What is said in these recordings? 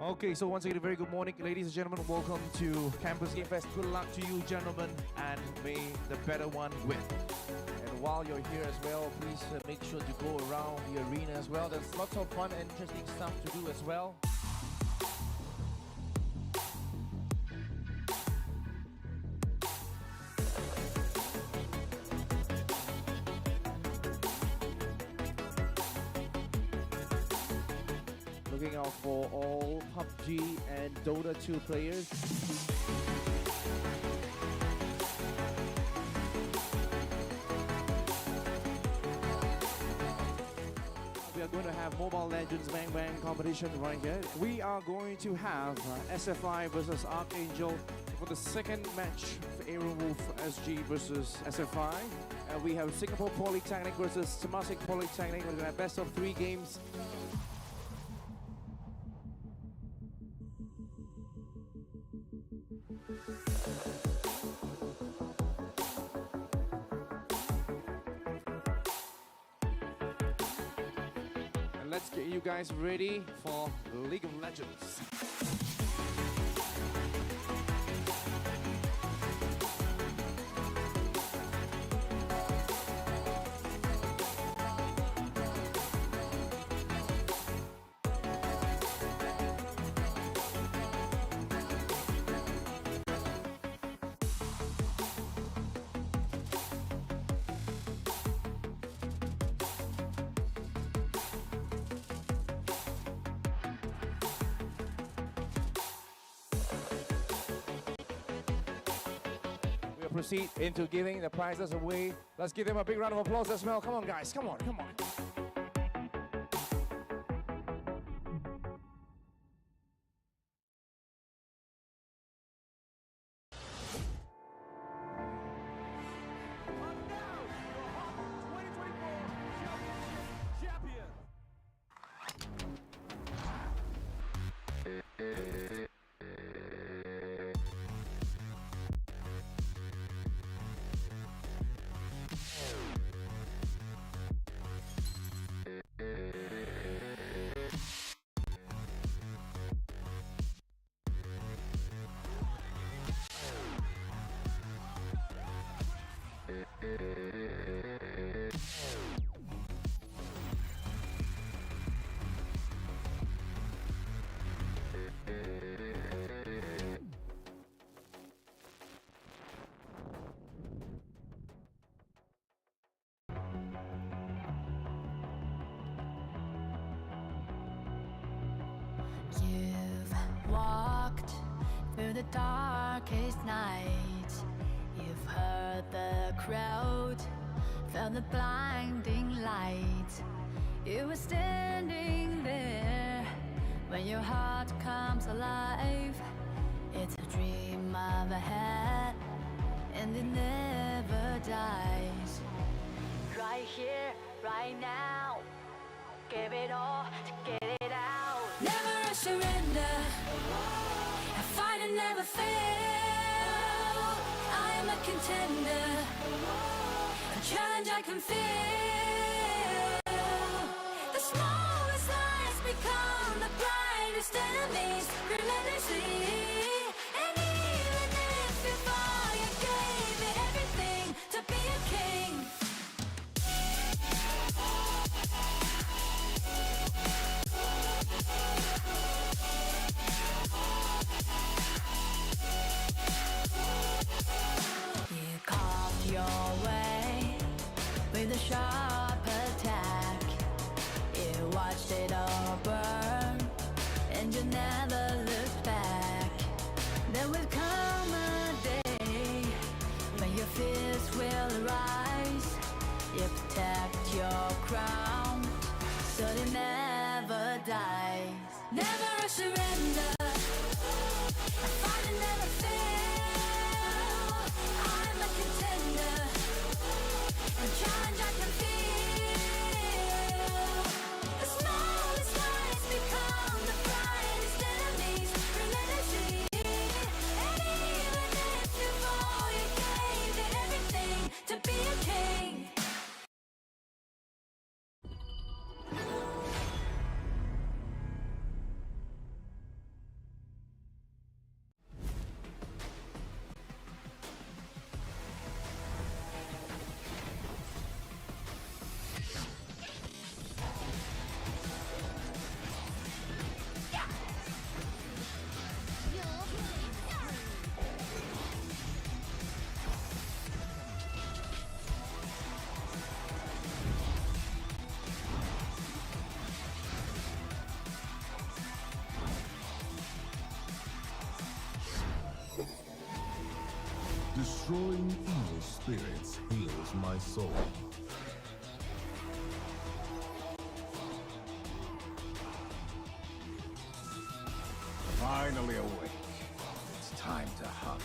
Okay, so once again, a very good morning, ladies and gentlemen. Welcome to Campus Game Fest. Good luck to you, gentlemen, and may the better one win. And while you're here as well, please make sure to go around the arena as well. There's lots of fun and interesting stuff to do as well. Looking out for all PUBG and Dota 2 players. We are going to have Mobile Legends Bang Bang competition right here. We are going to have SFI versus Archangel for the second match for Aaron Wolf SG versus SFI. And we have Singapore Polytechnic versus Temasek Polytechnic. We're going to have best of 3 games. And let's get you guys ready for League of Legends. Proceed into giving the prizes away. Let's give them a big round of applause as well. Come on, guys. Come on, come on. The darkest night, you've heard the crowd, felt the blinding light. You were standing there when your heart comes alive. It's a dream of a head, and it never dies. Right here, right now, give it all to get it out. Never surrender. Fight and never fail. I am a contender. A challenge I can feel. The smallest lies become the brightest enemies relentlessly. And even if you fall, you gave it everything to be a king. Your way with a sharp attack. You watched it all burn, and you never looked back. There will come a day when your fears will arise. You protect your crown, so it never dies. Never surrender. I fight and never fail. A challenge I can feel. The smallest lies become the brightest enemies relentlessly. And even if you fall, you gave it everything to be a king. Destroying evil spirits heals my soul. Finally awake. It's time to hunt.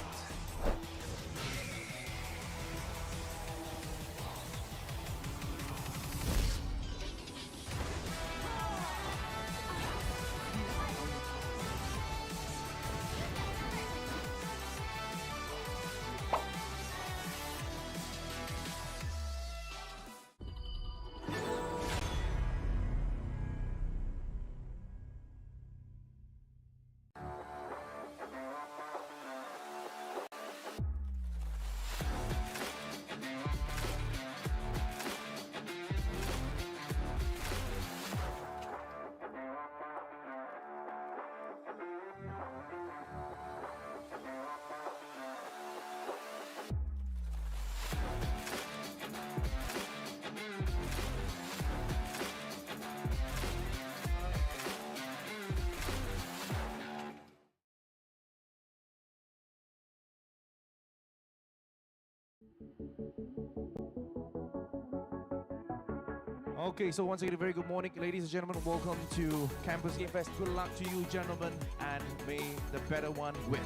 Okay, so once again, a very good morning, ladies and gentlemen. Welcome to Campus Game Fest. Good luck to you, gentlemen, and may the better one win.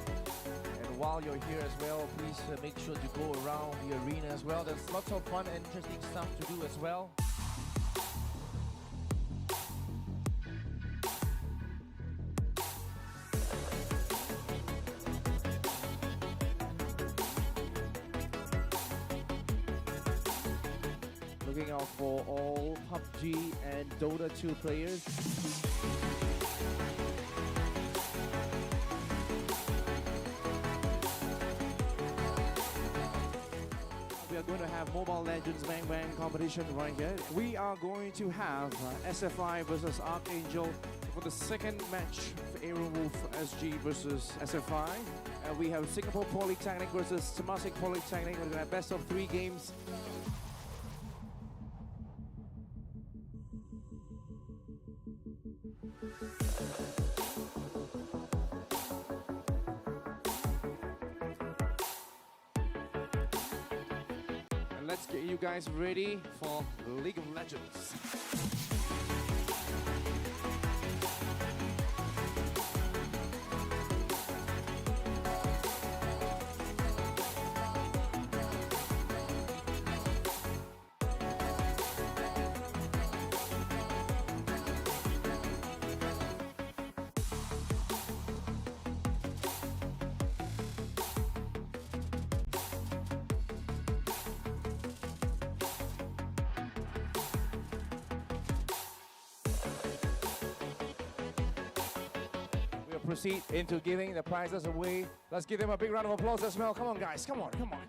And while you're here as well, please make sure to go around the arena as well. There's lots of fun and interesting stuff to do as well. Looking out for all PUBG and Dota 2 players. We are going to have Mobile Legends Bang Bang competition right here. We are going to have SFI versus Archangel for the second match for Aaron Wolf SG versus SFI. We have Singapore Polytechnic versus Temasek Polytechnic. We're going to have best of 3 games. And let's get you guys ready for League of Legends. Proceed into giving the prizes away. Let's give them a big round of applause as well. Come on, guys. Come on, come on.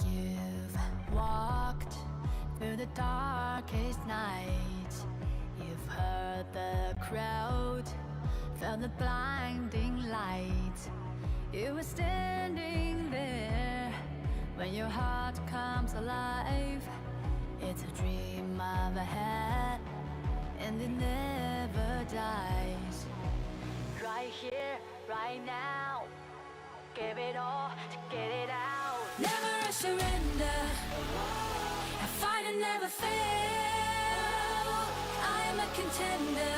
You've walked through the darkest night. You've heard the crowd, felt the blinding light. You were standing there when your heart comes alive. It's a dream I've had, and it never dies. Right here, right now, give it all to get it out. Never surrender, I fight and never fail. I am a contender,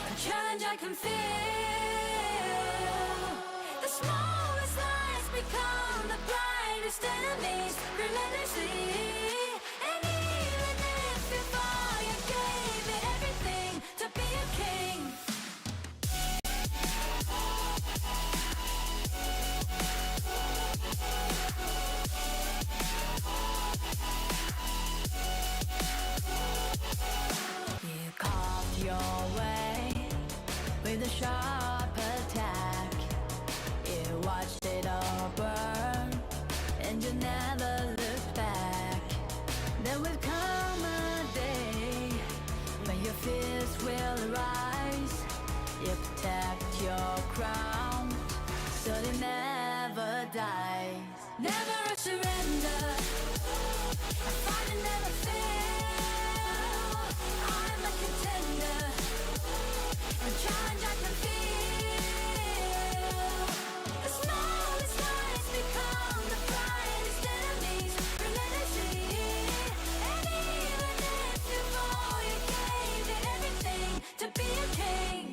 a challenge I can feel. become the brightest enemies relentlessly. And even if you fall, you gave it everything to be a king. You carved your way with a sharp attack. You watched it all burn, and you never looked back. There will come a day when your fears will rise. You protect your crown, so it never dies. Never a surrender, I fight and never fail. I'm a contender, a challenge I can feel. The smallest lies become the brightest enemies relentlessly. And even if you fall, you gave it everything to be a king.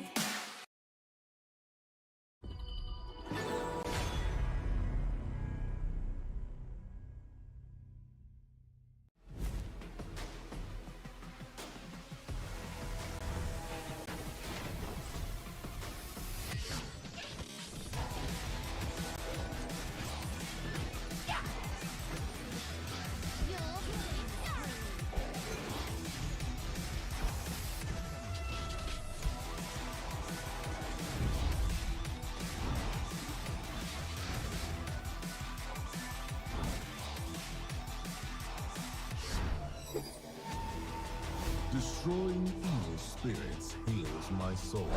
Destroying evil spirits heals my soul.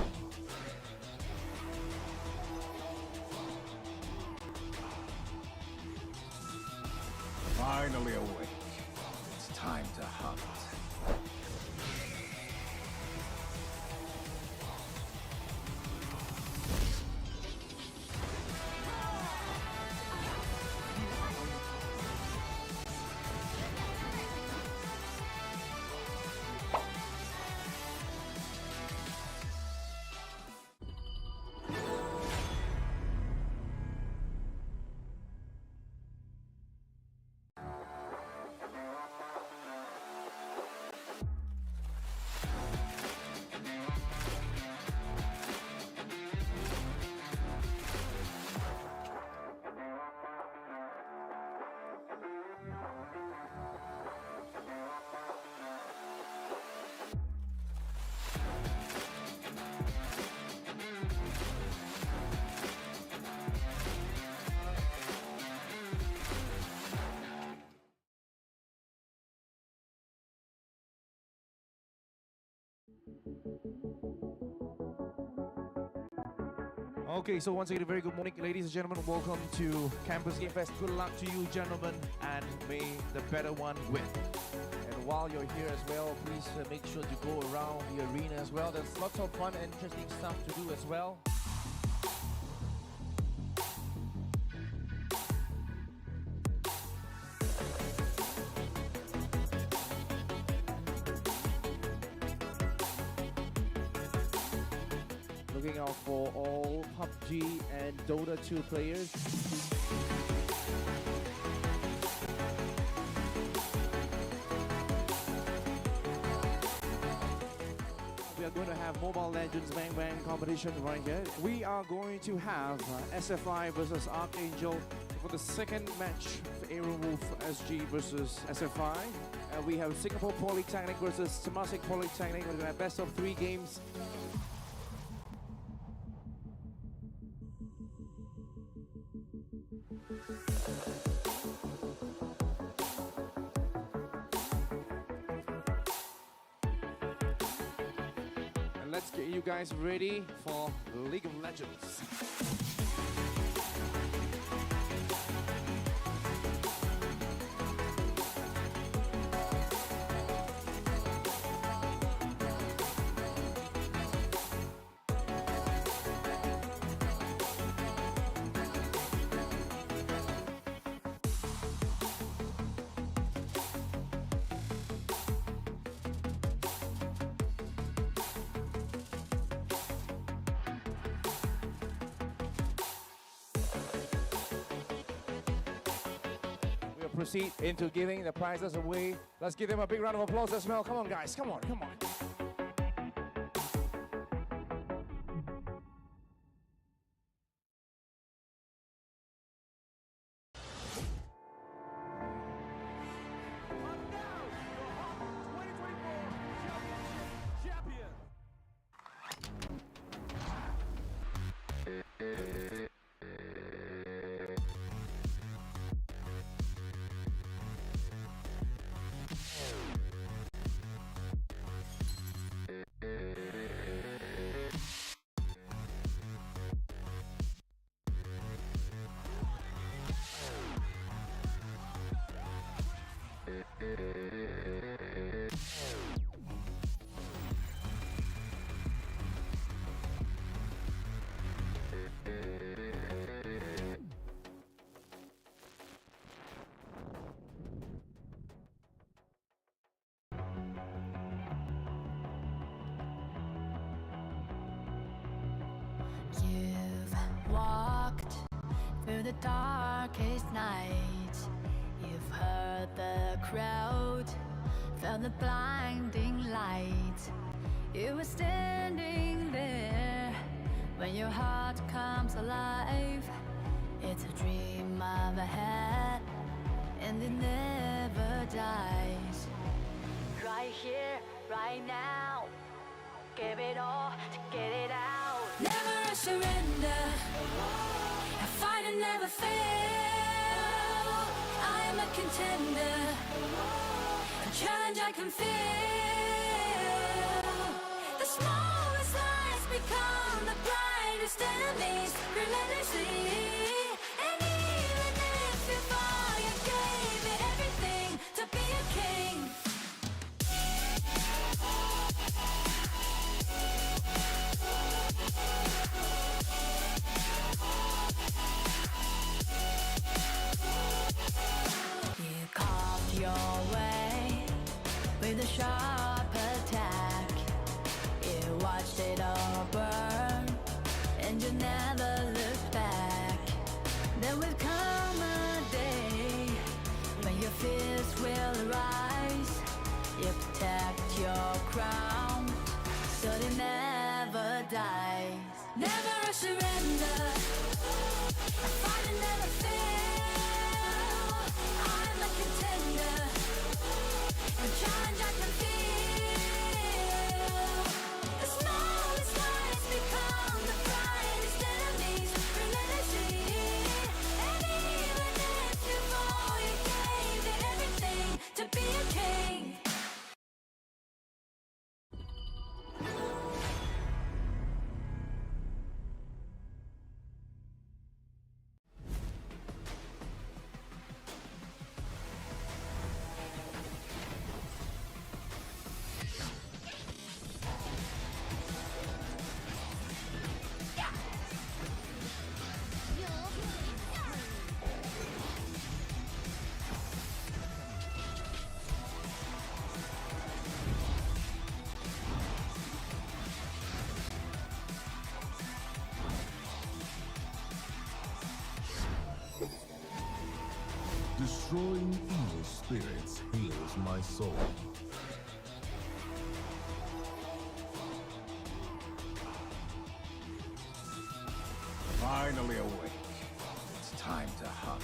Finally awake. It's time to hunt. Okay, so once again, a very good morning, ladies and gentlemen. Welcome to Campus Game Fest. Good luck to you, gentlemen, and may the better one win. And while you're here as well, please make sure to go around the arena as well. There's lots of fun and interesting stuff to do as well. Looking out for all PUBG and Dota 2 players. We are going to have Mobile Legends Bang Bang competition right here. We are going to have SFI versus Archangel for the second match for Aaron Wolf SG versus SFI. We have Singapore Polytechnic versus Temasek Polytechnic. We're going to have best of 3 games. And let's get you guys ready for League of Legends. proceed into giving the prizes away. Let's give them a big round of applause as well. Come on, guys. Come on, come on. You've walked through the darkest night. You've heard the crowd, felt the blinding light. You were standing there when your heart comes alive. It's a dream of a hat, and it never dies. Right here, right now, give it all to get it out. Never a surrender, I fight and never fail. I am a contender, a challenge I can feel. The smallest lies become the brightest enemies, relentlessly. And even if you fall, you gave it everything to be a king. You carved your way with a sharp attack. You watched it all burn, and you never looked back. There will come a day when your fears will rise. You protect your crown, so it never dies. Never a surrender, I fight and never fail. I'm a contender, a challenge I can feel. The smallest lies become the brightest enemies, relentlessly. And even if you fall, you gave it everything to be a king. Destroying evil spirits heals my soul. Finally awake. It's time to hunt.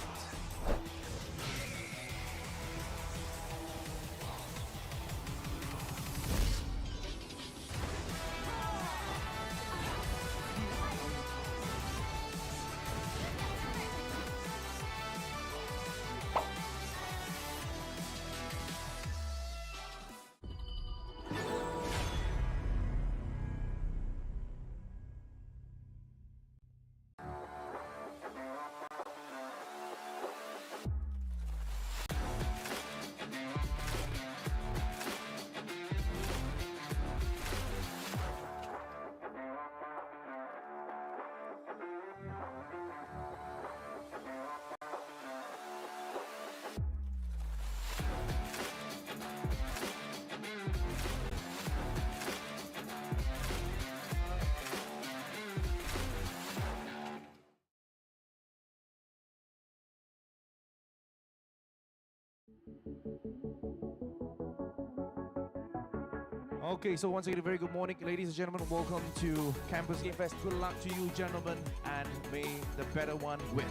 Okay, so once again, a very good morning, ladies and gentlemen. Welcome to Campus Game Fest. Good luck to you, gentlemen, and may the better one win.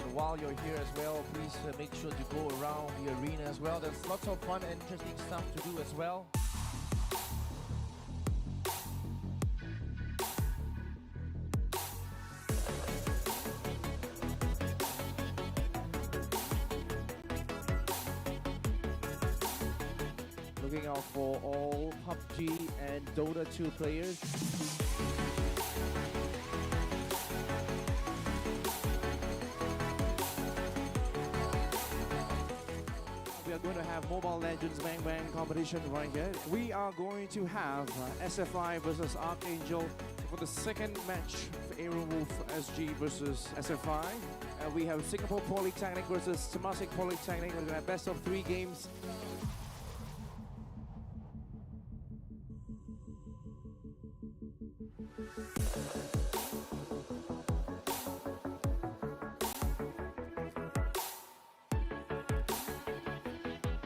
And while you're here as well, please make sure to go around the arena as well. There's lots of fun and interesting stuff to do as well. Looking out for all PUBG and Dota 2 players. We are going to have Mobile Legends Bang Bang competition right here. We are going to have SFI versus Archangel for the second match for Aaron Wolf SG versus SFI. We have Singapore Polytechnic versus Temasek Polytechnic. We're going to have best of 3 games.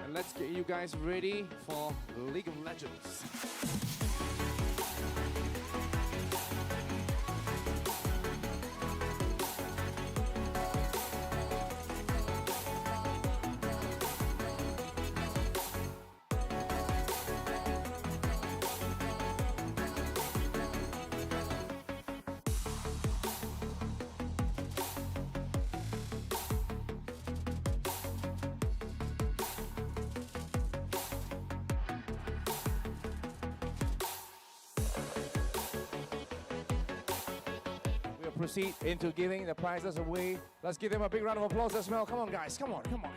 And let's get you guys ready for League of Legends. Proceed into giving the prizes away. Let's give them a big round of applause as well. Come on, guys. Come on, come on.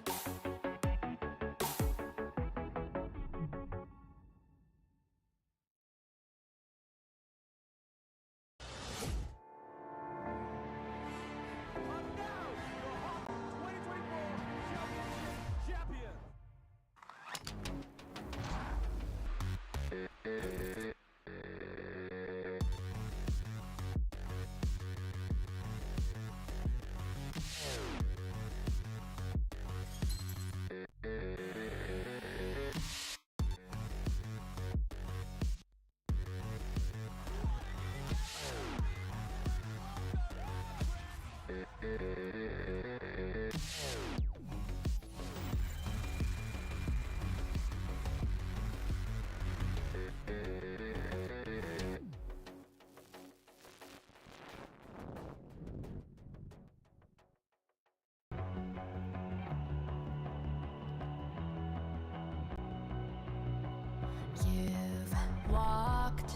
You've walked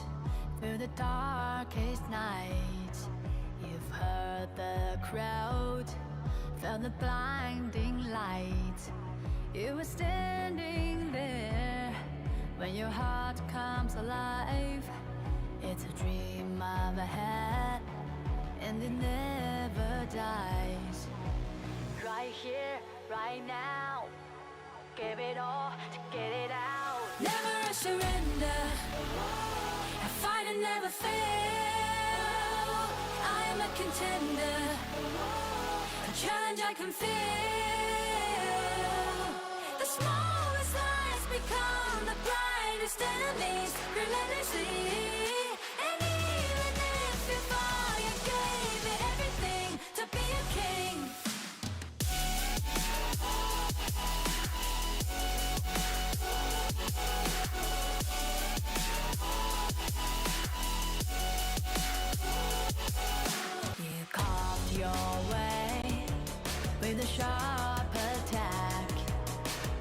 through the darkest night. You've heard the crowd, felt the blinding light. You were standing there when your heart comes alive. It's a dream I've had, and it never dies. Right here, right now, give it all to get it out. Never a surrender, I fight and never fail. I am a contender, a challenge I can feel. The smallest lies become the brightest enemies, relentlessly. And even if you fall, you gave it everything to be a king. You carved your way with a sharp attack.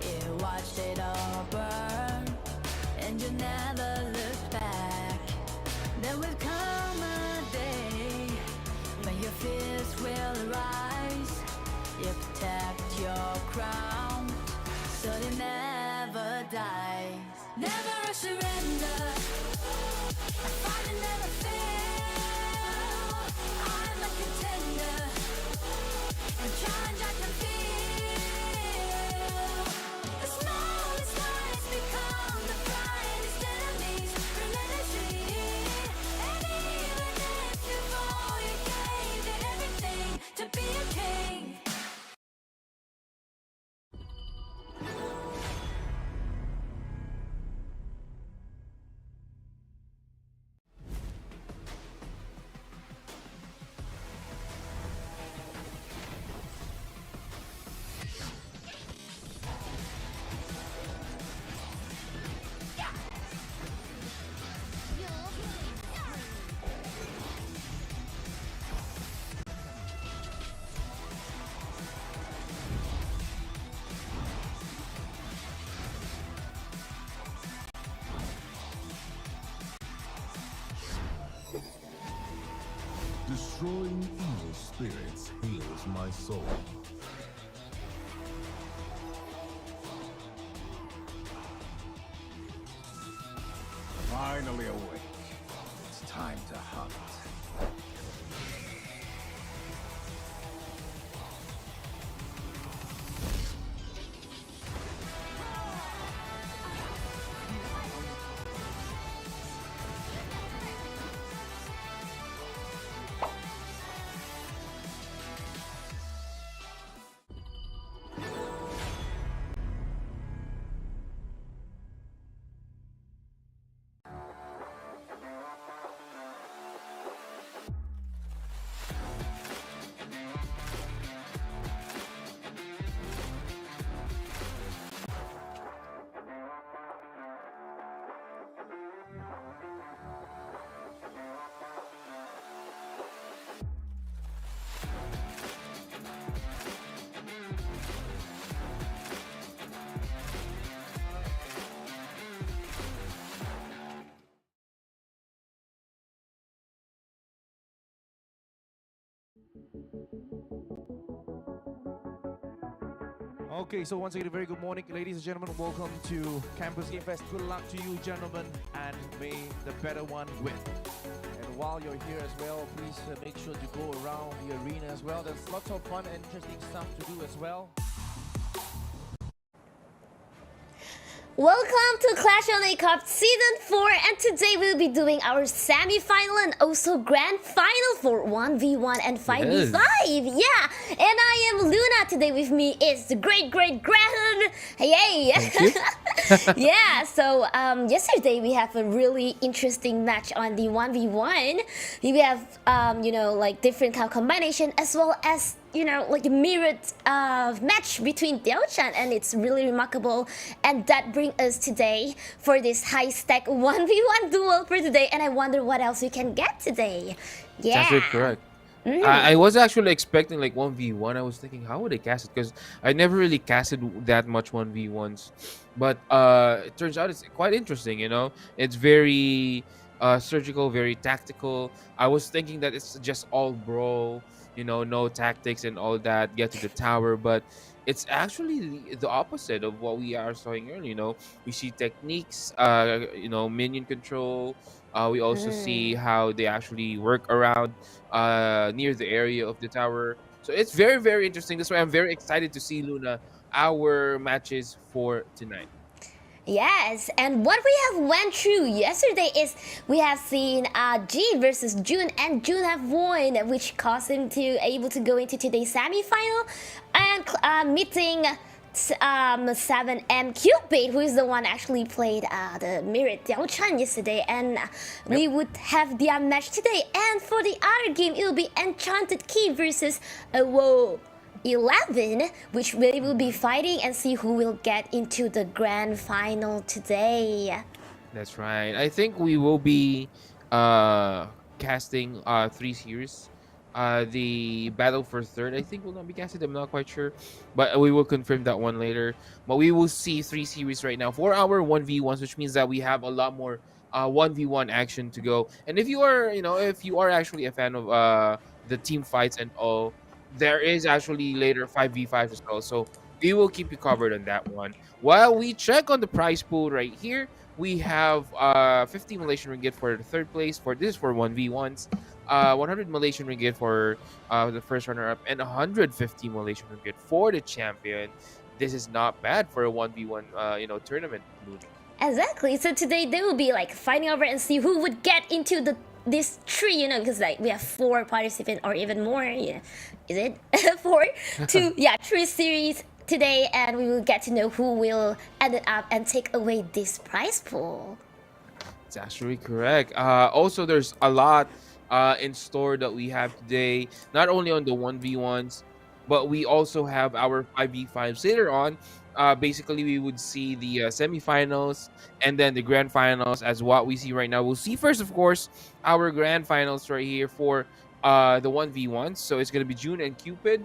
You watched it all burn, and you never looked back. There will come a day when your fears will rise. You protect your crown, so it never dies. Never a surrender, I fight and never fail. I'm a contender, a challenge I can feel. The smallest lies become the brightest enemies, relentlessly. And even if you fall, you gave it everything to be a king. Destroying evil spirits heals my soul. Finally awake. It's time to hunt. Okay, so once again, a very good morning, ladies and gentlemen. Welcome to Campus Game Fest. Good luck to you, gentlemen, and may the better one win. And while you're here as well, please make sure to go around the arena as well. There's lots of fun and interesting stuff to do as well. Welcome to Clash OnAir Cup Season 4, and today we'll be doing our semi-final and also grand final for 1v1 and 5v5. Yeah, and I am Luna. Today with me is the great Graham. Yay! Yeah, so yesterday we have a really interesting match on the 1v1. We have, like different kind of combination as well as like a mirrored match between Diao-chan, and it's really remarkable. And that brings us today for this high-stack 1v1 duel for today. And I wonder what else we can get today. Yeah. That's actually correct. I was actually expecting like 1v1. I was thinking, how would I cast it? Because I never really casted that much 1v1s. But it turns out it's quite interesting, It's very surgical, very tactical. I was thinking that it's just all brawl, no tactics and all that, get to the tower. But it's actually the opposite of what we are seeing earlier, We see techniques, minion control. We also see how they actually work around near the area of the tower. So it's very, very interesting. That's why I'm very excited to see, Luna, our matches for tonight. Yes, and what we have went through yesterday is we have seen G versus June, and June have won, which caused him to able to go into today's semi-final and meeting 7M Cupid, who is the one actually played the mirrored Diao-chan yesterday, and we would have their match today. And for the other game, it will be Enchanted Key versus Woe 11, which we will be fighting and see who will get into the grand final today. That's right. I think we will be casting 3 series. The battle for third, I think, will not be casted. I'm not quite sure, but we will confirm that one later. But we will see 3 series right now for our 1v1s, which means that we have a lot more 1v1 action to go. And if you are, if you are actually a fan of the team fights and all, there is actually later 5v5 as well. So we will keep you covered on that one. While we check on the prize pool right here, we have 50 Malaysian ringgit for the third place. For this, for 1v1s. 100 Malaysian ringgit for the first runner-up, and 150 Malaysian ringgit for the champion. This is not bad for a 1v1, tournament. Exactly. So today they will be like fighting over and see who would get into this tree, because like we have 4 participants or even more. Yeah, is it 4? 2? Yeah, 3 series today, and we will get to know who will end up and take away this prize pool. It's actually correct. Also, there's a lot in store that we have today, not only on the 1v1s, but we also have our 5v5s later on. Basically, we would see the semifinals and then the grand finals as what we see right now. We'll see first, of course, our grand finals right here for the 1v1s. So it's going to be June and Cupid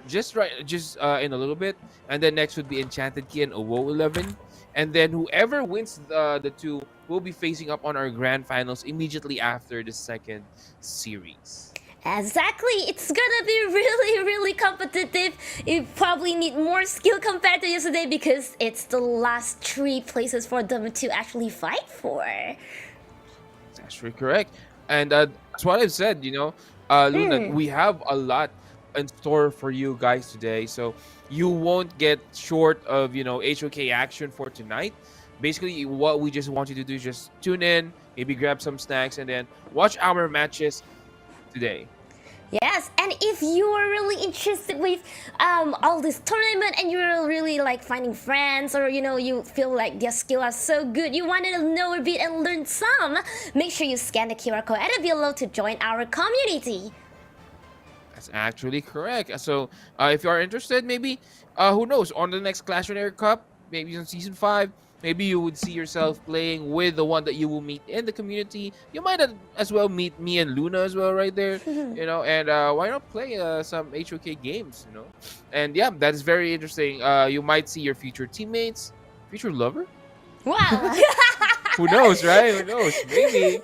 just in a little bit. And then next would be Enchanted Key and Owo 11. And then whoever wins the 2 will be facing up on our grand finals immediately after the second series. Exactly, it's gonna be really, really competitive. You probably need more skill compared to yesterday because it's the last 3 places for them to actually fight for. That's actually correct. And that's what I've said, Luna, we have a lot in store for you guys today. So you won't get short of, HOK action for tonight. Basically, what we just want you to do is just tune in, maybe grab some snacks, and then watch our matches today. Yes, and if you are really interested with all this tournament and you're really like finding friends, or you feel like their skill are so good, you wanted to know a bit and learn some, make sure you scan the QR code at below to join our community. That's actually correct. So if you are interested, maybe who knows, on the next Clash OnAir Cup, maybe on season 5, maybe you would see yourself playing with the one that you will meet in the community. You might as well meet me and Luna as well right there, and why not play some HOK games, And yeah, that is very interesting. You might see your future teammates, future lover. Wow. Who knows, right? Who knows? Maybe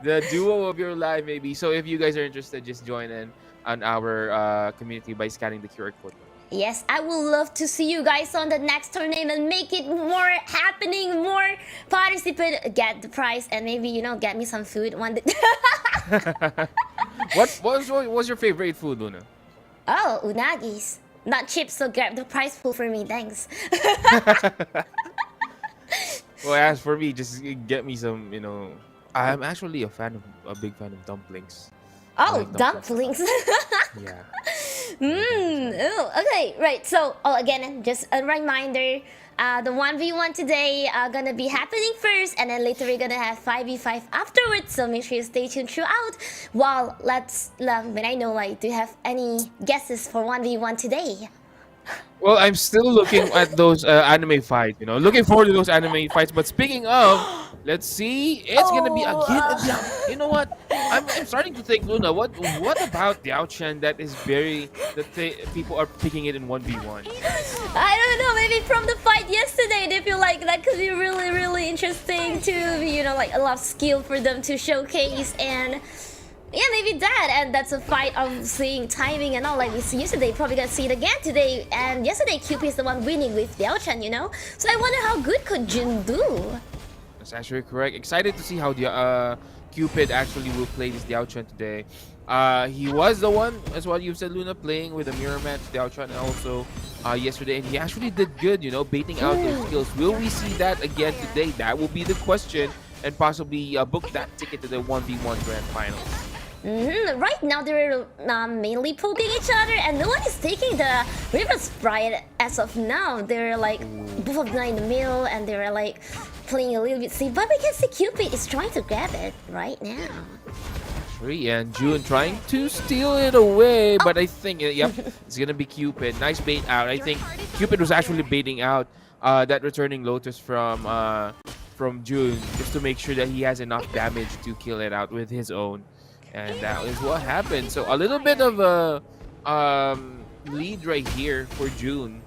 the duo of your life, maybe. So if you guys are interested, just join in on our community by scanning the QR code. Yes, I would love to see you guys on the next tournament. Make it more happening, more participant, get the prize, and maybe get me some food one day. What was your favorite food, Luna? Oh, unagis. Not chips, so grab the prize pool for me, thanks. Well, as for me, just get me some. I'm actually a big fan of dumplings. I Oh, like dumplings. Yeah. Oh, okay, right. So, again, just a reminder. The 1v1 today are gonna be happening first, and then later we're gonna have 5v5 afterwards. So make sure you stay tuned throughout. Well, when I know, do you have any guesses for 1v1 today? Well, I'm still looking at those anime fights. Looking forward to those anime fights. But speaking of, let's see. It's gonna be again. You know what? I'm starting to think, Luna. What about Diao Chen that is people are picking it in 1v1? I don't know. Maybe from the fight yesterday, they feel like that could be really, really interesting to a lot of skill for them to showcase. And yeah, maybe that, and that's a fight of seeing timing and all. Like we see yesterday, probably gonna see it again today. And yesterday, Cupid is the one winning with Diao Chen, So I wonder how good could Jun do. That's actually correct. Excited to see how the Cupid actually will play this Diao Chen today. He was the one, as what you said, Luna, playing with a mirror match Diao Chen also yesterday, and he actually did good, baiting out those skills. Will we see that again today? That will be the question, and possibly book that ticket to the 1v1 Grand Finals. Right now, they're mainly poking each other, and no one is taking the River Sprite as of now. They're like both of them in the middle, and they're like playing a little bit safe. But we can see Cupid is trying to grab it right now. And June trying to steal it away, but I think, yep, it's gonna be Cupid. Nice bait out. I think Cupid was actually baiting out that returning Lotus from June, just to make sure that he has enough damage to kill it out with his own. And that is what happened. So a little bit of a lead right here for June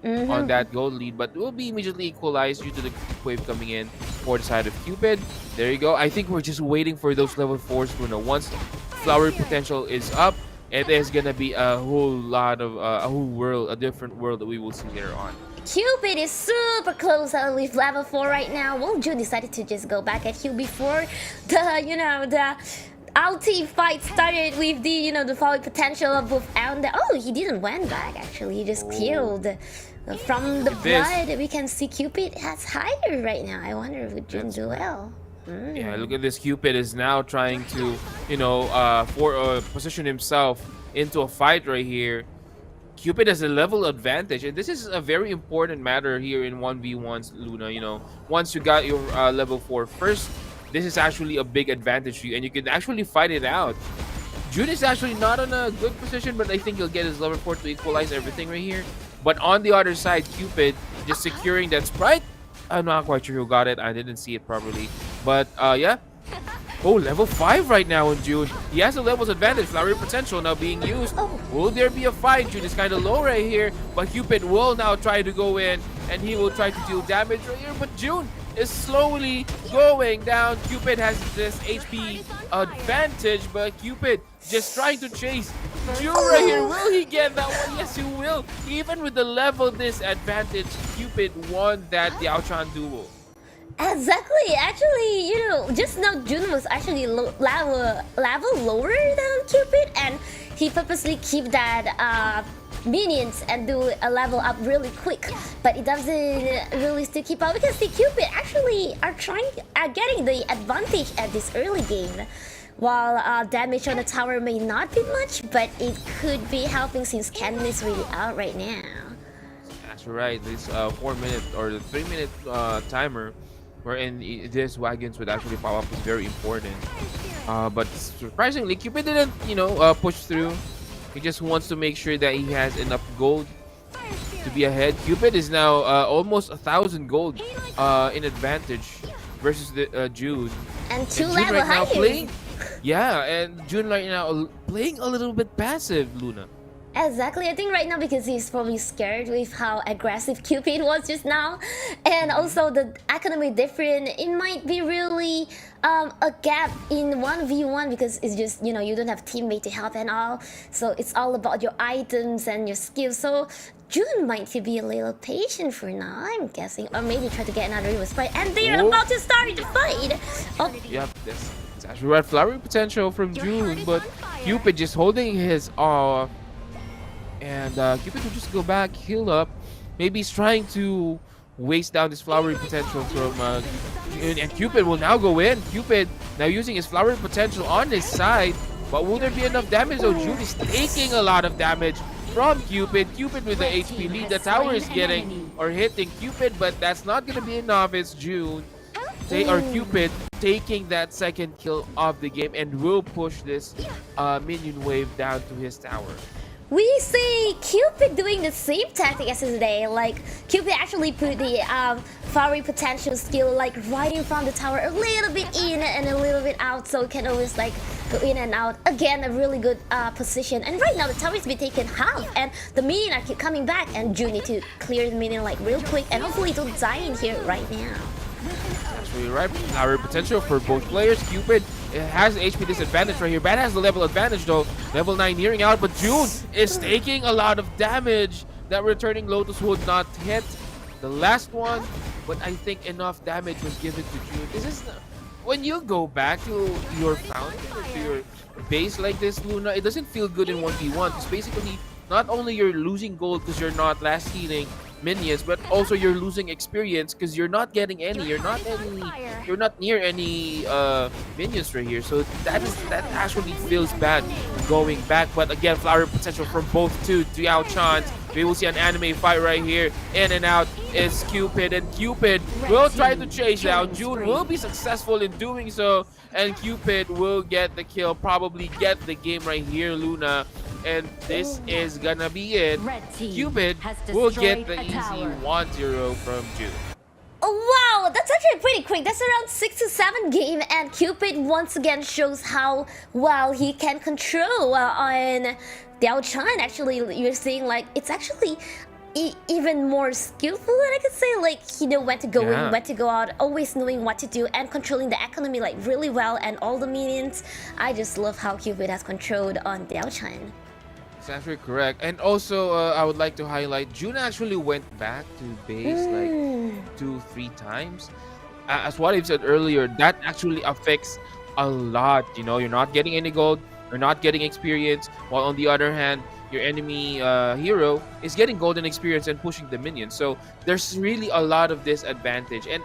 on that gold lead, but it will be immediately equalized due to the wave coming in for the side of Cupid. There you go. I think we're just waiting for those level 4s, Bruno. Once flower potential is up, it is gonna be a whole lot of a different world that we will see later on. Cupid is super close with level 4 right now. Well, June decided to just go back at Hugh before the ulti fight started with the flower potential of both and oh, he didn't went back actually. He just killed. From the blood, we can see Cupid has higher right now. I wonder if June do well. Yeah, look at this. Cupid is now trying to, position himself into a fight right here. Cupid has a level advantage, and this is a very important matter here in 1v1s, Luna. Once you got your level 4 first, this is actually a big advantage for you, and you can actually fight it out. June is actually not on a good position, but I think he'll get his level 4 to equalize everything right here. But on the other side, Cupid just securing that Sprite. I'm not quite sure who got it. I didn't see it properly. But, yeah. Oh, level 5 right now in June. He has a levels advantage. Flower potential now being used. Will there be a fight? June is kind of low right here. But Cupid will now try to go in. And he will try to deal damage right here. But June is slowly going down. Cupid has this HP advantage. But Cupid just trying to chase June right here. Will he get that one? Yes, he will. Even with the level disadvantage, Cupid won that Diao-chan duel. Exactly. Actually, you know, just now Jun was actually level lower than Cupid, and he purposely keep that minions and do a level up really quick, but it doesn't really still keep up because the Cupid actually are getting the advantage at this early game. While damage on the tower may not be much, but it could be helping since Cannon is really out right now. That's right. This 4-minute or the 3-minute timer, wherein these wagons would actually pop up, is very important. But surprisingly, Cupid didn't, push through. He just wants to make sure that he has enough gold to be ahead. Cupid is now almost 1,000 gold in advantage versus the June. And two June level right now higher. playing, yeah, and June right now playing a little bit passive, Luna. Exactly, I think right now because he's probably scared with how aggressive Cupid was just now, and also the economy different. It might be really a gap in 1v1 because it's just, you don't have teammate to help and all, so it's all about your items and your skills. So June might be a little patient for now, I'm guessing, or maybe try to get another reverse fight, and they're about to start the fight. Oh. Yep, it's actually right flowery potential from June, but Cupid just holding his and Cupid will just go back, heal up. Maybe he's trying to waste down this flowery potential from and Cupid will now go in. Cupid now using his flowery potential on his side, but will there be enough damage? Oh, June is taking a lot of damage from Cupid. Cupid with the HP lead. The tower is getting or hitting Cupid, but that's not gonna be enough. It's June or Cupid taking that second kill of the game and will push this minion wave down to his tower. We see Cupid doing the same tactic as today. Like, Cupid actually put the flowery potential skill like right in front of the tower, a little bit in and a little bit out, so it can always like go in and out. Again, a really good position. And right now the tower has been taken half, and the minion are keep coming back, and June need to clear the minion like real quick, and hopefully don't die in here right now. Actually, right, flowery potential for both players. Cupid has the HP disadvantage right here. Bad has the level advantage though. Level 9 nearing out, but June is taking a lot of damage. That returning Lotus would not hit the last one, but I think enough damage was given to June. This is when you go back to your fountain or to your base like this, Luna, it doesn't feel good in 1v1 because basically not only you're losing gold because you're not last healing minions, but also you're losing experience because you're not getting any. You're not near any minions right here. So that actually feels bad going back. But again, flower potential from both two Diao-chans. We will see an anime fight right here. In and out is Cupid, and Cupid will try to chase down. June will be successful in doing so, and Cupid will get the kill, probably get the game right here, Luna. And this is gonna be it. Cupid will get the easy 1-0 from June. Oh, wow, that's actually pretty quick. That's around 6 to 7 game, and Cupid once again shows how well he can control on Diao-chan. Actually, you're seeing like it's actually even more skillful than I could say. Like, he know when to go in, when to go out, always knowing what to do, and controlling the economy like really well, and all the minions. I just love how Cupid has controlled on Diao-chan. That's actually correct. And also, I would like to highlight, June actually went back to base like 2-3 times. As what I've said earlier, that actually affects a lot. You're not getting any gold, you're not getting experience, while on the other hand, your enemy hero is getting golden experience and pushing the minions. So there's really a lot of disadvantage. And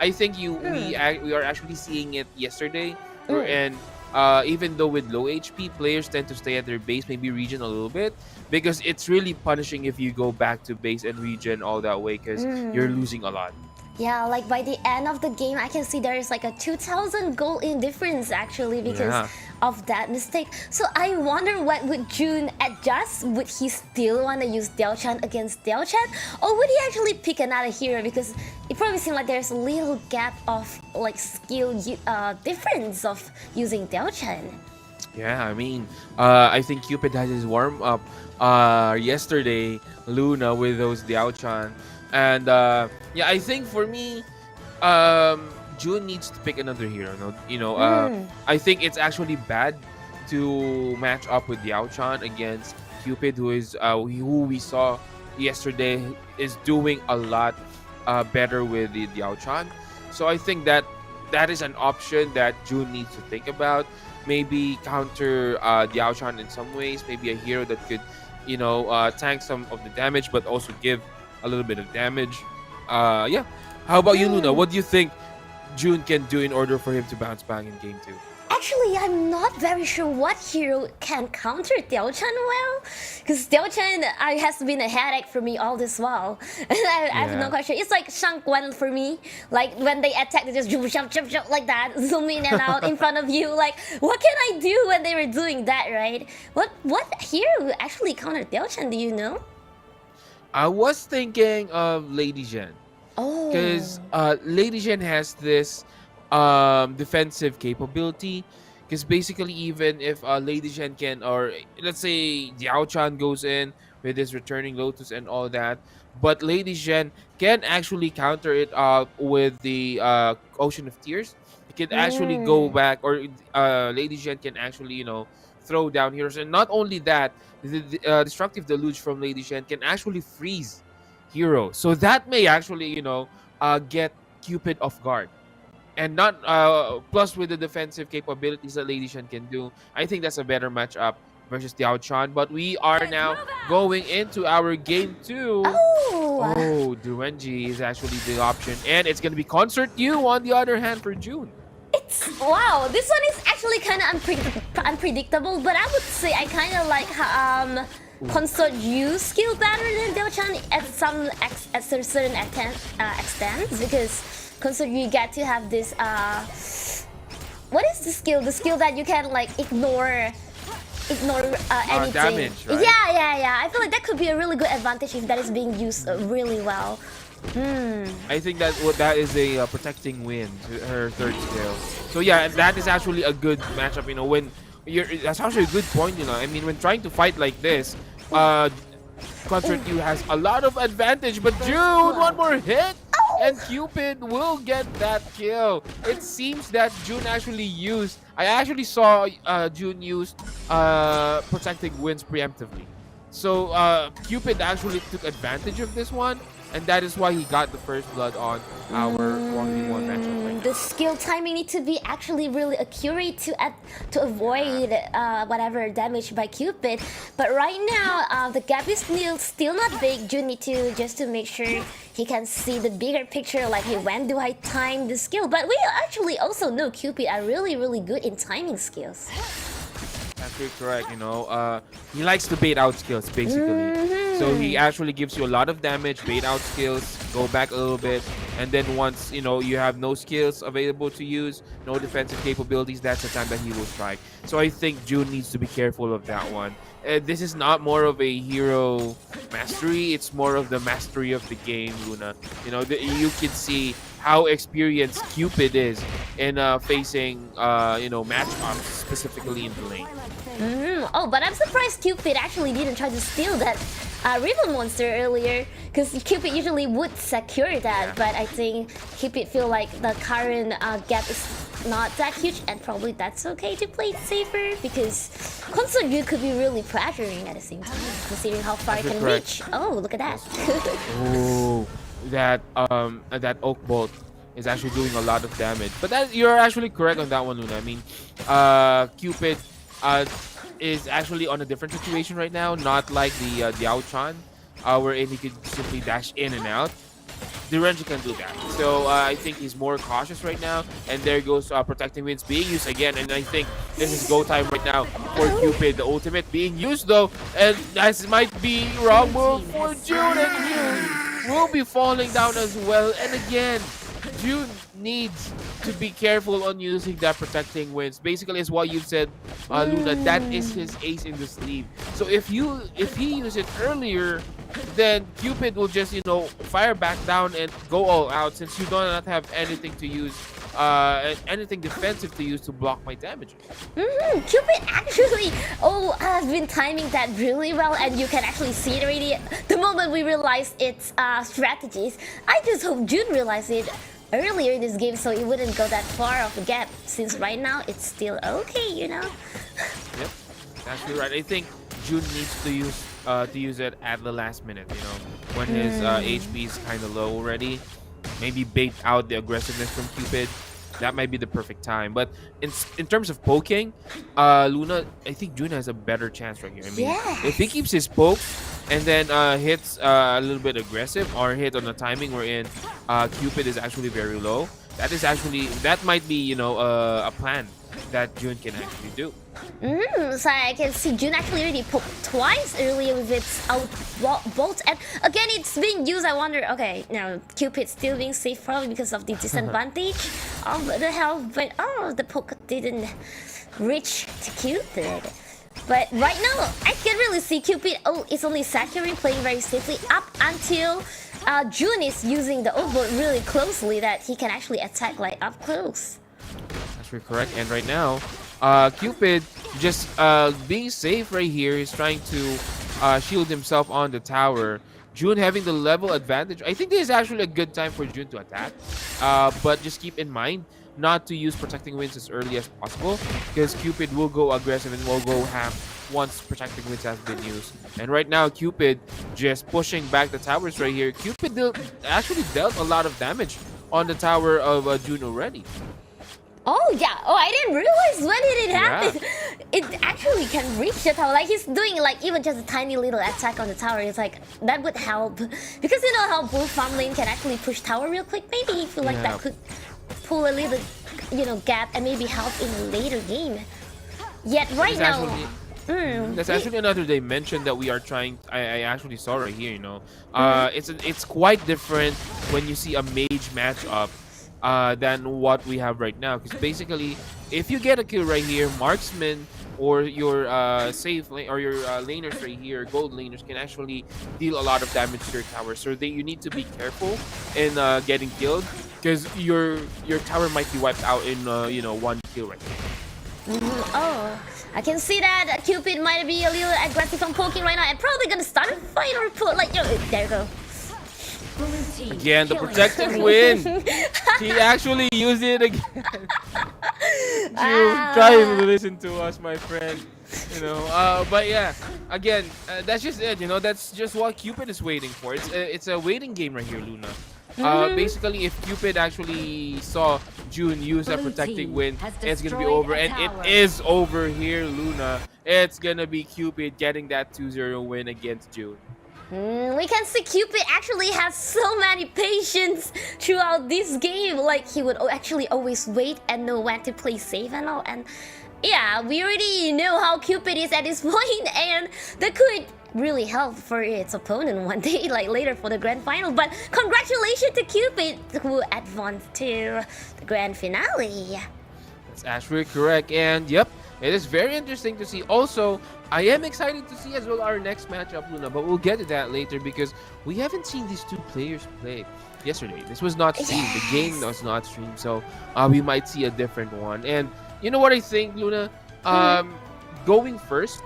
I think we are actually seeing it yesterday, and even though with low HP, players tend to stay at their base, maybe regen a little bit, because it's really punishing if you go back to base and regen all that way, because you're losing a lot. Yeah, like by the end of the game, I can see there is like a 2,000 gold in difference actually because of that mistake. So I wonder what would June adjust? Would he still want to use Diao-chan against Diao-chan? Or would he actually pick another hero? Because it probably seems like there's a little gap of like skill difference of using Diao-chan. Yeah, I mean, I think Cupid had his warm-up yesterday, Luna, with those Diao-chan. And yeah, I think for me, June needs to pick another hero. I think it's actually bad to match up with Diao-chan against Cupid, who we saw yesterday is doing a lot better with the Diao-chan. So I think that is an option that June needs to think about. Maybe counter Diao-chan in some ways. Maybe a hero that could, tank some of the damage, but also give a little bit of damage. Yeah. How about you, Luna? What do you think June can do in order for him to bounce back in game 2? Actually, I'm not very sure what hero can counter Diao-chan well, because Diao-chan has been a headache for me all this while. And I have no question. It's like Shang-Quan for me. Like when they attack, they just jump like that, zoom in and out in front of you. Like, what can I do when they were doing that, right? What hero actually countered Diao-chan? Do you know? I was thinking of Lady Zhen. Oh. Because Lady Zhen has this defensive capability. Because basically, even if Lady Zhen can, or let's say Diao-chan goes in with his returning Lotus and all that, but Lady Zhen can actually counter it with the Ocean of Tears. It can actually go back, or Lady Zhen can actually, throw down heroes. And not only that, the Destructive Deluge from Lady Zhen can actually freeze heroes. So that may actually, get Cupid off guard. And not plus with the defensive capabilities that Lady Shen can do, I think that's a better matchup versus Diao-chan. But we are now going into our game 2. Oh, Durenji is actually the option, and it's gonna be Concert U on the other hand for June. Wow, this one is actually kind of unpredictable, but I would say I kind of like Consort U skill better than Diao-chan at certain extent, because Consort U get to have this what is the skill? The skill that you can like ignore anything. Damage, right? Yeah. I feel like that could be a really good advantage if that is being used really well. I think that is a protecting wind, her third skill. So yeah, that is actually a good matchup. When that's actually a good point. I mean, when trying to fight like this, Concert U has a lot of advantage. But June, one more hit, and Cupid will get that kill. It seems that June actually used. I actually saw June use protecting winds preemptively. So Cupid actually took advantage of this one. And that is why he got the first blood on our 1v1 matchup right now. The skill timing needs to be actually really accurate to avoid whatever damage by Cupid. But right now, the gap is still not big. June need to just to make sure he can see the bigger picture, like, hey, when do I time the skill? But we actually also know Cupid are really, really good in timing skills. That's correct, he likes to bait out skills, basically. So he actually gives you a lot of damage, bait out skills, go back a little bit, and then once, you have no skills available to use, no defensive capabilities, that's the time that he will strike. So I think June needs to be careful of that one. This is not more of a hero mastery, it's more of the mastery of the game, Luna. You can see how experienced Cupid is in facing, matchups, specifically in the lane. Oh, but I'm surprised Cupid actually didn't try to steal that Ribbon Monster earlier, because Cupid usually would secure that, but I think Cupid feel like the current gap is not that huge, and probably that's okay to play it safer, because Consort U could be really pressuring at the same time, considering how far it can reach. Oh, look at that. Oh, that Oak Bolt is actually doing a lot of damage. But you're actually correct on that one, Luna. I mean, Cupid is actually on a different situation right now, not like the Diao-chan, wherein he could simply dash in and out. Durenji can do that. So I think he's more cautious right now. And there goes Protecting Winds being used again. And I think this is go time right now for Cupid. The ultimate being used though. And that might be wrong move for June. And June will be falling down as well. And again, June needs to be careful on using that Protecting Winds. Basically, is what you said, Luna. That is his ace in the sleeve. So if he used it earlier, then Cupid will just fire back down and go all out, since you do not have anything to use, anything defensive to use to block my damages. Cupid actually has been timing that really well, and you can actually see it already the moment we realized its strategies. I just hope June realized it earlier in this game so it wouldn't go that far off the gap, since right now it's still okay, Yep. actually right. I think June needs to use it at the last minute. You know, when his HP is kind of low already. Maybe bait out the aggressiveness from Cupid. That might be the perfect time. But in terms of poking, Luna, I think June has a better chance right here. I mean, if he keeps his poke and then hits a little bit aggressive or hit on the timing wherein Cupid is actually very low, that might be, you know, a plan that June can actually do. So I can see June actually already poked twice earlier with its bolt, and again it's being used. I wonder, okay, now Cupid's still being safe probably because of the disadvantage of the health, but oh, the poke didn't reach to Cupid. But right now, I can really see Cupid, oh, it's only Sakura playing very safely up until June is using the overboard really closely that he can actually attack like up close. That's correct. And right now, Cupid just being safe right here. He's trying to shield himself on the tower. June having the level advantage. I think this is actually a good time for June to attack. But just keep in mind not to use protecting winds as early as possible, because Cupid will go aggressive and will go half once protecting winds has been used. And right now, Cupid just pushing back the towers right here. Cupid actually dealt a lot of damage on the tower of June already. Oh yeah, oh I didn't realize when did it happen. It actually can reach the tower, like he's doing like even just a tiny little attack on the tower. It's like that would help, because you know how both farm lane can actually push tower real quick. Maybe he feel like that could pull a little, you know, gap and maybe help in a later game. Yet right now that's actually another dimension that we are trying. I actually saw right here, you know. It's quite different when you see a mage matchup than what we have right now, because basically if you get a kill right here, marksman or your safe lane or your laners right here, gold laners, can actually deal a lot of damage to your tower. So you need to be careful in getting killed, because your tower might be wiped out in you know, one kill right here. Oh, I can see that Cupid might be a little aggressive on poking right now and probably gonna start a fight or put like, yo, there you go. Again, the protective wind. He actually used it again. Try to listen to us, my friend. You know, but yeah, again, that's just it. You know, that's just what Cupid is waiting for. It's a waiting game right here, Luna. Basically, if Cupid actually saw June use that protecting wind, it's gonna be over, and it is over here, Luna. It's gonna be Cupid getting that 2-0 win against June. We can see Cupid actually has so many patience throughout this game. Like he would actually always wait and know when to play safe and all. And yeah, we already know how Cupid is at this point, and that could really help for its opponent one day, like later for the grand final. But congratulations to Cupid, who advanced to the grand finale. That's actually correct. And yep, it is very interesting to see. Also, I am excited to see as well our next matchup, Luna, but we'll get to that later because we haven't seen these two players play yesterday. This was not streamed. The game was not streamed, so we might see a different one. And you know what I think, Luna? Going first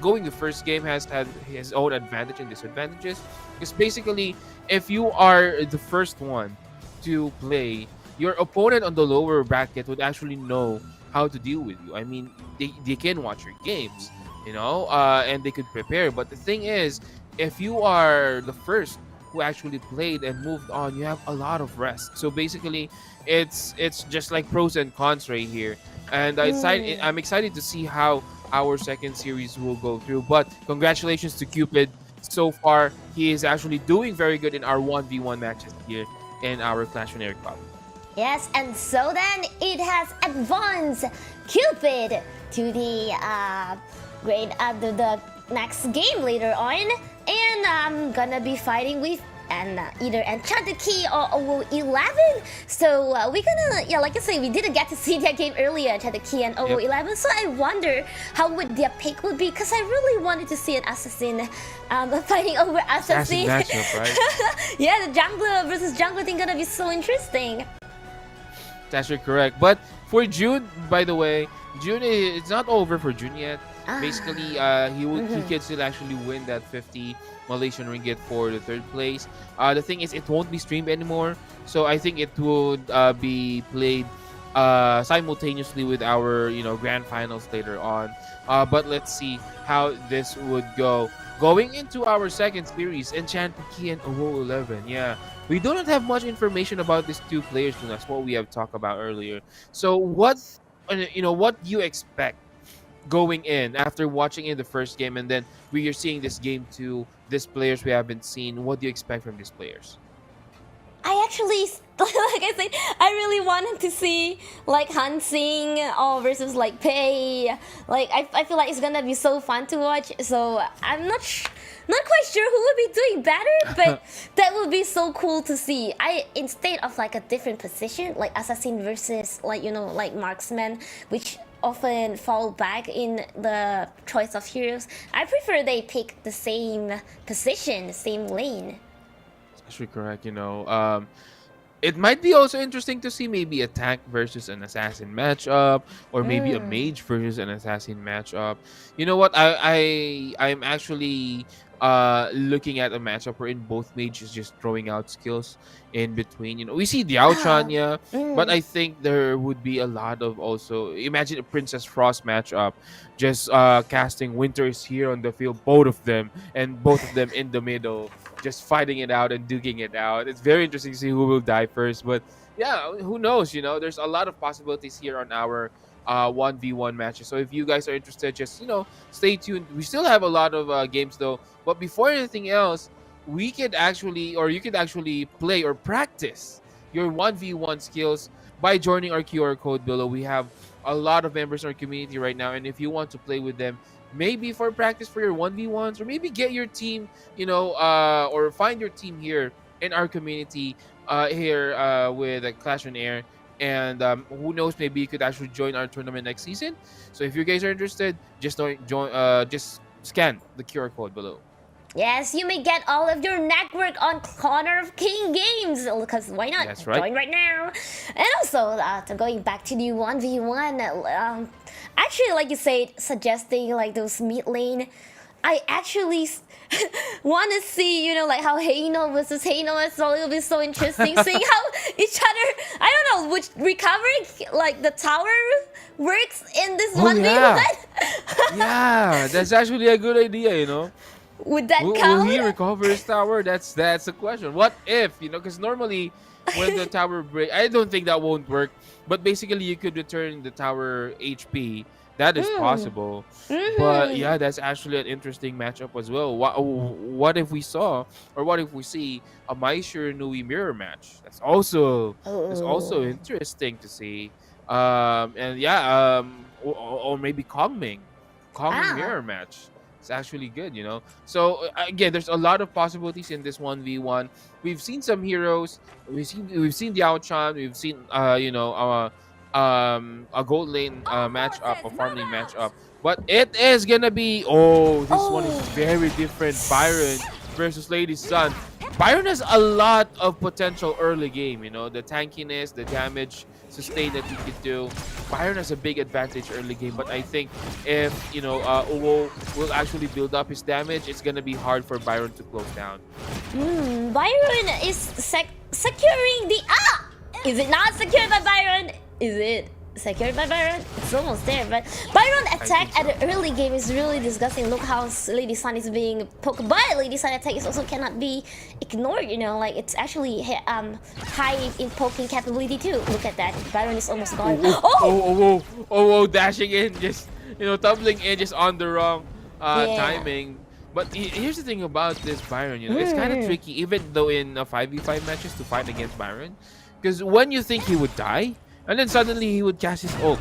going the first game has had his own advantage and disadvantages, because basically if you are the first one to play, your opponent on the lower bracket would actually know how to deal with you. I mean, they can watch your games, you know, and they could prepare. But the thing is, if you are the first who actually played and moved on, you have a lot of rest. So basically, it's just like pros and cons right here. And I'm excited to see how our second series will go through. But congratulations to Cupid. So far, he is actually doing very good in our 1v1 matches here in our Clash OnAir Cup. Yes, and so then it has advanced Cupid to the the next game later on, and I'm gonna be fighting with either Enchanted Key or OO11. So we're gonna, yeah, like I say, we didn't get to see that game earlier, Enchanted Key and OO11. So I wonder how would their pick would be, because I really wanted to see an assassin fighting over assassin. Matchup, right? Yeah, the jungler versus jungler thing gonna be so interesting. That's actually correct. But for June, by the way, June, it's not over for June yet. Basically, he can still actually win that 50 Malaysian ringgit for the third place. The thing is, it won't be streamed anymore, so I think it would be played simultaneously with our grand finals later on. But let's see how this would go. Going into our second series, Enchanted Key and Owo 11. Yeah, we do not have much information about these two players, and that's what we have talked about earlier. So what do you expect going in after watching in the first game, and then we are seeing this game two, these players we haven't seen? What do you expect from these players? I actually, like I said, I really wanted to see like Hansing versus like Pei. Like I feel like it's gonna be so fun to watch. So I'm not quite sure who would be doing better, but that would be so cool to see. Instead of like a different position, like assassin versus like like marksman, which often fall back in the choice of heroes, I prefer they pick the same position, same lane. Actually correct. It might be also interesting to see maybe a tank versus an assassin matchup, or maybe a mage versus an assassin matchup. You know what? I'm actually looking at a matchup wherein both mages just throwing out skills in between. We see Diao Chan, yeah, but I think there would be a lot of also, imagine a Princess Frost matchup, just casting Winter is here on the field, both of them, and both of them in the middle, just fighting it out and duking it out. It's very interesting to see who will die first. But yeah, who knows? There's a lot of possibilities here on our 1v1 matches. So if you guys are interested, just stay tuned. We still have a lot of games though. But before anything else, you could actually play or practice your 1v1 skills by joining our QR code below. We have a lot of members in our community right now, and if you want to play with them, maybe for practice for your 1v1s, or maybe get your team, or find your team here in our community here with Clash on Air. And who knows, maybe you could actually join our tournament next season. So if you guys are interested, just just scan the QR code below. Yes, you may get all of your network on Honor of King Games, because why not? That's right. Join right now. And also, going back to the 1v1, actually, like you said, suggesting like those mid lane, I actually want to see, like how Heino versus Heino as well. It'll be so interesting seeing how each other, I don't know, which recovering like the tower works in this 1v1. Yeah, that's actually a good idea. Would that Will count? he recover his tower? That's the question. What if, because normally when the tower break, I don't think that won't work. But basically, you could return the tower HP. That is possible. But yeah, that's actually an interesting matchup as well. What if we see a Maishu Nui mirror match? That's also interesting to see. And yeah, or maybe Kongming mirror match. It's actually good, So again, there's a lot of possibilities in this 1v1. We've seen some heroes. We've seen Diao Chan. We've seen a gold lane matchup, a farm lane matchup. But it is gonna be this one is very different. Byron versus Lady Sun. Byron has a lot of potential early game. The tankiness, the damage sustain that he could do. Byron has a big advantage early game, but I think if Owo will actually build up his damage, it's gonna be hard for Byron to close down. Byron is securing the Is it not secured by Byron? Is it secured by Byron? It's almost there, but Byron attack at the early game is really disgusting. Look how Lady Sun is being poked, but Lady Sun attack is also cannot be ignored, like it's actually high in poking capability too. Look at that, Byron is almost gone. Dashing in, just tumbling in just on the wrong timing. But here's the thing about this Byron, it's kind of tricky, even though in 5v5 matches to fight against Byron, because when you think he would die, and then suddenly he would cast his ult.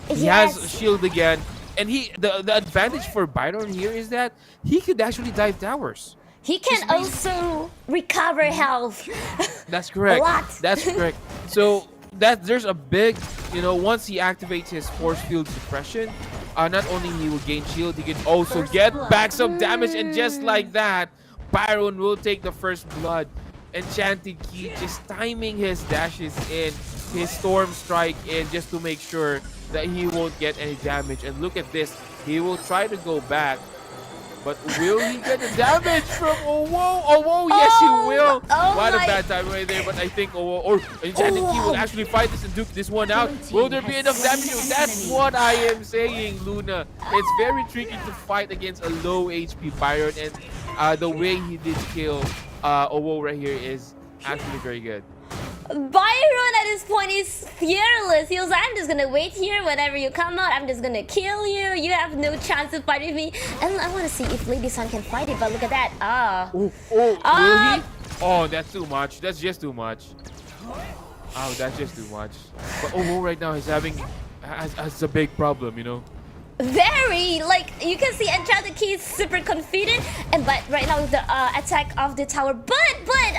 He has shield again. And the advantage for Byron here is that he could actually dive towers. He can also recover health. That's correct. A lot. That's correct. So there's a big, once he activates his force field suppression, not only he will gain shield, he can also get back some damage. And just like that, Byron will take the first blood. Enchanted Key just timing his dashes in, his storm strike in, just to make sure that he won't get any damage. And look at this, he will try to go back, but will he get the damage from Owo? Yes, he will. What a my- bad time right there, but I think Enchanted Key will actually fight this and duke this one out. Will there be enough damage? That's what I am saying, Luna. It's very tricky to fight against a low HP Byron, and the way he did kill Owo right here is actually very good. Byron at this point is fearless. He was like, I'm just gonna wait here. Whenever you come out, I'm just gonna kill you. You have no chance to fight with me. And I want to see if Lady Sun can fight it, but look at that. Will he? Oh, that's too much. That's just too much. Oh, that's just too much. But Owo right now is has a big problem, you know. Very, like, you can see Enchanted Key is super confident, and but right now with the attack of the tower, but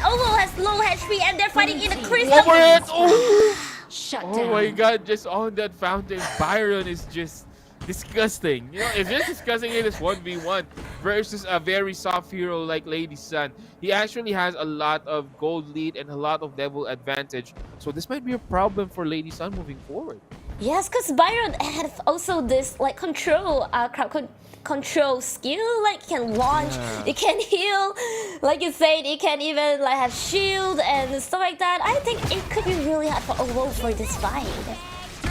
Owo has low HP and they're fighting in a crystal. Over it! Oh! Shut Oh down. my god, just on that fountain, Byron is just disgusting. You know, it's just disgusting in this 1v1 versus a very soft hero like Lady Sun. He actually has a lot of gold lead and a lot of level advantage. So this might be a problem for Lady Sun moving forward. Yes, because Byron had also this like control, crowd control skill. Like, can launch, it can heal. Like you said, it can even like have shield and stuff like that. I think it could be really hard for Owo for this fight.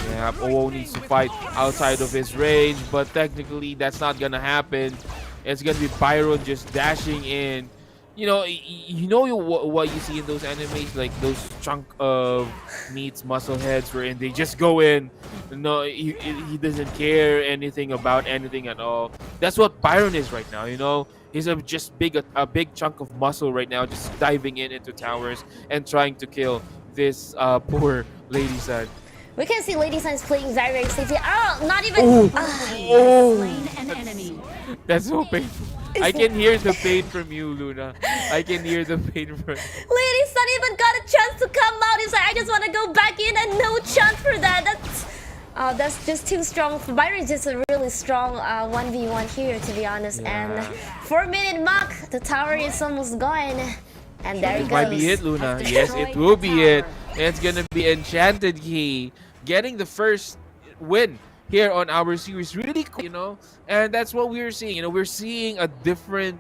Yeah, Owo needs to fight outside of his range, but technically that's not gonna happen. It's gonna be Byron just dashing in. You know, what you see in those animes, like those chunk of meats, muscle heads, wherein they just go in. No, he doesn't care anything about anything at all. That's what Byron is right now. You know, he's a big chunk of muscle right now, just diving into towers and trying to kill this poor Lady Sun. We can see Lady Sun is playing very safely. Oh, not even. Slain an enemy. That's so painful. I can hear the pain from you, Luna. I can hear the pain from you. Lady Sun even got a chance to come out. He's like, I just want to go back in, and no chance for that. That's just too strong. Byron is just a really strong 1v1 here, to be honest. Yeah. And 4-minute mark, the tower is almost gone. And there he This goes. might be it, Luna. Yes, it will be it. It's gonna be Enchanted Key getting the first win here on our series. Really cool, you know. And that's what we're seeing. You know, we're seeing a different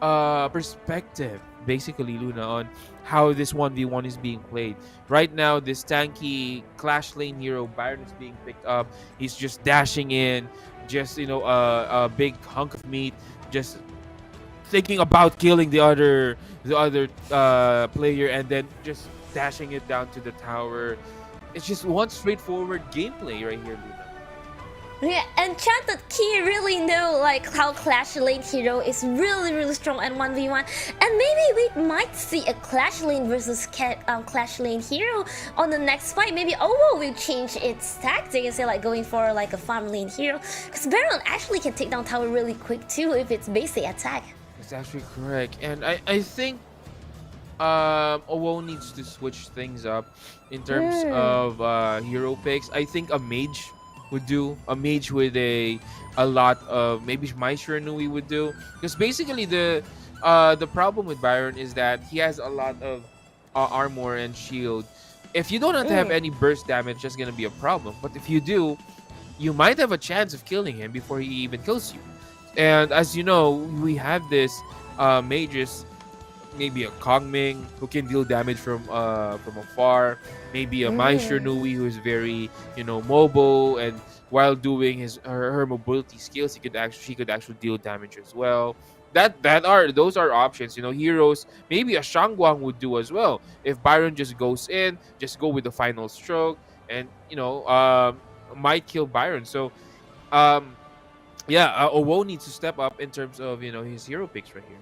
perspective, basically, Luna, on how this 1v1 is being played. Right now, this tanky Clash lane hero Byron is being picked up. He's just dashing in, just a big hunk of meat, just thinking about killing the other player, and then just dashing it down to the tower. It's just one straightforward gameplay right here, Luna. Yeah, Enchanted Key really know like how Clash Lane hero is really strong at 1v1, and maybe we might see a Clash Lane versus Clash Lane hero on the next fight. Maybe Owo will change its tactic and say like going for like a farm lane hero, because Baron actually can take down tower really quick too if it's basic attack. That's actually correct, and I think Owo needs to switch things up in terms of hero picks. I think a mage would do. A mage with a lot of, maybe my Shiranui would do, because basically the problem with Byron is that he has a lot of armor and shield. If you don't have any burst damage, that's gonna be a problem. But if you do, you might have a chance of killing him before he even kills you. And as you know, we have this mages, maybe a Kongming who can deal damage from afar, maybe a Mai Shiranui who is very mobile, and while doing her mobility skills, she could actually deal damage as well. Those are options. Heroes, maybe a Shangguang would do as well if Byron just goes in, just go with the final stroke, and might kill Byron. So Owo needs to step up in terms of his hero picks right here.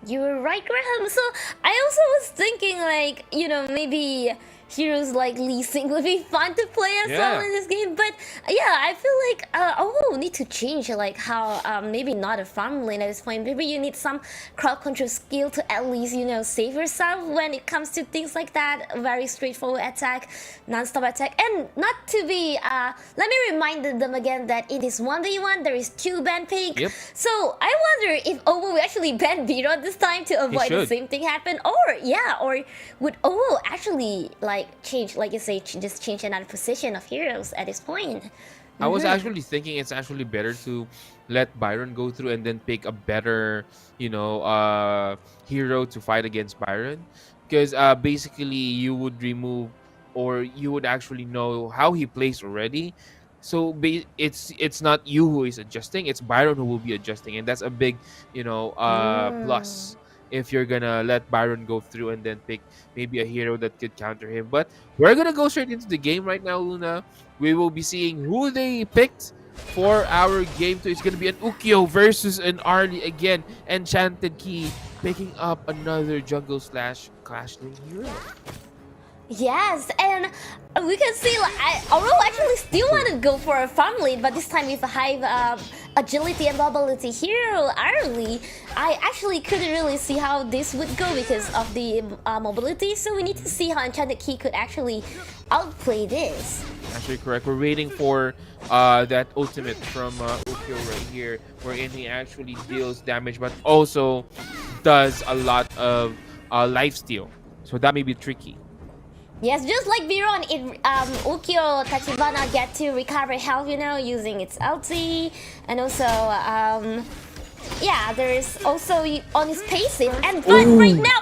You were right, Graham. So I also was thinking like, maybe heroes like Lee Sin would be fun to play as well in this game. But yeah, I feel like Owo need to change like how maybe not a farm lane at this point. Maybe you need some crowd control skill to at least save yourself when it comes to things like that. Very straightforward attack, non-stop attack, and not to be. Let me remind them again that it is 1v1. There is 2 ban pick. Yep. So I wonder if Owo will actually ban Biron this time to avoid the same thing happen, or would Owo actually like change, like you say, just change another position of heroes at this point? I was actually thinking it's actually better to let Byron go through and then pick a better, hero to fight against Byron, because basically you would remove, or you would actually know how he plays already. So it's not you who is adjusting; it's Byron who will be adjusting, and that's a big, Mm. plus if you're gonna let Byron go through and then pick maybe a hero that could counter him. But we're gonna go straight into the game right now, Luna. We will be seeing who they picked for our game 2. It's going to be an Ukyo versus an Arlie again. Enchanted Key picking up another jungle slash Clash Lane hero. Yes, and we can see like Aurora actually still want to go for a farm lead, but this time with a high agility and mobility hero Arlie, I actually couldn't really see how this would go because of the mobility. So we need to see how Enchanted Key could actually outplay this. Actually correct. We're waiting for that ultimate from Ukyo right here, wherein he actually deals damage, but also does a lot of lifesteal. So that may be tricky. Yes, just like Viron, Ukyo Tachibana get to recover health, using its ulti, and also, yeah, there is also on his passive, and but right now,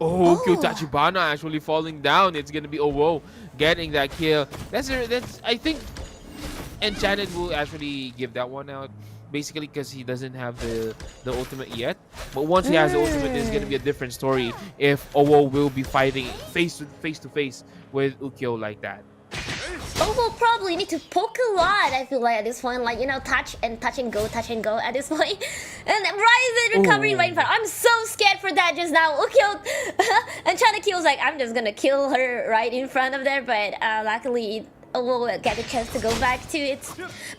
Ukyo Tachibana actually falling down. It's gonna be whoa, getting that kill. That's I think Enchanted will actually give that one out. Basically, because he doesn't have the ultimate yet. But once he has the ultimate, it's gonna be a different story. If Owo will be fighting face to face with Ukyo like that. We'll probably need to poke a lot, I feel like, at this point. Like, touch and go at this point. And Ryzen recovering right in front. I'm so scared for that just now. Ukyo and Chanaki was like, I'm just gonna kill her right in front of there. But luckily, we'll get a chance to go back to it.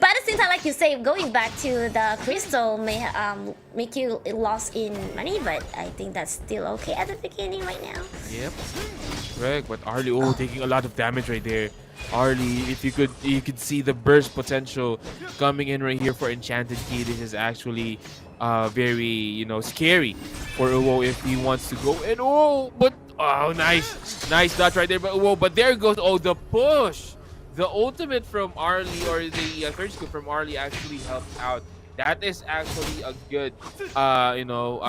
But at the same time, like you say, going back to the crystal may make you lost in money, but I think that's still okay at the beginning right now. Yep. Correct. But Arlie, taking a lot of damage right there. Arlie, if you could see the burst potential coming in right here for Enchanted Key. This is actually very scary for Uwo if he wants to go in. Nice dodge right there, but there goes the push. The ultimate from Arlie, or the third skill from Arlie, actually helped out. That is actually a good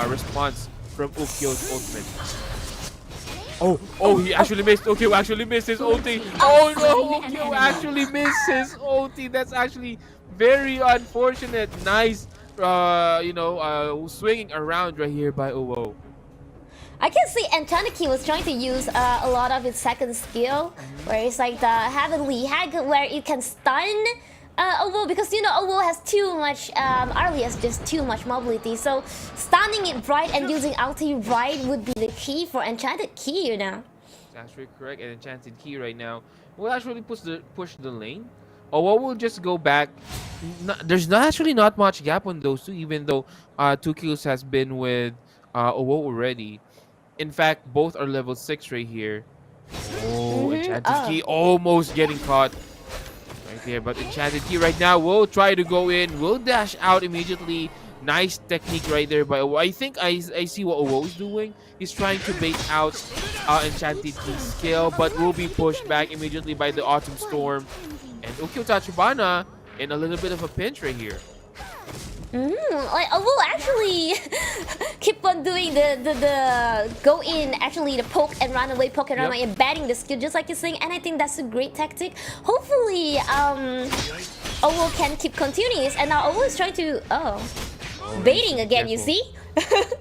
response from Ukyo's ultimate. He actually missed. Ukyo actually missed his ulti. Oh no, Ukyo actually missed his ulti. That's actually very unfortunate. Nice, swinging around right here by Uwo. I can see Enchanted Key was trying to use a lot of his second skill, where it's like the Heavenly Hack, where it can stun Owo, because Owo has too much, Arlie has just too much mobility, so stunning it right and using ulti right would be the key for Enchanted Key, That's actually correct, and Enchanted Key right now will actually push the lane. Owo will just go back. There's not much gap on those two, even though 2 kills has been with Owo already. In fact, both are level 6 right here. Enchanted Key almost getting caught right there. But Enchanted Key right now will try to go in. Will dash out immediately. Nice technique right there by Owo. I think I see what Owo is doing. He's trying to bait out Enchanted Key's skill, but will be pushed back immediately by the Autumn Storm. And Ukyo Tachibana in a little bit of a pinch right here. Like, we'll actually keep on doing the go in, actually the poke and run away, like embedding the skill, just like you're saying, and I think that's a great tactic. Hopefully, Owo can keep continuing this, and now Owo is trying to, baiting again, you see?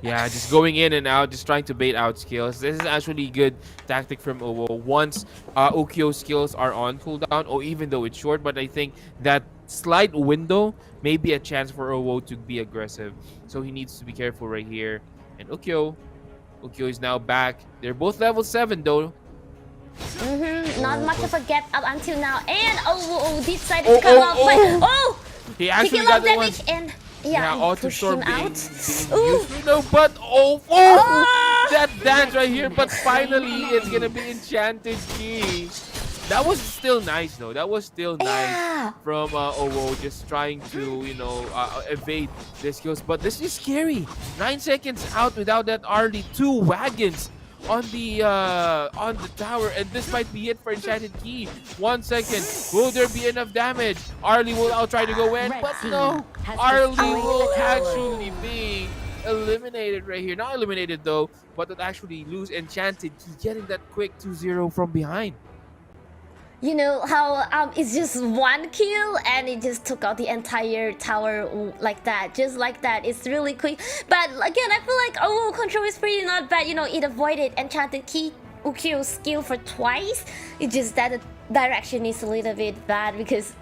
Yeah, just going in and out, just trying to bait out skills. This is actually good tactic from Owo. Once Ukyo's skills are on cooldown, or even though it's short, but I think that slight window may be a chance for Owo to be aggressive. So he needs to be careful right here. And Ukyo is now back. They're both level 7 though. Not much of a gap up until now. And Owo decided to come out, but he actually got the damage one. and push him out. But that dance right here. But finally, it's gonna be Enchanted Key. That was still nice though. That was still nice from Owo, just trying to evade the skills. But this is scary. 9 seconds out without that Arlie. 2 wagons on the tower, and this might be it for Enchanted Key. 1 second. Will there be enough damage? Arlie will now try to go in, but no. Arlie will actually be eliminated right here. Not eliminated though, but would actually lose Enchanted Key, getting that quick 2-0 from behind. You know how it's just one kill and it just took out the entire tower like that, just like that. It's really quick. But again, I feel like overall control is pretty not bad. You know, it avoided Enchanted Key Ukyo's skill for twice. It's just that the direction is a little bit bad because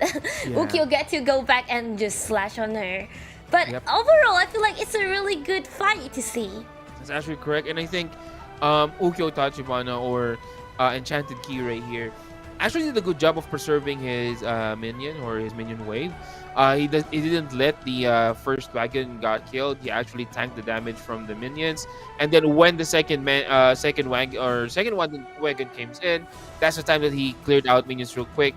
Ukyo get to go back and just slash on her. But overall, I feel like it's a really good fight to see. That's actually correct, and I think Ukyo Tachibana or Enchanted Key right here actually did a good job of preserving his minion or his minion wave. He didn't let the first wagon got killed. He actually tanked the damage from the minions, and then when the second wagon came in, that's the time that he cleared out minions real quick.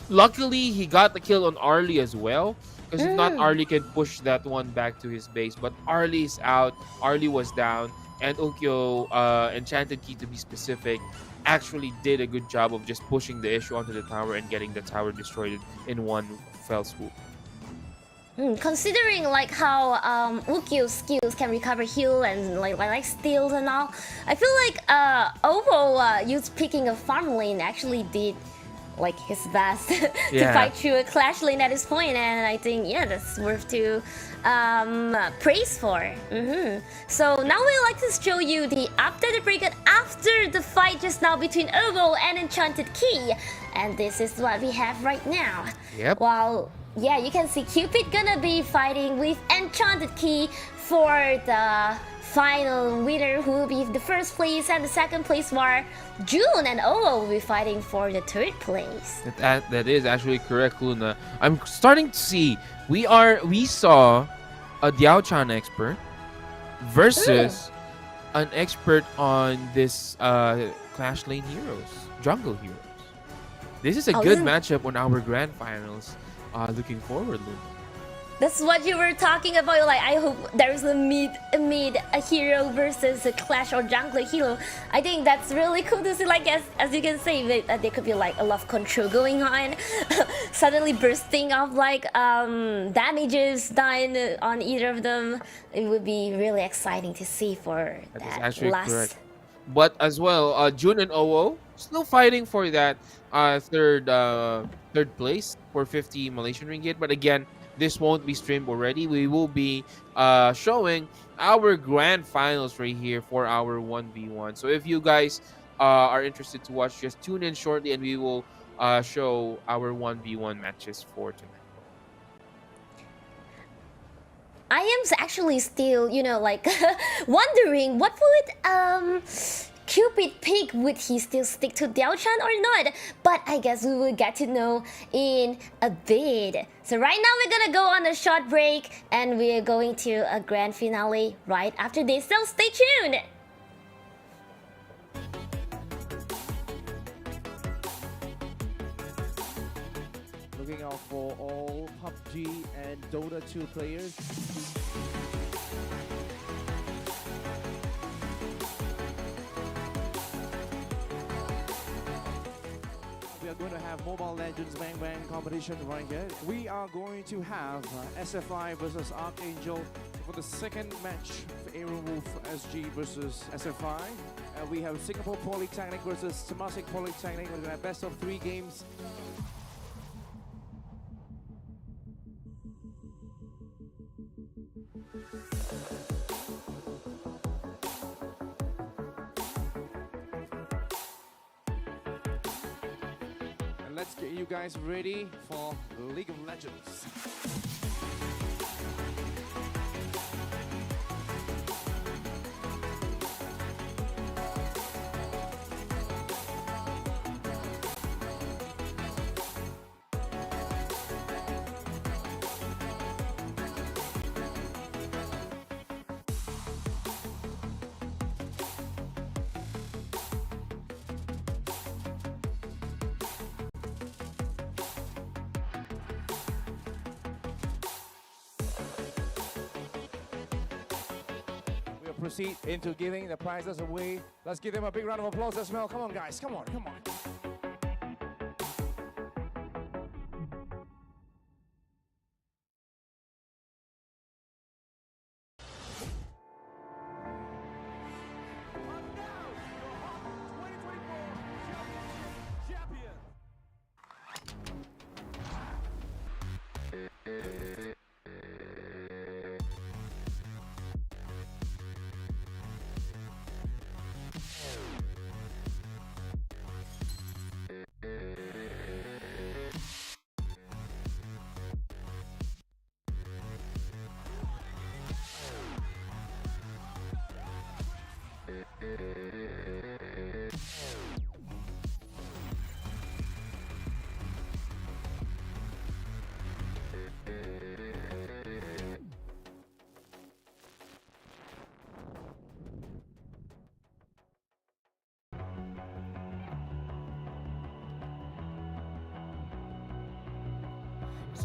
Luckily, he got the kill on Arlie as well, because if not, Arlie can push that one back to his base. But Arlie's out. Arlie was down, and Ukyo, Enchanted Key to be specific, actually did a good job of just pushing the issue onto the tower and getting the tower destroyed in one fell swoop. Considering like how Ukyo's skills can recover heal and like steals and all, I feel like Ovo used picking a farm lane actually did like his best to fight through a Clash lane at this point, and I think that's worth to praise for. So now we like to show you the updated breakout after the fight just now between Ovo and Enchanted Key, and this is what we have right now. While you can see Cupid gonna be fighting with Enchanted Key for the final winner, who will be the first place, and the second place were June and Ovo will be fighting for the third place. That is actually correct, Luna. I'm starting to see we saw a Diao-chan expert versus an expert on this Clash Lane heroes, jungle heroes. This is a good matchup on our grand finals. Looking forward, Luna. That's what you were talking about. Like, I hope there's a mid hero versus a Clash or jungler hero. I think that's really cool to see. Like, as you can see, there could be like a lot of control going on. Suddenly bursting of like damages dying on either of them. It would be really exciting to see for that last. Correct. But as well, Jun and Owo still fighting for that third place for 50 Malaysian ringgit. But again, this won't be streamed already. We will be showing our grand finals right here for our 1v1. So if you guys are interested to watch, just tune in shortly and we will show our 1v1 matches for tonight. I am actually still, like wondering what would Cupid pick. Would he still stick to Diao-chan or not? But I guess we will get to know in a bit. So right now we're gonna go on a short break and we're going to a grand finale right after this. So stay tuned! Looking out for all PUBG and Dota 2 players. We are going to have Mobile Legends Bang Bang competition right here. We are going to have SFI versus Archangel for the second match for Aerowolf SG versus SFI. We have Singapore Polytechnic versus Temasek Polytechnic. We're going to have best of 3 games. Let's get you guys ready for League of Legends. proceed into giving the prizes away. Let's give them a big round of applause as well. Come on, guys. Come on, come on.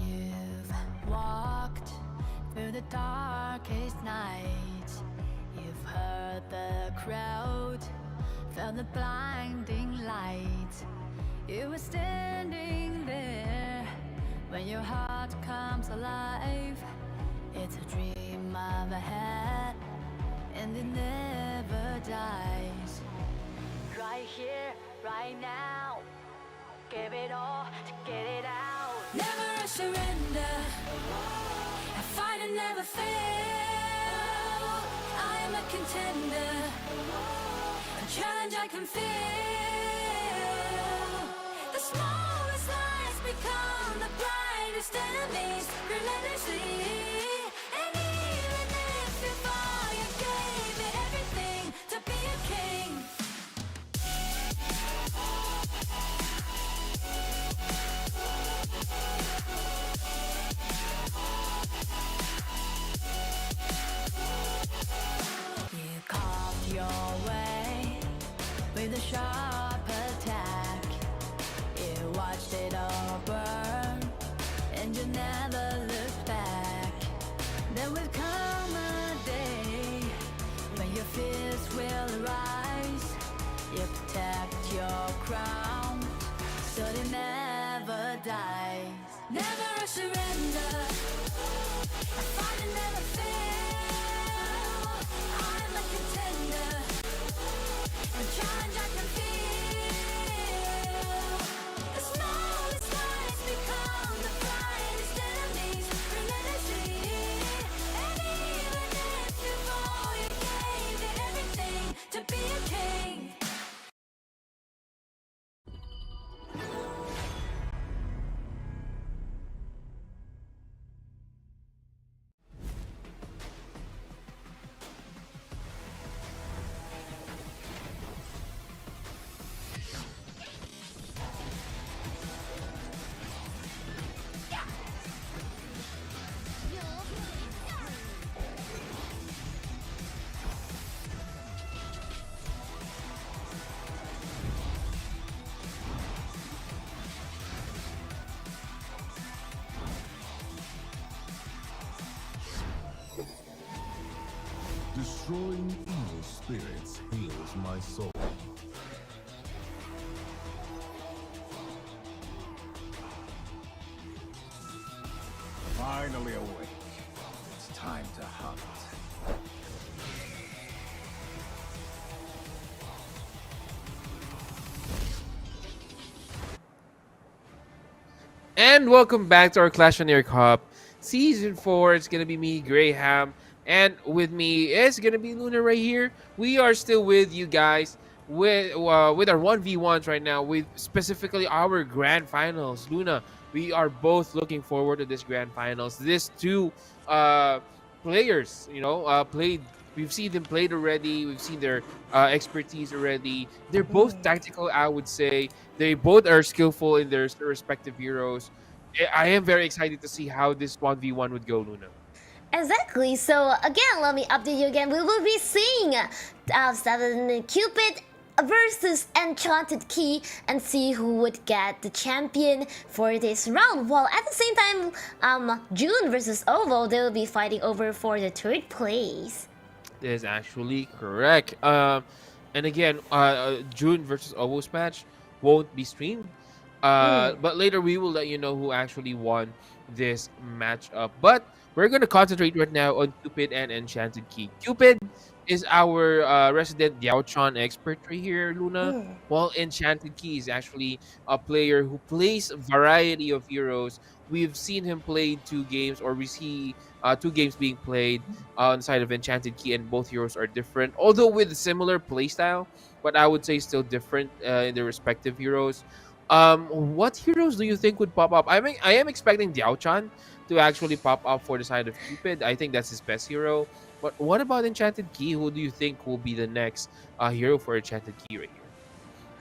You've walked through the darkest nights. You've heard the crowd, felt the blinding light. You were standing there when your heart comes alive. It's a dream of a head, and it never dies. Right here, right now, give it all to get it out. Never a surrender, I fight and never fail. I am a contender, a challenge I can feel. The smallest lies become the brightest enemies, relentlessly. And even if you fall, you gave it everything to be a king. You carved your way with a sharp attack. You watched it all burn, and you never looked back. There will come a day when your fears will rise. You protect your crown, so it never dies. Never a surrender, I fight and never fail. I'm a contender, a challenge I can feel. The smallest lies become the brightest enemies, relentlessly. And even if you fall, you gave it everything to be a king. Destroying evil spirits heals my soul. Finally awake. It's time to hunt. And welcome back to our Clash OnAir Cup Season 4. It's gonna be me, Graham, and with me is gonna be Luna right here. We are still with you guys with our 1v1s right now, with specifically our grand finals. Luna, we are both looking forward to this grand finals. These two players, played. We've seen them played already. We've seen their expertise already. They're both tactical, I would say. They both are skillful in their respective heroes. I am very excited to see how this 1v1 would go, Luna. Exactly. So again, let me update you again. We will be seeing Seven Cupid versus Enchanted Key and see who would get the champion for this round. While at the same time, June versus Ovo, they will be fighting over for the third place. is actually correct. And again, June versus Ovo's match won't be streamed. Mm. But later we will let you know who actually won this matchup. But we're gonna concentrate right now on Cupid and Enchanted Key. Cupid is our resident Diaochan expert right here, Luna. Mm. While Enchanted Key is actually a player who plays a variety of heroes. We've seen him play 2 games, or we see 2 games being played on the side of Enchanted Key, and both heroes are different, although with a similar playstyle, but I would say still different in their respective heroes. What heroes do you think would pop up? I am expecting Diao-chan to actually pop up for the side of Cupid. I think that's his best hero. But what about Enchanted Key? Who do you think will be the next hero for Enchanted Key right here?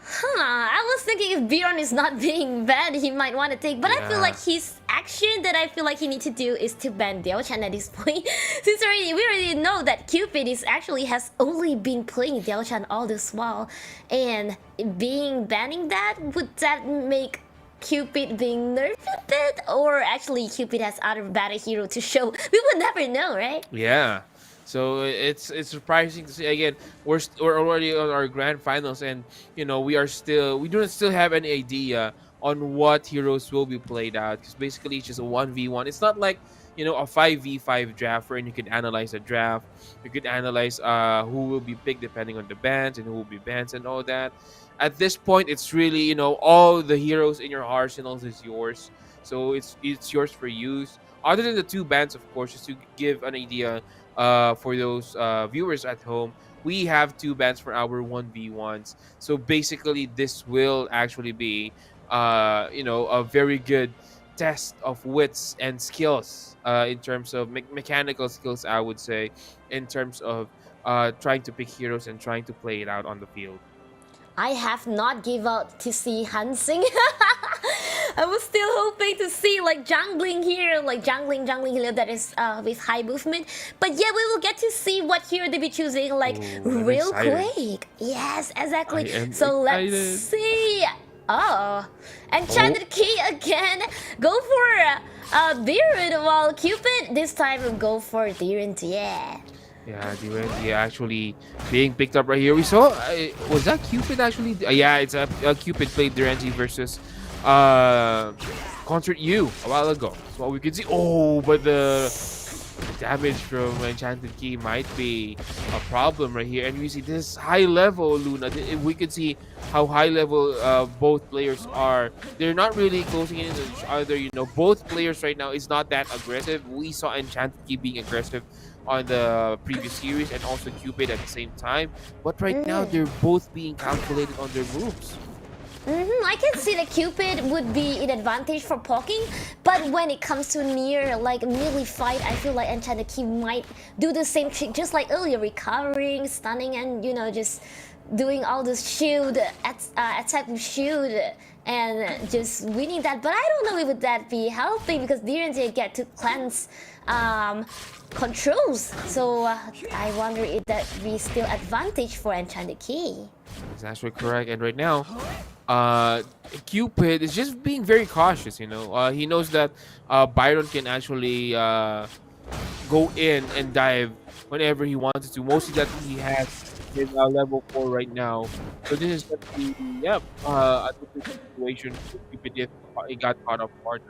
I was thinking if Biron is not being banned, he might want to take. But I feel Yeah. like his action that I feel like he needs to do is to ban Diao-chan at this point. Since we already know that Cupid is actually has only been playing Diao-chan all this while. And being banning that, would that make Cupid being nerfed a bit? Or actually Cupid has other better hero to show? We would never know, right? Yeah. So it's surprising to see. Again, we're already on our grand finals, and we do not still have any idea on what heroes will be played out, because basically it's just a 1v1. It's not like a 5v5 draft wherein you can analyze a draft, you could analyze who will be picked depending on the bans and who will be bans and all that. At this point, it's really all the heroes in your arsenals is yours, so it's yours for use. Other than the 2 bans, of course, just to give an idea for those viewers at home, we have 2 bans for our 1v1s. So basically, this will actually be, a very good test of wits and skills in terms of mechanical skills, I would say, in terms of trying to pick heroes and trying to play it out on the field. I have not give out to see Hansing. I was still hoping to see like jungling hero, like jungling hero that is with high movement. But yeah, we will get to see what hero they be choosing like I'm real excited. quick. Yes, exactly. I am So excited. let's see. Oh, Enchanted Key again. Go for Viren, while Cupid this time will go for Viren. Yeah. Yeah, the actually being picked up right here. We saw, was that Cupid actually? Yeah, it's a Cupid played Duranji versus Concert U a while ago. So we could see. Oh, but the damage from Enchanted Key might be a problem right here. And we see this high level Luna. We could see how high level both players are. They're not really closing in on each other. Both players right now is not that aggressive. We saw Enchanted Key being aggressive on the previous series, and also Cupid at the same time. But right now, they're both being calculated on their moves. I can see that Cupid would be an advantage for poking, but when it comes to near like melee fight, I feel like Enchanted Key might do the same trick, just like earlier, recovering, stunning, and just doing all this shield attack with shield and just winning that. But I don't know if would that be helping, because DNJ get to cleanse controls. So I wonder if that be still advantage for Enchanted Key. That's actually correct. And right now, Cupid is just being very cautious. He knows that Byron can actually go in and dive whenever he wants to. Mostly that he has his level 4 right now. So this is going to be a different situation for Cupid if he got caught off guard.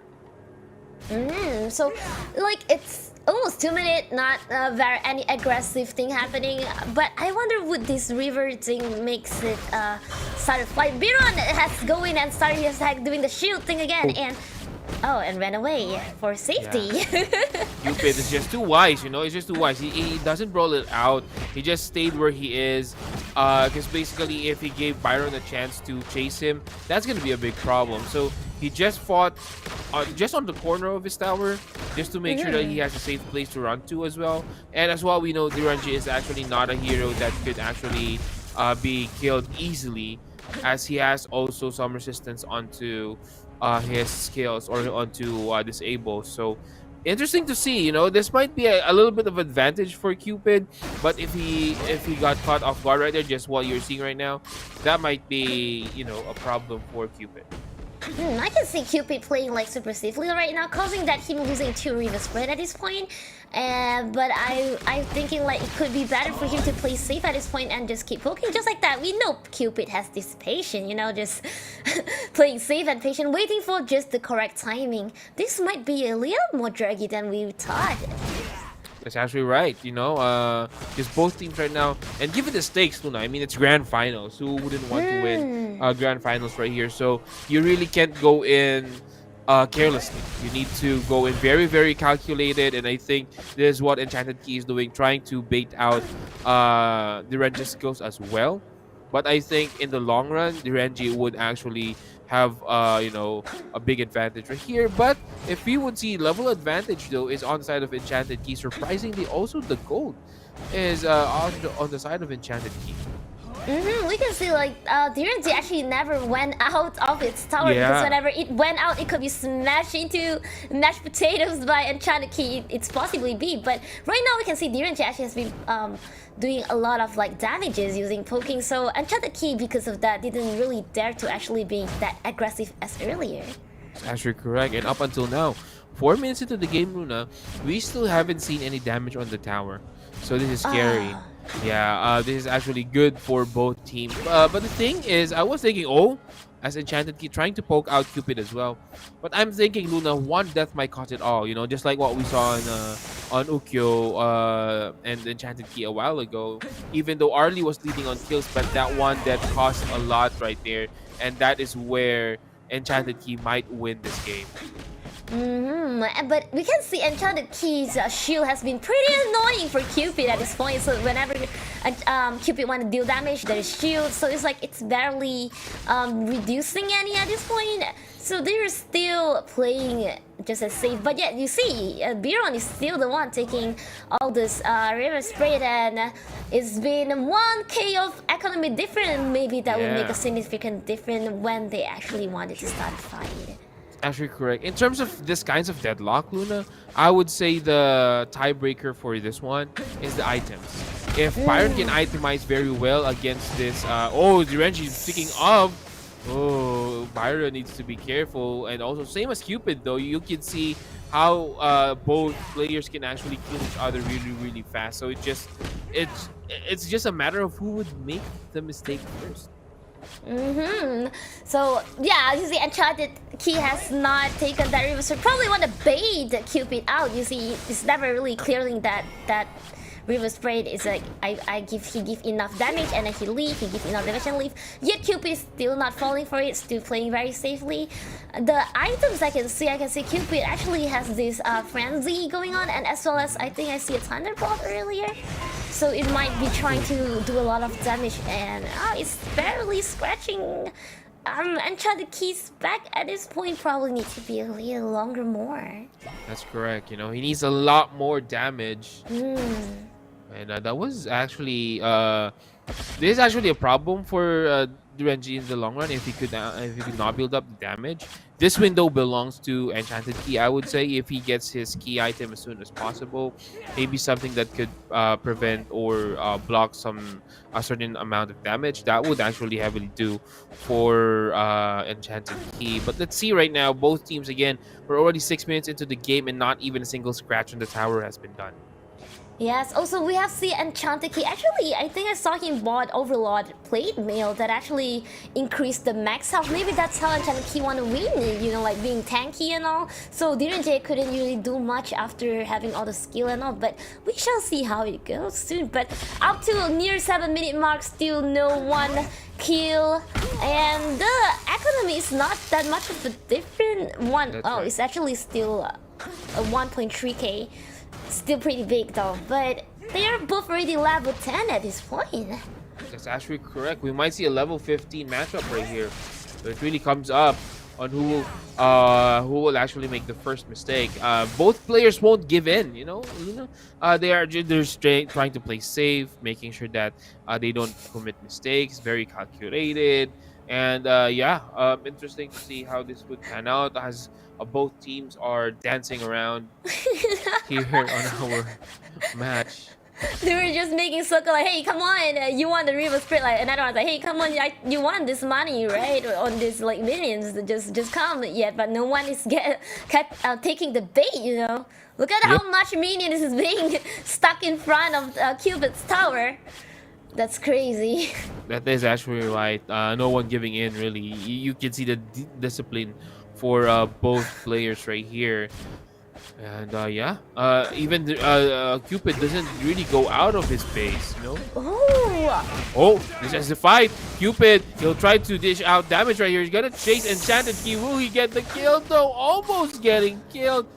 So like it's almost 2 minutes, not very any aggressive thing happening. But I wonder would this river thing makes it start a fight. Biron has go in and started his attack doing the shield thing again, and ran away for safety. Cupid is just too wise, He's just too wise. He doesn't roll it out. He just stayed where he is. Because basically, if he gave Byron a chance to chase him, that's going to be a big problem. So he just fought just on the corner of his tower, just to make sure that he has a safe place to run to as well. And as well, we know Duranji is actually not a hero that could actually be killed easily, as he has also some resistance onto his skills or onto disable. So interesting to see. This might be a little bit of advantage for Cupid, but if he got caught off guard right there, just what you're seeing right now, that might be a problem for Cupid. I can see Cupid playing like super safely right now, causing that him losing 2 River spread at this point. But I'm thinking like it could be better for him to play safe at this point and just keep poking just like that. We know Cupid has this patience, you know, just playing safe and patient, waiting for just the correct timing. This might be a little more draggy than we thought. That's actually right, you know, because both teams right now, and given the stakes, Luna, I mean, it's grand finals. Who wouldn't want to win grand finals right here? So you really can't go in carelessly. You need to go in very, very calculated, and I think this is what Enchanted Key is doing, trying to bait out the Renji skills as well. But I think in the long run, the Renji would actually have you know, a big advantage right here. But if we would see level advantage though is on the side of Enchanted Key. Surprisingly, also the gold is on the side of Enchanted Key. We can see like DRNG actually never went out of its tower because whenever it went out, it could be smashed into mashed potatoes by Enchanted Key. It's possibly be, but right now we can see DRNG actually has been doing a lot of like damages using poking. So Enchanted Key, because of that, didn't really dare to actually be that aggressive as earlier. That's actually correct. And up until now, 4 minutes into the game, Luna, we still haven't seen any damage on the tower. So this is scary. Yeah, this is actually good for both teams. But the thing is, I was thinking, oh, as Enchanted Key trying to poke out Cupid as well. But I'm thinking, Luna, one death might cost it all. You know, just like what we saw on Ukyo and Enchanted Key a while ago. Even though Arlie was leading on kills, but that one death cost a lot right there. And that is where Enchanted Key might win this game. But we can see Enchanted Key's shield has been pretty annoying for Cupid at this point. So whenever Cupid want to deal damage, there is shield. So it's like it's barely reducing any at this point. So they're still playing just as safe. But yet you see, Biron is still the one taking all this river spread, and it's been 1k of economy difference. Maybe that would make a significant difference when they actually wanted to start a fight. Actually correct. In terms of this kinds of deadlock, Luna, I would say the tiebreaker for this one is the items. If Byron can itemize very well against this, oh, the Renji is picking up. Oh, Byron needs to be careful. And also, same as Cupid, though, you can see how both players can actually kill each other really, really fast. So it's just a matter of who would make the mistake first. So yeah, you see Enchanted Key has not taken that river, so probably want to bait Cupid out. You see, it's never really clearing that river spread is like he give enough damage and then he leave, he give enough damage and leave. Yet Cupid is still not falling for it, still playing very safely. The items I can see Cupid actually has this frenzy going on, and as well as I think I see a thunderbolt earlier. So it might be trying to do a lot of damage, and it's barely scratching. Enchanted Key's back at this point probably needs to be a little longer more. That's correct. You know, he needs a lot more damage. And that was actually this is actually a problem for Renji in the long run if he could not build up the damage. This window belongs to Enchanted Key. I would say if he gets his key item as soon as possible, maybe something that could prevent or block a certain amount of damage, that would actually heavily do for Enchanted Key. But let's see right now, both teams again, we're already 6 minutes into the game and not even a single scratch on the tower has been done. Yes, also we have seen Enchanted Key. Actually, I think I saw him bought Overlord plate mail that actually increased the max health. Maybe that's how Enchanted Key want to win, you know, like being tanky and all. So DRNJ couldn't really do much after having all the skill and all, but we shall see how it goes soon. But up to near 7-minute mark, still no one kill, and the economy is not that much of a different one. It's actually still a 1.3k. Still pretty big though, but they are both already level 10 at this point. That's actually correct. We might see a level 15 matchup right here. But it really comes up on who will actually make the first mistake. Both players won't give in, you know. They're straight trying to play safe, making sure that they don't commit mistakes. Very calculated, and interesting to see how this would pan out as both teams are dancing around here on our match. They were just making circle like, hey, come on, you want the river spirit, like another one's like, hey, come on, you want this money, right? On this like minions, just come. Yeah, but no one is kept taking the bait, you know. Look at how much minions is being stuck in front of Cupid's tower. That's crazy. That is actually right. No one giving in really. You can see the discipline for both players right here. And yeah, even Cupid doesn't really go out of his base, you know. Oh, this is the fight. Cupid, he'll try to dish out damage right here. He's gonna chase Enchanted Key. Will he get the kill though? Almost getting killed,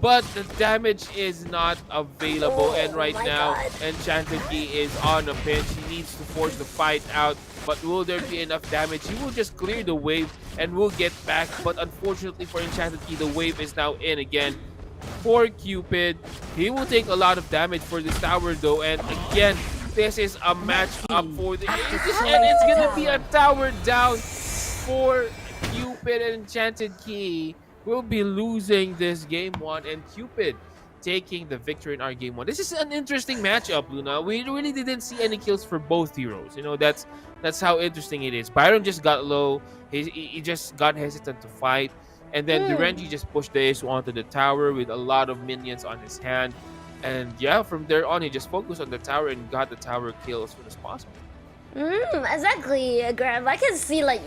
but the damage is not available. And right now, Enchanted Key is on a pinch. He needs to force the fight out. But will there be enough damage? He will just clear the wave and will get back. But unfortunately for Enchanted Key, the wave is now in again. For Cupid, he will take a lot of damage for this tower though, and again, this is a match up for the ages, and it's gonna be a tower down for Cupid, and Enchanted Key will be losing this game 1, and Cupid taking the victory in our game 1. This is an interesting matchup, Luna. We really didn't see any kills for both heroes. You know, that's how interesting it is. Byron just got low. He just got hesitant to fight. And then Duranji just pushed the Ace onto the tower with a lot of minions on his hand. And yeah, from there on, he just focused on the tower and got the tower kill as soon as possible. Exactly, Graham. I can see like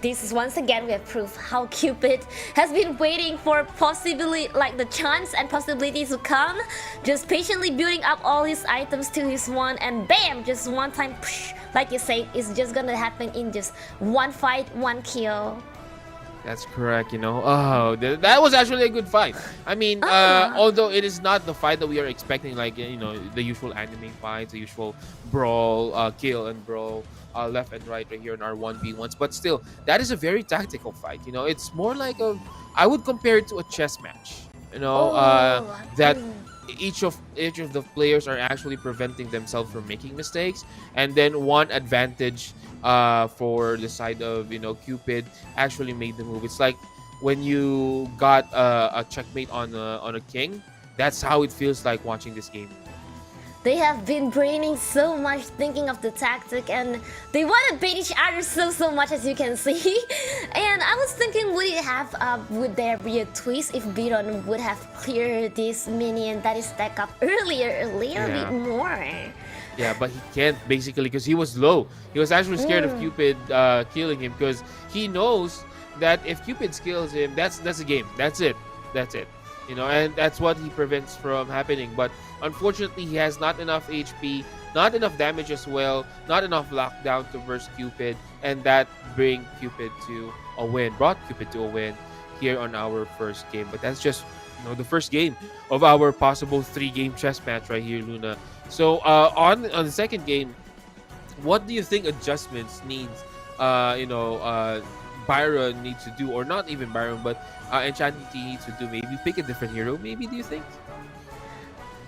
this is once again we have proof how Cupid has been waiting for possibly like the chance and possibilities to come, just patiently building up all his items to his one, and bam, just one time, like you say, it's just gonna happen in just one fight, one kill. That's correct, you know. Oh, that was actually a good fight. I mean, although it is not the fight that we are expecting, like, you know, the usual anime fights, the usual brawl, kill and brawl, left and right here in our 1v1s, but still, that is a very tactical fight, you know. It's more like I would compare it to a chess match, you know, that each of the players are actually preventing themselves from making mistakes, and then one advantage for the side of, you know, Cupid actually made the move. It's like when you got a checkmate on a king. That's how it feels like watching this game. They have been braining so much, thinking of the tactic, and they want to bait each other so much, as you can see. And I was thinking, would there be a twist if Biron would have cleared this minion that is stacked up earlier, a little bit more? Yeah, but he can't, basically, because he was low. He was actually scared of Cupid killing him, because he knows that if Cupid kills him, that's a game. That's it. You know, and that's what he prevents from happening. But unfortunately, he has not enough HP, not enough damage as well, not enough lockdown to verse Cupid, and that brought Cupid to a win here on our first game. But that's just, you know, the first game of our possible 3-game chess match right here, Luna. So on the second game, what do you think adjustments needs Byron needs to do, or not even Byron, but Enchanted Key needs to do? Maybe pick a different hero, maybe, do you think?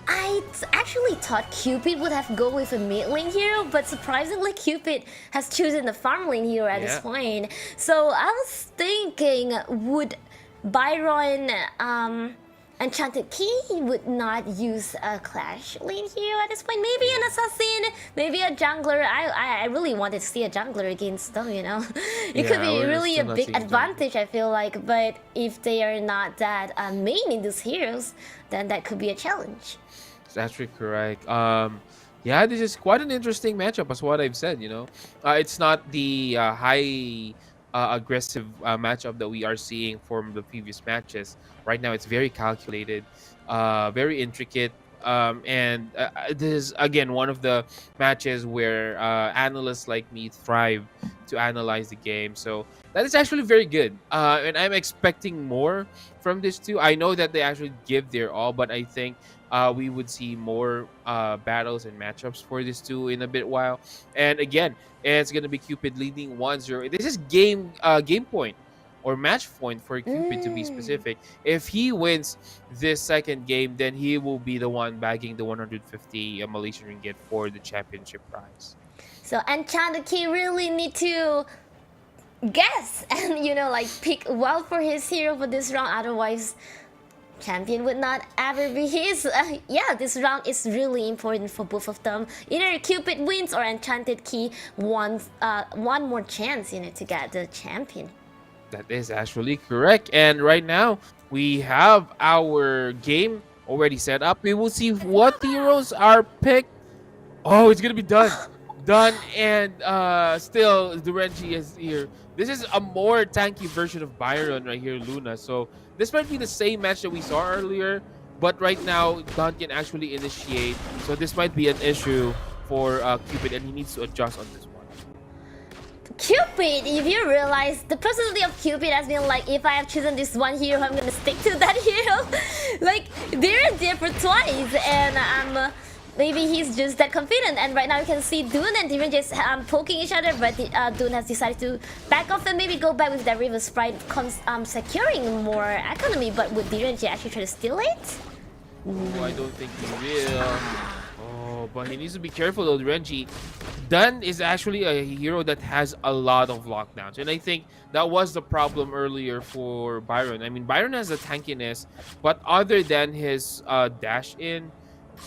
I actually thought Cupid would have go with a mid lane hero, but surprisingly Cupid has chosen the farm lane hero at this point. So I was thinking, would Byron Enchanted Key would not use a Clash lane hero at this point? Maybe an assassin, maybe a jungler. I really wanted to see a jungler against them, you know. It could be really a big advantage, I feel like. But if they are not that main in these heroes, then that could be a challenge. That's actually correct. Yeah, this is quite an interesting matchup, as what I've said, you know. It's not the high aggressive matchup that we are seeing from the previous matches. Right now, it's very calculated, very intricate, and this is again one of the matches where analysts like me thrive to analyze the game. So that is actually very good, and I'm expecting more from this too. I know that they actually give their all, but I think we would see more battles and matchups for this too in a bit while. And again, it's gonna be Cupid leading 1-0. This is game point or match point for Cupid to be specific. If he wins this second game, then he will be the one bagging the 150 Malaysian ringgit for the championship prize. So Enchanted Key really need to guess and, you know, like pick well for his hero for this round. Otherwise, champion would not ever be his. Yeah, this round is really important for both of them. Either Cupid wins or Enchanted Key wants one more chance, to get the champion. That is actually correct. And right now, we have our game already set up. We will see what heroes are picked. Oh, it's gonna be done. Done, and still Durenji is here. This is a more tanky version of Byron right here, Luna. So this might be the same match that we saw earlier, but right now Don can actually initiate. So this might be an issue for Cupid, and he needs to adjust on this one. Cupid, if you realize, the personality of Cupid has been like, if I have chosen this one hero, I'm gonna stick to that hero. Like, they're there for twice, and maybe he's just that confident. And right now you can see Dune and Diren just poking each other, but Dune has decided to back off and maybe go back with that River Sprite, securing more economy. But would Diren actually try to steal it? Oh, I don't think he will. Oh, but he needs to be careful though, Renji. Dun is actually a hero that has a lot of lockdowns, and I think that was the problem earlier for Byron. I mean, Byron has the tankiness, but other than his dash in,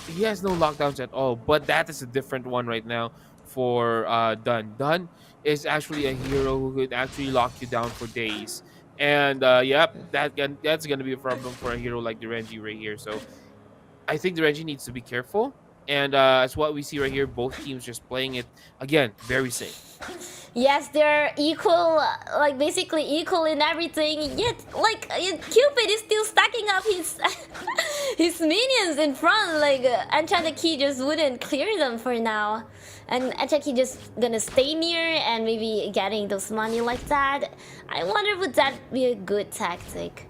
he has no lockdowns at all. But that is a different one right now for Dun. Dun is actually a hero who could actually lock you down for days, and yep, that's gonna be a problem for a hero like the Renji right here. So I think the Renji needs to be careful. And as what we see right here, both teams just playing it, again, very safe. Yes, they're equal, like basically equal in everything. Yet, like Cupid is still stacking up his his minions in front. Like Enchanted Key just wouldn't clear them for now, and Enchanted Key just gonna stay near and maybe getting those money like that. I wonder, would that be a good tactic?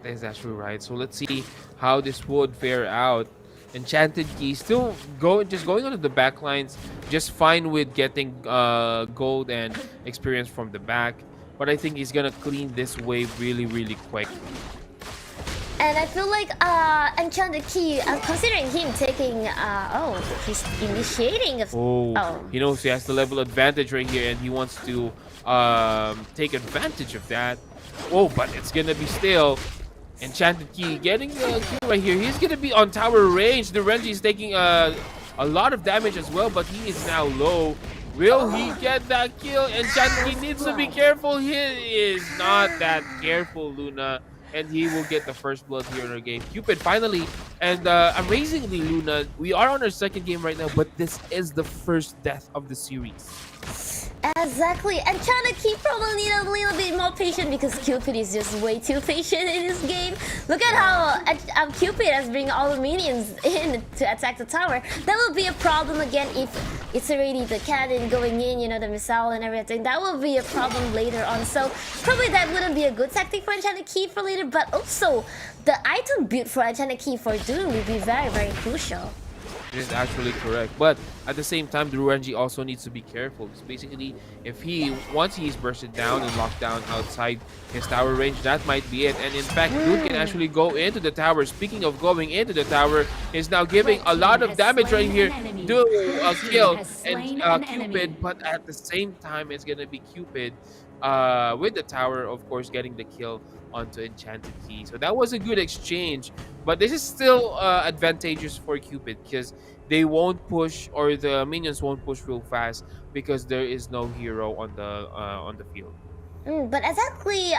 That's actually right. So let's see how this would fare out. Enchanted Key still going onto the back lines, just fine with getting gold and experience from the back. But I think he's gonna clean this wave really quick. And I feel like Enchanted Key, considering him taking, he's initiating. He knows he has the level advantage right here, and he wants to take advantage of that. Oh, but it's gonna be still. Enchanted Key getting the kill right here. He's gonna be on tower range. The Renji is taking a lot of damage as well, but he is now low. Will he get that kill? Enchanted Key needs to be careful. He is not that careful, Luna, and he will get the first blood here in our game. Cupid finally, and amazingly, Luna, we are on our second game right now, but this is the first death of the series. Exactly, and Enchanted Key probably need a little bit more patience because Cupid is just way too patient in this game. Look at how Cupid has bring all the minions in to attack the tower. That will be a problem again if it's already the cannon going in, the missile and everything. That will be a problem later on. So probably that wouldn't be a good tactic for Enchanted Key for later, but also the item build for Enchanted Key for Dune will be very crucial. It is actually correct, but at the same time, the Renji also needs to be careful. Because basically, if once he's bursted down and locked down outside his tower range, that might be it. And in fact, Dude can actually go into the tower. Speaking of going into the tower, he's now giving a lot of damage right here. Dude, a kill and Cupid, but at the same time, it's gonna be Cupid with the tower, of course, getting the kill onto Enchanted Key. So that was a good exchange, but this is still advantageous for Cupid because they won't push, or the minions won't push real fast because there is no hero on the field. But exactly,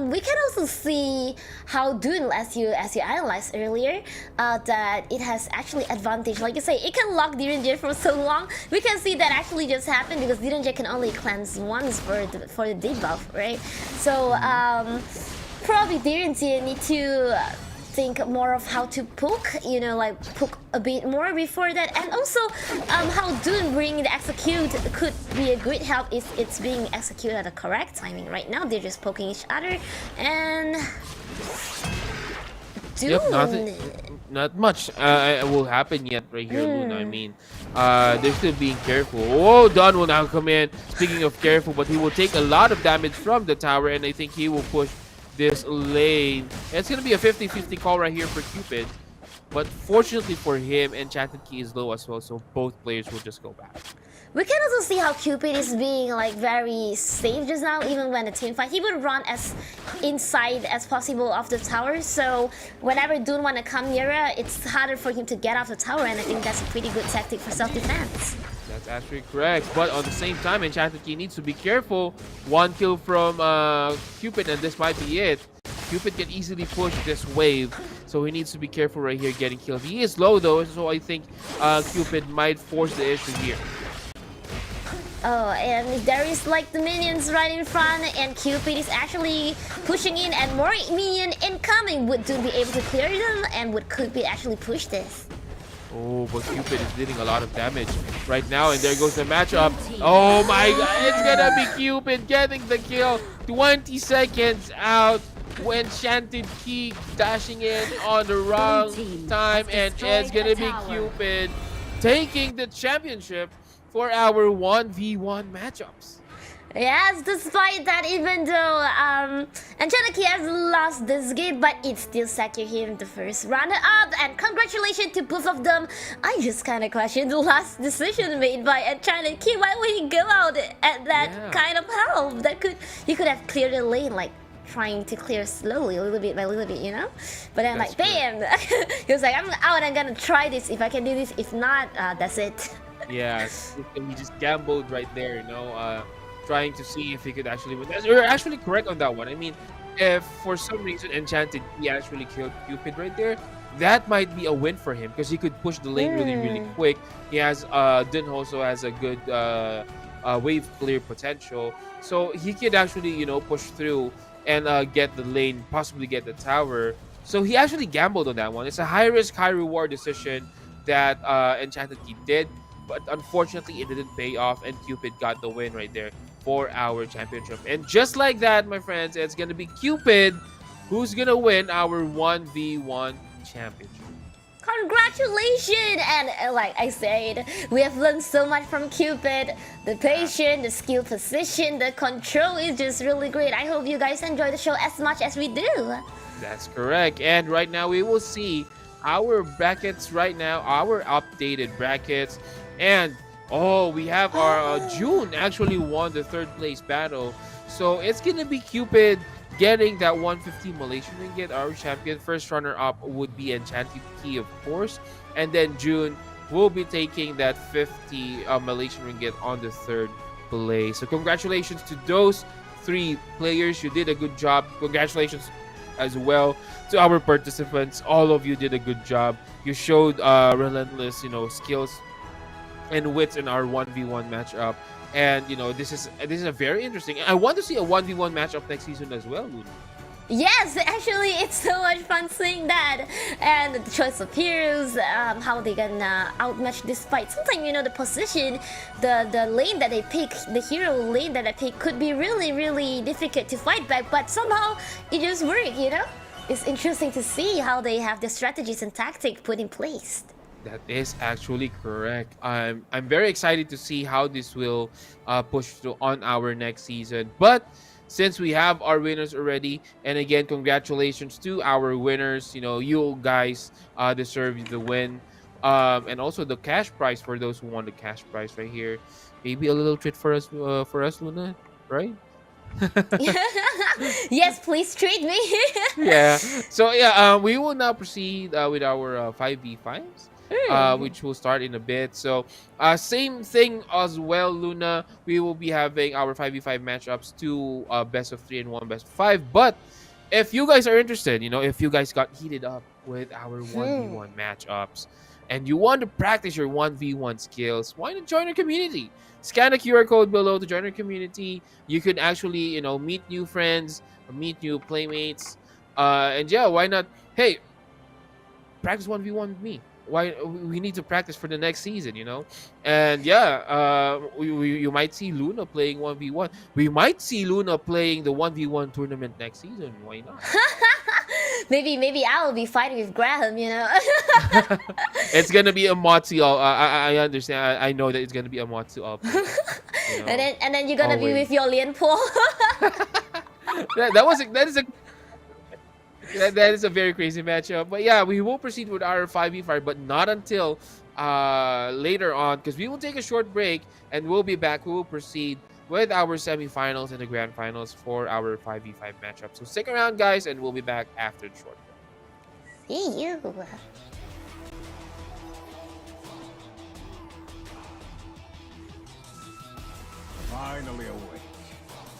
we can also see how Dune, as you analyzed earlier, that it has actually advantage. Like you say, it can lock Direnji for so long. We can see that actually just happened because Direnji can only cleanse once for the debuff, right? So probably Direnji need to think more of how to poke, like poke a bit more before that. And also how Dune bring the execute could be a great help if it's being executed at the correct timing. Right now they're just poking each other, and Dune, not much will happen yet right here, Luna. I mean, they're still being careful. Oh, Don will now come in. Speaking of careful, but he will take a lot of damage from the tower, and I think he will push this lane. And it's gonna be a 50-50 call right here for Cupid, but fortunately for him, Enchanted Key is low as well, so both players will just go back. We can also see how Cupid is being like very safe just now. Even when the team fight, he would run as inside as possible of the tower. So whenever Dune wanna come nearer, it's harder for him to get off the tower, and I think that's a pretty good tactic for self-defense. That's actually correct. But at the same time, Enchanted Key needs to be careful. One kill from Cupid, and this might be it. Cupid can easily push this wave, so he needs to be careful right here getting killed. He is low though, so I think Cupid might force the issue here. Oh, and there is like the minions right in front, and Cupid is actually pushing in, and more minion incoming. Would Dune be able to clear them, and would Cupid actually push this? Oh, but Cupid is dealing a lot of damage right now, and there goes the matchup. Oh my god, it's gonna be Cupid getting the kill. 20 seconds out. Enchanted Key dashing in on the wrong time, and it's gonna be Cupid taking the championship for our 1v1 matchups. Yes, despite that, even though Enchanted Key has lost this game, but it still secured him the first runner-up, and congratulations to both of them. I just kind of questioned the last decision made by Enchanted Key. Why would he go out at that kind of help? He could have cleared the lane, like trying to clear slowly, a little bit by little bit, you know? But then That's like, bam! He was like, I'm out, I'm gonna try this. If I can do this, if not, that's it. Yeah, he just gambled right there, you know, trying to see if he could actually win. You're actually correct on that one. I mean, if for some reason Enchanted he actually killed Cupid right there, that might be a win for him because he could push the lane really quick. He has Dun also has a good wave clear potential, so he could actually, you know, push through and get the lane, possibly get the tower. So he actually gambled on that one. It's a high risk, high reward decision that Enchanted Key did, but unfortunately it didn't pay off, and Cupid got the win right there for our championship. And just like that, my friends, it's gonna be Cupid who's gonna win our 1v1 championship. Congratulations! And like I said, we have learned so much from Cupid. The patience, the skill position, the control is just really great. I hope you guys enjoy the show as much as we do. That's correct. And right now we will see our brackets right now, our updated brackets. And oh, we have our June actually won the third place battle. So it's gonna be Cupid getting that 150 Malaysian ringgit, our champion. First runner up would be Enchanted Key, of course, and then June will be taking that 50 Malaysian ringgit on the third place. So congratulations to those three players. You did a good job. Congratulations as well to our participants. All of you did a good job. You showed relentless, you know, skills and wits in our 1v1 matchup. And you know, this is a very interesting. I want to see a 1v1 matchup next season as well, Luna. Yes, actually, it's so much fun seeing that, and the choice of heroes, how they gonna outmatch this fight. Sometimes, you know, the position, the lane that they pick, the hero lane that they pick could be really, really difficult to fight back, but somehow it just works, you know? It's interesting to see how they have the strategies and tactics put in place. That is actually correct. I'm very excited to see how this will push through on our next season. But since we have our winners already, and again, congratulations to our winners. You know, you guys deserve the win, and also the cash prize for those who won the cash prize right here. Maybe a little treat for us, Luna, right? Yes, please treat me. Yeah. So yeah, we will now proceed with our 5v5s. Which will start in a bit. So same thing as well, Luna. We will be having our 5v5 matchups, two best of 3 and 1 best of 5. But if you guys are interested, you know, if you guys got heated up with our 1v1 matchups and you want to practice your 1v1 skills, why not join our community? Scan the QR code below to join our community. You can actually, you know, meet new friends, meet new playmates, and yeah, why not? Hey, practice 1v1 with me. Why we need to practice for the next season, you know? And yeah, you might see Luna playing 1v1. We might see Luna playing the 1v1 tournament next season. Why not? maybe I will be fighting with Graham, you know. It's gonna be a Motsu. I understand. I know that it's gonna be a Motsu up. You know? and then you're gonna be with your Lian Po. That is a very crazy matchup. But yeah, we will proceed with our 5v5, but not until later on, because we will take a short break and we'll be back. We will proceed with our semifinals and the grand finals for our 5v5 matchup. So stick around, guys, and we'll be back after the short break. See you. Finally awake.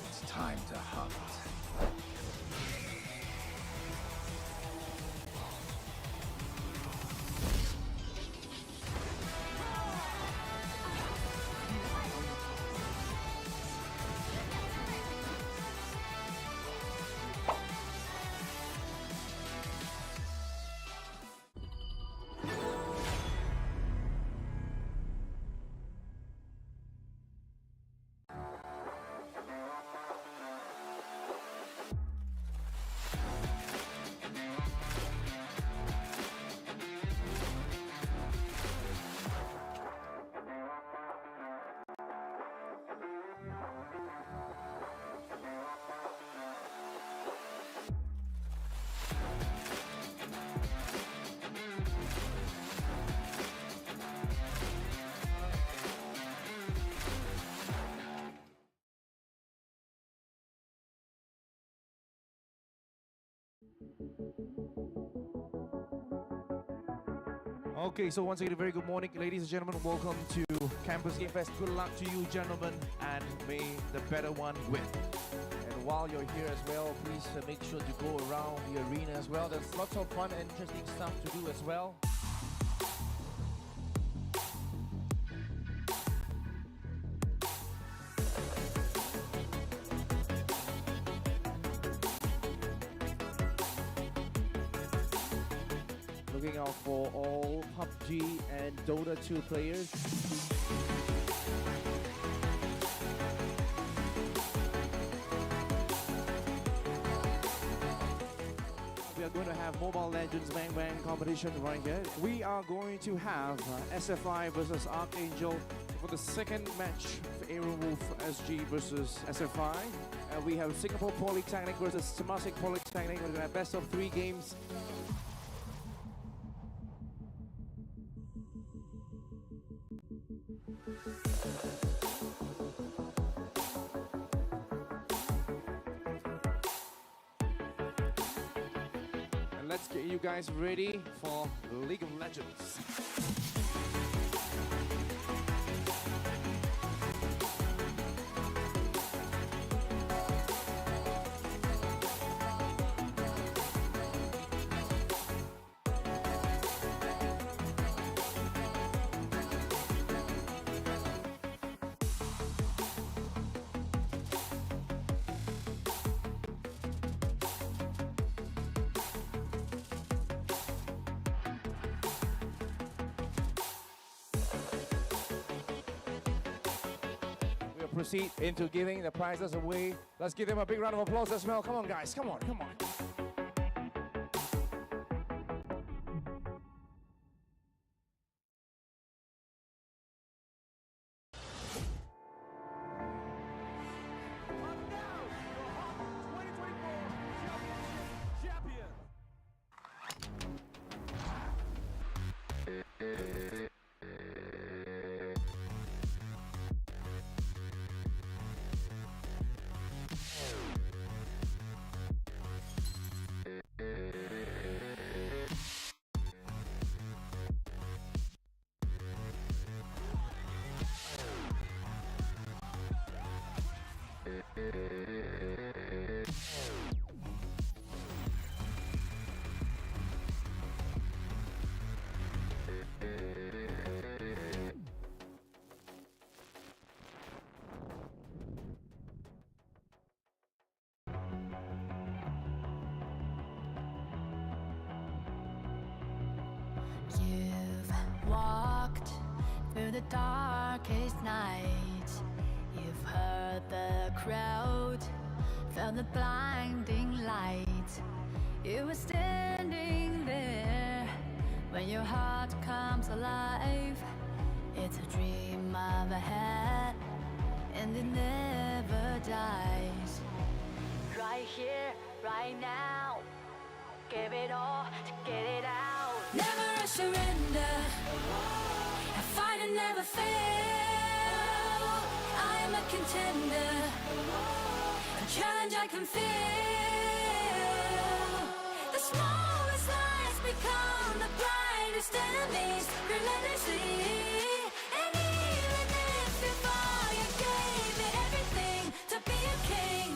It's time to hunt. Okay, so once again, a very good morning, ladies and gentlemen. Welcome to Campus Game Fest. Good luck to you, gentlemen, and may the better one win. And while you're here as well, please make sure to go around the arena as well. There's lots of fun and interesting stuff to do as well. Looking out for all PUBG and Dota 2 players. We are going to have Mobile Legends Bang Bang competition right here. We are going to have SFI versus Archangel for the second match for Aaron Wolf SG versus SFI. We have Singapore Polytechnic versus Temasek Polytechnic. We're going to have best of 3 games. And let's get you guys ready for League of Legends. Proceed into giving the prizes away. Let's give them a big round of applause as well. Come on, guys. Come on, come on. You've walked through the darkest night. You've heard the crowd, felt the blinding light. You were standing there when your heart comes alive. It's a dream of ahead, and it never dies. Right here, right now, give it all to get it out. Never a surrender, I fight and never fail. I am a contender, a challenge I can feel. The smallest lies become the brightest enemies, relentlessly. And even if before you gave me everything to be a king.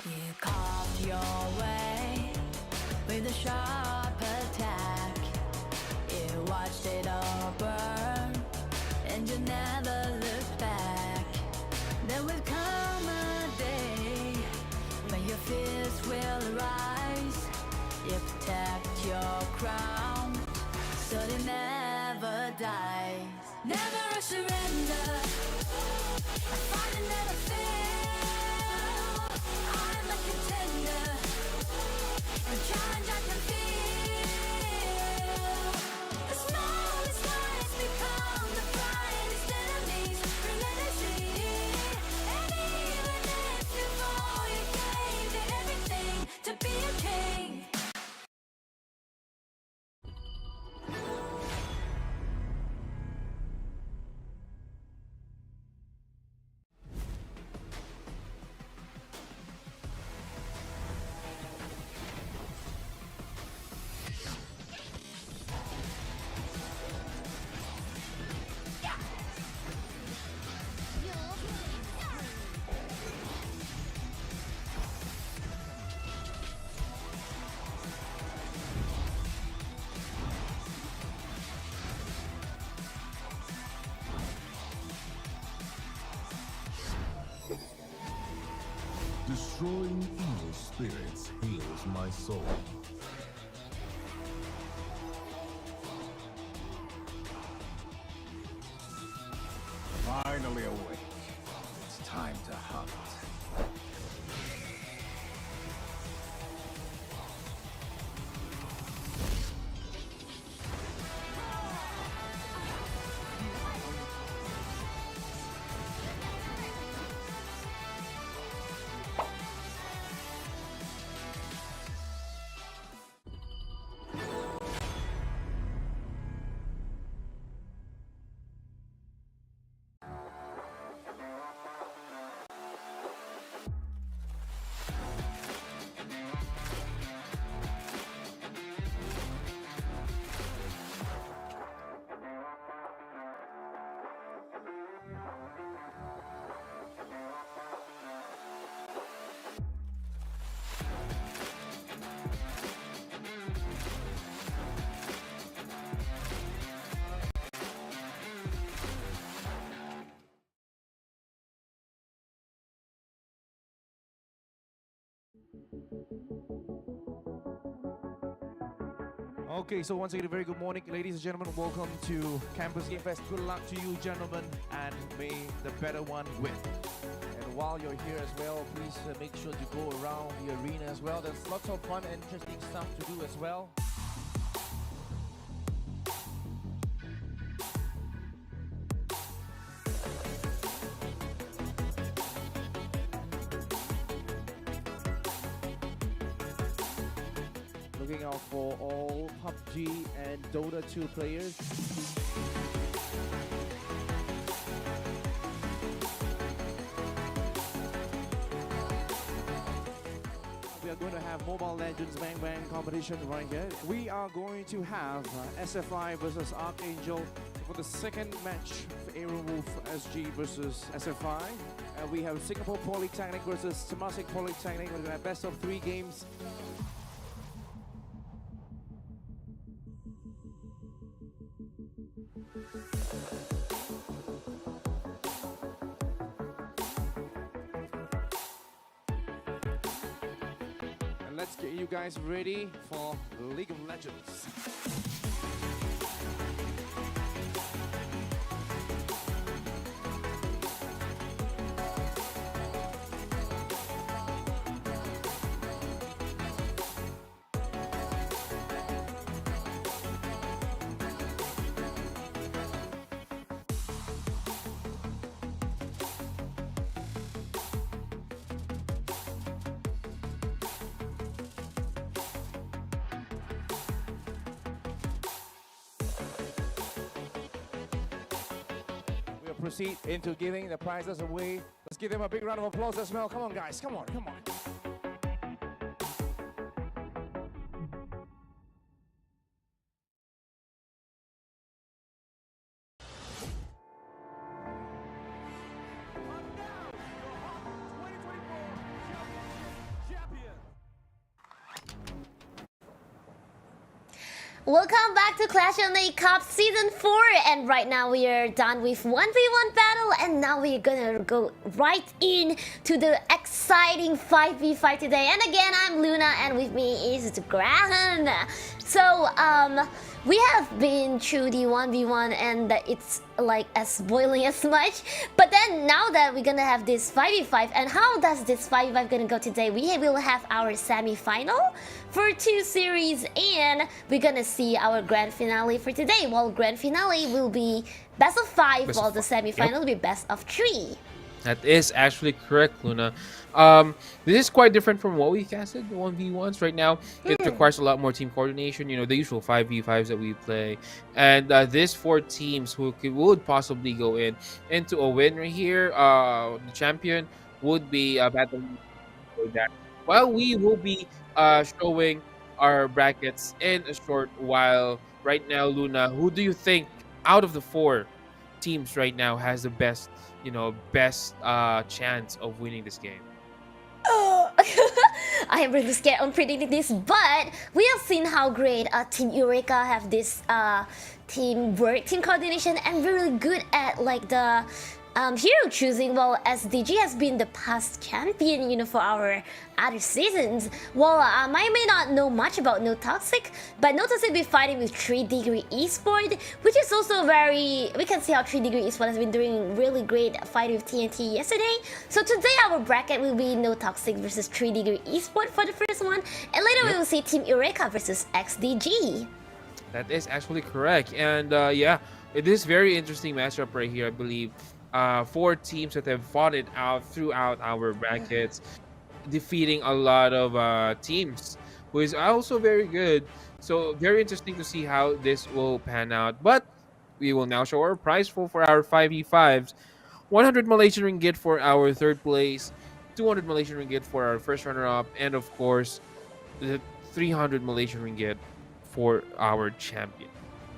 You carved your way with a sharp attack. You watched it all burn, and you never looked back. There will come a day when your fears will rise. You protect your crown, so it never dies. Never a surrender. I fight and never fail. I'm a contender, a challenge I can feel. The smallest lies become the brightest enemies, relentlessly. And even if before you gave me everything to be a king. Destroying evil spirits heals my soul. Finally awake. It's time to hunt. Okay, so once again, a very good morning, ladies and gentlemen. Welcome to Campus Game Fest. Good luck to you, gentlemen, and may the better one win. And while you're here as well, please make sure to go around the arena as well. There's lots of fun and interesting stuff to do as well. Looking out for all PUBG and Dota 2 players. We are going to have Mobile Legends Bang Bang competition right here. We are going to have SFI versus Archangel for the second match for Aaron Wolf SG versus SFI. We have Singapore Polytechnic versus Temasek Polytechnic. We're going to have best of 3 games. And let's get you guys ready for League of Legends. proceed into giving the prizes away. Let's give them a big round of applause as well. Come on, guys. Come on, come on. Welcome back to Clash OnAir Cup Season 4, and right now we are done with 1v1 battle, and now we're gonna go right in to the exciting 5v5 today. And again, I'm Luna, and with me is Gran. So, we have been through the 1v1 and it's like as boiling as much. But then now that we're gonna have this 5v5, and how does this 5v5 gonna go today? We will have our semi-final for 2 series, and we're gonna see our grand finale for today. Well, grand finale will be best of 5, while the semi-final will be best of 3. That is actually correct, Luna. This is quite different from what we casted, the 1v1s. Right now, it requires a lot more team coordination, you know, the usual 5v5s that we play. And this 4 teams who would possibly go into a win right here. The champion would be battling for that. While we will be showing our brackets in a short while. Right now, Luna, who do you think out of the 4 teams right now has the best, chance of winning this game? I am really scared on predicting this, but we have seen how great Team Eureka have this teamwork, team coordination, and really good at like the hero choosing. Well, SDG has been the past champion, you know, for our other seasons. Well, I may not know much about No Toxic, but No Toxic will be fighting with 3 Degree Esport, which is also we can see how 3 Degree Esport has been doing really great fighting with TNT yesterday. So today our bracket will be No Toxic versus 3 Degree Esport for the first one, and later we will see Team Eureka versus XDG. That is actually correct. And yeah, it is very interesting matchup right here, I believe. 4 teams that have fought it out throughout our brackets, defeating a lot of teams, who is also very good. So very interesting to see how this will pan out. But we will now show our prize pool for our 5v5s. 100 Malaysian ringgit for our 3rd place, 200 Malaysian ringgit for our first runner-up, and of course, the 300 Malaysian ringgit for our champion.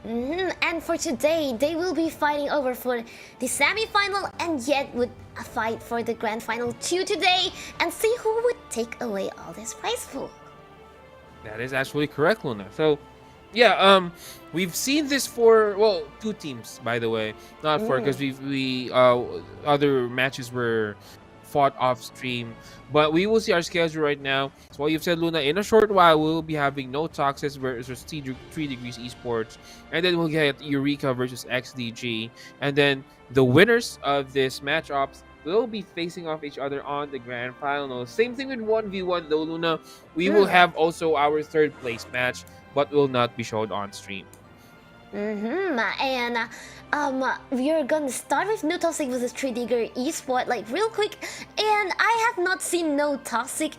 And for today, they will be fighting over for the semi-final, and yet would fight for the grand final 2 today, and see who would take away all this prize pool. That is actually correct, Luna. So, yeah, we've seen this for 2 teams, by the way, not 4, because we other matches were fought off stream. But we will see our schedule right now. So what you've said, Luna, in a short while we will be having No Toxic versus 3 Degrees Esports, and then we'll get Eureka versus XDG, and then the winners of this matchups will be facing off each other on the grand final. Same thing with 1v1 though, Luna. We will have also our 3rd place match, but will not be showed on stream. And we are gonna start with No Toxic versus 3 Degree Esport, like real quick. And I have not seen No Toxic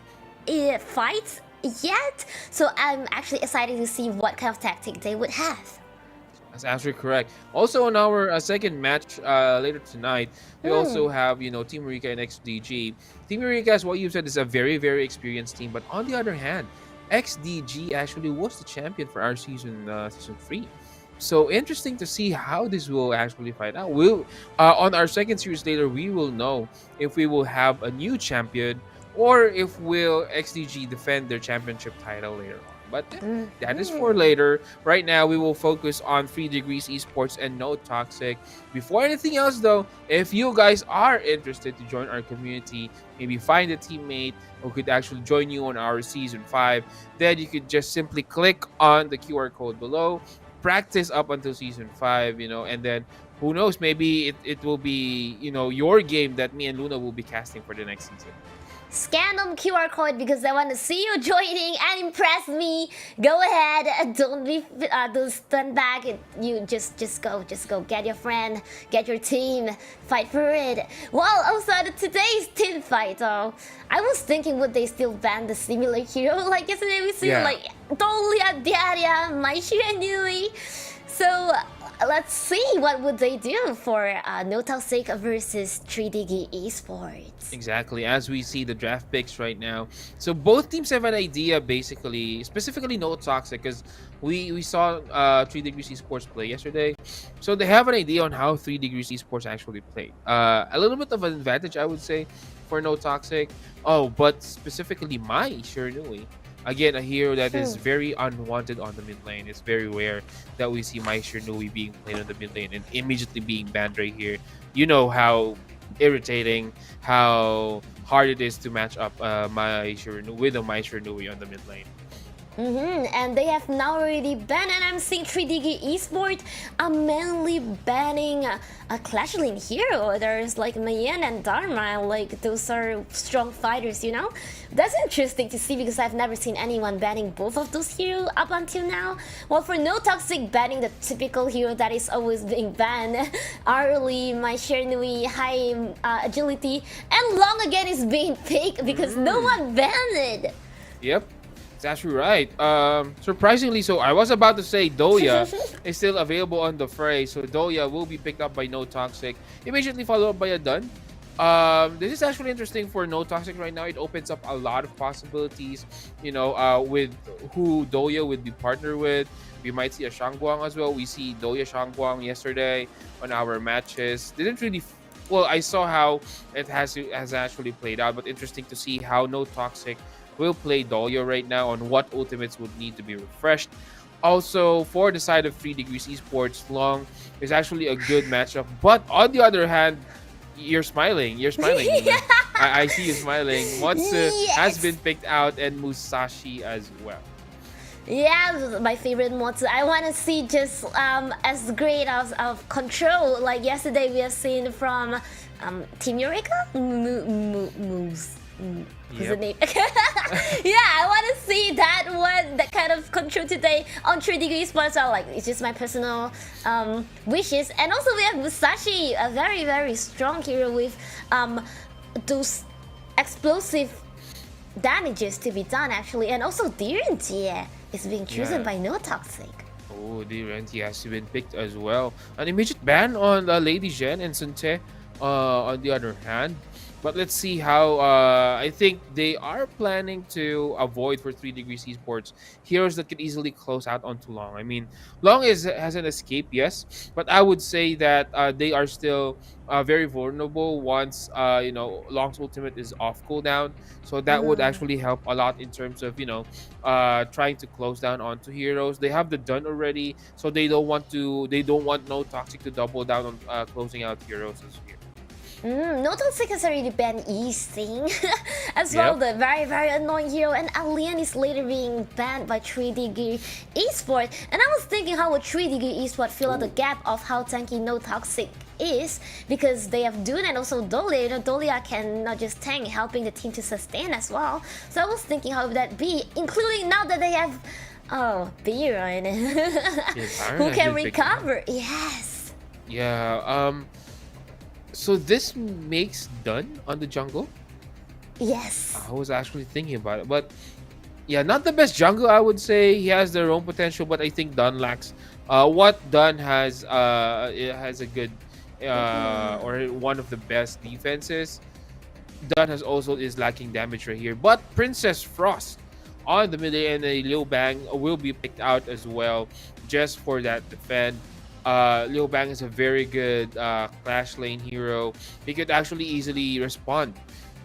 fights yet, so I'm actually excited to see what kind of tactic they would have. That's actually correct. Also, on our 2nd match later tonight, we also have, Team Eureka and XDG. Team Eureka, as what you said, is a very, very experienced team. But on the other hand, XDG actually was the champion for our season 3. So interesting to see how this will actually fight out. We'll on our 2nd series later, we will know if we will have a new champion or if will XDG defend their championship title later on. But that is for later. Right now, we will focus on 3 Degrees Esports and No Toxic. Before anything else, though, if you guys are interested to join our community, maybe find a teammate who could actually join you on our Season 5, then you could just simply click on the QR code below, practice up until Season 5, and then who knows, maybe it will be, your game that me and Luna will be casting for the next season. Scan the QR code because I want to see you joining and impress me. Go ahead, don't stand back. You just go, get your friend, get your team, fight for it. Well, also today's team fight, though, I was thinking would they still ban the simulate hero like yesterday? We see like totally at the area, my Shiranyui. So let's see what would they do for No Toxic versus 3DG Esports. Exactly, as we see the draft picks right now. So both teams have an idea, basically, specifically No Toxic, because we saw 3 Degrees Esports play yesterday. So they have an idea on how 3 Degrees Esports actually played. A little bit of an advantage, I would say, for No Toxic. Oh, but specifically my Shiranui. Again, a hero that is very unwanted on the mid lane. It's very rare that we see my Shiranui being played on the mid lane and immediately being banned right here. You know how irritating, how hard it is to match up my Shiranui with a my Shiranui on the mid lane. And they have now already banned, and I'm seeing 3DG Esports are mainly banning a Clash Lane hero. There's like Mayan and Dharma, like those are strong fighters, you know? That's interesting to see because I've never seen anyone banning both of those heroes up until now. Well, for No Toxic, banning the typical hero that is always being banned. Early, my Shiranui, high agility, and long again is being picked because no one banned it. Yep. That's right. Surprisingly, so I was about to say Doya is still available on the fray, so Doya will be picked up by No Toxic, immediately followed up by a Dun. This is actually interesting for No Toxic right now. It opens up a lot of possibilities, you know, with who Doya would be partnered with. We might see a Shangguang as well. We see Doya Shangguang yesterday on our matches. Didn't really, well, I saw how it has actually played out, but interesting to see how No Toxic will play Doya right now on what ultimates would need to be refreshed. Also, for the side of 3 Degrees Esports, Long is actually a good matchup. But on the other hand, you're smiling. You're smiling. Yeah. I see you smiling. Motsu Yes. has been picked out, and Musashi as well. Yeah, my favorite Motsu. I want to see just as great of control like yesterday we have seen from Team Eureka. What's the name? Yeah, I want to see that kind of control today on 3 Degrees Esports. So like, it's just my personal wishes. And also we have Musashi, a very, very strong hero with those explosive damages to be done actually. And also Direntie is being chosen by No Toxic. Oh, Direntie has been picked as well. An immediate ban on Lady Zhen and Sunte on the other hand. But let's see how I think they are planning to avoid for 3 Degrees Esports heroes that could easily close out onto Long. I mean, Long has an escape, yes, but I would say that they are still very vulnerable once you know, Long's ultimate is off cooldown. So that would actually help a lot in terms of, you know, trying to close down onto heroes. They have the Dun already, so they don't want No Toxic to double down on closing out heroes as here. No Toxic has already banned Easting as well, the very, very annoying hero, and Alien is later being banned by 3 Degree Esports. And I was thinking how would 3 Degree Esports fill out the gap of how tanky No Toxic is, because they have Dune and also Dolia. You know, Dolia can not just tank, helping the team to sustain as well. So I was thinking how would that be, including now that they have Byron who can recover. Yes. Yeah. So this makes Dun on the jungle? Yes. I was actually thinking about it. But yeah, not the best jungle, I would say. He has their own potential, but I think Dun lacks. What Dun has, it has a good, or one of the best defenses. Dun has also is lacking damage right here. But Princess Frost on the mid lane and Liu Bang will be picked out as well, just for that defend. Liu Bang is a very good Clash lane hero. He could actually easily respond,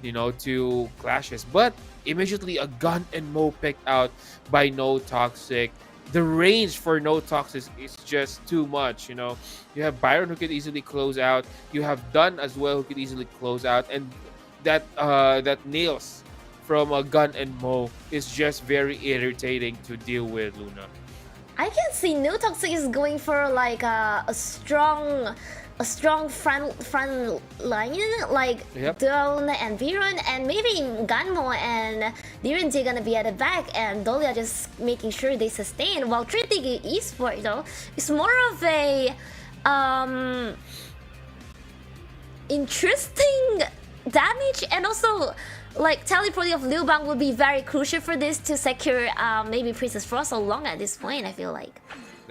you know, to clashes. But immediately a Gun and Mo picked out by No Toxic. The range for No Toxic is just too much, you know. You have Byron who could easily close out. You have Dun as well who could easily close out. And that nails from a Gun and Mo is just very irritating to deal with, Luna. I can see No Toxic is going for like a strong front line, like Dawn and Viren, and maybe Ganmo and Direntie gonna be at the back, and Dolia just making sure they sustain. While 3 Degree Esports though is more of a interesting damage, and also like teleporting of Liu Bang will be very crucial for this to secure maybe Princess Frost so long at this point, I feel like.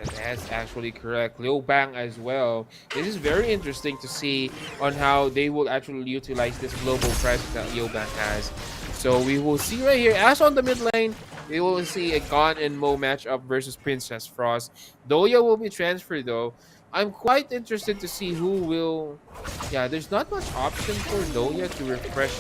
That's actually correct. Liu Bang as well. This is very interesting to see on how they will actually utilize this global presence that Liu Bang has. So we will see right here, as on the mid lane, we will see a Gon and Mo matchup versus Princess Frost. Doya will be transferred though. I'm quite interested to see who will. Yeah, there's not much option for Doya to refresh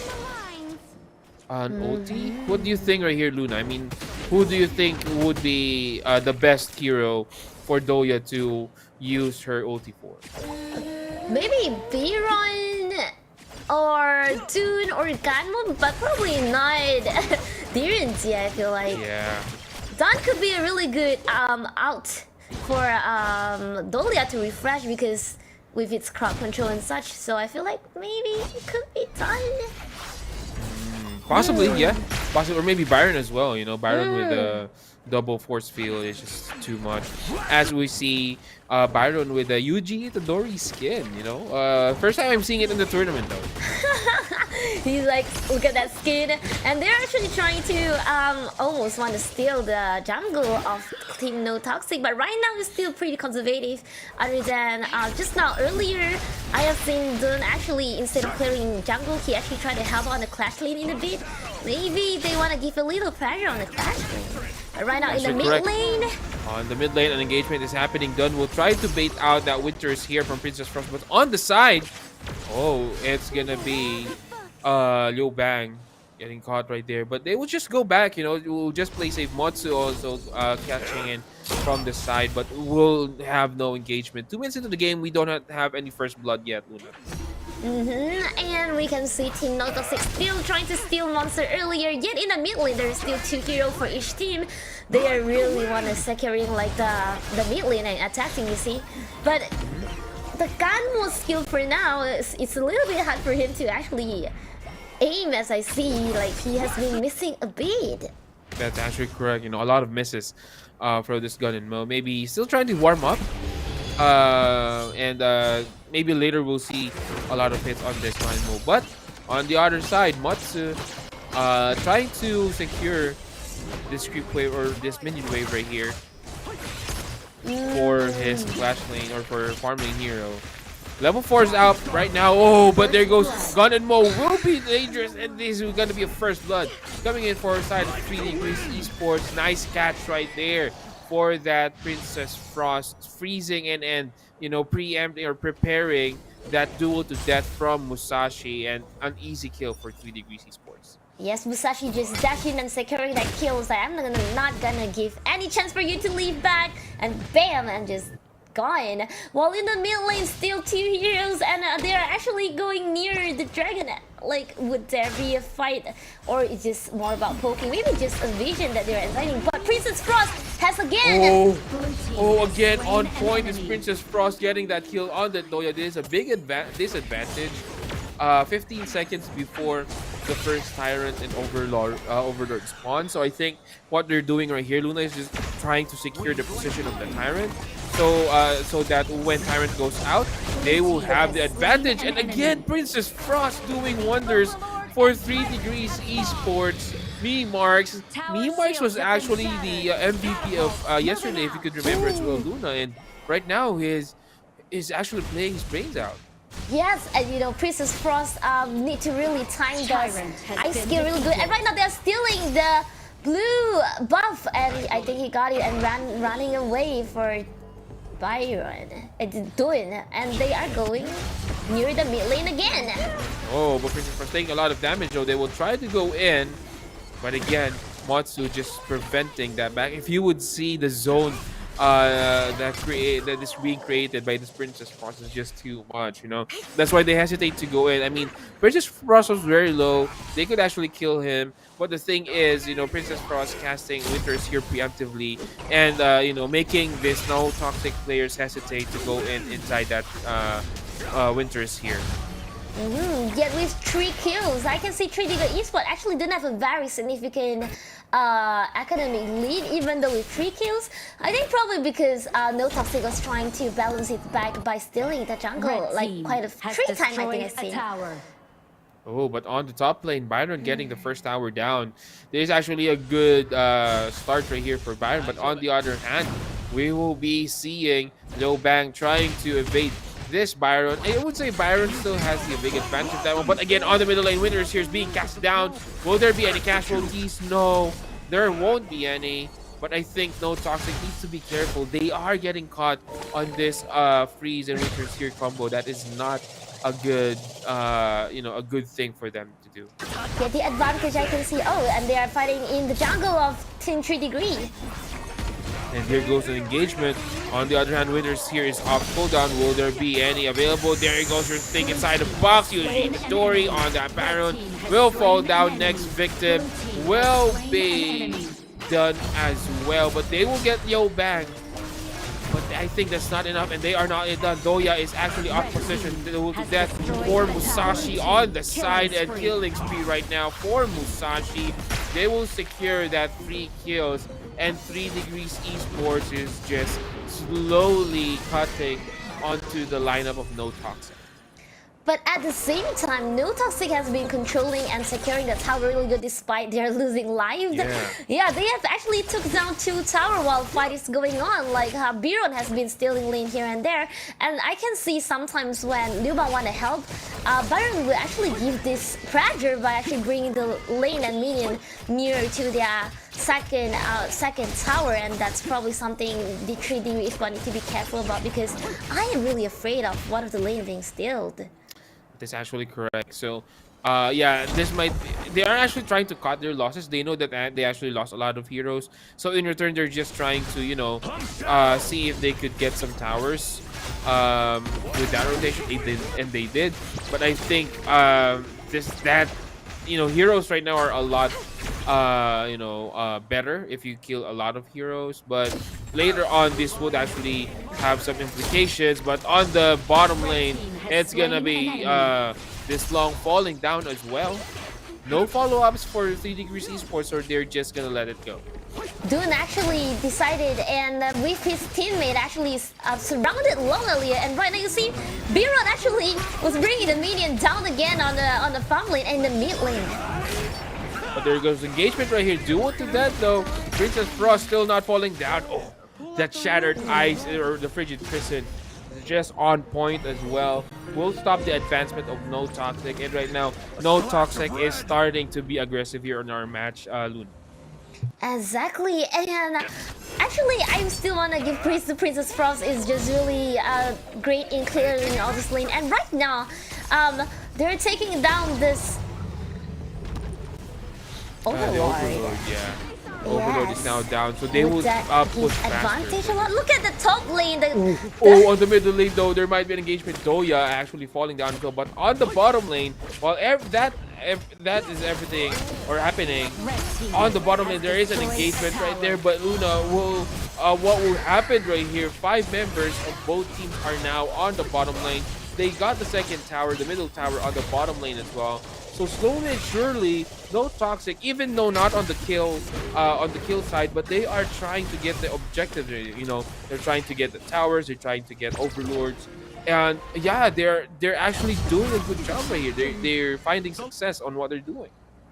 on OT. What do you think right here, Luna? I mean, who do you think would be the best hero for Doya to use her OT for? Maybe Biron or Dune or Ganmon, but probably not Direnji, I feel like. Yeah. Dawn could be a really good out for Dolia to refresh because with its crowd control and such. So I feel like maybe it could be done. Possibly, yeah. Possibly, or maybe Byron as well. You know, Byron with a double force field is just too much. As we see Byron with a Yuji Itadori skin. You know, first time I'm seeing it in the tournament though. He's like, look at that skin. And they're actually trying to almost want to steal the jungle of Team No Toxic. But right now, it's still pretty conservative. Other than just now earlier, I have seen Dun actually, instead of clearing jungle, he actually tried to help on the Clash lane in a bit. Maybe they want to give a little pressure on the Clash lane. But right now in the mid lane... On the mid lane, an engagement is happening. Dun will try to bait out that Winters here from Princess Frost. But on the side, oh, it's gonna be Liu Bang getting caught right there, but they will just go back, you know, we'll just play safe. Motsu also catching in from the side, but we'll have no engagement. 2 minutes into the game, we don't have any first blood yet, Luna. And we can see Team No Toxic still trying to steal monster earlier, yet in the mid lane there is still 2 heroes for each team. They are really want to securing like the mid lane and attacking, you see, but the Ganmo skill for now, it's a little bit hard for him to actually aim, as I see. Like, he has been missing a bit. That's actually correct. You know, a lot of misses for this gun and Mo. Maybe still trying to warm up. And maybe later we'll see a lot of hits on this gun and Mo. But on the other side, Matsu trying to secure this creep wave or this minion wave right here for his Clash lane or for farm lane hero. Level 4 is out right now. Oh, but there goes Gun and Mo. Will be dangerous, and this is gonna be a first blood coming in for our side of 3 Degrees Esports. Nice catch right there for that Princess Frost, freezing and you know, preempting or preparing that duel to death from Musashi, and an easy kill for 3 Degrees Esports. Yes, Musashi just dashing and securing that kill. So I'm not gonna give any chance for you to leave back, and bam, and just gone. While in the mid lane, still 2 heroes, and they are actually going near the dragon. Like, would there be a fight, or is just more about poking? Maybe just a vision that they're inviting. But Princess Frost has again. Oh, again on point is Princess Frost getting that kill on the Doya. This is a big disadvantage. 15 seconds before the first Tyrant and Overlord spawn. So I think what they're doing right here, Luna, is just trying to secure the position of the Tyrant. So that when Tyrant goes out, they will have the advantage. And again, Princess Frost doing wonders for 3 Degrees Esports. Marks was actually the MVP of yesterday, if you could remember as well, Luna. And right now, is actually playing his brains out. Yes, and you know, Princess Frost need to really time the ice skill really good. And right now they're stealing the blue buff, and I think he got it and running away for Byron and Dun, and they are going near the mid lane again. Oh, but Princess Frost taking a lot of damage though. They will try to go in, but again, Matsu just preventing that back. If you would see the zone that is being created by this Princess Frost is just too much, you know. That's why they hesitate to go in. I mean, Princess Frost was very low. They could actually kill him. But the thing is, you know, Princess Frost casting Winters here preemptively, and you know, making this No Toxic players hesitate to go inside that Winters here. Yet with 3 kills, I can see 3 Degrees Esports actually didn't have a very significant academic lead, even though with 3 kills. I think probably because No Toxic was trying to balance it back by stealing the jungle, like quite a 3 times I think I've seen. Oh, but on the top lane, Byron getting the first tower down. There's actually a good start right here for Byron, but on the other hand, we will be seeing Liu Bang trying to evade this Byron. I would say Byron still has the big advantage of that one. But again, on the middle lane, Winners here is being cast down. Will there be any casualties? No, there won't be any. But I think No Toxic needs to be careful. They are getting caught on this freeze and Winters here combo. That is not a good, a good thing for them to do. Yeah, the advantage I can see. Oh, and they are fighting in the jungle of Team 3 Degree. And here goes an engagement. On the other hand, Winners here is off cooldown. Will there be any available? There he goes, your thing inside the box. You see the story on that Baron. Will fall down. Next victim will be done as well. But they will get Liu Bang. But I think that's not enough, and they are not done. Doya is actually off position to death for Musashi on the side, and killing spree right now for Musashi. They will secure that 3 kills, and 3 Degrees Esports is just slowly cutting onto the lineup of No Toxic. But at the same time, No Toxic has been controlling and securing the tower really good despite their losing lives. Yeah, they have actually took down 2 tower while fight is going on. Like Biron has been stealing lane here and there. And I can see sometimes when Liu Bang want to help, Byron will actually give this pressure by actually bringing the lane and minion near to their second tower, and that's probably something the 3D Respawn need to be careful about, because I am really afraid of one of the lane being stealed. That's actually correct. So, yeah, they are actually trying to cut their losses. They know that they actually lost a lot of heroes. So in return, they're just trying to, see if they could get some towers with that rotation. They did. But I think heroes right now are a lot, better if you kill a lot of heroes. But later on, this would actually have some implications. But on the bottom lane, it's gonna be this long falling down as well. No follow-ups for 3 Degrees Esports, or they're just gonna let it go. Dune actually decided, and with his teammate actually surrounded long earlier, and right now you see Biron actually was bringing the minion down again on the farm lane and the mid lane. But there goes engagement right here. Duo to that though. Princess Frost still not falling down. Oh, that shattered ice, or the frigid prison, is just on point as well. Will stop the advancement of No Toxic, and right now No Toxic is starting to be aggressive here on our match, Luna. Exactly, and actually I still want to give praise to Princess Frost. Is just really great in clearing all this lane, and right now they're taking down this Overlord. The Overlord, yeah. Overlord is now down, so they will push advantage faster. a lot. Look at the top lane. On the middle lane though, there might be an engagement. Doya actually falling down as well. But on the bottom lane, while that is everything or happening, on the bottom lane there is an engagement right there. But Luna will, what will happen right here? 5 members of both teams are now on the bottom lane. They got the second tower, the middle tower on the bottom lane as well. So slowly and surely, No Toxic, even though not on the kill side, but they are trying to get the objective. They're trying to get the towers, they're trying to get overlords, and yeah, they're actually doing a good job right here. They're finding success on what they're doing.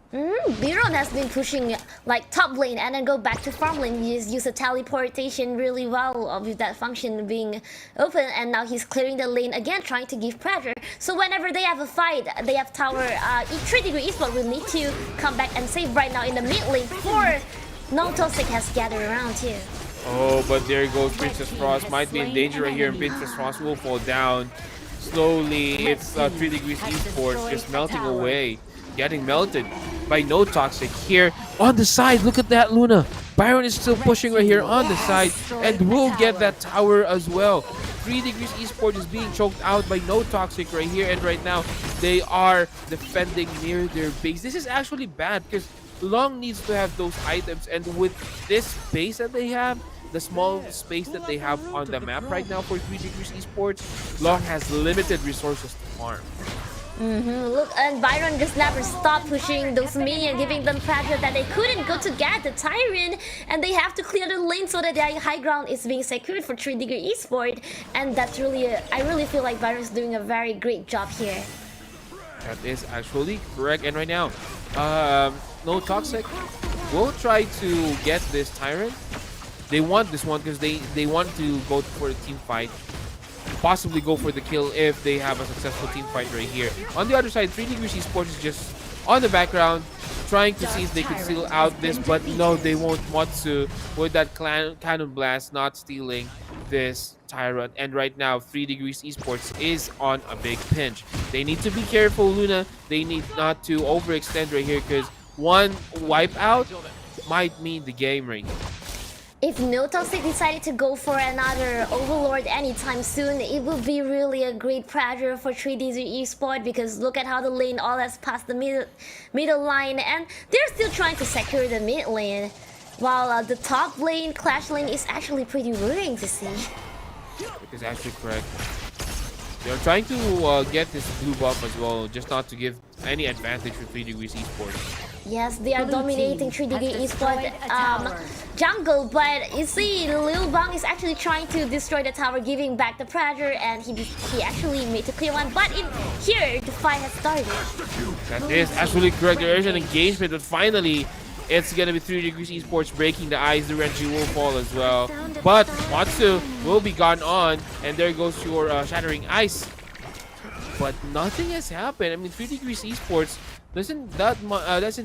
Biron has been pushing like top lane and then go back to farm lane. He use a teleportation really well with that function being open, and now he's clearing the lane again, trying to give pressure. So whenever they have a fight, they have tower. 3 Degree Esports will need to come back and save right now in the mid lane before No Toxic has gathered around too. Oh, but there goes Princess Frost. Might be in danger right here, and Princess Frost will fall down. Slowly, it's 3 Degrees Esports just melting away. Getting melted by No Toxic here on the side. Look at that, Luna. Byron is still pushing right here on the side, and will get that tower as well. 3 Degrees Esports is being choked out by No Toxic right here, and right now they are defending near their base. This is actually bad because Long needs to have those items, and with this space that they have, the small space that they have on the map right now for 3 Degrees Esports, Long has limited resources to farm. Look, and Byron just never stopped pushing those minions, giving them pressure that they couldn't go to get the Tyrant, and they have to clear the lane so that their high ground is being secured for 3 Degree Esports, and that's really, I really feel like Byron's doing a very great job here. That is actually correct, and right now, No Toxic will try to get this Tyrant. They want this one because they want to go for a team fight, possibly go for the kill if they have a successful team fight right here. On the other side, 3 Degrees Esports is just on the background, trying to see if they could steal out this, but no, they won't want to with that cannon blast, not stealing this Tyrant. And right now, 3 Degrees Esports is on a big pinch. They need to be careful, Luna. They need not to overextend right here because one wipeout might mean the game right here. If No Toxic decided to go for another Overlord anytime soon, it would be really a great pressure for 3D Esports because look at how the lane all has passed the middle line and they're still trying to secure the mid lane. While the top lane, Clash lane, is actually pretty worrying to see. It is actually correct. They're trying to get this blue buff as well, just not to give any advantage for 3 Degrees Esports. Yes, they are dominating 3 Degree Esports jungle, but you see, Lil Bang is actually trying to destroy the tower, giving back the pressure, and he actually made the clear one. But here, the fight has started. That is absolutely correct. There is an engagement, but finally, it's gonna be 3 Degrees Esports breaking the ice. The Renji will fall as well, but Matsu will be gone on, and there goes your shattering ice. But nothing has happened. I mean, 3 Degrees Esports doesn't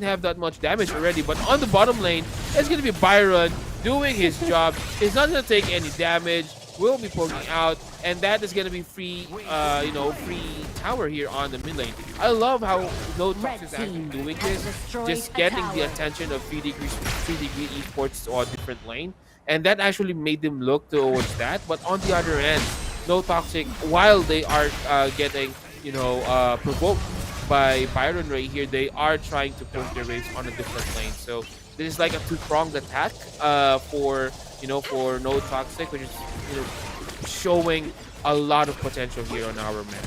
have that much damage already, but on the bottom lane, it's gonna be Byron doing his job. He's not gonna take any damage. Will be poking out, and that is gonna be free, free tower here on the mid lane. I love how No Toxic is actually doing this, just getting the attention of 3 Degree Esports to a different lane, and that actually made them look towards that. But on the other end, No Toxic, while they are getting provoked by Byron right here, they are trying to push their waves on a different lane. So this is like a two-pronged attack for No Toxic, which is showing a lot of potential here on our map.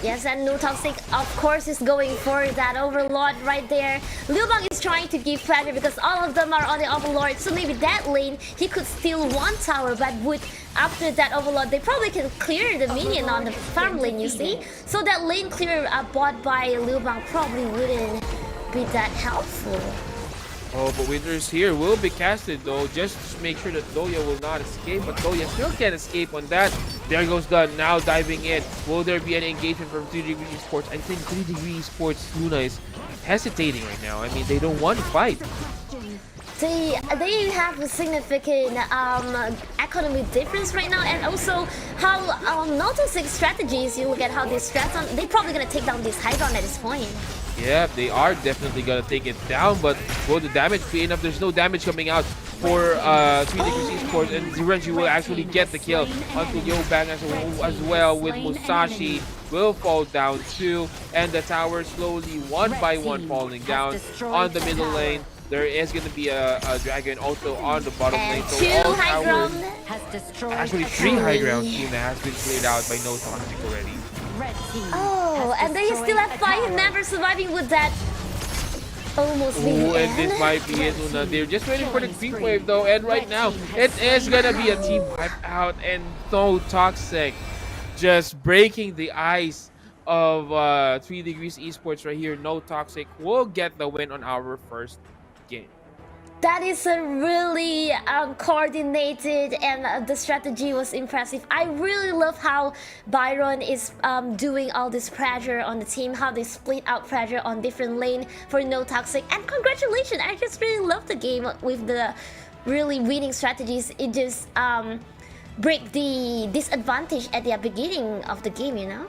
Yes, and No Toxic, of course, is going for that Overlord right there. Liu Bang is trying to give pressure because all of them are on the Overlord. So maybe that lane, he could steal one tower, but after that Overlord, they probably can clear the minion on the farm lane, you see? So that lane clear bought by Liu Bang probably wouldn't be that helpful. Oh, but Winters here will be casted though, just to make sure that Doya will not escape, but Doya still can't escape on that. There goes Dunn, now diving in. Will there be any engagement from 3 Degree Esports? I think 3 Degree Esports Luna is hesitating right now. I mean, they don't want to fight. They have a significant economic difference right now, and also how No Toxic strategies, you look at how they stress on, they're probably gonna take down this high ground at this point. Yeah, they are definitely gonna take it down, but will the damage be enough? There's no damage coming out for 3 Degrees Esports, and Renji will actually get the kill onto Yobang as well, with Musashi will fall down too, and the tower slowly one by one falling down on the middle lane. There is going to be a dragon also on the bottom lane. So two all high towers, ground. actually 3 high ground team that has been cleared out by No Toxic already. Oh, and they still have 5 members surviving with that. Almost being Ooh, and this might be it, Luna. They're just waiting for the creep wave though, and right now it is gonna be a team wipe out, and No Toxic just breaking the ice of 3 Degrees Esports right here. No Toxic will get the win on our first game. That is a really coordinated, and the strategy was impressive. I really love how Byron is doing all this pressure on the team, how they split out pressure on different lane for No Toxic. And congratulations, I just really love the game with the really winning strategies. It just break the disadvantage at the beginning of the game, you know?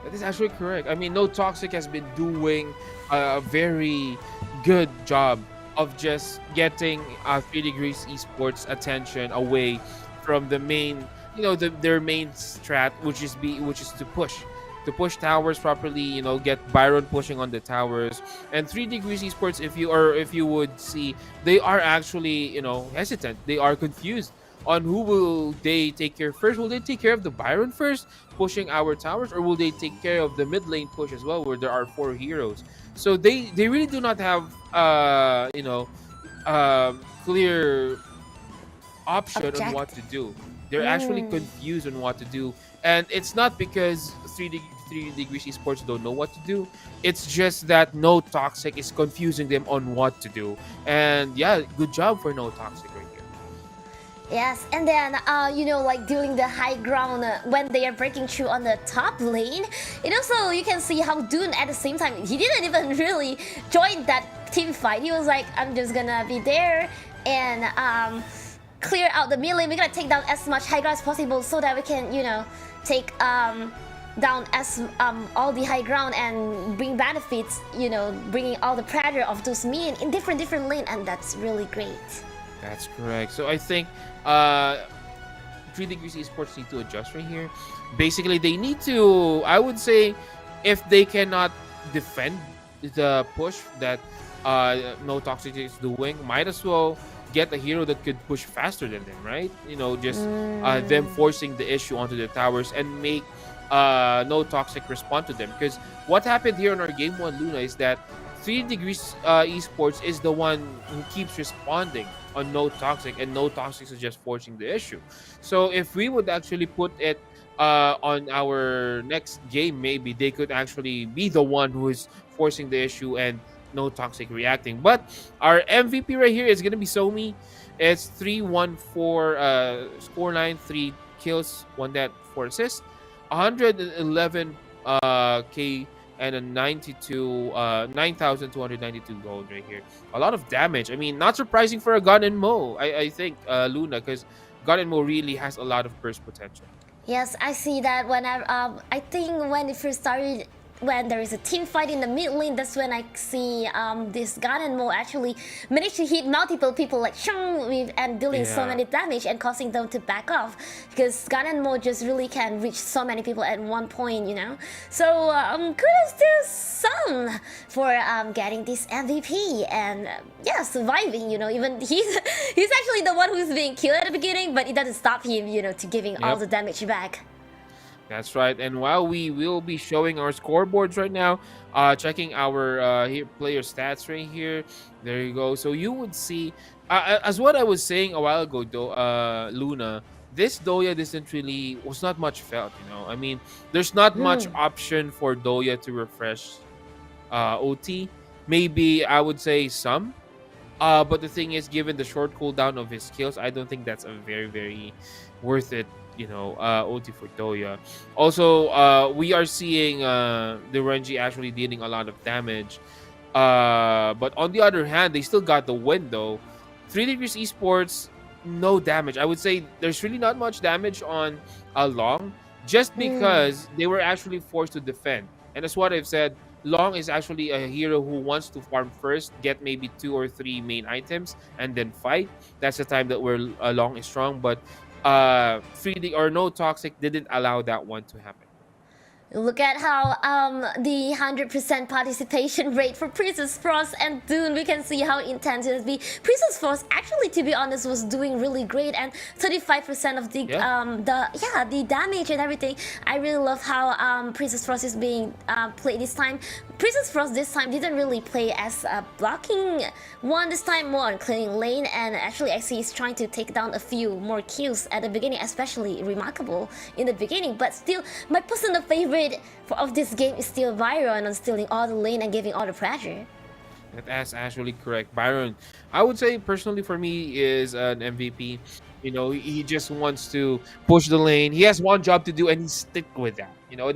That is actually correct. I mean, No Toxic has been doing a very good job of just getting 3 Degrees Esports attention away from the main, their main strat, which is to push towers properly. Get Byron pushing on the towers. And 3 Degrees Esports, if you would see, they are actually hesitant. They are confused on who will they take care first. Will they take care of the Byron first, pushing our towers, or will they take care of the mid lane push as well, where there are 4 heroes? So they really do not have clear option on what to do. They're actually confused on what to do, and it's not because 3 Degrees Esports don't know what to do. It's just that No Toxic is confusing them on what to do. And yeah, good job for No Toxic right here. Yes, and then you know, like during the high ground when they are breaking through on the top lane, and also you can see how Dune at the same time he didn't even really join that team fight. He was like, I'm just gonna be there and clear out the mid lane. We're gonna take down as much high ground as possible so that we can, you know, take down as all the high ground and bring benefits, you know, bringing all the pressure of those minions in different lane, and that's really great. That's correct. So I think 3 Degrees Esports need to adjust right here. Basically, they need to, I would say, if they cannot defend the push that No Toxic is doing, might as well get a hero that could push faster than them, right? You know, just them forcing the issue onto the towers and make No Toxic respond to them. Because what happened here in our game 1, Luna, is that 3 Degrees Esports is the one who keeps responding on No Toxic, and No Toxic is just forcing the issue. So if we would actually put it on our next game, maybe they could actually be the one who is forcing the issue and No Toxic reacting. But our MVP right here is gonna be Somi. It's 3-1-4 scoreline, 3 kills, 1 death, 4 assists, 111 K and a 9,292 gold right here. A lot of damage. I mean, not surprising for a Gun and Mo, I think, Luna, because Gun and Mo really has a lot of burst potential. Yes, I see that when I think when it first started, when there is a team fight in the mid lane, that's when I see this Gun and Mo actually managed to hit multiple people like shung and dealing so many damage and causing them to back off, because Gun and Mo just really can reach so many people at one point, you know. So kudos to Sun for getting this MVP and yeah, surviving, you know. Even he's actually the one who's being killed at the beginning, but it doesn't stop him, you know, to giving all the damage back. That's right. And while we will be showing our scoreboards right now, checking our player stats right here, there you go. So you would see, as what I was saying a while ago, though, Luna, this Doya was not much felt, you know. I mean, there's not much option for Doya to refresh OT. Maybe I would say some. But the thing is, given the short cooldown of his skills, I don't think that's a very, very worth it, you know, OT for Doya. Also, we are seeing the Renji actually dealing a lot of damage. But on the other hand, they still got the win, though. 3 Degrees Esports, no damage. I would say there's really not much damage on Long, just because they were actually forced to defend. And that's what I've said. Long is actually a hero who wants to farm first, get maybe 2 or 3 main items, and then fight. That's the time that where Long is strong. But 3D or No Toxic didn't allow that one to happen. Look at how the 100% participation rate for Princess Frost and Dune, we can see how intense it will be. Princess Frost actually, to be honest, was doing really great, and 35% of the the damage and everything. I really love how Princess Frost is being played this time. Princess Frost this time didn't really play as a blocking one this time, more on clearing lane, and actually I see he's trying to take down a few more kills at the beginning, especially remarkable in the beginning. But still, my personal favorite of this game is still Byron on stealing all the lane and giving all the pressure. That's actually correct. Byron, I would say personally for me, is an MVP. You know, he just wants to push the lane. He has one job to do and he stick with that. You know,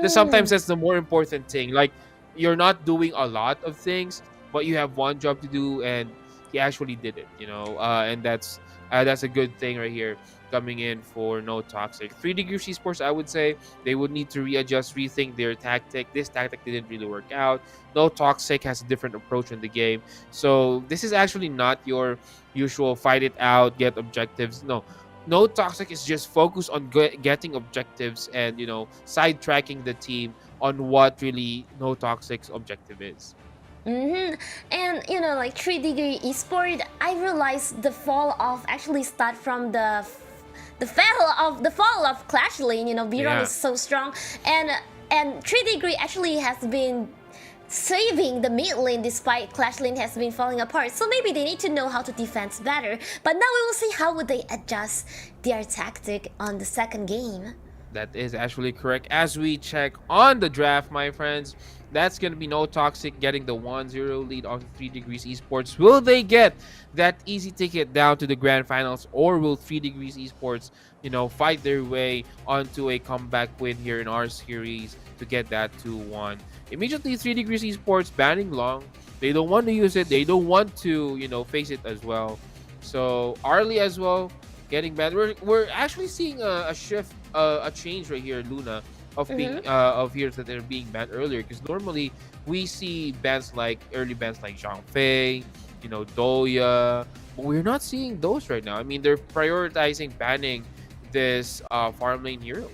sometimes that's the more important thing. Like, you're not doing a lot of things, but you have one job to do, and he actually did it. You know, and that's a good thing right here, coming in for No Toxic. 3 Degrees Esports, I would say they would need to readjust, rethink their tactic. This tactic didn't really work out. No Toxic has a different approach in the game. So this is actually not your usual fight it out, get objectives. No Toxic is just focused on getting objectives and, you know, sidetracking the team on what really No Toxic's objective is. And you know, like 3 Degree Esport, I realized the fall off actually start from the fall of Clash lane. You know, Biron is so strong, and 3 Degree actually has been saving the mid lane despite Clash lane has been falling apart. So maybe they need to know how to defend better. But now we will see how would they adjust their tactic on the second game. That is actually correct. As we check on the draft, my friends, that's going to be No Toxic getting the 1-0 lead on 3 Degrees Esports. Will they get that easy ticket down to the grand finals, or will 3 Degrees Esports, fight their way onto a comeback win here in our series to get that 2-1? Immediately, 3 Degrees Esports banning Long. They don't want to use it. They don't want to, face it as well. So, Arlie as well getting banned. We're actually seeing a shift, a change right here, Luna, of being of heroes that are being banned earlier. Because normally we see bans like early bans like Zhang Fei, Doya, but we're not seeing those right now. I mean, they're prioritizing banning this farm lane heroes.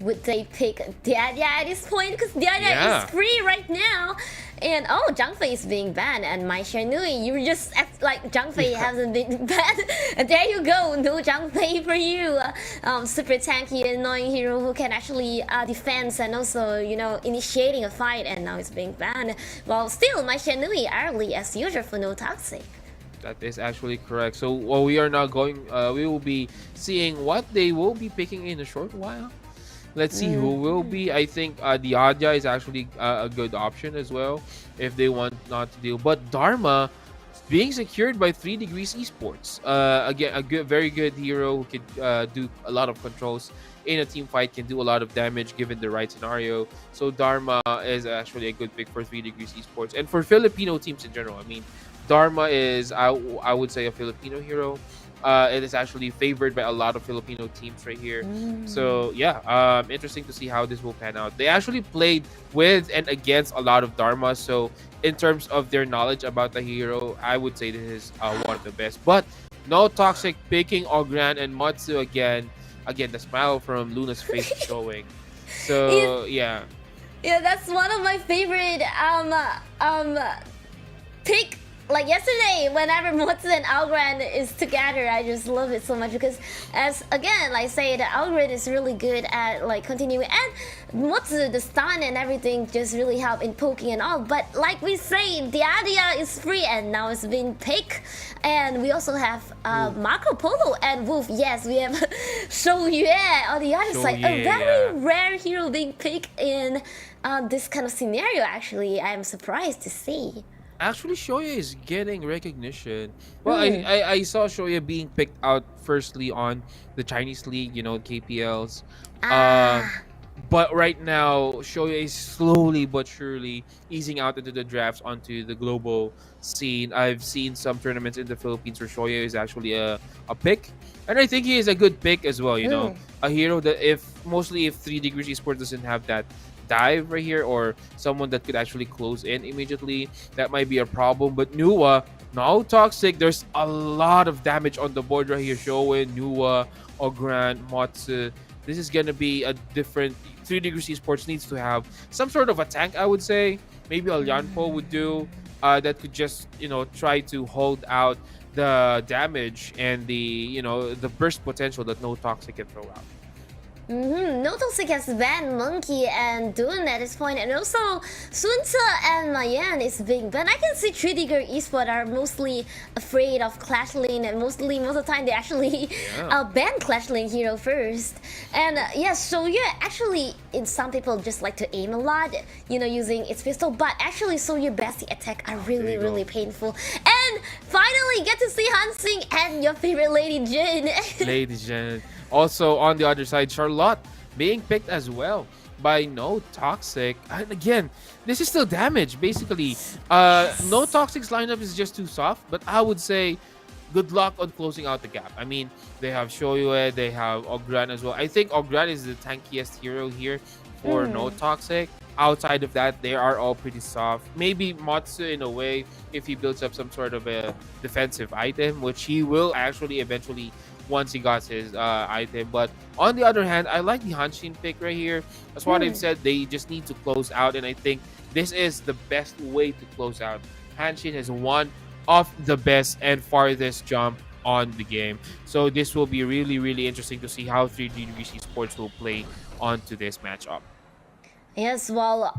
Would they pick Diadia at this point? Because Diadia Yeah. is free right now. And Zhang Fei is being banned. And my Shenui, you just act like Zhang Fei hasn't been banned. And there you go, no Zhang Fei for you. Super tanky, annoying hero who can actually defend and also, initiating a fight. And now it's being banned. Well, still, my Shenui early as usual for No Toxic. That is actually correct. So we are now going. We will be seeing what they will be picking in a short while. Let's see who will be. I think Diadya is actually a good option as well if they want not to deal. But Dharma being secured by 3 Degrees Esports. Again, very good hero who could do a lot of controls in a team fight, can do a lot of damage given the right scenario. So Dharma is actually a good pick for 3 Degrees Esports and for Filipino teams in general. I mean, Dharma is, I would say, a Filipino hero. It is actually favored by a lot of Filipino teams right here. So yeah, interesting to see how this will pan out. They actually played with and against a lot of Dharma. So in terms of their knowledge about the hero, I would say this is one of the best. But No Toxic picking Ogran and Matsu again. Again, the smile from Luna's face is showing. So yeah. Yeah, that's one of my favorite pick. Like yesterday, whenever Motsu and Algren is together, I just love it so much because, as again, like I say, the Algren is really good at like continuing, and Motsu, the stun and everything just really help in poking and all. But like we say, Diadia is free and now it's been picked, and we also have Marco Polo and Wolf. Yes, we have Shou Yue on the other side. A very rare hero being picked in this kind of scenario. Actually, I am surprised to see. Actually, Shoya is getting recognition. Well, I saw Shoya being picked out firstly on the Chinese league, KPLs. But right now, Shoya is slowly but surely easing out into the drafts onto the global scene. I've seen some tournaments in the Philippines where Shoya is actually a pick. And I think he is a good pick as well, A hero that if 3 Degrees Esports doesn't have that dive right here or someone that could actually close in immediately, that might be a problem. But Nuwa, No Toxic, there's a lot of damage on the board right here. Showen, Nuwa, Ogran, Matsu. This is gonna be a different 3 Degrees Esports needs to have some sort of a tank, I would say. Maybe a Lianpo would do that could just try to hold out the damage and the the burst potential that No Toxic can throw out. No Toxic has banned Monkey and Dune at this point, and also Sunta and Mayan is big. But I can see 3 Digger Esports are mostly afraid of Clash Lane, and most of the time they actually ban Clash Lane hero first. And yes, so yeah, actually, some people just like to aim a lot, using its pistol. But actually, so your basic attack are really painful. And finally, get to see Hansing and your favorite Lady Jin. Lady Jin. Also, on the other side, Charlotte being picked as well by No Toxic. And again, this is still damage, basically. No Toxic's lineup is just too soft, but I would say good luck on closing out the gap. I mean, they have Shoyue, they have Ogran as well. I think Ogran is the tankiest hero here for No Toxic. Outside of that, they are all pretty soft. Maybe Matsu in a way, if he builds up some sort of a defensive item, which he will actually eventually once he got his item. But on the other hand, I like the Hanshin pick right here. That's what I've said. They just need to close out, and I think this is the best way to close out. Hanshin has one of the best and farthest jump on the game. So this will be really interesting to see how 3 Degrees Esports will play onto this matchup. Yes, well,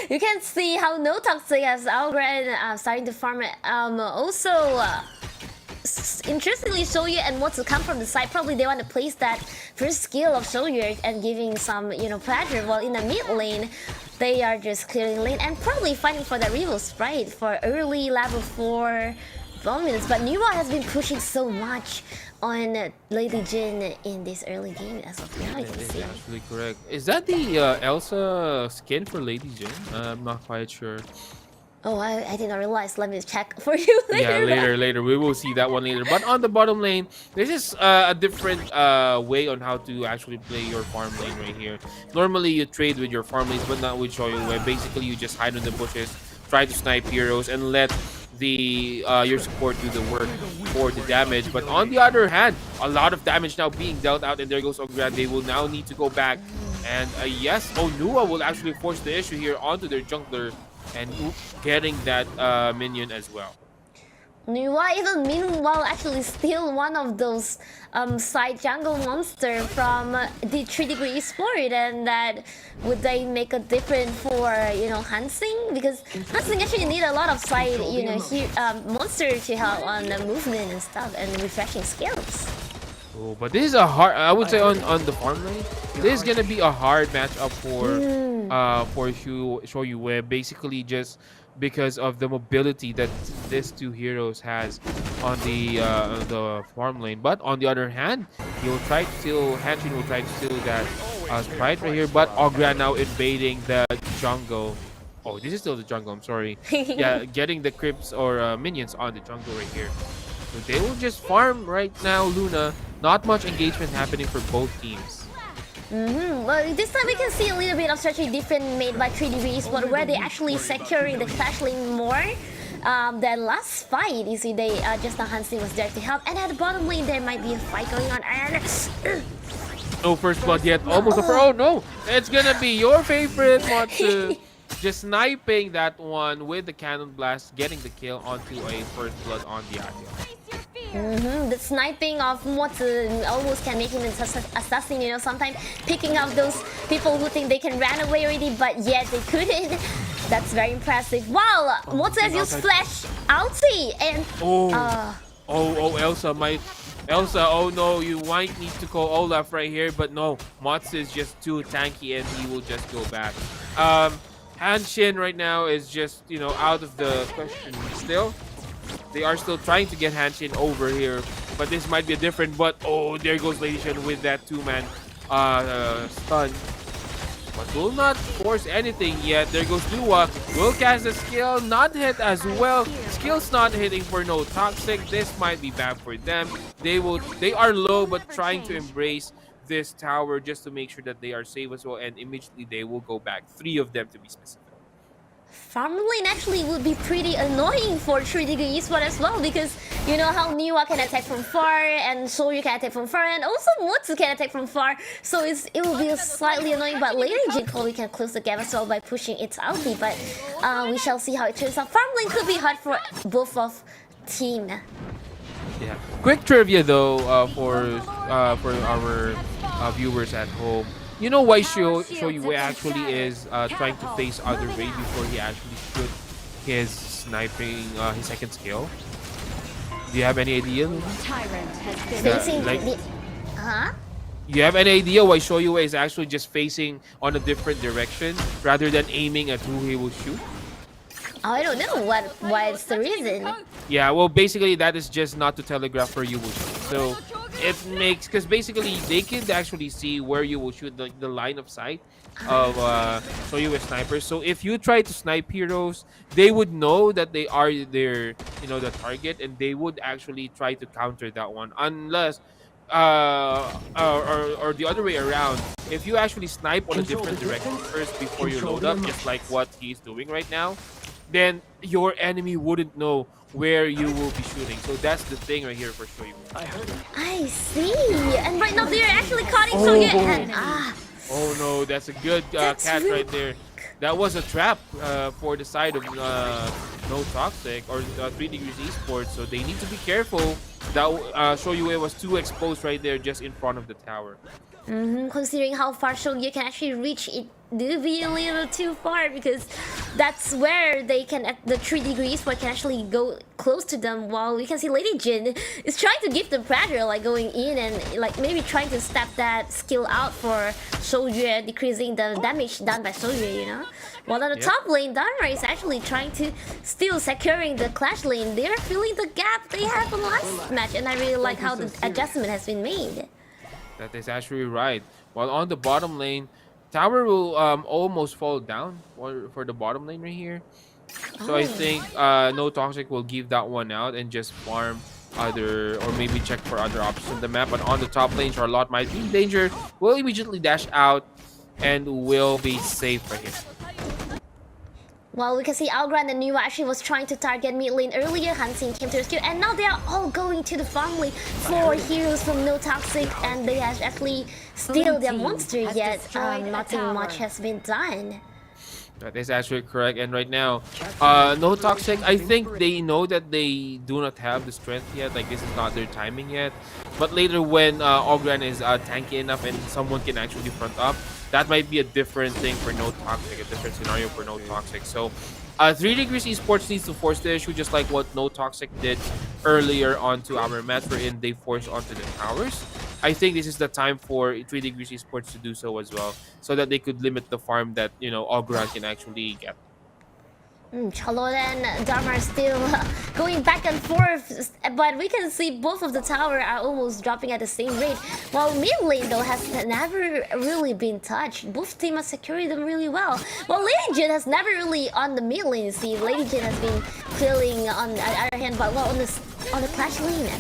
you can see how No Toxic has Algren starting to farm it. Also, interestingly, Shoyu and what's to come from the side, probably they want to place that first skill of Shoyu and giving some, pressure. While in the mid lane, they are just clearing lane and probably fighting for the Revo Sprite for early level 4 dominance. But Nuwa has been pushing so much on Lady Jin in this early game as of now. You can That is see. actually correct. Is that the Elsa skin for Lady Jin? I'm not quite sure. Oh, I did not realize. Let me check for you later. Yeah, later. We will see that one later. But on the bottom lane, this is a different way on how to actually play your farm lane right here. Normally, you trade with your farm lanes, but not with Shoyu, where basically you just hide in the bushes, try to snipe heroes, and let the your support do the work for the damage. But on the other hand, a lot of damage now being dealt out, and there goes Ograd. They will now need to go back. And yes, Onua will actually force the issue here onto their jungler, and getting that minion as well. Nuwa even meanwhile actually steal one of those side jungle monster from the 3 Degree Sport, and that would they make a difference for Hansing, because Hansing actually need a lot of side monster to help on the movement and stuff and refreshing skills. Oh, but this is a hard. I would say on the farm lane, this is gonna be a hard matchup for Shoyu, where basically just because of the mobility that these two heroes has on the farm lane. But on the other hand, he will try to steal. Hanshin will try to steal that sprite right here. But Ogra now invading the jungle. Oh, this is still the jungle. I'm sorry. Yeah, getting the creeps or minions on the jungle right here. So they will just farm right now, Luna. Not much engagement happening for both teams. Well, this time we can see a little bit of strategy different made by 3 Degrees, but where they actually securing the clash lane more than last fight. You see, they just now Hansing was there to help, and at the bottom lane there might be a fight going on. And No first blood yet. Almost a oh no! It's gonna be your favorite Matsu. Just sniping that one with the cannon blast, getting the kill onto a first blood on the Adia. The sniping of Motsu almost can make him an assassin, sometimes picking up those people who think they can run away already, but yet they couldn't. That's very impressive. Wow, Motsu has used flash ulti, and Elsa, oh no, you might need to call Olaf right here, but no, Motsu is just too tanky and he will just go back. Hanshin right now is just, out of the question still. They are still trying to get Hanshin over here, but this might be different. But oh, there goes Lady Shen with that 2-man stun. But will not force anything yet. There goes Lua. Will cast a skill, not hit as well. Skill's not hitting for no toxic. This might be bad for them. They are low, but trying to embrace this tower just to make sure that they are safe as well. And immediately they will go back. 3 of them to be specific. farm lane actually would be pretty annoying for 3 Degree Esport as well, because you know how Niwa can attack from far and Soyu can attack from far, and also Motsu can attack from far, so it will be slightly annoying. But later Jin probably can close the gap as well by pushing its ulti, but we shall see how it turns out. Farm lane could be hard for both of team. Yeah. Quick trivia though for our viewers at home. You know why Shoyu actually is trying to face other Ray before he actually shoot his sniping, his second skill? Do you have any idea? Facing You have any idea why Shoyu is actually just facing on a different direction rather than aiming at who he will shoot? Oh, I don't know what's the reason. Yeah, well, basically that is just not to telegraph where you will shoot. So it makes, because basically they can actually see where you will shoot, the line of sight of Shoyu with snipers. So if you try to snipe heroes, they would know that they are their, the target, and they would actually try to counter that one. Unless or the other way around, if you actually snipe on a different direction first before you load up, just like what he's doing right now, then your enemy wouldn't know where you will be shooting. So that's the thing right here for Shoyu. I see. And right now they're actually cutting Soyu and Oh no, that's a good catch right there. That was a trap for the side of No Toxic or 3 Degrees Esports, so they need to be careful. That Shoyu was too exposed right there just in front of the tower. Considering how far Shoyu can actually reach, it do be a little too far because that's where they can, the 3 degrees but can actually go close to them, while we can see Lady Jin is trying to give the pressure, like going in and like maybe trying to step that skill out for Soulja, decreasing the damage done by Soulja, you know? While on the top lane, Dharma is actually trying to still securing the Clash lane. They're filling the gap they had from last match, and I really like how the adjustment has been made. That is actually right. While on the bottom lane, tower will almost fall down for the bottom lane right here. So I think No Toxic will give that one out and just farm other, or maybe check for other options on the map. But on the top lane, Charlotte might be in danger. Will immediately dash out and will be safe right here. Well, we can see Algran and Niwa actually was trying to target mid lane earlier. Hansin came to rescue, and now they are all going to the farm lane for heroes from No Toxic, and they have actually steal their monster, yet nothing much has been done. That is actually correct. And right now, No Toxic, I think they know that they do not have the strength yet. Like, this is not their timing yet. But later when Ogran is tanky enough and someone can actually front up, that might be a different thing for No Toxic, a different scenario for No Toxic. So 3 Degrees Esports needs to force the issue, just like what No Toxic did earlier onto our match, wherein they forced onto the towers. I think this is the time for 3 Degrees Esports to do so as well, so that they could limit the farm that, you know, Ogran can actually get. Charlotte and Dharma are still going back and forth, but we can see both of the tower are almost dropping at the same rate. While mid lane though has never really been touched. Both teams have secured them really well. Well, Lady Jin has never really on the mid lane. See, Lady Jin has been killing on the other hand, but well on the Clash lane.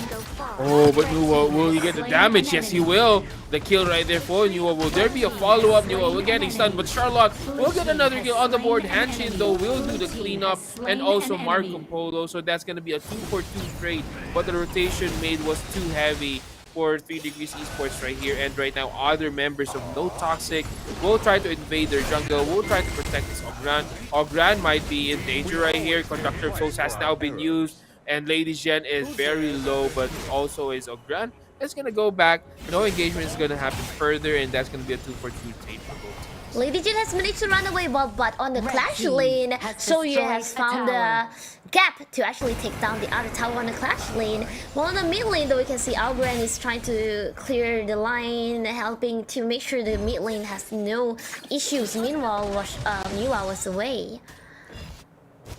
Oh, but Nuwa, will you get the damage? Yes, he will. The kill right there for Nuwa. Will there be a follow-up? Nuwa, we're getting stunned, but Charlotte will get another kill on the board. Hanshin, though, will do the cleanup, and also Marco Polo. So that's going to be a 2-for-2 trade, but the rotation made was too heavy for 3 Degrees Esports right here. And right now, other members of No Toxic will try to invade their jungle, will try to protect this Ogran. Ogran might be in danger right here. Conductor of Souls has now been used, and Lady Jen is very low, but also is Ogran. It's gonna go back. No engagement is gonna happen further, and that's gonna be a 2-for-2 trade for both teams. Lady Jin has managed to run away, but on the Clash lane, Soulja has found the gap to actually take down the other tower on the Clash lane. While on the mid lane, though, we can see Algren is trying to clear the line, helping to make sure the mid lane has no issues. Meanwhile, Niwa was away.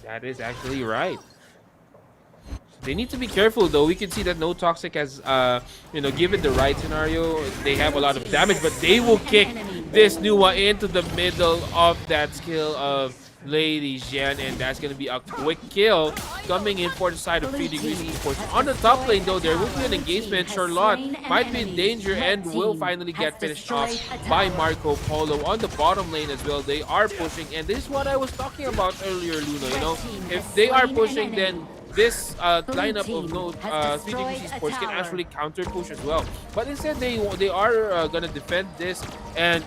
That is actually right. They need to be careful, though. We can see that No Toxic has, you know, given the right scenario, they have a lot of damage, but they will kick this Nuwa into the middle of that skill of Lady Jen, and that's going to be a quick kill coming in for the side of 3 Degrees Esports. On the top lane, though, there will be an engagement. Charlotte might be in danger and will finally get finished off by Marco Polo. On the bottom lane as well, they are pushing, and this is what I was talking about earlier, Luna. You know, if they are pushing, then this lineup of 3 Degrees Esports can actually counter push as well. But instead, they are gonna defend this, and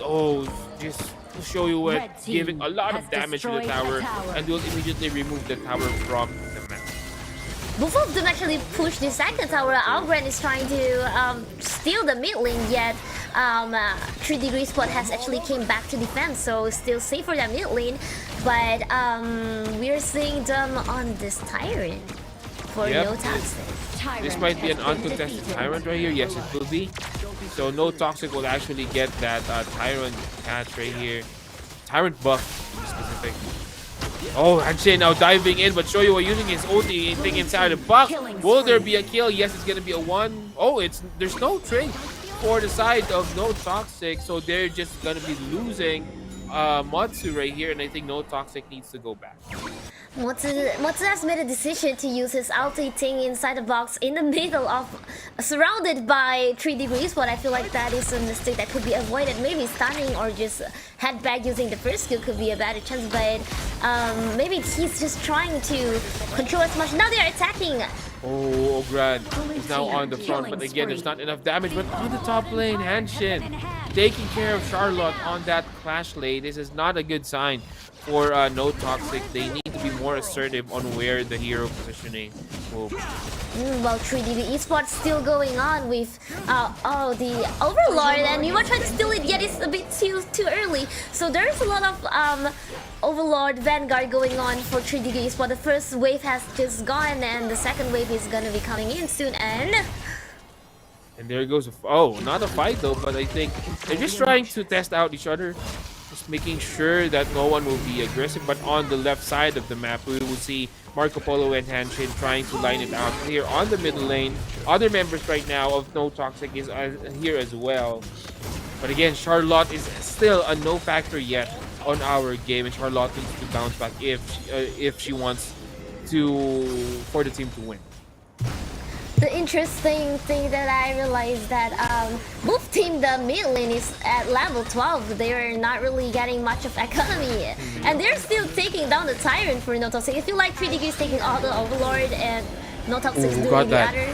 just to show you what, giving a lot of damage to the tower, and will immediately remove the tower from the map. Both of them actually push the second tower. Algren is trying to steal the mid lane, yet 3 Degrees Esports has actually came back to defense, so still safe for that mid lane. But we're seeing them on this Tyrant for No Toxic. This might be an uncontested Tyrant right here. Yes, it will be. So No Toxic will actually get that Tyrant catch right here. Tyrant buff, to be specific. Oh, Hanshin now diving in, but Shoyo using his ulti thing inside the box. Will there be a kill? Yes, it's gonna be a 1. Oh, there's no trade for the side of No Toxic, so they're just gonna be losing Matsu right here, and I think No Toxic needs to go back. Matsu has made a decision to use his ulti thing inside the box in the middle of, surrounded by 3 Degrees, but I feel like that is a mistake that could be avoided. Maybe stunning or just head back using the first skill could be a better chance, but maybe he's just trying to control as much. Now they are attacking. Oh, Ogran is now on the front, but again, there's not enough damage. But on the top lane, Hanshin taking care of Charlotte on that Clash lane. This is not a good sign for No Toxic. They need to be more assertive on where the hero positioning Whoa. Well, 3DB Esports still going on with the Overlord, and you are trying to steal it, yet it's a bit too early. So there's a lot of Overlord Vanguard going on for 3DB Esports. The first wave has just gone, and the second wave is gonna be coming in soon. And there goes not a fight though, but I think they're just trying to test out each other. Just making sure that no one will be aggressive. But on the left side of the map, we will see Marco Polo and Hanshin trying to line it out here on the middle lane. Other members right now of No Toxic is here as well. But again, Charlotte is still a no factor yet on our game, and Charlotte needs to bounce back if she wants for the team to win. The interesting thing that I realized that both team, the mid lane is at level 12. They are not really getting much of economy, and they're still taking down the Tyrant for No Toxic. I feel like 3DQ is taking all the Overlord and No Toxic is doing the other.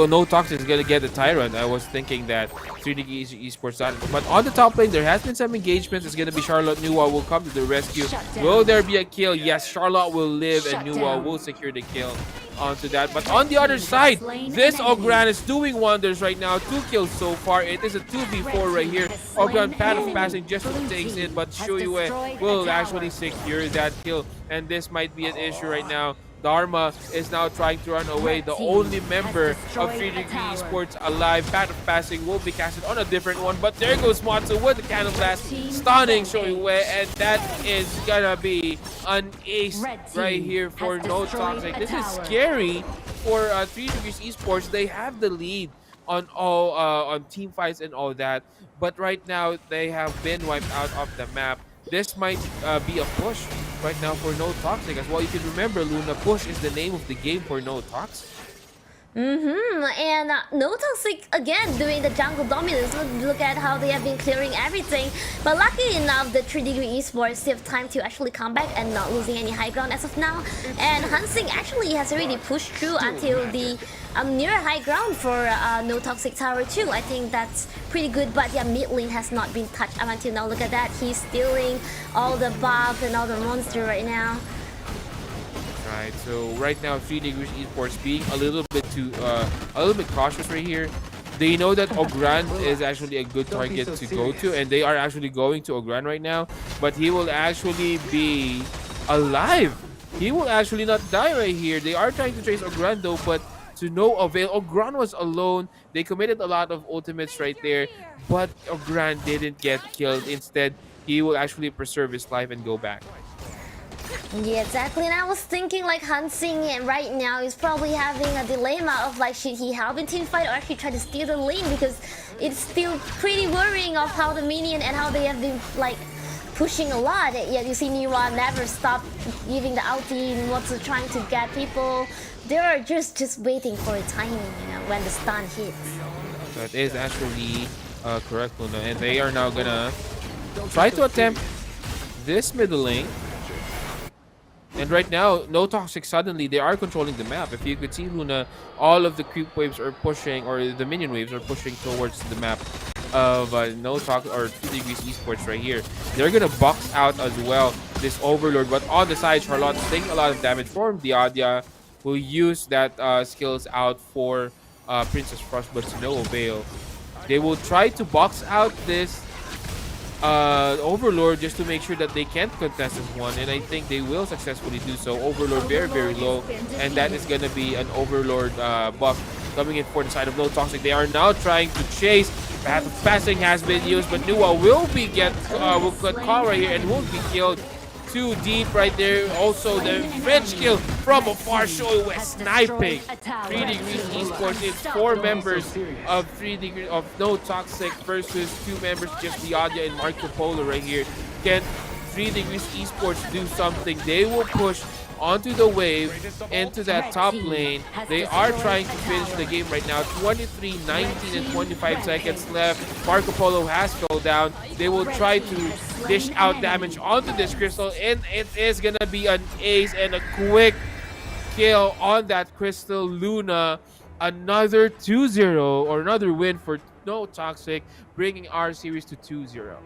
No Toxic is gonna get the Tyrant. I was thinking that 3DQ Esports got it. But on the top lane, there has been some engagements. It's gonna be Charlotte. Nuwa will come to the rescue. Will there be a kill? Yes, Charlotte will live, and Nuwa will secure the kill onto that. But on the other side, this Ogran is doing wonders right now. 2 kills so far. It is a 2v4 right here. Ogran path of passing just takes it, but Shoyue will actually secure that kill. And this might be an issue right now. Dharma is now trying to run away. The only member of 3DQ Esports alive. Path of passing will be casted on a different one. But there goes Matsu with the cannon blast, stunning Shoyue, and that is gonna be an ace right here for No Toxic. This is scary for 3DQ Esports. They have the lead on all on team fights and all that, but right now they have been wiped out of the map. This might be a push right now for No Toxic as well. You can remember, Luna, push is the name of the game for No Toxic. And No Toxic again doing the jungle dominance. Look at how they have been clearing everything. But lucky enough, the 3DQ Esports have time to actually come back and not losing any high ground as of now. And Hansing actually has already pushed through until the near high ground for No Toxic Tower 2. I think that's pretty good, but yeah, mid lane has not been touched up until now. Look at that, he's stealing all the buff and all the monster right now. Right, so right now 3DQ Esports being a little bit cautious right here. They know that Ogran is actually a good target to go to, and they are actually going to Ogran right now, but he will actually be alive. He will actually not die right here. They are trying to chase Ogran though, but to no avail. Ogran was alone. They committed a lot of ultimates right there, but Ogran didn't get killed. Instead, he will actually preserve his life and go back. Yeah, exactly. And I was thinking like Hansing right now is probably having a dilemma of like, should he help in team fight or actually try to steal the lane, because it's still pretty worrying of how the minion and how they have been like pushing a lot. Yet you see Niwa never stop giving the ulti and what's trying to get people. They are just waiting for a timing, you know, when the stun hits. That is actually correct, Luna. And they are now gonna try to attempt this middle lane. And right now, No Toxic suddenly, they are controlling the map. If you could see, Luna, all of the creep waves are pushing, or the minion waves are pushing towards the map of No Toxic or 3DQ Esports right here. They're gonna box out as well this Overlord, but on the side, Charlotte is taking a lot of damage from Diadia, who use that skills out for Princess Frost, but to no avail. They will try to box out this Overlord just to make sure that they can't contest this one, and I think they will successfully do so. Overlord very low, and that is gonna be an Overlord buff coming in for the side of No Toxic. They are now trying to chase. Path of passing has been used, but Nuwa will get caught right here and will be killed. Too deep right there. Also the French kill from afar. Shoyue sniping. 3DQ Esports. It's 4 members of 3DQ of No Toxic versus 2 members, just Diadia and Marco Polo right here. Can 3DQ Esports do something? They will push onto the wave into that top lane. They are trying to finish the game right now. 23, 19, and 25 seconds left. Marco Polo has fell down. They will try to dish out damage onto this crystal, and it is gonna be an ace and a quick kill on that crystal. Luna, another 2-0 or another win for No Toxic, bringing our series to 2-0.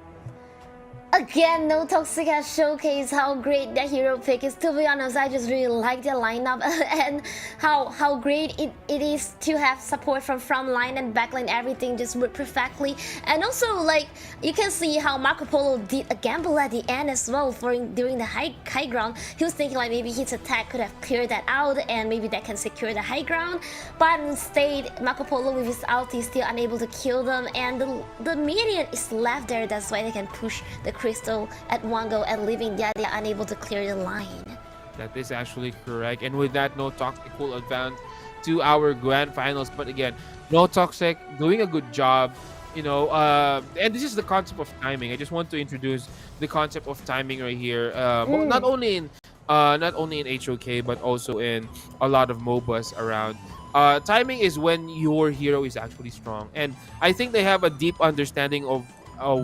again, No Toxic has showcased how great the hero pick is. To be honest, I just really like their lineup and how great it is to have support from frontline and backline. Everything just worked perfectly. And also, like, you can see how Marco Polo did a gamble at the end as well during the high ground. He was thinking like maybe his attack could have cleared that out and maybe that can secure the high ground. But instead, Marco Polo with his ulti is still unable to kill them, and the minion is left there. That's why they can push the crystal at one go and leaving the other unable to clear the line. That is actually correct. And with that, No Toxic will advance to our grand finals. But again, No Toxic doing a good job. You know, and this is the concept of timing. I just want to introduce the concept of timing right here. Not only in HOK but also in a lot of MOBAs around. Timing is when your hero is actually strong, and I think they have a deep understanding of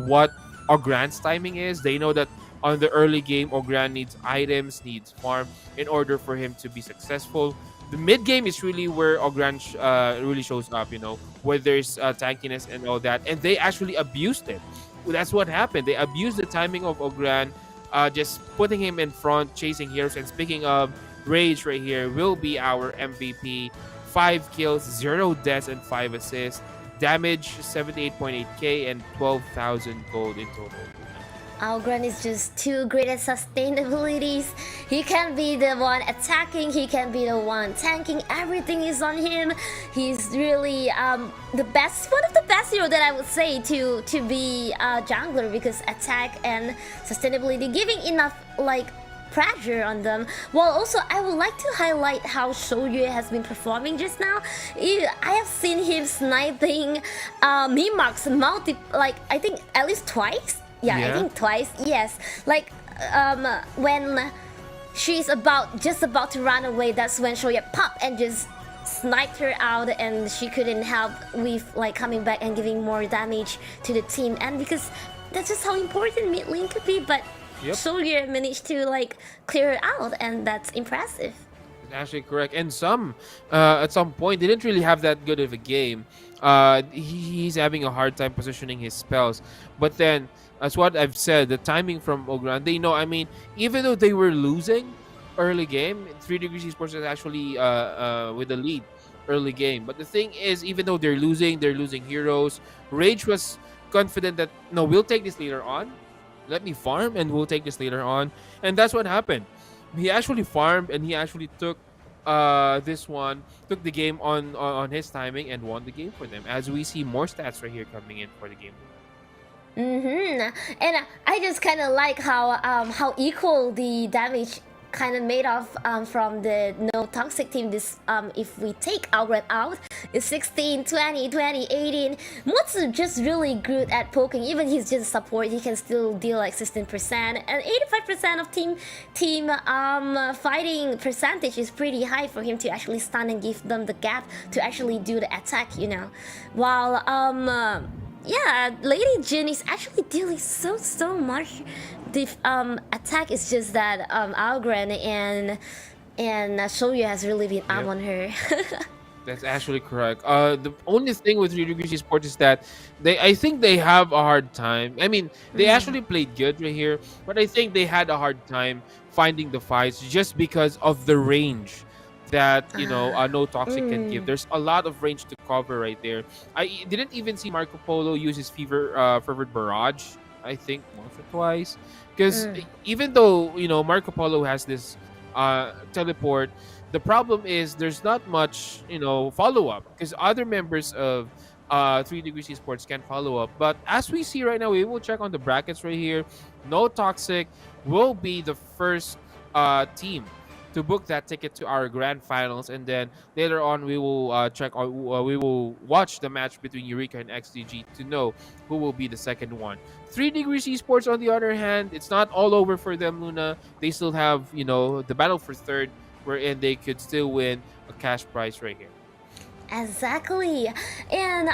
what Ogrand's timing is. They know that on the early game, Ogrand needs items, needs farm in order for him to be successful. The mid game is really where Ogrand really shows up, you know, where there's tankiness and all that, and they actually abused it. That's what happened. They abused the timing of Ogrand, just putting him in front, chasing heroes. And speaking of Rage right here, will be our MVP. 5 kills, 0 deaths, and 5 assists. Damage 78.8k and 12,000 gold in total. Ogrand is just too great at sustainabilities. He can be the one attacking, he can be the one tanking. Everything is on him. He's really the best, one of the best hero that I would say to be a jungler, because attack and sustainability, giving enough like pressure on them. Well, also I would like to highlight how Shoyu has been performing just now. I have seen him sniping Mimarks like I think at least twice. Yeah, I think twice. Yes, like when she's just about to run away, that's when Shoya pop and just sniped her out, and she couldn't help with like coming back and giving more damage to the team. And because that's just how important mid lane could be, but Shoya managed to like clear her out, and that's impressive. It's actually correct. And some at some point didn't really have that good of a game. He's having a hard time positioning his spells, but then, as what I've said, the timing from Ogrand, they know. I mean, even though they were losing early game, 3 Degrees Esports is actually with the lead early game. But the thing is, even though they're losing heroes. Rage was confident that, no, we'll take this later on. Let me farm and we'll take this later on. And that's what happened. He actually farmed and he actually took the game on his timing and won the game for them. As we see more stats right here coming in for the game. And I just kind of like how equal the damage kind of made off from the No Toxic team. This if we take Ogrand out, it's 16, 20, 20, 18. Mutsu just really good at poking. Even he's just support, he can still deal like 16%, and 85% of team fighting percentage is pretty high for him to actually stun and give them the gap to actually do the attack, you know. While yeah, Lady Jin is actually dealing so much. The attack is just that Ogrand and Shoyu has really been up on her. That's actually correct. The only thing with 3 Degrees Esports is that I think they have a hard time. I mean, they actually played good right here, but I think they had a hard time finding the fights just because of the range that, you know, No Toxic can give. There's a lot of range to cover right there. I didn't even see Marco Polo use his Fervent Barrage, I think once or twice, because even though, you know, Marco Polo has this teleport, the problem is there's not much, you know, follow-up, because other members of 3 Degrees Esports can follow up. But as we see right now, we will check on the brackets right here. No Toxic will be the first team to book that ticket to our grand finals, and then later on we will we will watch the match between Eureka and XDG to know who will be the second one. 3 Degrees Esports, on the other hand, it's not all over for them, Luna. They still have, you know, the battle for third, wherein they could still win a cash prize right here. Exactly. And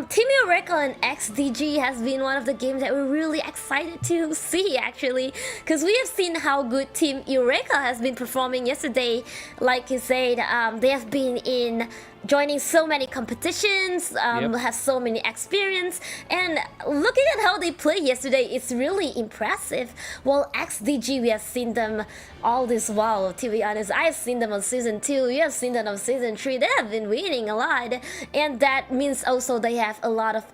Team Eureka and XDG has been one of the games that we're really excited to see, actually, because we have seen how good Team Eureka has been performing yesterday. Like you said, they have been in joining so many competitions, has so many experience, and looking at how they played yesterday, it's really impressive. Well, XDG, we have seen them all this while, to be honest. I've seen them on season 2, you have seen them on season 3, they have been winning a lot, and that means also they have a lot of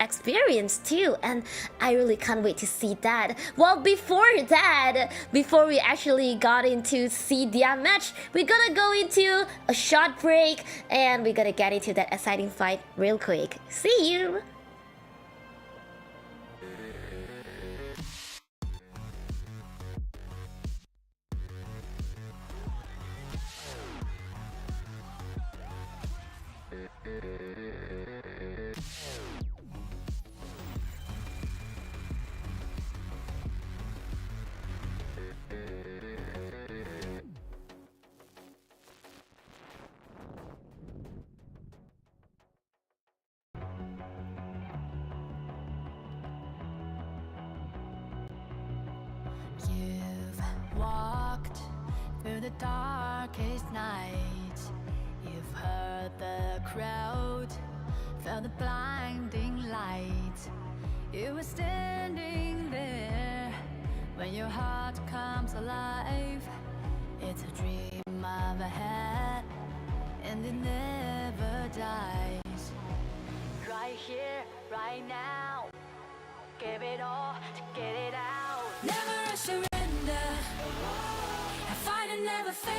experience too, and I really can't wait to see that. Well, before that, before we actually got into see their match, we're gonna go into a short break, and we're gonna get into that exciting fight real quick. See you! You've walked through the darkest night. You've heard the crowd, felt the blinding light. You were standing there when your heart comes alive. It's a dream I've had, and it never dies. Right here, right now, give it all to get it out. Never surrender, I fight and never fail.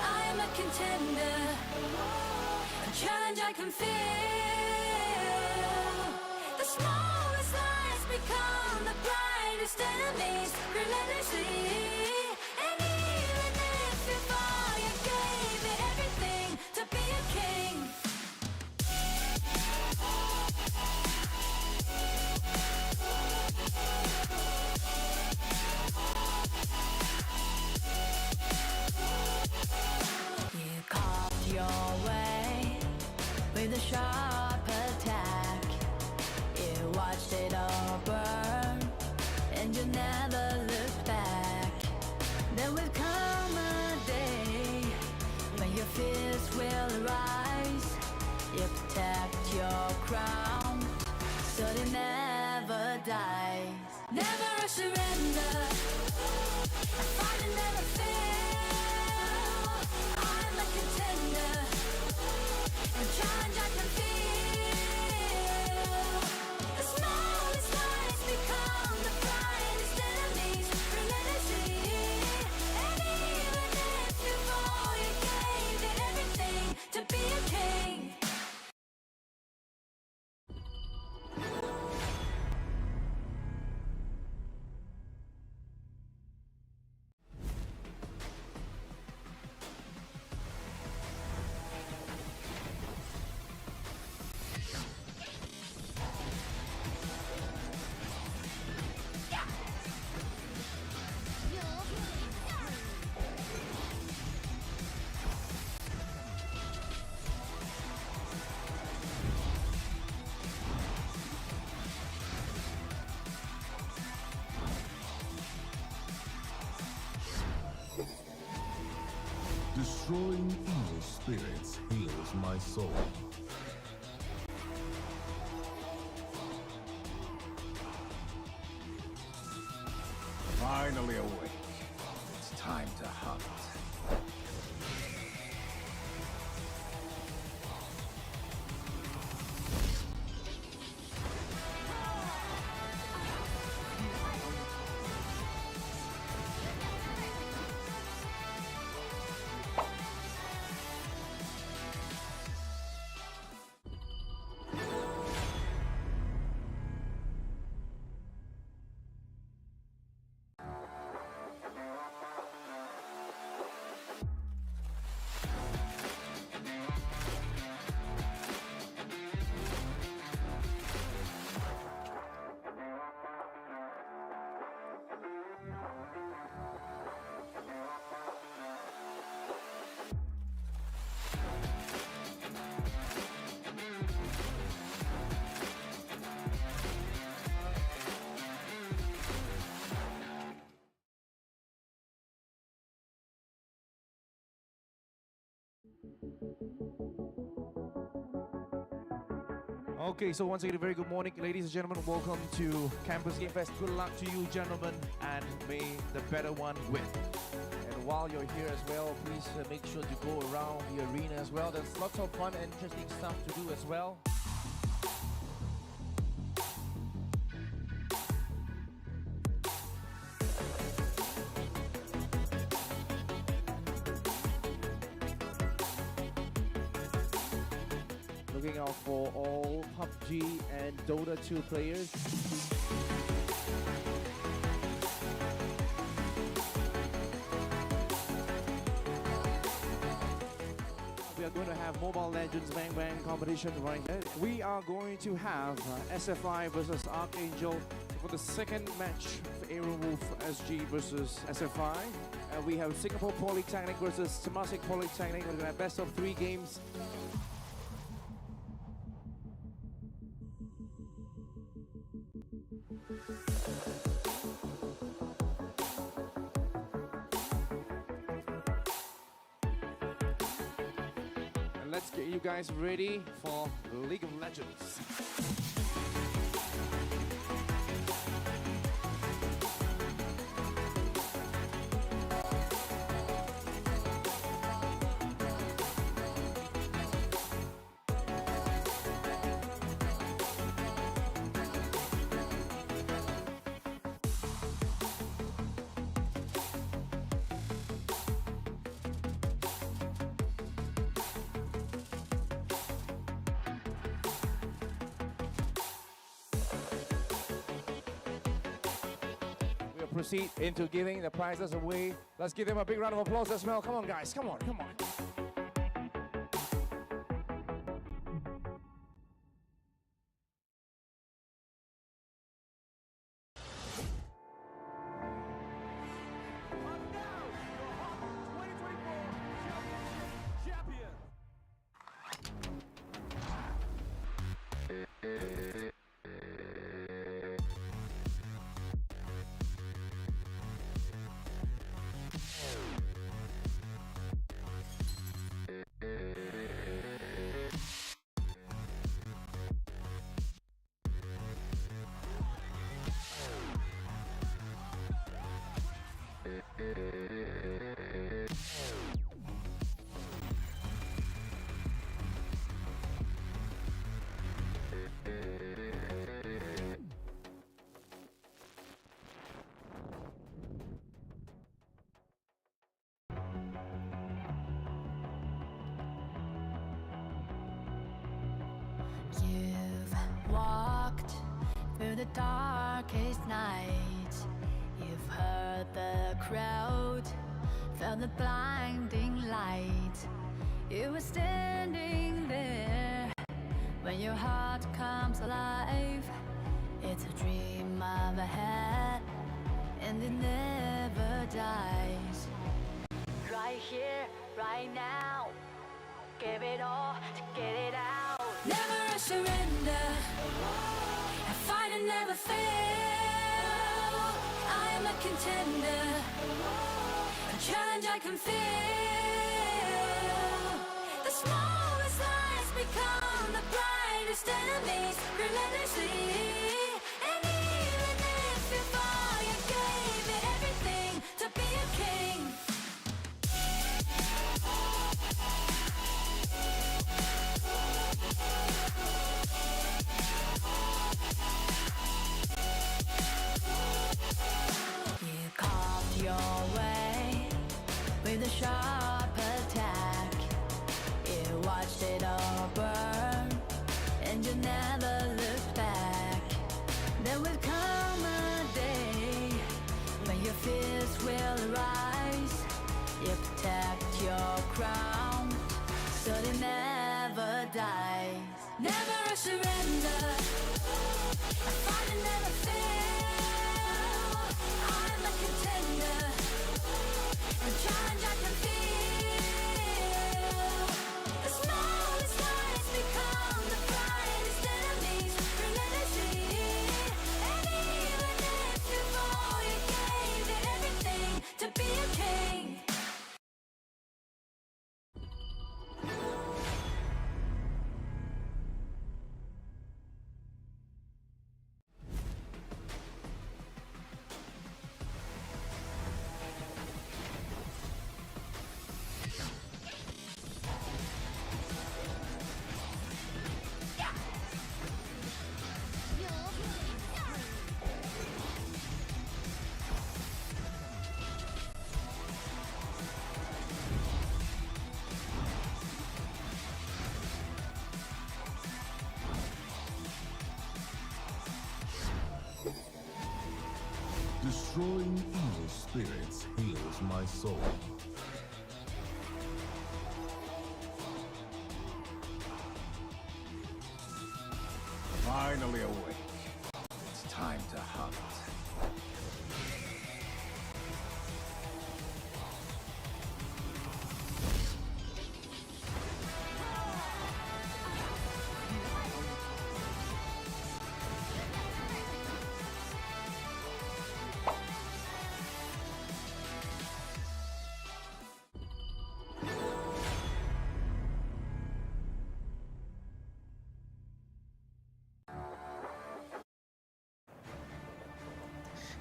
I am a contender, a challenge I can feel. The smallest lies become the brightest enemies, relentlessly. And even if you fall, you gave me everything to be a king. You carved your way with a sharp attack. You watched it all burn, and you never looked back. There will come a day when your fears will rise. You protect your crown, so it never dies. Never surrender, I fight and never fail. I'm a contender, a challenge I can feel. The smallest lies become the brightest enemies, relentlessly. And even if you fall, you gave it everything to be a king. Destroying evil spirits heals my soul. Finally awake. It's time to hunt. Okay, so once again, a very good morning, ladies and gentlemen. Welcome to Campus Game Fest. Good luck to you, gentlemen, and may the better one win. And while you're here as well, please make sure to go around the arena as well. There's lots of fun and interesting stuff to do as well. Looking out for all PUBG and Dota 2 players. We are going to have Mobile Legends Bang Bang competition right here. We are going to have SFI versus Archangel for the second match for Aaron Wolf SG versus SFI. We have Singapore Polytechnic versus Temasek Polytechnic. We're going to have best of 3 games. And let's get you guys ready for League of Legends. Proceed into giving the prizes away. Let's give them a big round of applause as well. Come on, guys. Come on, come on. You've walked through the darkest night. You've heard the crowd, felt the blinding light. You were standing there when your heart comes alive. It's a dream of a head, and it never dies. Right here, right now, give it all to get it out. Never a surrender, I fight and never fail. I am a contender, a challenge I can feel. The smallest lies become the brightest enemies, relentlessly. And even if you fall, you gave it everything to be a king. You carved your way with a sharp attack. You watched it all burn, and you never looked back. There will come a day when your fears will arise. You protect your crown, so it never dies. Never a surrender, I fight and never fail. I'm a contender, a challenge I can feel. The smallest lies become the brightest enemies, relentlessly. And even if you fall, you gave it everything to be a king. Destroying evil spirits heals my soul. Finally awake. It's time to hunt.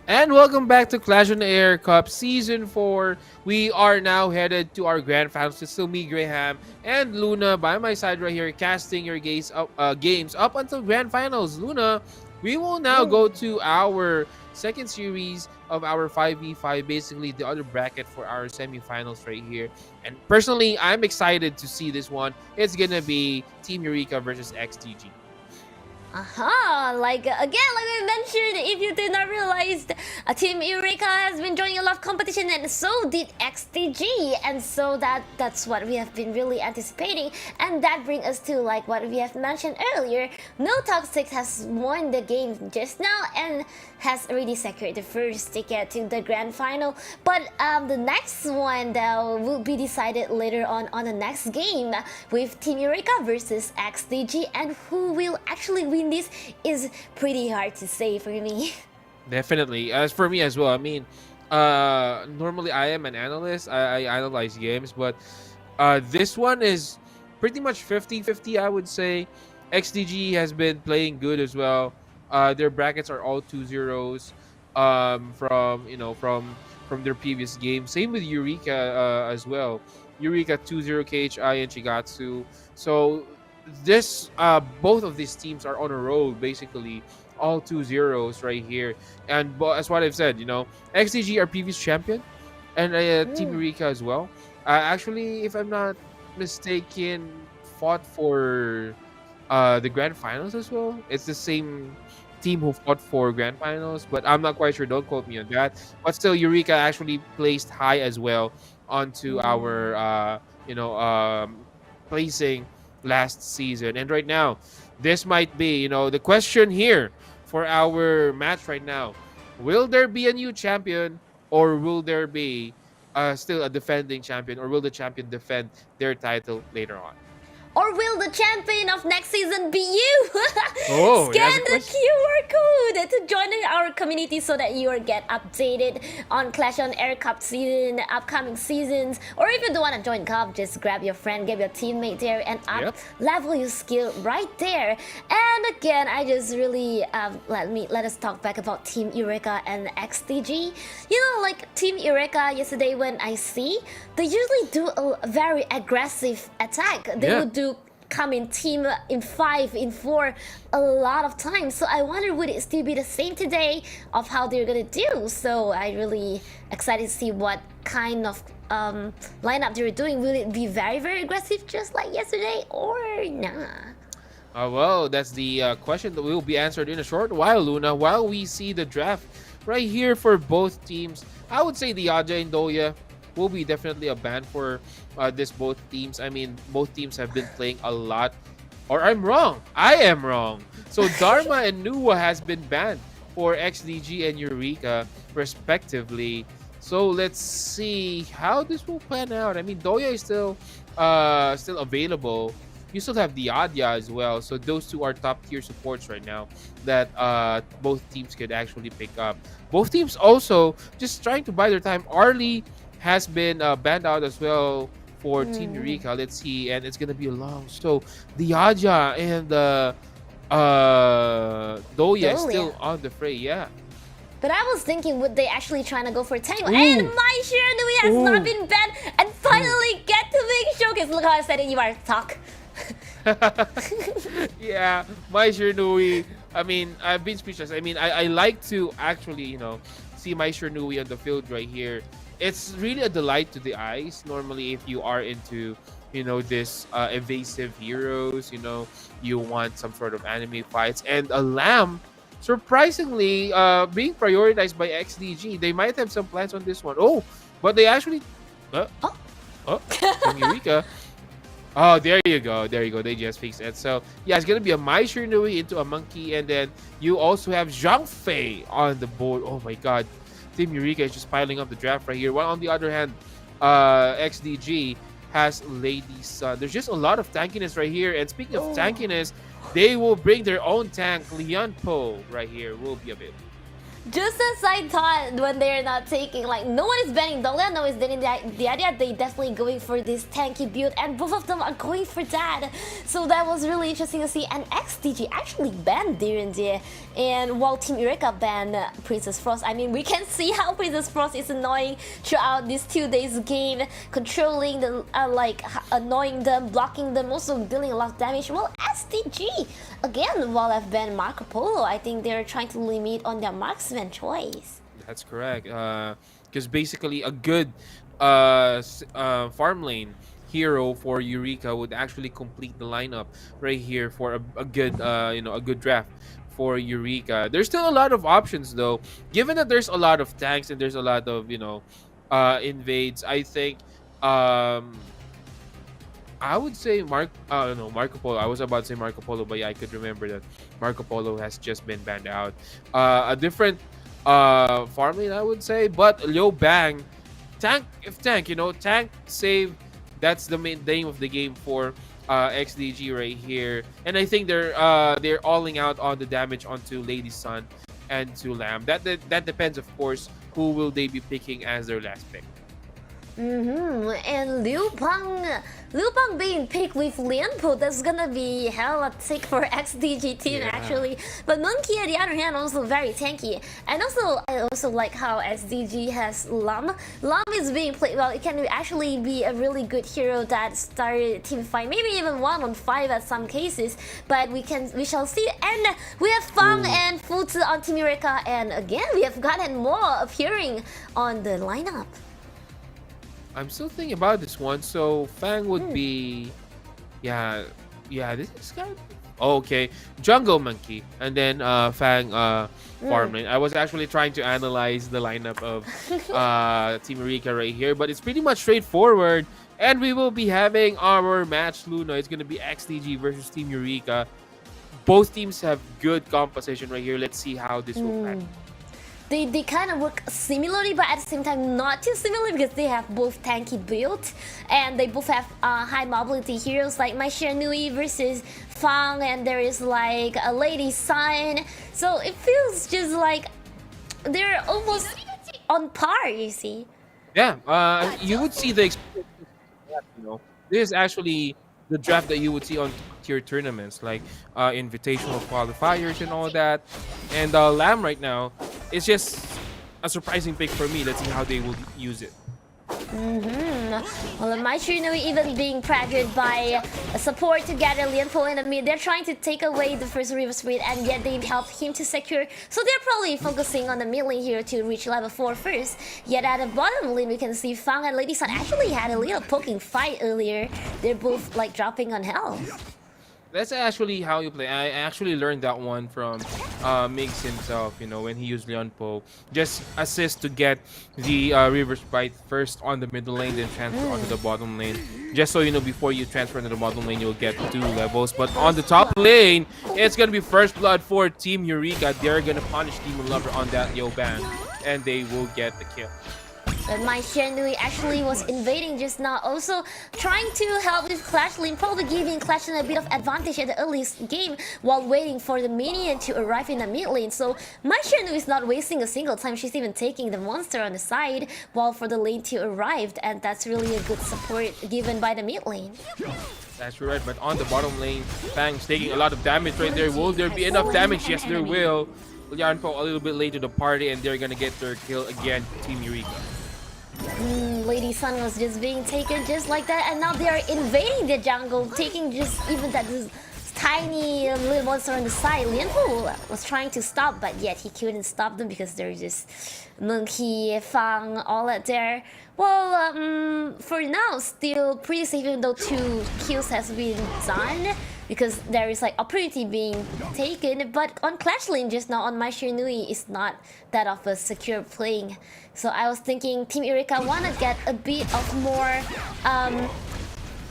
And welcome back to Clash OnAir Cup Season 4. We are now headed to our grand finals. It's still me, Graham, and Luna by my side right here, casting your games up until grand finals. Luna, we will now go to our second series of our 5v5, basically the other bracket for our semifinals right here. And personally, I'm excited to see this one. It's gonna be Team Eureka versus XTG. Like again, like I mentioned, if you did not realize, Team Eureka has been joining a lot of competition, and so did XTG, and so that's what we have been really anticipating, and that brings us to like what we have mentioned earlier. No Toxic has won the game just now and has already secured the first ticket to the grand final, but the next one though will be decided later on the next game with Team Eureka versus XTG, and who will actually win this is pretty hard to say for me. Definitely. As for me as well, I mean, normally I am an analyst. I analyze games, but this one is pretty much 50-50, I would say. XDG has been playing good as well. Their brackets are all 2-0s from their previous game. Same with Eureka as well. Eureka 2-0 KHI and Shigatsu. So this both of these teams are on a roll, basically all 2-0s right here. And as what I've said, XDG are previous champion, and Team Eureka as well. Actually, if I'm not mistaken, fought for the grand finals as well. It's the same team who fought for grand finals, but I'm not quite sure. Don't quote me on that. But still, Eureka actually placed high as well onto our placing last season. And right now, this might be the question here for our match right now. Will there be a new champion, or will there be still a defending champion, or will the champion defend their title later on? Or will the champion of next season be you? Oh, Scan the QR code to join our community so that you will get updated on Clash OnAir Cup season, upcoming seasons. Or if you don't want to join Cup, just grab your friend, get your teammate there, and level your skill right there. And again, I just really let us talk back about Team Eureka and XTG. Like Team Eureka yesterday, when I see, they usually do a very aggressive attack. They would do come in team in 5, in 4 a lot of times. So I wonder, would it still be the same today of how they're gonna do? So I really excited to see what kind of lineup they're doing. Will it be very, very aggressive just like yesterday, or nah? Well, that's the question that will be answered in a short while, Luna. While we see the draft right here for both teams, I would say the Aja and Doya will be definitely a ban for both teams. I mean, both teams have been playing a lot. Or I'm wrong. I am wrong. So Dharma and Nuwa has been banned for XDG and Eureka, respectively. So let's see how this will plan out. I mean, Doya is still available. You still have the Adya as well. So those two are top tier supports right now that both teams could actually pick up. Both teams also just trying to buy their time. Arlie has been banned out as well for Team Eureka. Let's see, and it's gonna be long. So the Aja and Doya is still on the fray. Yeah. But I was thinking, would they actually trying to go for Tango? And my Shiranui has not been banned and finally get to make showcase. Look how I said it, you are talk. Yeah, my Shiranui. I mean, I've been speechless. I mean, I like to actually, see my Shiranui on the field right here. It's really a delight to the eyes. Normally, if you are into, this evasive heroes, you want some sort of anime fights, and a lamb surprisingly being prioritized by XDG. They might have some plans on this one. Oh, but they actually. Team Eureka. Oh, there you go. There you go. They just fixed it. So, yeah, it's going to be a Mai Shiranui into a Monkey. And then you also have Zhang Fei on the board. Oh, my God. Team Eureka is just piling up the draft right here. While on the other hand, XDG has Lady Sun. There's just a lot of tankiness right here. And speaking of tankiness, they will bring their own tank. Lian Po right here will be a bit. Just as I thought when they're not taking, like, no one is banning Dalian, no one is banning the idea. They definitely going for this tanky build, and both of them are going for that. So that was really interesting to see. And XDG actually banned Direndir, and while Team Eureka banned Princess Frost. I mean, we can see how Princess Frost is annoying throughout these 2 days game, controlling the annoying them, blocking them, also dealing a lot of damage. Well, XDG again, while I've banned Marco Polo, I think they're trying to limit on their marksman choice. That's correct. Because basically a good farm lane hero for Eureka would actually complete the lineup right here for a good a good draft for Eureka. There's still a lot of options though. Given that there's a lot of tanks and there's a lot of invades, I think I would say Marco Polo. I was about to say Marco Polo, but yeah, I could remember that Marco Polo has just been banned out. A different farm lane, I would say, but Liu Bang, tank save. That's the main name of the game for XDG right here, and I think they're alling out on the damage onto Lady Sun and to Lamb. That depends, of course, who will they be picking as their last pick. And Liu Bang being picked with Lianpo, that's gonna be hella sick for XDG team actually. But Monkey on the other hand also very tanky. And also I also like how XDG has Lam. Lam is being played well. It can actually be a really good hero that started team fight, maybe even 1-on-5 at some cases. But we shall see. And we have Fang and Fuzi on Team Eureka, and again we have gotten more appearing on the lineup. I'm still thinking about this one. So Fang would be, yeah. This is kind of okay. Jungle Monkey, and then Fang Farmland. I was actually trying to analyze the lineup of Team Eureka right here, but it's pretty much straightforward. And we will be having our match, Luna. It's gonna be XDG versus Team Eureka. Both teams have good composition right here. Let's see how this will pan. They kind of work similarly, but at the same time not too similarly, because they have both tanky build and they both have high mobility heroes like Mai Shiranui versus Fang, and there is like a Lady Sun. So it feels just like they're almost on par, you see. Yeah, you would see the experience. This is actually the draft that you would see on tier tournaments like invitational qualifiers and all that. And Lamb right now is just a surprising pick for me. Let's see how they will use it. Well, Mai Shiranui even being pressured by support to gather Lianpo in the mid. They're trying to take away the first River Spirit, and yet they helped him to secure. So they're probably focusing on the mid lane here to reach level 4 first. Yet at the bottom lane, we can see Fang and Lady Sun actually had a little poking fight earlier. They're both like dropping on health. That's actually how you play. I actually learned that one from Migs himself, when he used Leonpo. Just assist to get the River Sprite first on the middle lane, then transfer onto the bottom lane. Just so you know, before you transfer into the bottom lane, you'll get 2 levels. But on the top lane, it's going to be first blood for Team Eureka. They're going to punish Demon Lover on that Yo ban, and they will get the kill. But Mai Shiranui actually was invading just now, also trying to help with Clash lane, probably giving Clash lane a bit of advantage at the earliest game while waiting for the minion to arrive in the mid lane. So Mai Shiranui is not wasting a single time, she's even taking the monster on the side while for the lane to arrive, and that's really a good support given by the mid lane. That's right, but on the bottom lane, Fang's taking a lot of damage right there. Will there be enough damage? Yes, there will. Yarnpo a little bit late to the party, and they're gonna get their kill again, Team Eureka. Lady Sun was just being taken just like that, and now they are invading the jungle, taking just even that tiny little monster on the side. Lianpo was trying to stop, but yet he couldn't stop them because they're just Monkey, Fang, all out there. Well, for now, still pretty safe, even though 2 kills has been done. because there is like opportunity being taken. But on Clash lane just now on My Nui is not that of a secure playing. So I was thinking Team Eureka wanna get a bit of more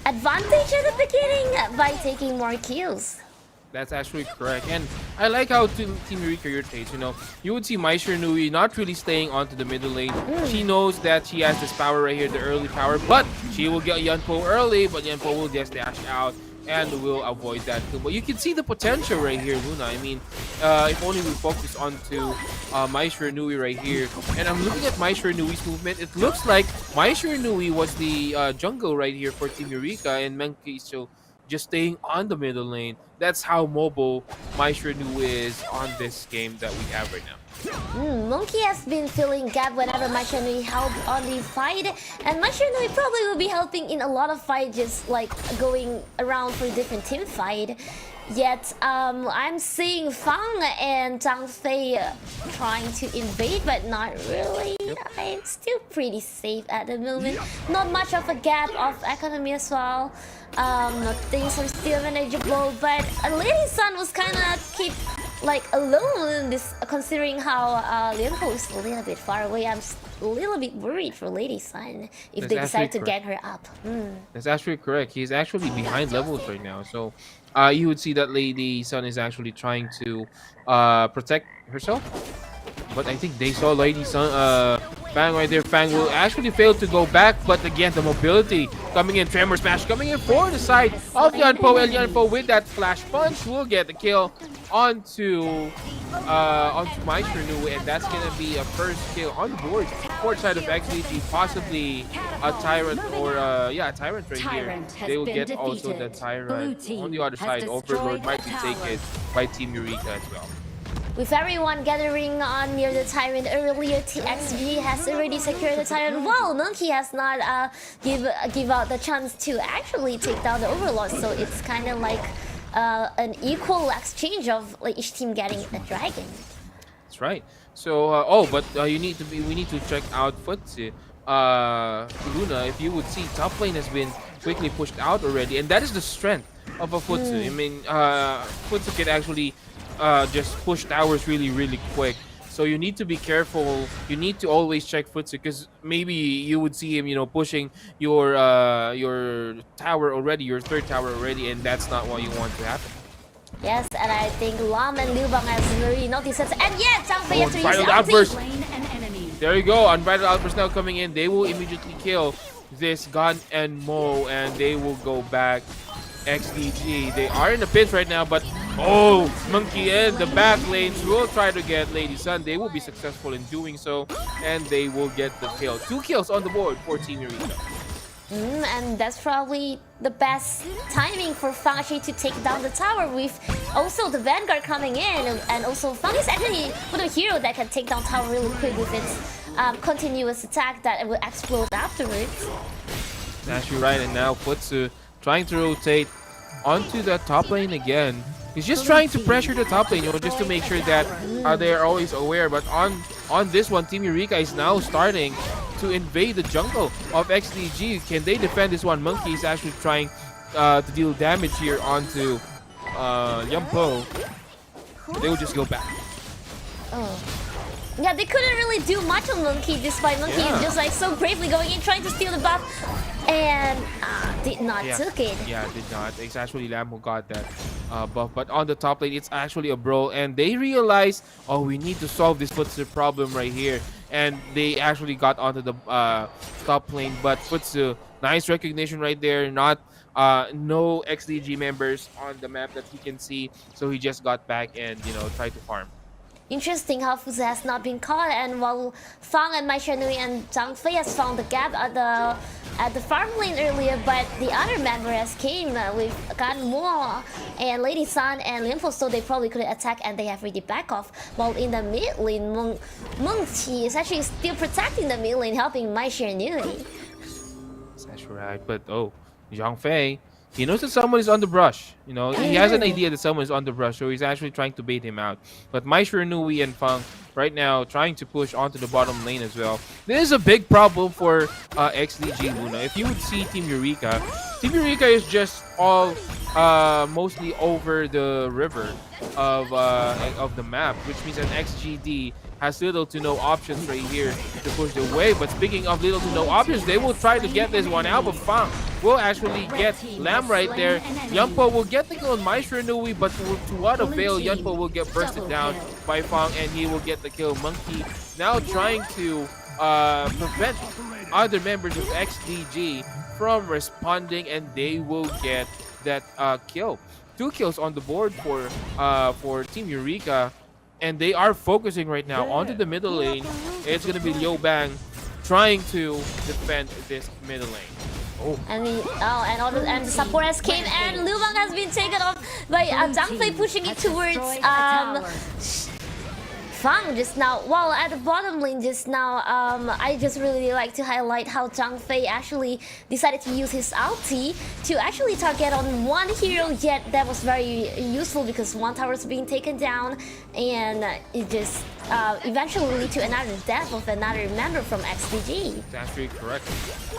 advantage at the beginning by taking more kills. That's actually correct, and I like how Team Eureka rotates. You know, you would see Maisher Nui not really staying onto the middle lane. She knows that she has this power right here, the early power, but she will get Yanpo early, but Yanpo will just dash out and will avoid that kill. But you can see the potential right here, Luna. I mean, if only we focus onto Maisher Nui right here. And I'm looking at Maisher Nui's movement. It looks like Maisher Nui was the jungle right here for Team Eureka, and Menki so just staying on the middle lane. That's how mobile Maisher Nui is on this game that we have right now. Monkey has been filling gap whenever Maisher Nui help on the fight, and Maisher Nui probably will be helping in a lot of fight, just like going around for different team fight. Yet I'm seeing Fang and Zhang Fei trying to invade, but not really. I'm still pretty safe at the moment. Not much of a gap of economy as well. Things are still manageable, but Lady Sun was kind of keep like alone in this, considering how Lianpo is a little bit far away. I'm a little bit worried for Lady Sun if they decide to get her up. That's actually correct. He's actually behind levels right now, so you would see that Lady Sun is actually trying to protect herself. But I think they saw Lady Sun, Fang right there. Fang will actually fail to go back, but again, the mobility coming in, Tremor Smash coming in for the side of Yanpo, and Yanpo with that flash punch will get the kill onto Maisher Nui, and that's gonna be a first kill on the board for the side of XDG, possibly a Tyrant or a Tyrant right here. They will get also the Tyrant. On the other side, Overlord might be taken by Team Eureka as well. With everyone gathering on near the Tyrant earlier, TXV has already secured the Tyrant, while Monkey has not give out the chance to actually take down the Overlord. So it's kind of like an equal exchange of like each team getting a dragon. That's right. So we need to check out Futsi. Luna, if you would see, top lane has been quickly pushed out already, and that is the strength of a Futsi. I mean, Futsi can actually just push towers really quick, so you need to be careful. You need to always check Futsi, because maybe you would see him, you know, pushing your tower already, your third tower already, and that's not what you want to happen. Yes, and I think Lam and Liu Bang has already noticed it, and yeah, Zhang Fei has to use Unbridled the Outburst. ulti. There you go, Unbridled Outburst now coming in. They will immediately kill this Gun and Mo, and they will go back. XDG, they are in the pinch right now, but Monkey and the back lanes will try to get Lady Sun. They will be successful in doing so, and they will get the kill. 2 kills on the board for Team Eureka. And that's probably the best timing for Fang to take down the tower, with also the Vanguard coming in, and also Fang is actually one of the hero that can take down tower really quick with its continuous attack that will explode afterwards. That's actually right, and now Futsu trying to rotate onto the top lane again. He's just trying to pressure the top lane, you know, just to make sure that they are always aware. But on this one, Team Eureka is now starting to invade the jungle of XDG. Can they defend this one? Monkey is actually trying to deal damage here onto Yampo. They will just go back. Yeah, they couldn't really do much on Monkey, despite Monkey just like so bravely going in, trying to steal the buff, and did not took it. Yeah, did not. It's actually Lamb who got that buff. But on the top lane, it's actually a brawl, and they realize, we need to solve this Futsu problem right here. And they actually got onto the top lane, but Futsu, nice recognition right there. Not no XDG members on the map that he can see, so he just got back and, you know, tried to farm. Interesting how Futsu has not been caught, and while Fang and Maisher Nui and Zhang Fei has found the gap at the farm lane earlier, but the other member has came with Gan Mo and Lady Sun and Lianpo, so they probably couldn't attack, and they have already back off. While in the mid lane, Meng Qi is actually still protecting the mid lane, helping Maisher Nui. That's right, but Zhang Fei, he knows that someone is on the brush. You know, he has an idea that someone is on the brush, so he's actually trying to bait him out. But Maisher Nui and Fang right now trying to push onto the bottom lane as well. This is a big problem for XDG, Luna. If you would see Team Eureka, Team Eureka is just all mostly over the river of the map, which means an XGD has little to no options right here to push the way. But speaking of little to no options, they will try to get this one out, but Fang will actually get Lamb right there. Yunpo will get the kill on Maestro Nui, but to what avail? Yunpo will get bursted down by Fang, and he will get the kill. Monkey now trying to prevent other members of XDG from responding, and they will get that kill. 2 kills on the board for Team Eureka, and they are focusing right now onto the middle lane. It's gonna be Liu Bang trying to defend this middle lane. And the support has came, and Liu Bang has been taken off by Zhang Fei, pushing it towards Fang just now. Well, at the bottom lane just now, I just really like to highlight how Zhang Fei actually decided to use his ulti to actually target on one hero, yet that was very useful because one tower is being taken down, and it just eventually lead to another death of another member from XDG. That's very correct.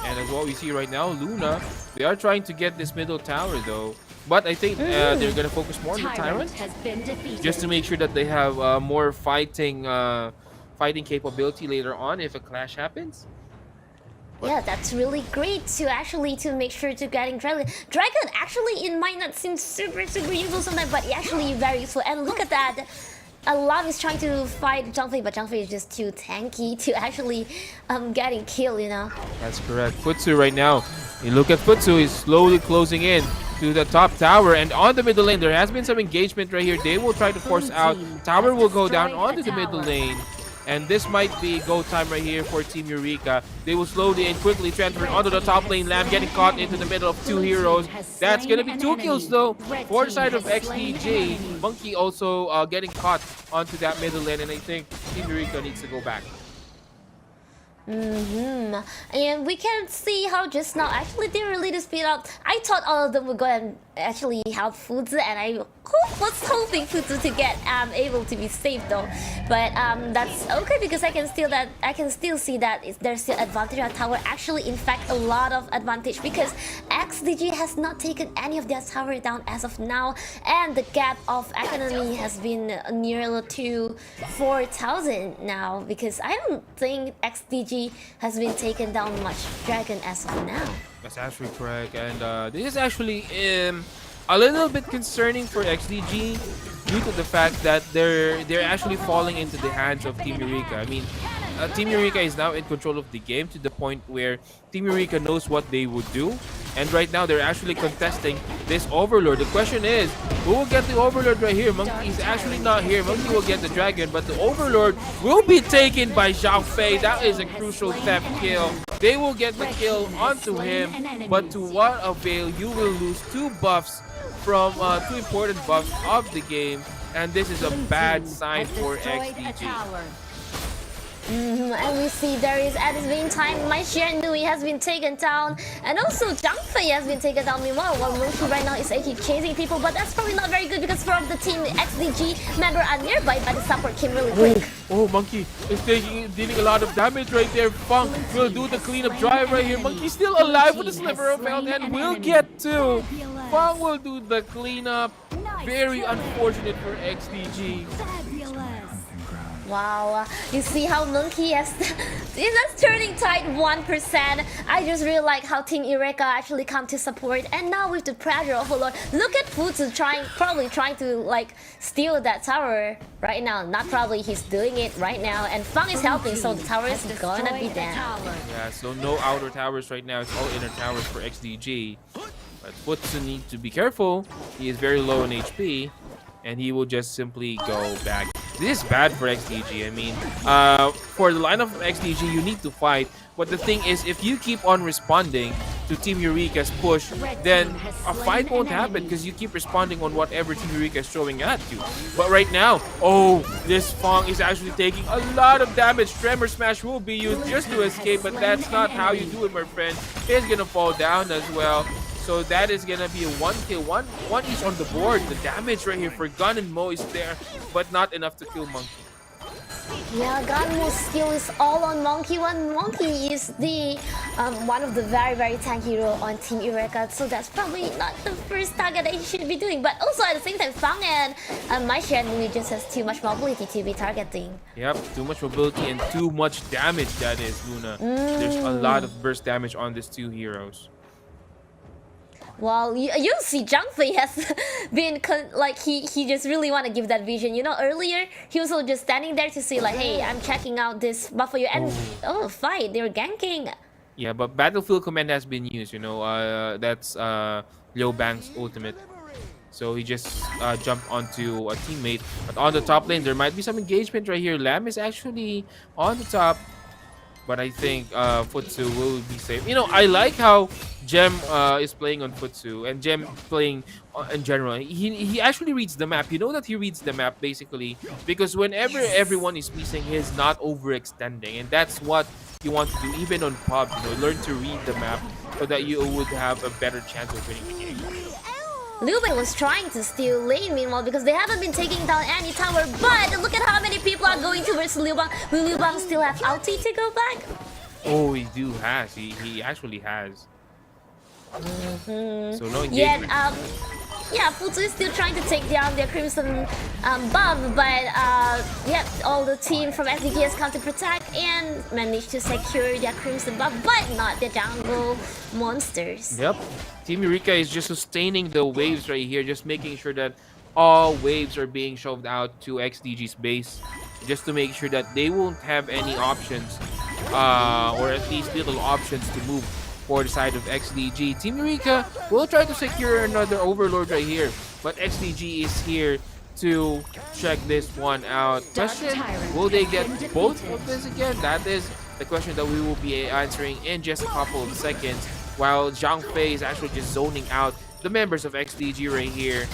And as what we see right now, Luna, they are trying to get this middle tower though. But I think they're going to focus more on the Tyrant just to make sure that they have more fighting capability later on if a clash happens. Yeah, that's really great to make sure to getting Dragon. Dragon actually, it might not seem super useful sometimes, but actually very useful. And look at that. Alam is trying to fight Zhang Fei, but Zhang Fei is just too tanky to actually getting killed, you know. That's correct. Futsu right now. You look at Futsu, he's slowly closing in to the top tower, and on the middle lane there has been some engagement right here. They will try to force out. Tower will go down onto the middle lane, and this might be go time right here for Team Eureka. They will slowly and quickly transfer onto the top lane. Lamb getting caught into the middle of 2 heroes. That's gonna be 2 kills though for the side of XDG. Monkey also getting caught onto that middle lane, and I think Team Eureka needs to go back. And we can see how just now actually they really to speed up. I thought all of them would go and actually help Fuzu, and I was hoping Fuzu to get able to be saved though. But that's okay because I can still see that there's still advantage on tower. Actually, in fact, a lot of advantage because XDG has not taken any of their tower down as of now, and the gap of economy has been nearer to 4,000 now because I don't think XDG has been taken down much Dragon as of now. That's actually correct, and this is actually a little bit concerning for XDG due to the fact that they're actually falling into the hands of Team Eureka. I mean, Team Eureka is now in control of the game to the point where Team Eureka knows what they would do, and right now they're actually contesting this Overlord. The question is, who will get the Overlord right here? Monkey is actually not here. Monkey will get the Dragon, but the Overlord will be taken by Zhao Fei. That is a crucial theft kill. They will get the kill onto him, but to what avail? You will lose 2 buffs from 2 important buffs of the game, and this is a bad sign for XDG. And we see there is at the same time Maestro Nui has been taken down, and also Zhang Fei has been taken down. Meanwhile, while Monkey right now is actually chasing people, but that's probably not very good because from the team XDG member are nearby, but the support came really quick. Oh, Monkey is dealing a lot of damage right there. Fang will do the cleanup drive right here. Monkey still alive with a sliver of health and will get 2. Fang will do the cleanup. Very unfortunate for XDG. Wow, you see how Monkey has that's turning tide 1%. I just really like how Team Eureka actually come to support, and now with the pressure of Overlord, look at Fuzu probably trying to like steal that tower right now. Not probably, he's doing it right now, and Fang is helping, so the tower is gonna be down. Yeah, so no outer towers right now. It's all inner towers for XDG. But Futsu needs to be careful. He is very low in HP, and he will just simply go back. This is bad for XDG. I mean, for the lineup of XDG, you need to fight. But the thing is, if you keep on responding to Team Eureka's push, then a fight won't happen because you keep responding on whatever Team Eureka is throwing at you. But right now, oh, this Fang is actually taking a lot of damage. Tremor Smash will be used just to escape, but that's not how you do it, my friend. He's gonna fall down as well. So that is gonna be a 1 kill, one each on the board. The damage right here for Gun and Mo is there, but not enough to kill Monkey. Yeah, Ganmu's skill is all on Monkey when Monkey is the one of the very tank hero on Team Eureka, so that's probably not the first target that he should be doing. But also at the same time, Fang and Maisha just has too much mobility to be targeting. Yep, too much mobility and too much damage, that is, Luna. There's a lot of burst damage on these two heroes. Well, you see Zhang Fei has been like he just really want to give that vision. You know, earlier he was just standing there to see like, hey, I'm checking out this buff for you, and fight, they're ganking. Yeah, but Battlefield Command has been used, you know, that's Liu Bang's ultimate. So he just jumped onto a teammate. But on the top lane, there might be some engagement right here. Lamb is actually on the top. But I think Futsu will be safe. You know, I like how Gem is playing on Futsu and Gem playing in general. He actually reads the map. You know that he reads the map basically because whenever everyone is missing, he's not overextending, and that's what you want to do even on pub. You know, learn to read the map so that you would have a better chance of winning the game. Liu Bang was trying to steal lane meanwhile because they haven't been taking down any tower, but look at how many people are going towards Liu Bang. Will Liu Bang still have ulti to go back? Oh, he has. He actually has. So no engagement. Yeah, Futsu is still trying to take down their Crimson buff, but all the team from SDG has come to protect and managed to secure their Crimson buff, but not the jungle monsters. Yep. Team Eureka is just sustaining the waves right here, just making sure that all waves are being shoved out to XDG's base, just to make sure that they won't have any options, or at least little options to move for the side of XDG. Team Eureka will try to secure another Overlord right here, but XDG is here to check this one out. Question, will they get both of this again? That is the question that we will be answering in just a couple of seconds, while Zhang Fei is actually just zoning out the members of XDG right here.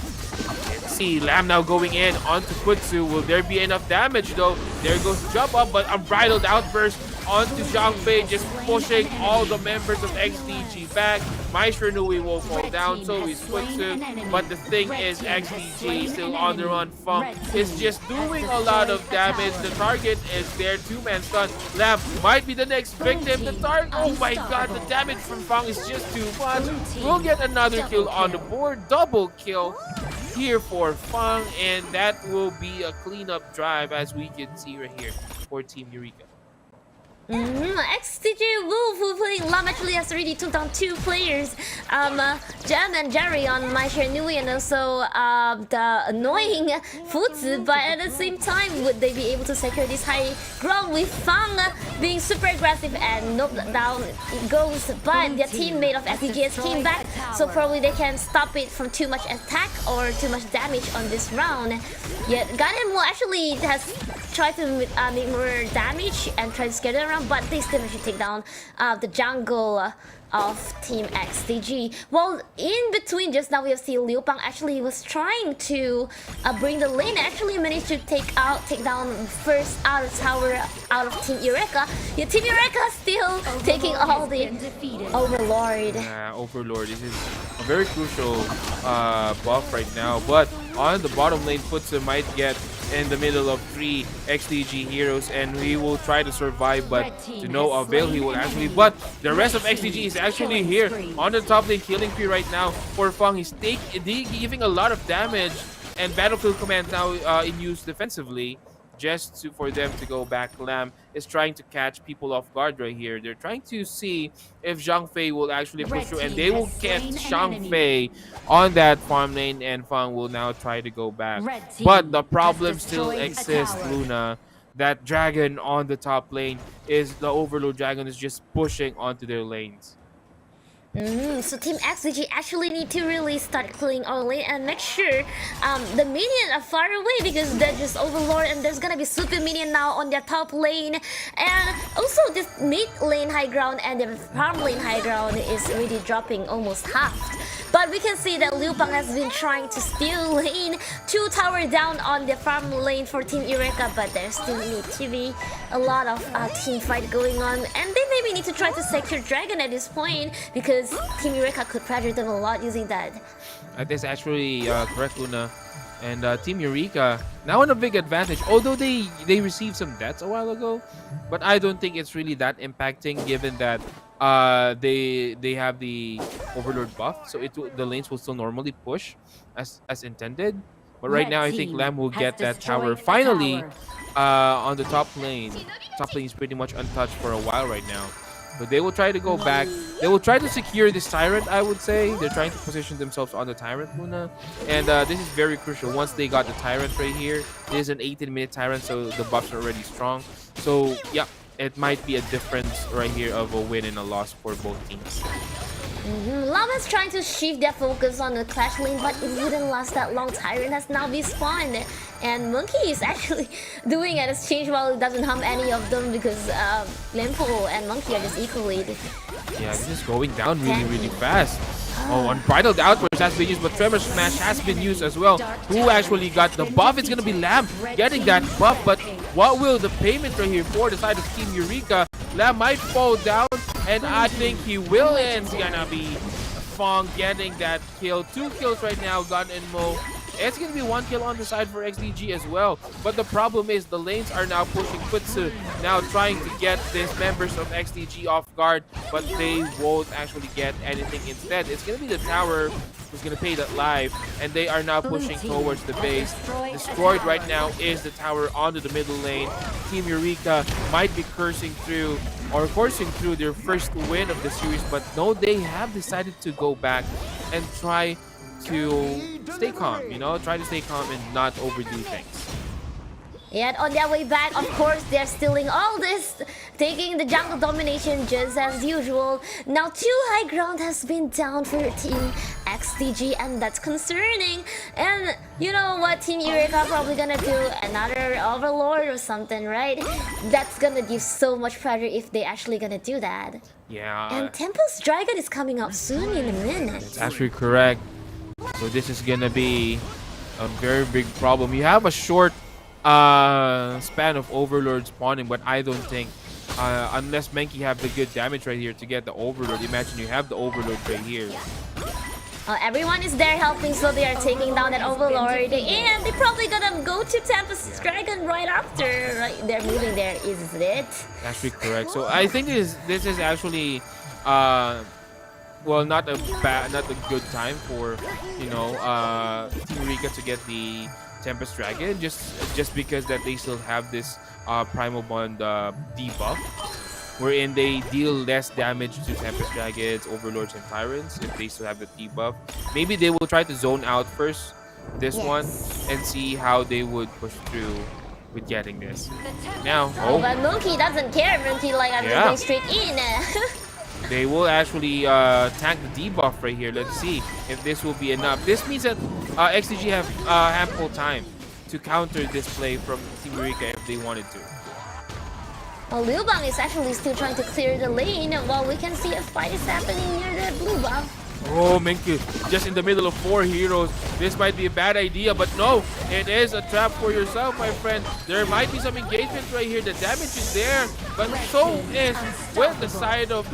Let's see, Lamb now going in onto Futsu. Will there be enough damage though? There goes Jump Up, but Unbridled Outburst onto Zhang Fei, just pushing all the members of XDG back. Maestro Nui will fall down, so is Futsu. But the thing is, XDG still on the run. Funk is just doing a lot of damage. The target is there, two-man stun. Lamb might be the next victim. The target, oh my god, the damage from Fang is just too much. We'll get another kill on the board. Double kill here for Fang, and that will be a cleanup drive, as we can see right here for Team Eureka. XTJ Wolf, who playing Lam, actually has already took down two players, Jam and Jerry on My Share Nui, and also the annoying Futsu. But at the same time, would they be able to secure this high ground with Fang being super aggressive? And nope, down it goes. But their teammate of SDGS came back, so probably they can stop it from too much attack or too much damage on this round. Yet Ganem actually has tried to make more damage and try to scare them around, but they still managed to take down the jungle of Team XDG. Well, in between just now we have seen Liu Bang actually was trying to bring the lane, actually managed to take down first out of tower out of Team Eureka. Yeah, Team Eureka still taking all the Overlord. Overlord, this is a very crucial buff right now, but on the bottom lane, Futsu might get in the middle of three XDG heroes, and he will try to survive, but to no avail. He will actually, but the rest of XDG is actually here on the top lane, killing free right now for Fang. He's giving a lot of damage, and Battlefield Command now in use defensively, just for them to go back. Lamb is trying to catch people off guard right here. They're trying to see if Zhang Fei will actually push through, and they will get Zhang Fei on that farm lane, and Fang will now try to go back. But the problem still exists, Luna. That dragon on the top lane is the Overlord dragon is just pushing onto their lanes. So Team XDG actually need to really start clearing our lane and make sure the minions are far away, because they're just Overlord, and there's gonna be super minion now on their top lane, and also this mid lane high ground and the farm lane high ground is really dropping almost half. But we can see that Liu Bang has been trying to steal lane, 2 tower down on the farm lane for Team Eureka, but there still need to be a lot of team fight going on, and they maybe need to try to secure Dragon at this point, because Team Eureka could pressure them a lot using that. That is actually correct, Luna. And Team Eureka now in a big advantage, although they received some deaths a while ago, but I don't think it's really that impacting given that they have the Overlord buff, so the lanes will still normally push as intended. But right Red now, I think team Lamb will has get that tower destroyed a finally tower. on the top lane. Top lane is pretty much untouched for a while right now. But they will try to go back. They will try to secure this Tyrant, I would say. They're trying to position themselves on the Tyrant, Luna. And this is very crucial. Once they got the Tyrant right here, it is an 18-minute Tyrant, so the buffs are already strong. So, yeah, it might be a difference right here of a win and a loss for both teams. Llama's trying to shift their focus on the Clash lane, but it wouldn't last that long. Tyrant has now respawned, and Monkey is actually doing an exchange while it doesn't harm any of them because Limpo and Monkey are just equally. Yeah, this is going down really fast. Oh, Unbridled Outburst has been used, but Tremor Smash has been used as well. Who actually got the buff? It's going to be Lamb getting that buff, but what will the payment right here for the side of Team Eureka? Lamb might fall down, and I think he will, and it's going to be Fong getting that kill. 2 kills right now, Gun and Mo. It's going to be 1 kill on the side for XDG as well. But the problem is the lanes are now pushing Kutsu, now trying to get these members of XDG off guard, but they won't actually get anything instead. It's going to be the tower who's going to pay that live, and they are now pushing towards the base. Destroyed right now is the tower onto the middle lane. Team Eureka might be coursing through their first win of the series, but no, they have decided to go back and try to stay calm, try to stay calm and not overdo things. Yet on their way back, of course, they're stealing all this, taking the jungle domination just as usual. Now 2 high ground has been down for Team XDG, and that's concerning. And you know what Team Eureka probably gonna do? Another Overlord or something, right? That's gonna give so much pressure if they actually gonna do that. Yeah. And Tempest Dragon is coming up soon in a minute. That's actually correct. So this is gonna be a very big problem. You have a short span of Overlord spawning, but I don't think unless Menki have the good damage right here to get the Overlord. Imagine you have the Overlord right here. Everyone is there helping, so they are taking down that Overlord, and they're probably gonna go to Tempest Dragon right after. Right, they're moving there. Is it? Actually correct. So I think this is actually well, not a good time for Team Eureka to get the Tempest Dragon, just because that they still have this Primal Bond debuff, wherein they deal less damage to Tempest Dragons, Overlords, and Tyrants if they still have the debuff. Maybe they will try to zone out first this one and see how they would push through with getting this. Now, but Monkey doesn't care. Monkey I'm going straight in. They will actually tank the debuff right here. Let's see if this will be enough. This means that XDG have ample time to counter this play from Team Eureka if they wanted to. Well, Liu Bang is actually still trying to clear the lane while we can see a fight is happening near the blue buff. Oh, Menku, just in the middle of 4 heroes. This might be a bad idea, but no, it is a trap for yourself, my friend. There might be some engagement right here. The damage is there, but so is with the side of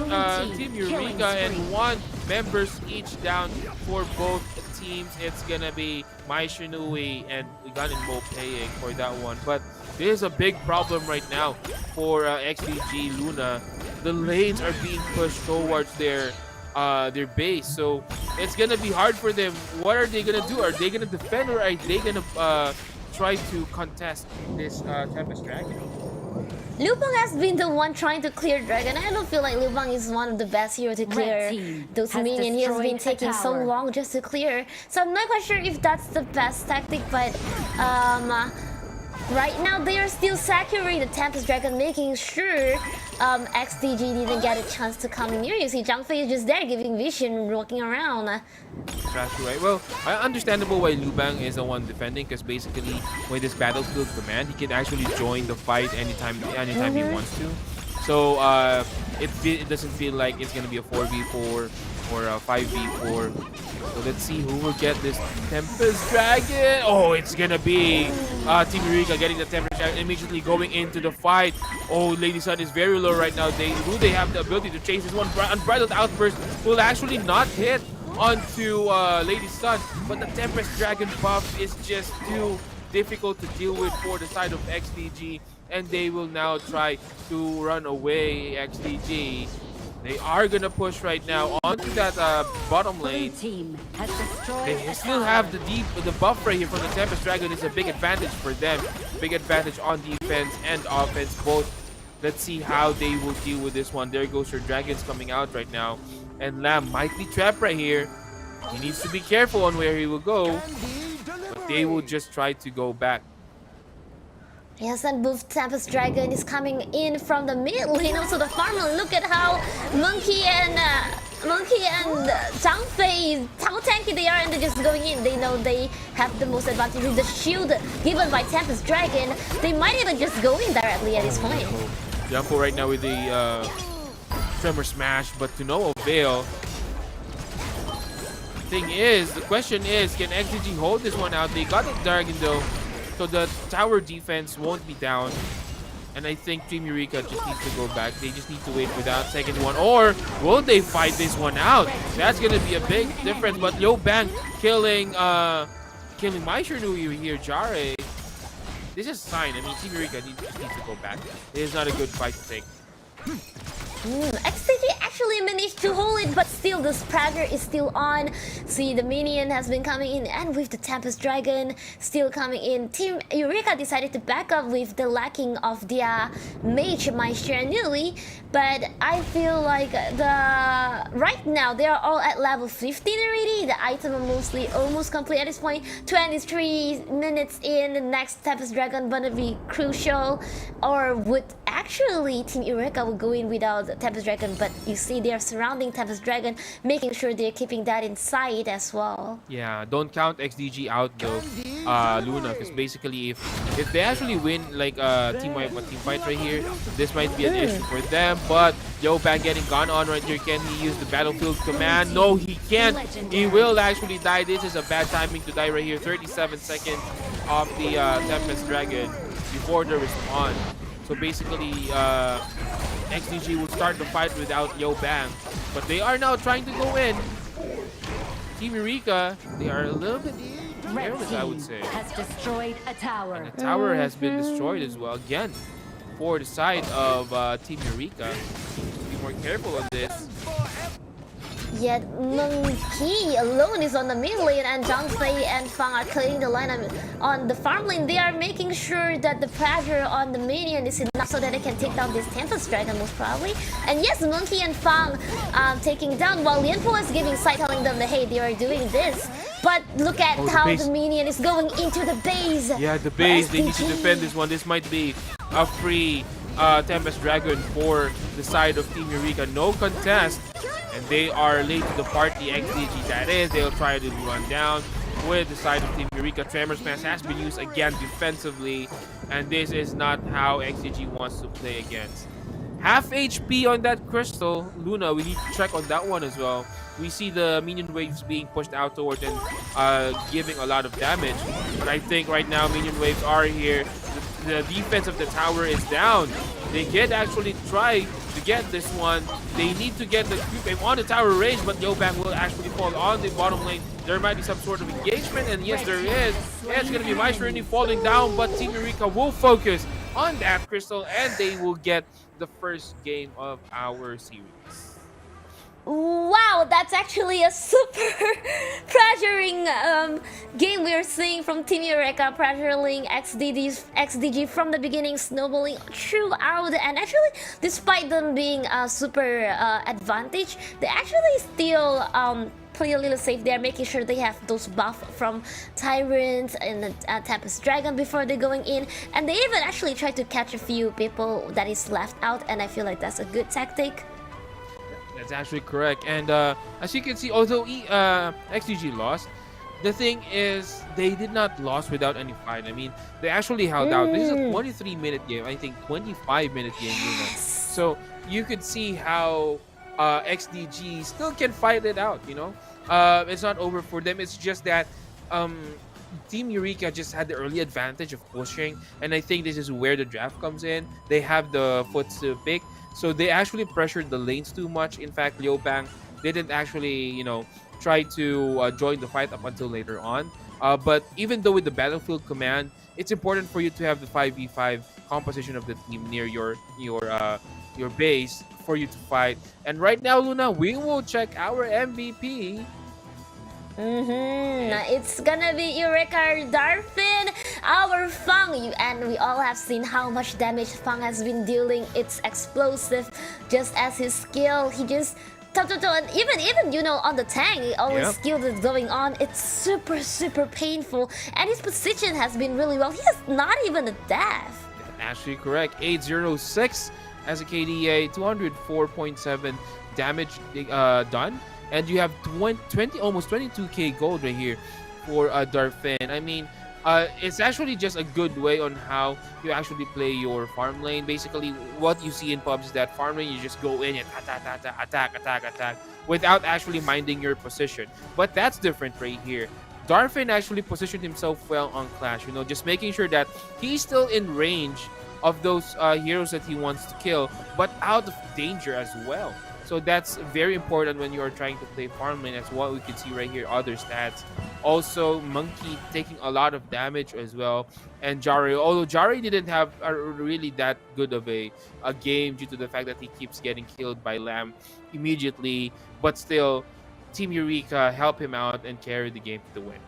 Team Eureka, and 1 members each down for both teams. It's gonna be Mai Shinui and Gun and Mo paying for that one. But there's a big problem right now for XDG Luna. The lanes are being pushed towards their base, so it's gonna be hard for them. What are they gonna do? Are they gonna defend, or are they gonna try to contest this Tempest Dragon? Liu Bang has been the one trying to clear Dragon. I don't feel like Liu Bang is one of the best heroes to clear those minions. He has been taking so long just to clear. So I'm not quite sure if that's the best tactic, but right now they are still securing the Tempest Dragon, making sure XDG didn't get a chance to come near. You see Zhang Fei is just there giving vision, walking around. That's right. Well, understandable why Liu Bang is the one defending, because basically with this battlefield command, he can actually join the fight anytime he wants to. So it doesn't feel like it's gonna be a 4v4 or a 5v4. So let's see who will get this Tempest Dragon. Oh, it's gonna be Team Eureka getting the Tempest Dragon, immediately going into the fight. Oh, Lady Sun is very low right now. They have the ability to chase this one. Unbridled Outburst will actually not hit onto Lady Sun, but the Tempest Dragon buff is just too difficult to deal with for the side of XDG, and they will now try to run away. XDG, they are gonna push right now onto that bottom lane. Team has destroyed They still have the buff right here from the Tempest Dragon. Is a big advantage for them. Big advantage on defense and offense both. Let's see how they will deal with this one. There goes your Dragons coming out right now, and Lamb might be trapped right here. He needs to be careful on where he will go, but they will just try to go back. Yes, and both Tempest Dragon is coming in from the mid lane. Also the farmer. Look at how Monkey and Zhang Fei, how tanky they are, and they're just going in. They know they have the most advantage with the shield given by Tempest Dragon. They might even just go in directly at this point. Jumpo right now with the Tremor Smash, but to no avail. The question is, can XGG hold this one out? They got the Dragon though, so the tower defense won't be down. And I think Team Eureka just needs to go back. They just need to wait for that second one. Or will they fight this one out? That's gonna be a big difference. But Yo Bang killing my Shiryu here, Jare. This is a sign. I mean, Team Eureka needs to go back. It is not a good fight to take. XTG actually managed to hold it, but still the pressure is still on. See, the minion has been coming in, and with the Tempest Dragon still coming in, Team Eureka decided to back up with the lacking of their mage Maestro Newly. But I feel like right now they are all at level 15 already. The item are mostly almost complete at this point. 23 minutes in, the next Tempest Dragon gonna be crucial. Or would actually Team Eureka will go in without Tempest Dragon, but you see they are surrounding Tempest Dragon, making sure they're keeping that in sight as well. Yeah, don't count XDG out though, Luna, because basically if they actually win like team fight right here, this might be an issue for them. But Yo Bang getting gone on right here. Can he use the battlefield command? No, he can't. He will actually die. This is a bad timing to die right here. 37 seconds off the Tempest Dragon before the respawn. So basically, XDG will start the fight without Yo Bang, but they are now trying to go in. Team Eureka, they are a little bit careless, I would say. has destroyed a tower. And the tower has been destroyed as well. Again, for the side of Team Eureka, be more careful on this. Yet Monkey alone is on the mid lane, and Zhang Fei and Fang are clearing the line on the farm lane. They are making sure that the pressure on the minion is enough so that they can take down this Tempest Dragon most probably. And yes, Monkey and Fang taking down, while Lianpo is giving sight, telling them that hey, they are doing this. But look at how the minion is going into the base. Yeah, the base, they need to defend this one. This might be a free Tempest Dragon for the side of Team Eureka. No contest. And they are late to the party. XDG that is. They'll try to run down with the side of Team Eureka. Tremor Smash has been used again defensively. And this is not how XDG wants to play against. Half HP on that crystal. Luna, we need to check on that one as well. We see the minion waves being pushed out towards and giving a lot of damage. But I think right now minion waves are here. The defense of the tower is down. They can actually try to get this one. They need to get the creep on the tower range, but Yo Bang will actually fall on the bottom lane. There might be some sort of engagement, and yes, there is. Yeah, it's going to be Maestro falling down, but Team Eureka will focus on that crystal, and they will get the first game of our series. Wow, that's actually a super pressuring game we're seeing from Team Eureka, pressuring XDG from the beginning, snowballing throughout, and actually, despite them being a super advantage, they actually still play a little safe. They're making sure they have those buff from Tyrant and the Tempest Dragon before they're going in, and they even actually try to catch a few people that is left out, and I feel like that's a good tactic. That's actually correct. And as you can see, although XDG lost, the thing is they did not lose without any fight. I mean, they actually held out. This is a 23-minute game. I think 25-minute game. Luna. So you could see how XDG still can fight it out. You know, it's not over for them. It's just that Team Eureka just had the early advantage of pushing, and I think this is where the draft comes in. They have the foot to pick. So they actually pressured the lanes too much. In fact, Liu Bang didn't actually, try to join the fight up until later on. But even though with the battlefield command, it's important for you to have the 5v5 composition of the team near your base for you to fight. And right now, Luna, we will check our MVP. It's gonna be Eureka Darfin, our Fang, and we all have seen how much damage Fang has been dealing. It's explosive, just as his skill. He just and even you know on the tank, all his skill that's going on. It's super painful, and his position has been really well. He has not even a death. Actually correct. 806 as a KDA, 204.7 damage done. And you have 20 almost 22k gold right here for Darfin. I mean, it's actually just a good way on how you actually play your farm lane. Basically, what you see in pubs is that farm lane, you just go in and attack without actually minding your position. But that's different right here. Darfin actually positioned himself well on Clash, you know, just making sure that he's still in range of those heroes that he wants to kill, but out of danger as well. So that's very important when you are trying to play farm lane. That's what we can see right here, other stats. Also, Monkey taking a lot of damage as well. And Jari, although Jari didn't have a really that good of a game due to the fact that he keeps getting killed by Lamb immediately. But still, Team Eureka helped him out and carried the game to the win.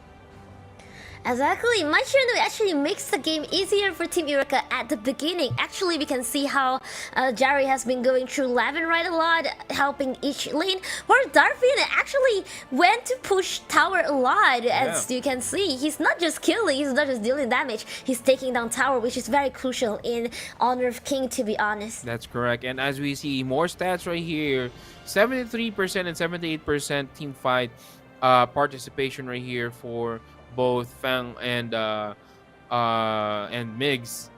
Exactly, Maichino actually makes the game easier for Team Eureka at the beginning. Actually, we can see how Jari has been going through Lavin right a lot, helping each lane, where Darfin actually went to push tower a lot, as you can see. He's not just killing, he's not just dealing damage, he's taking down tower, which is very crucial in Honor of King, to be honest. That's correct, and as we see more stats right here, 73% and 78% team fight participation right here for both Fang and Migs.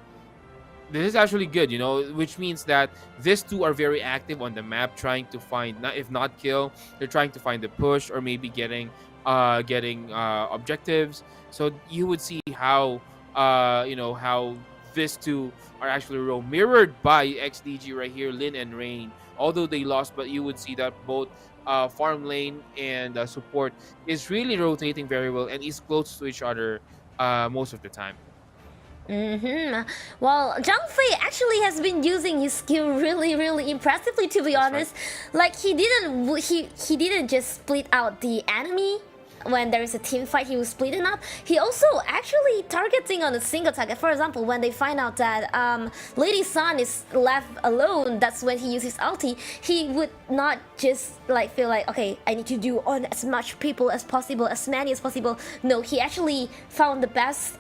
This is actually good, you know, which means that these two are very active on the map, trying to find, if not kill, they're trying to find the push or maybe getting objectives. So you would see how you know, how these two are actually mirrored by XDG right here, Lin and Rain. Although they lost, but you would see that both farm lane and support is really rotating very well and is close to each other most of the time. Well, Zhang Fei actually has been using his skill really impressively, to be honest. Like he didn't just split out the enemy. When there is a team fight, he was splitting up. He also actually targeting on a single target. For example, when they find out that Lady Sun is left alone, that's when he uses ulti. He would not just like feel like, okay, I need to do on as much people as possible, as many as possible. No, he actually found the best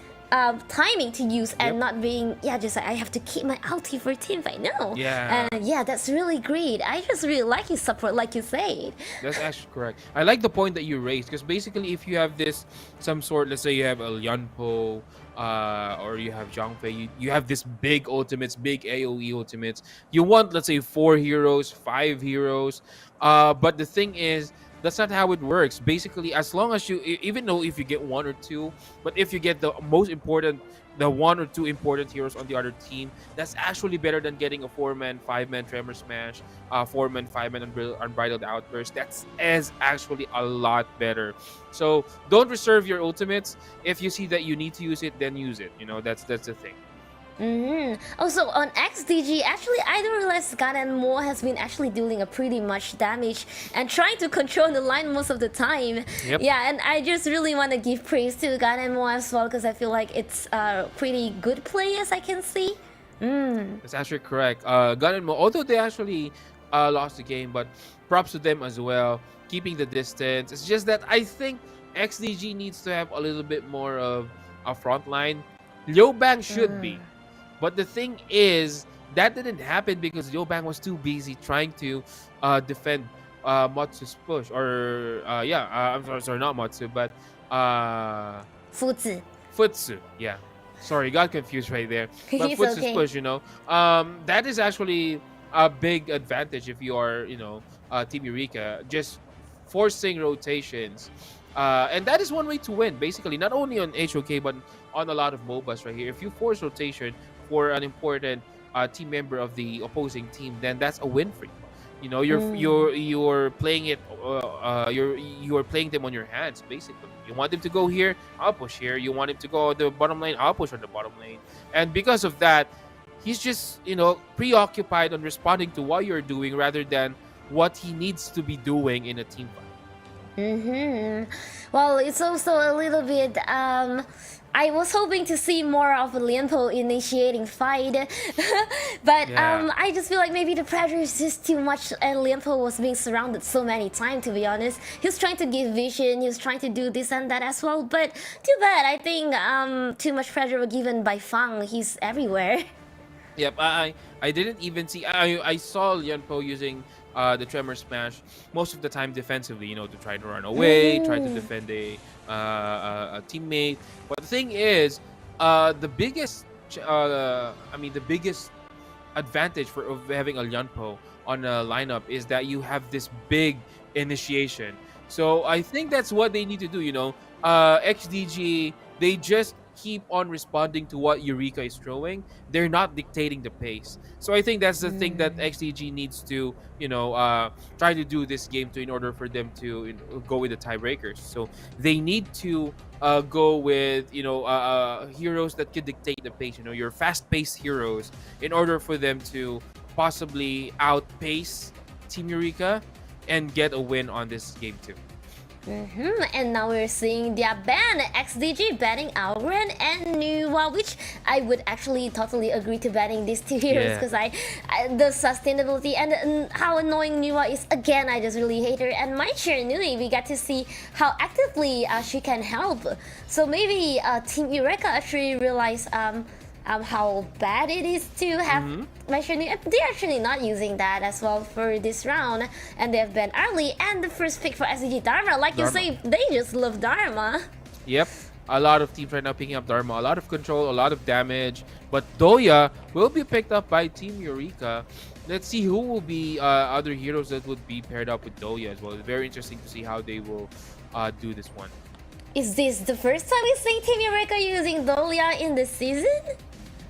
timing to use and not being just like, I have to keep my ulti for team fight. No. And that's really great. I just really like his support, like you said. That's actually correct. I like the point that you raised, because basically if you have this some sort, let's say you have El Yanpo or you have Zhang Fei, you have this big ultimates, big AoE ultimates. You want, let's say, 4 heroes, 5 heroes, but the thing is, that's not how it works. Basically, as long as you, even though if you get 1 or 2, but if you get the most important, the 1 or 2 important heroes on the other team, that's actually better than getting a 4-man, 5-man Tremor Smash, 4-man, 5-man Unbridled Outburst. That is actually a lot better. So don't reserve your ultimates. If you see that you need to use it, then use it. You know, that's the thing. Also on XDG, actually I don't realize Ganen Mo has been actually dealing a pretty much damage and trying to control the line most of the time. Yeah, and I just really want to give praise to Ganen Mo as well, because I feel like it's a pretty good play, as I can see. That's actually correct. Ganen Mo, although they actually lost the game, but props to them as well, keeping the distance. It's just that I think XDG needs to have a little bit more of a front line. Liu Bang should be. But the thing is, that didn't happen because Liu Bang was too busy trying to defend Matsu's push. Or, I'm sorry, not Matsu, but Futsu, yeah. Sorry, got confused right there. But Futsu's push, you know, that is actually a big advantage if you are, you know, Team Eureka. Just forcing rotations. And that is one way to win, basically, not only on HOK, but on a lot of MOBAs right here. If you force rotation for an important team member of the opposing team, then that's a win for you. You know, you're playing it. You're playing them on your hands basically. You want them to go here, I'll push here. You want him to go on the bottom lane, I'll push on the bottom lane. And because of that, he's just preoccupied on responding to what you're doing rather than what he needs to be doing in a team fight. Well, it's also a little bit. I was hoping to see more of Lianpo initiating fight, but Yeah. I just feel like maybe the pressure is just too much, and Lianpo was being surrounded so many times. To be honest, he was trying to give vision, he was trying to do this and that as well. But too bad. I think too much pressure was given by Fang. He's everywhere. Yep, I didn't even see. I saw Lianpo using the Tremor Smash most of the time defensively, to try to run away, try to defend a teammate. But the thing is, the biggest, the biggest advantage of having a Lianpo on a lineup is that you have this big initiation. So I think that's what they need to do. XDG, they just keep on responding to what Eureka is throwing. They're not dictating the pace. So I think that's the thing that XDG needs to, try to do this game in order for them to go with the tiebreakers. So they need to go with, heroes that can dictate the pace. Your fast-paced heroes in order for them to possibly outpace Team Eureka and get a win on this game too. And now we're seeing their ban, XDG banning Algren and Nuwa, which I would actually totally agree to banning these two heroes because the sustainability and how annoying Nuwa is. Again, I just really hate her. And my Nui, we get to see how actively she can help. So maybe Team Eureka actually realize how bad it is to have mentioned. They're actually not using that as well for this round, and they've been early. And the first pick for SCG Dharma, like you say, they just love Dharma. Yep, a lot of teams right now picking up Dharma, a lot of control, a lot of damage. But Doya will be picked up by Team Eureka. Let's see who will be other heroes that would be paired up with Doya as well. It's very interesting to see how they will do this one. Is this the first time we see Team Eureka using Doya in this season?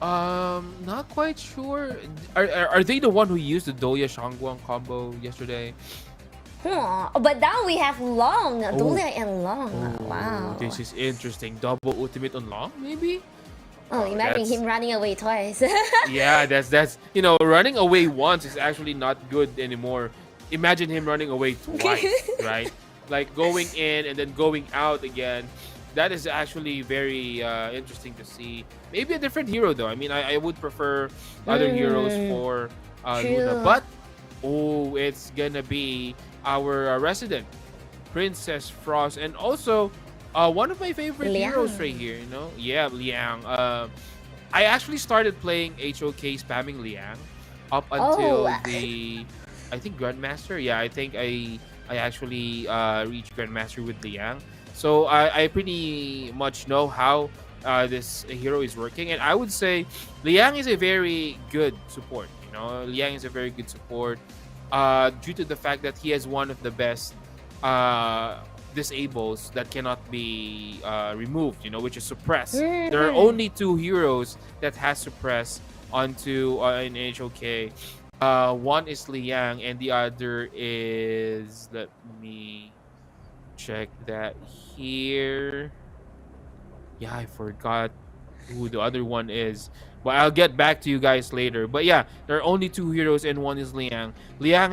Not quite sure. Are they the one who used the Doya Shangguang combo yesterday? But now we have Long, Doya and Long. Wow. This is interesting. Double ultimate on Long, maybe? Imagine him running away twice. Yeah, that's running away once is actually not good anymore. Imagine him running away twice, right? Like going in and then going out again. That is actually very interesting to see. Maybe a different hero though. I mean, I would prefer other heroes for Luna. But it's gonna be our resident Princess Frost, and also one of my favorite heroes right here. Liang. I actually started playing HOK spamming Liang up until I think Grandmaster. Yeah, I think I actually reached Grandmaster with Liang. So I pretty much know how this hero is working, and I would say Liang is a very good support. Liang is a very good support due to the fact that he has one of the best disables that cannot be removed. Which is suppress. There are only two heroes that has suppress onto in HOK. One is Liang, and the other is, let me check that here. Yeah, I forgot who the other one is, but I'll get back to you guys later. But yeah, there are only two heroes, and one is Liang. Liang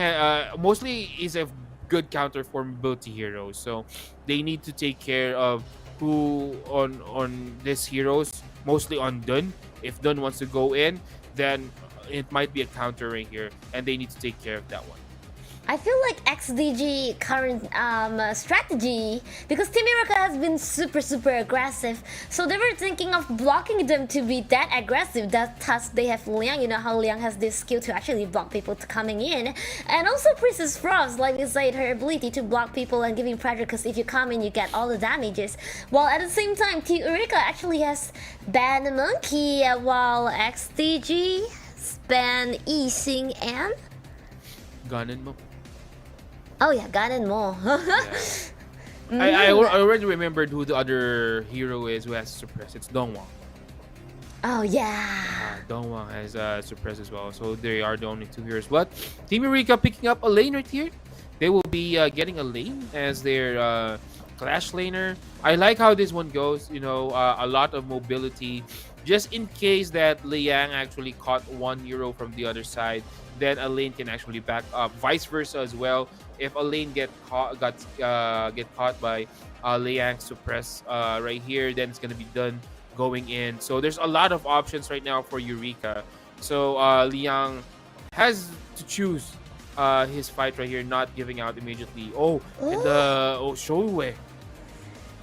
mostly is a good counter for mobility hero, so they need to take care of who on these heroes, mostly on Dun. If Dun wants to go in, then it might be a counter right here, and they need to take care of that one. I feel like XDG current strategy, because Team Eureka has been super aggressive, so they were thinking of blocking them to be that aggressive. Thus they have Liang. You know how Liang has this skill to actually block people coming in, and also Princess Frost, like we said, her ability to block people and giving pressure, because if you come in you get all the damages. While at the same time Team Eureka actually has banned Monkey, while XDG banned Yixing and Ganon mo. Oh yeah, Ganon Mo. I already remembered who the other hero is who has suppress. It's Dongwon. Oh yeah. Dongwang has suppressed as well. So they are the only two heroes. But Team Eureka picking up a lane right here. They will be getting a lane as their Clash laner. I like how this one goes. You know, a lot of mobility. Just in case that Liang actually caught one hero from the other side, then a lane can actually back up. Vice versa as well. If a lane get caught by Liang suppress right here, then it's gonna be done going in. So there's a lot of options right now for Eureka. So Liang has to choose his fight right here, not giving out immediately. Oh, and the Shoyue.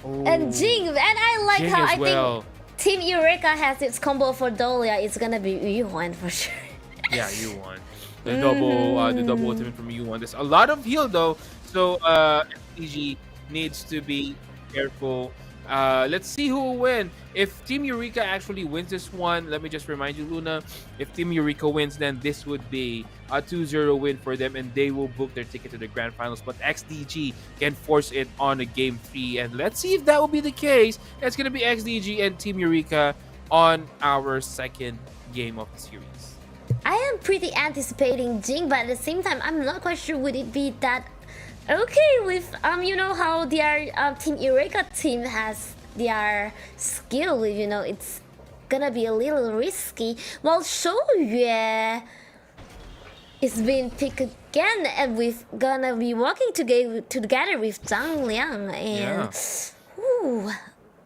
Oh, And Jing, and I like Jing how as I well. think Team Eureka has its combo for Dolia. It's gonna be Yuan for sure. Yeah, you won. The double ultimate from you won. There's a lot of heal though, so FTG needs to be careful. Let's see who will win. If Team Eureka actually wins this one, let me just remind you, Luna. If Team Eureka wins, then this would be a 2-0 win for them, and they will book their ticket to the grand finals. But XDG can force it on a game 3, and let's see if that will be the case. That's gonna be XDG and Team Eureka on our second game of the series. I am pretty anticipating Jing, but at the same time, I'm not quite sure would it be that okay with you know how their Team Eureka team has their skill with, you know, it's gonna be a little risky. While Shouyue is being picked again, and we're gonna be working together with Zhang Liang, and ooh,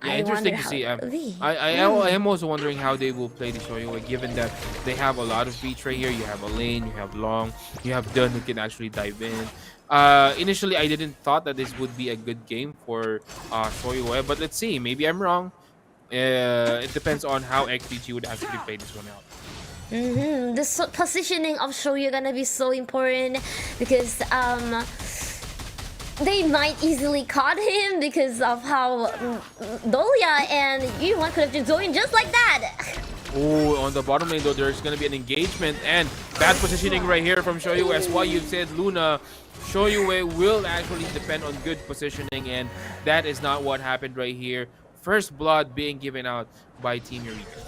Yeah, I interesting wonder to see. how it'll be. I am also wondering how they will play the Shoyue, given that they have a lot of beats right here. You have a lane, you have long, you have Dun who can actually dive in. Initially, I didn't thought that this would be a good game for Shoyue, but let's see. Maybe I'm wrong. It depends on how XDG would actually play this one out. The positioning of Shoyu gonna be so important because they might easily caught him because of how Dolia and Yuan could have just joined just like that. Oh, on the bottom lane though, there's gonna be an engagement and bad positioning right here from Shoyu. As what you said, Luna, Shoyue will actually depend on good positioning, and that is not what happened right here. First blood being given out by Team Eureka.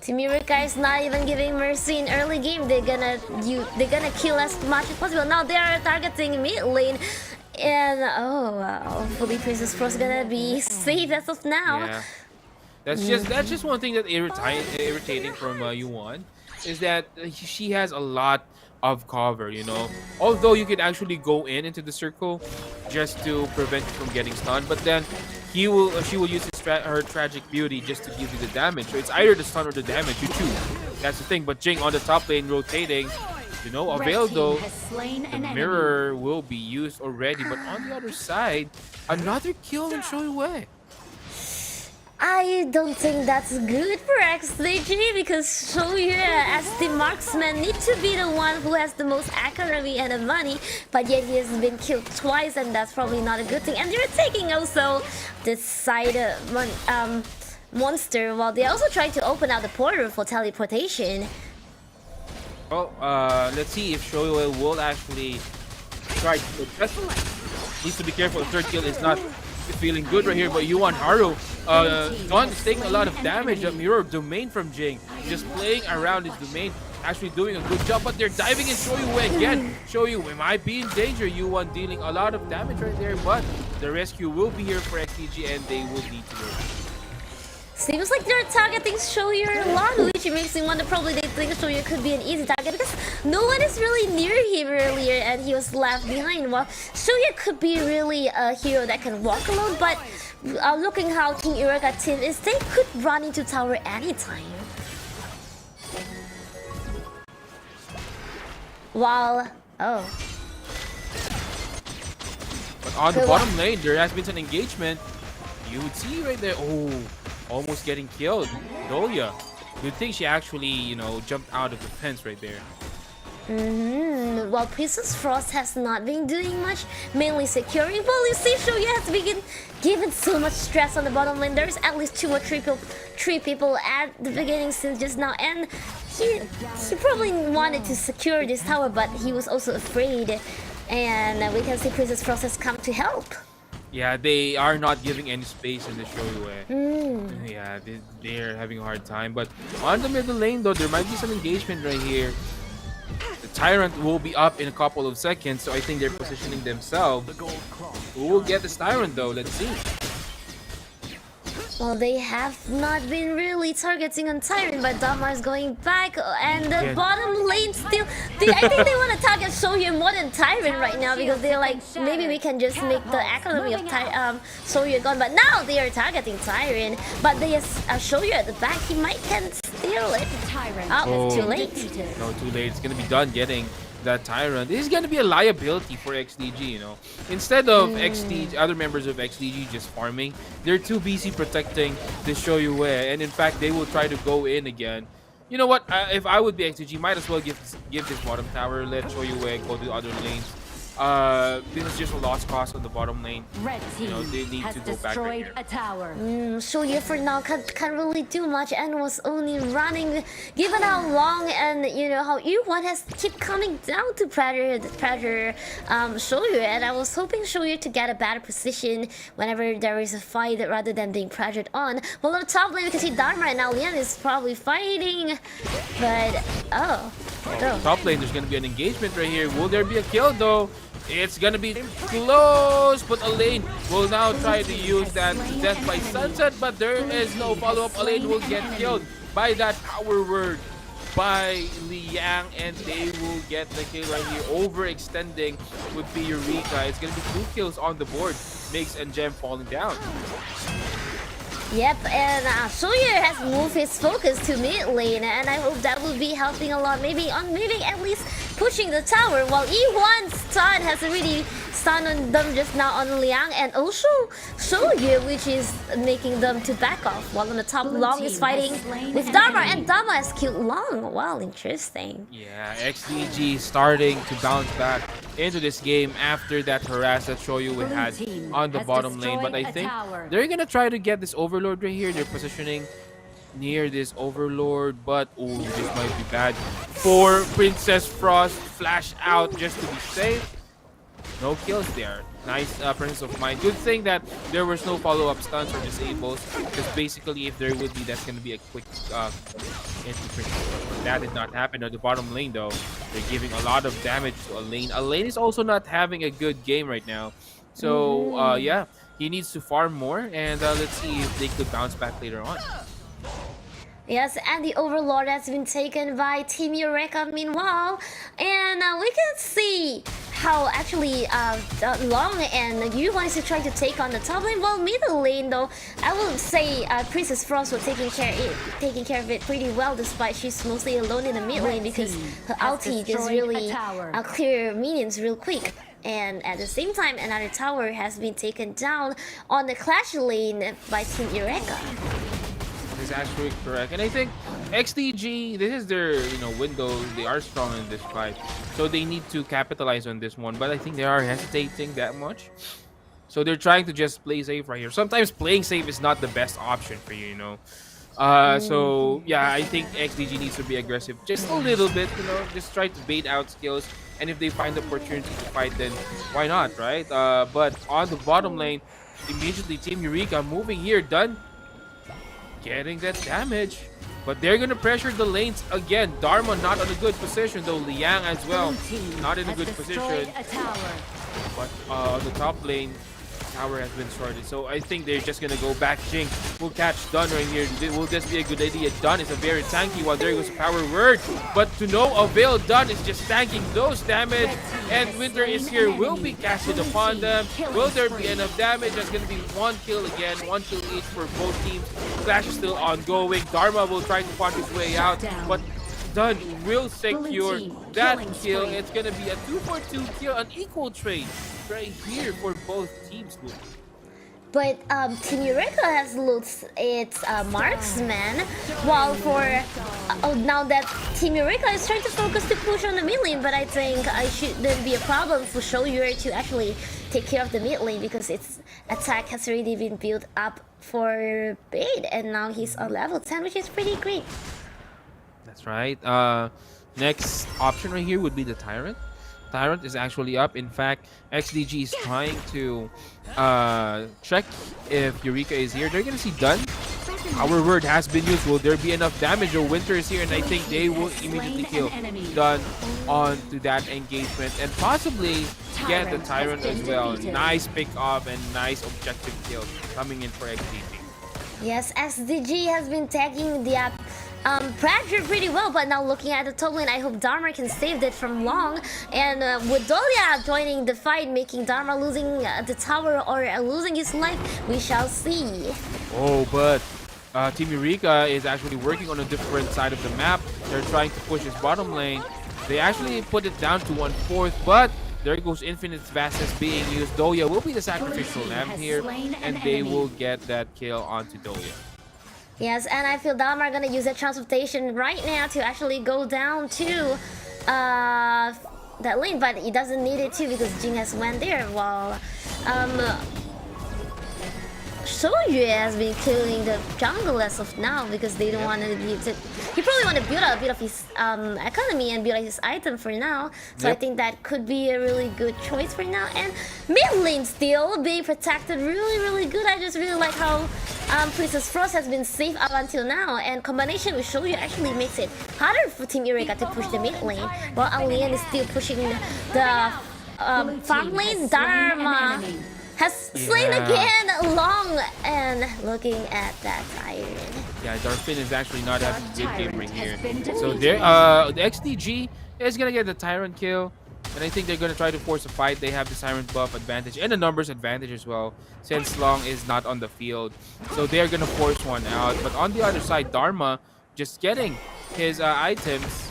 Team Eureka is not even giving mercy in early game. They're gonna kill as much as possible. Now they are targeting mid lane, and hopefully Princess Frost gonna be safe as of now. Yeah. That's just one thing that irritating from Yuan is that she has a lot of cover, you know. Although you can actually go into the circle just to prevent you from getting stunned, but then she will use her tragic beauty just to give you the damage. So it's either the stun or the damage, you choose. That's the thing. But Jing on the top lane rotating, you know, Avail though, the mirror will be used already. But on the other side, another kill in Shoyue. I don't think that's good for XDG because Shoyu as the marksman needs to be the one who has the most accuracy and the money, but yet he has been killed twice, and that's probably not a good thing. And they're taking also the side monster while they also try to open out the portal for teleportation. Well, let's see if Shoyue will actually try to successful. Needs to be careful. The third kill is not feeling good right here, but Yuan Haru, Don is taking a lot of damage. A mirror domain from Jing, just playing around his domain, actually doing a good job. But they're diving in Shoyue again. Shoyue might be in danger. Yuan dealing a lot of damage right there, but the rescue will be here for XTG, and they will need to go. Seems like they're targeting Shoyu a lot, which makes me wonder probably they think Shoyu could be an easy target because no one is really near him earlier and he was left behind. Well, Shoyu could be really a hero that can walk alone, but looking how Team Eureka team is, they could run into tower anytime. While, But on the bottom lane, there has been an engagement. You would see right there. Oh, almost getting killed. Dolia. Good thing she actually, you know, jumped out of the fence right there. While Princess Frost has not been doing much, mainly securing. Well, you see, Shoyu has been given so much stress on the bottom lane. There's at least 2 or 3 people at the beginning since just now, and he probably wanted to secure this tower, but he was also afraid. And we can see Princess Frost has come to help. Yeah, they are not giving any space in the Shoyue. Hmm. Yeah, they're having a hard time. But on the middle lane, though, there might be some engagement right here. The Tyrant will be up in a couple of seconds, so I think they're positioning themselves. Who will get this Tyrant, though? Let's see. Well, they have not been really targeting on Tyrant, but Dama is going back, and the Yeah. bottom lane still. I think they want to target Soyu more than Tyrant right now because they're like, maybe we can just make the Academy of Soyu gone. But now they are targeting Tyrant, but they Soyu at the back. He might can steal it. Oh, it's too late. No, too late. It's gonna be done getting that Tyrant. This is gonna be a liability for XDG, you know. Instead of XDG, other members of XDG just farming, they're too busy protecting the Shoyue, and in fact, they will try to go in again. You know what? If I would be XDG, might as well give this bottom tower, let Shoyue go to other lanes. This is just a lost cause on the bottom lane. Red You know, team they need has to go back right destroyed here. a tower. Soyu for now can't really do much and was only running, given how long and you know how Yu1 has keep coming down to pressure Soyu, and I was hoping Soyu to get a better position whenever there is a fight rather than being pressured on. Well, on the top lane we can see Dharma and now Lian is probably fighting, but oh. Top lane, there's gonna be an engagement right here. Will there be a kill though? It's gonna be close, but Elaine will now try to use that death by sunset, but there is no follow-up. Elaine will get killed by that power word by Liang, and they will get the kill right here. Overextending would be Eureka. It's gonna be 2 kills on the board. Mix and Gem falling down. Yep, and Soyu has moved his focus to mid lane, and I hope that will be helping a lot. Maybe at least pushing the tower, while E1's stun has already stunned on them just now on Liang, and also Soyu, which is making them to back off. While on the top, Long is fighting with Dharma, and Dharma has killed Long. Wow, interesting. Yeah, XDG starting to bounce back into this game after that harass that Shoyu had on the bottom lane. But I think they're gonna try to get this Overlord right here. They're positioning near this Overlord, but oh, this might be bad for Princess Frost. Flash out just to be safe. No kills there. Nice presence of mind. Good thing that there was no follow-up stuns or disables, because basically if there would be, that's going to be a quick anti-Princess. That did not happen on the bottom lane though. They're giving a lot of damage to Elaine. Elaine is also not having a good game right now. So yeah, he needs to farm more, and let's see if they could bounce back later on. Yes, and the Overlord has been taken by Team Eureka meanwhile. And we can see how actually Long and Yu1 is trying to take on the top lane. Well, middle lane though, I would say Princess Frost was taking care of it pretty well, despite she's mostly alone in the mid lane because her ulti just really clear minions real quick. And at the same time, another tower has been taken down on the Clash lane by Team Eureka. Is actually correct, and I think XDG, this is their window. They are strong in this fight, so they need to capitalize on this one. But I think they are hesitating that much, so they're trying to just play safe right here. Sometimes playing safe is not the best option for you, So yeah, I think XDG needs to be aggressive just a little bit, just try to bait out skills, and if they find the opportunity to fight, then why not, right? But on the bottom lane, immediately Team Eureka moving here, done getting that damage, but they're gonna pressure the lanes again. Dharma not in a good position though. Liang as well not in a good position, but on the top lane, tower has been sorted, so I think they're just gonna go back. Jinx will catch Dun right here. Will this be a good idea? Dun is a very tanky one. There goes a power word, but to no avail. Dun is just tanking those damage, and Winter is here, will be casted upon them. Will there be enough damage? That's gonna be 1 kill again, 1 kill each for both teams. Clash is still ongoing. Dharma will try to find his way out, but Dun will secure that kill. It's gonna be a 2-for-2 kill, an equal trade right here for both teams. But Team Eureka has lost its marksman, while for now that Team Eureka is trying to focus to push on the mid lane, but I think I shouldn't be a problem for Shoyu to actually take care of the mid lane because its attack has already been built up for bait, and now he's on level 10, which is pretty great. That's right. Next option right here would be the Tyrant. Tyrant is actually up. In fact, XDG is trying to check if Eureka is here. They're gonna see done. Our word has been used. Will there be enough damage? Or Winter is here, and I think they will immediately kill done onto that engagement and possibly get the Tyrant as well. Nice pick off and nice objective kill coming in for XDG. Yes, SDG has been tagging the pressure pretty well, but now looking at the top lane, I hope Dharma can save it from long. And with Dolia joining the fight, making Dharma losing the tower or losing his life, we shall see. Oh, but Team Eureka is actually working on a different side of the map. They're trying to push his bottom lane. They actually put it down to 1/4, but there goes Infinite's Vastus being used. Doya will be the sacrificial lamb here, and they will get that kill onto Doya. Yes, and I feel Dharma are gonna use that transportation right now to actually go down to that lane, but he doesn't need it too because Jing has went there while Soju has been killing the jungle as of now because they don't want to use it. He probably want to build up a bit of his economy and build up his item for now. So I think that could be a really good choice for now. And mid lane still being protected really good. I just really like how Princess Frost has been safe up until now. And combination with Shoyu actually makes it harder for Team Eureka to push the mid lane. While Alien is still pushing the farm lane. Dharma has slain again long and looking at that iron. Yeah, Darfin is actually not having a good game right here. So there, the XDG is gonna get the Tyrant kill, and I think they're gonna try to force a fight. They have the Siren buff advantage and the numbers advantage as well, since Long is not on the field. So they're gonna force one out. But on the other side, Dharma just getting his items,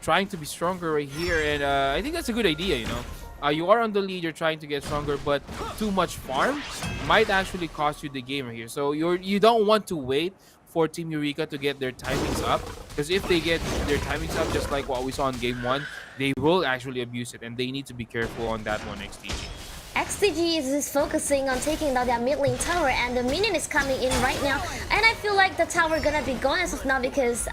trying to be stronger right here, and I think that's a good idea, you know. You are on the lead, you're trying to get stronger, but too much farm might actually cost you the game right here. So you don't want to wait for Team Eureka to get their timings up, because if they get their timings up, just like what we saw in Game 1, they will actually abuse it, and they need to be careful on that one, XTG. XTG is focusing on taking down their mid lane tower, and the minion is coming in right now. And I feel like the tower gonna be gone as of now because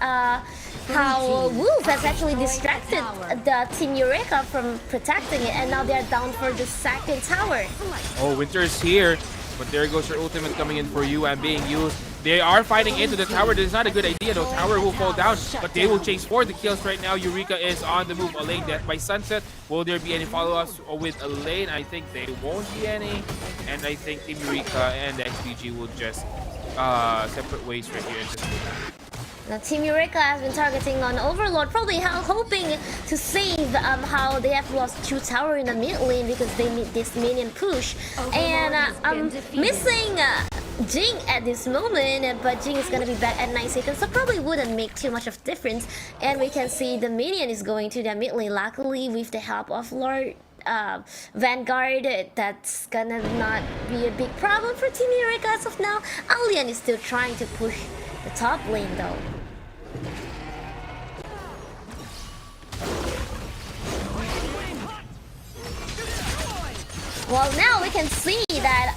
how Wolf has actually distracted the Team Eureka from protecting it, and now they're down for the second tower. Oh, Winter is here, but there goes her ultimate coming in for you and being used. They are fighting into the tower. This is not a good idea though. Tower will fall down, but they will chase for the kills right now. Eureka is on the move. Elaine death by Sunset. Will there be any follow-ups with Elaine? I think there won't be any. And I think Team Eureka and the XPG will just separate ways right here. Now, Team Eureka has been targeting on Overlord, probably hoping to save how they have lost 2 tower in the mid lane because they need this minion push. And missing Jing at this moment, but Jing is gonna be back at 9 seconds, so probably wouldn't make too much of difference. And we can see the minion is going to the mid lane, luckily with the help of Lord Vanguard. That's gonna not be a big problem for Team Eureka as of now. Alien is still trying to push the top lane though. Well, now we can see that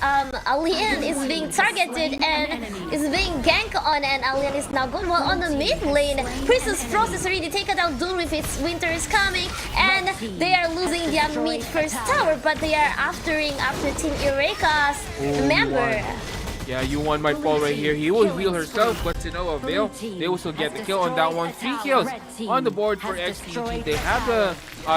Alien is being targeted and is being ganked on, and Alien is now gone. While on the mid lane, Princess Frost is already taken out. Dune with its Winter is coming, and they are losing their mid first tower, but they are after Team Eureka's member. Yeah, Yuan might fall right here. He will heal herself, but to no avail. They will still get the kill on that one. 3 kills on the board for XTG. They have the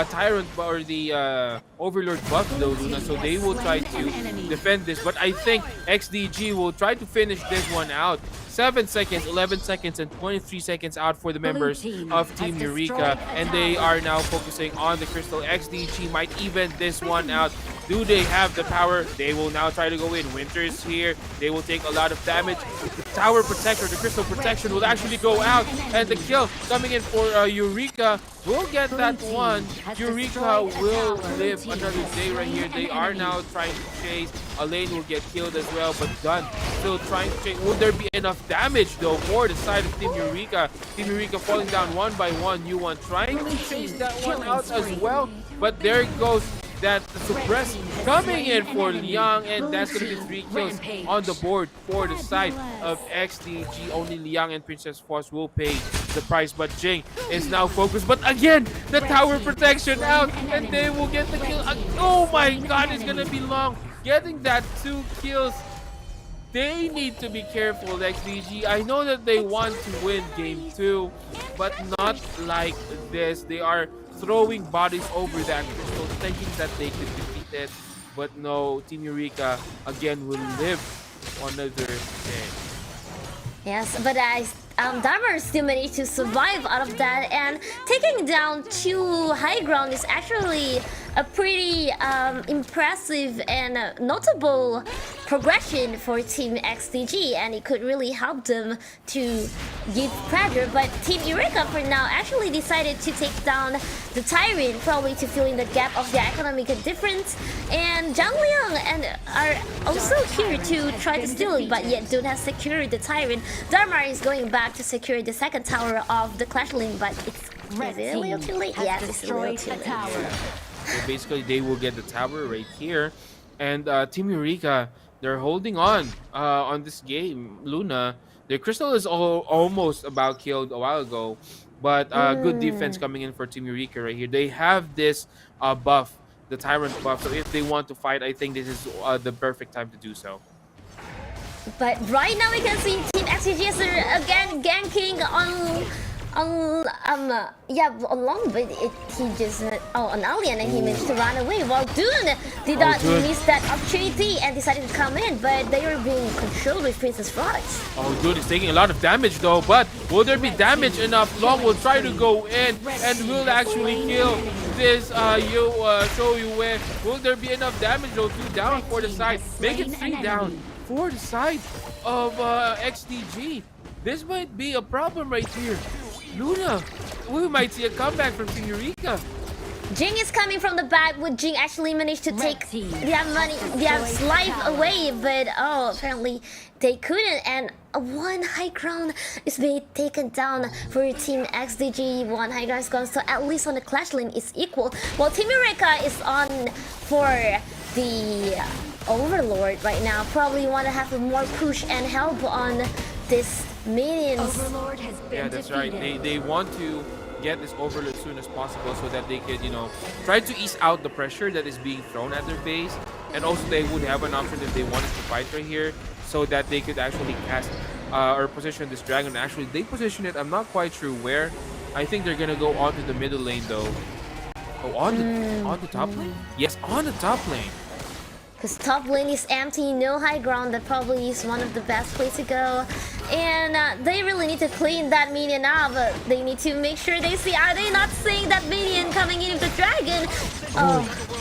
Tyrant or the Overlord buff though, Luna, so they will try to defend this. But I think XDG will try to finish this one out. 7 seconds, 11 seconds, and 23 seconds out for the members of Team Eureka. And they are now focusing on the Crystal. XDG might even this one out. Do they have the power? They will now try to go in. Winter is here. They will take a lot of damage. The Tower Protector, the Crystal Protection will actually go out. And the kill coming in for Eureka will get that one. Eureka will live another day right here. They are now trying to chase. Elaine will get killed as well, but done. Still trying to chase. Would there be enough damage though for the side of Team Eureka? Team Eureka falling down one by one. Yuan trying to chase that one out as well. But there goes that suppress coming in for Liang, and that's going to be 3 kills on the board for the side of XDG. Only Liang and Princess Force will pay the price, but Jing is now focused. But again, the tower protection out, and they will get the kill. Oh my god, it's going to be Long getting that 2 kills. They need to be careful, XDG. I know that they want to win game 2, but not like this. They are throwing bodies over that crystal, thinking that they could defeat it. But no, Team Eureka again will live another day. Yes, but Dharma still managed to survive out of that, and taking down 2 high ground is actually a pretty impressive and notable progression for Team XDG, and it could really help them to give pressure. But Team Eureka for now actually decided to take down the Tyrant, probably to fill in the gap of the economic difference. And Zhang Liang are also here to try to steal it, but yet don't have secured the Tyrant. Dharma is going back to secure the second tower of the Clash lane, but is it a little too late? Yes, it's a little too late. So basically, they will get the tower right here, and Team Eureka, they're holding on this game. Luna, their crystal is almost about killed a while ago, but good defense coming in for Team Eureka right here. They have this buff, the Tyrant buff, so if they want to fight, I think this is the perfect time to do so. But right now we can see Team XGS are again ganking on along, but he just on Alien, and he managed to run away, while Dune did not miss that opportunity and decided to come in, but they are being controlled with Princess Frogs. Oh, Dune is taking a lot of damage though, but will there be damage enough? Long will try to go in and will actually kill this show you where. Will there be enough damage though? 2 down for the side, make it 3 down for the side of XDG. This might be a problem right here. Luna, we might see a comeback from Team Eureka. Jing is coming from the back. Would Jing actually manage to take their life away? But apparently they couldn't. And 1 high ground is being taken down for Team XDG. 1 high ground is gone, so at least on the Clash lane is equal. While Team Eureka is on for the Overlord right now. Probably want to have more push and help on this minions. Yeah, that's right. They want to get this Overlord as soon as possible so that they could, try to ease out the pressure that is being thrown at their base. And also they would have an option if they wanted to fight right here so that they could actually cast or position this dragon. Actually, they position it, I'm not quite sure where. I think they're gonna go onto the middle lane though. Oh, on the top lane? Yes, on the top lane. Because top lane is empty, no high ground. That probably is one of the best places to go. And they really need to clean that minion up. They need to make sure they see, are they not seeing that minion coming in with the dragon?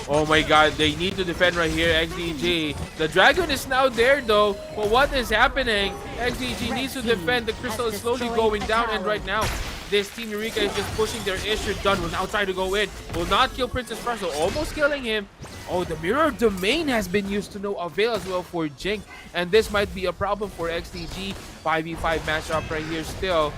Oh my god, they need to defend right here, XDG. The dragon is now there though, but what is happening? XDG needs to defend. The crystal is slowly going down, and right now, this Team Eureka is just pushing their issue. Done will now try to go in. Will not kill Princess Frost, so almost killing him. Oh, the Mirror Domain has been used to no avail as well for Jing. And this might be a problem for XDG. 5v5 matchup right here still.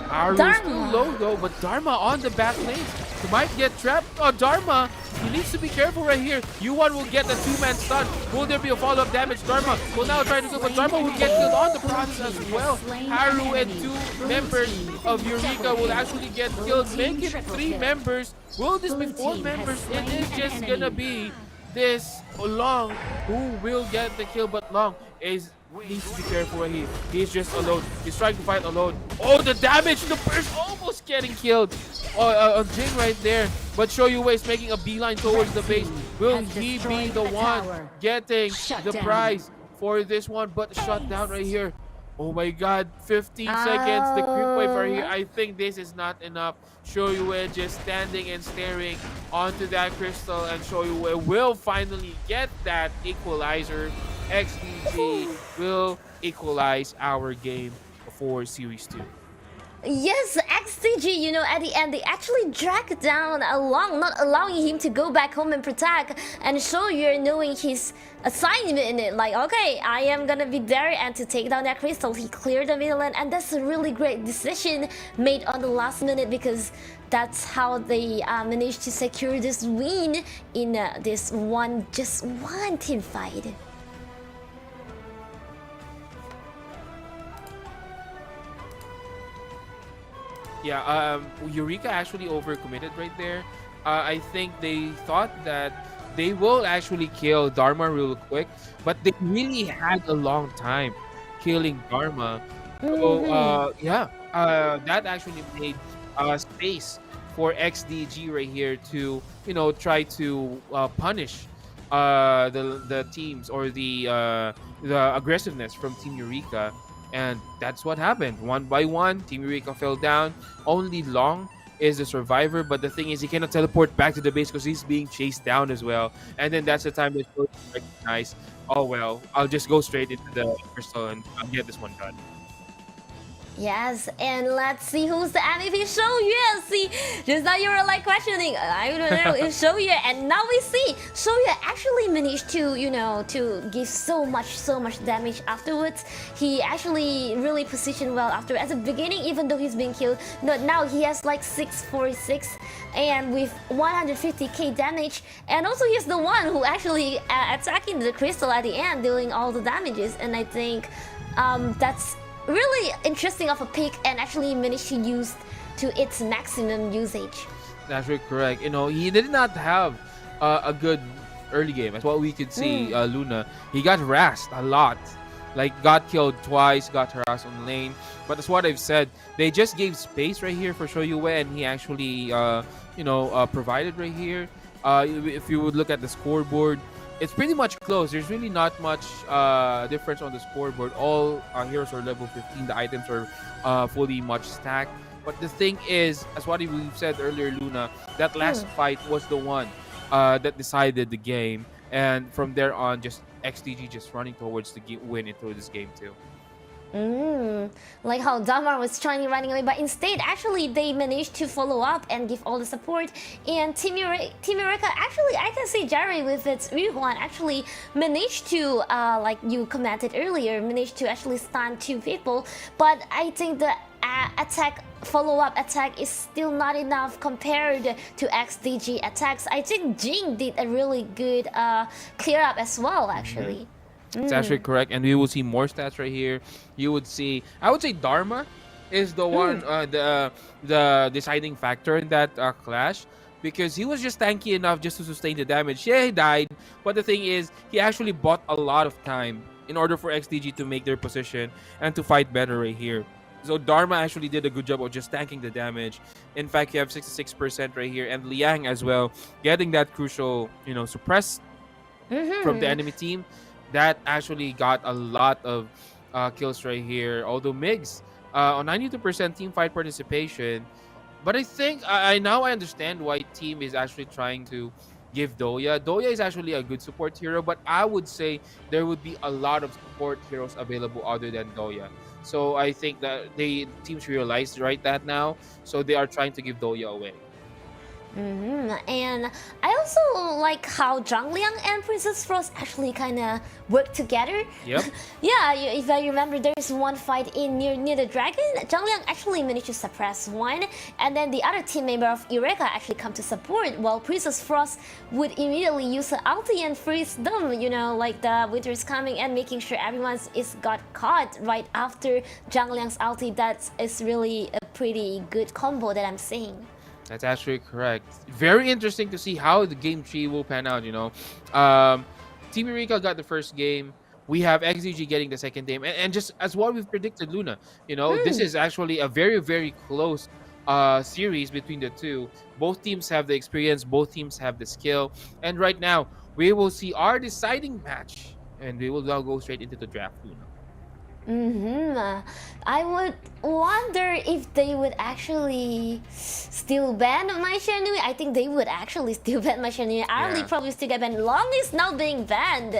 Aru still low though, but Dharma on the back lane. He might get trapped. Oh, Dharma, he needs to be careful right here. U1 will get the 2-man stun. Will there be a follow-up damage? Dharma will now try to kill, but Dharma will get killed on the process as well. Haru and 2 members of Eureka will actually get killed, making it 3 members. Will this be 4 members? It is just gonna be this Long who will get the kill, but Long needs to be careful right here. He's just alone. He's trying to fight alone. Oh, the damage! The burst almost getting killed. Jing right there. But Shoyu is making a beeline towards the base. Will he be the one getting the prize for this one? But shut down right here. Oh my god, 15 seconds. The creep wave right here. I think this is not enough. Shoyu just standing and staring onto that crystal, and Shoyu will finally get that equalizer. XDG will equalize our game for Series 2. Yes, XTG, you know, at the end, they actually dragged down along, not allowing him to go back home and protect. And Shoyu knowing his assignment in it, like, okay, I am gonna be there and to take down that crystal. He cleared the middle lane, and that's a really great decision made on the last minute because that's how they managed to secure this win in this just one team fight. Yeah, Eureka actually overcommitted right there. I think they thought that they will actually kill Dharma real quick, but they really had a long time killing Dharma. So yeah, that actually made space for XDG right here to try to punish the teams or the aggressiveness from Team Eureka. And that's what happened. One by one, Team Eureka fell down. Only Long is the survivor, but the thing is, he cannot teleport back to the base because he's being chased down as well. And then that's the time that you recognize, oh well, I'll just go straight into the crystal and I'll get this one done. Yes, and let's see who's the MVP. Shoyu. See, just now you were like questioning, I don't know if Shoyu, and now we see Shoyu actually managed to, to give so much damage afterwards. He actually really positioned well after. At the beginning, even though he's being killed, now he has like 646 and with 150k damage, and also he's the one who actually attacking the crystal at the end, dealing all the damages, and I think that's really interesting of a pick and actually managed to use to its maximum usage. That's really correct. He did not have a good early game. That's what we could see. Luna, he got harassed a lot, like got killed twice, got harassed on lane. But that's what I've said. They just gave space right here for Shoyu, and he actually provided right here. If you would look at the scoreboard, it's pretty much close. There's really not much difference on the scoreboard. All heroes are level 15. The items are fully much stacked. But the thing is, as what we've said earlier, Luna, that last fight was the one that decided the game. And from there on, just XTG just running towards the win into this game too. Like how Damar was trying running away, but instead actually they managed to follow up and give all the support. And Team Eureka actually, I can say Jerry with its Ryuhuan actually managed to, like you commented earlier, managed to actually stun 2 people. But I think the follow-up attack is still not enough compared to XDG attacks. I think Jing did a really good clear up as well actually. It's actually correct, and we will see more stats right here. You would see, I would say Dharma is the one, the deciding factor in that clash, because he was just tanky enough just to sustain the damage. Yeah, he died, but the thing is, he actually bought a lot of time in order for XDG to make their position and to fight better right here. So Dharma actually did a good job of just tanking the damage. In fact, you have 66% right here, and Liang as well, getting that crucial, suppress from the enemy team. That actually got a lot of kills right here. Although Migs on 92% team fight participation, but I think now I understand why team is actually trying to give Doya. Doya is actually a good support hero, but I would say there would be a lot of support heroes available other than Doya. So I think that teams realize that now, so they are trying to give Doya away. And I also like how Zhang Liang and Princess Frost actually kind of work together. Yep. Yeah, if I remember, there's one fight near the dragon. Zhang Liang actually managed to suppress one, and then the other team member of Eureka actually come to support, while Princess Frost would immediately use her ulti and freeze them. Like the winter is coming and making sure everyone got caught right after Zhang Liang's ulti. That is really a pretty good combo that I'm seeing. That's actually correct. Very interesting to see how the game 3 will pan out, Team Eureka got the first game. We have XDG getting the second game. And just as what we've predicted, Luna, this is actually a very, very close series between the two. Both teams have the experience. Both teams have the skill. And right now, we will see our deciding match. And we will now go straight into the draft, Luna. I would wonder if they would actually still ban my Shenmue. I think they would actually still ban my Shenmue. Arlie probably still get banned. Long is now being banned.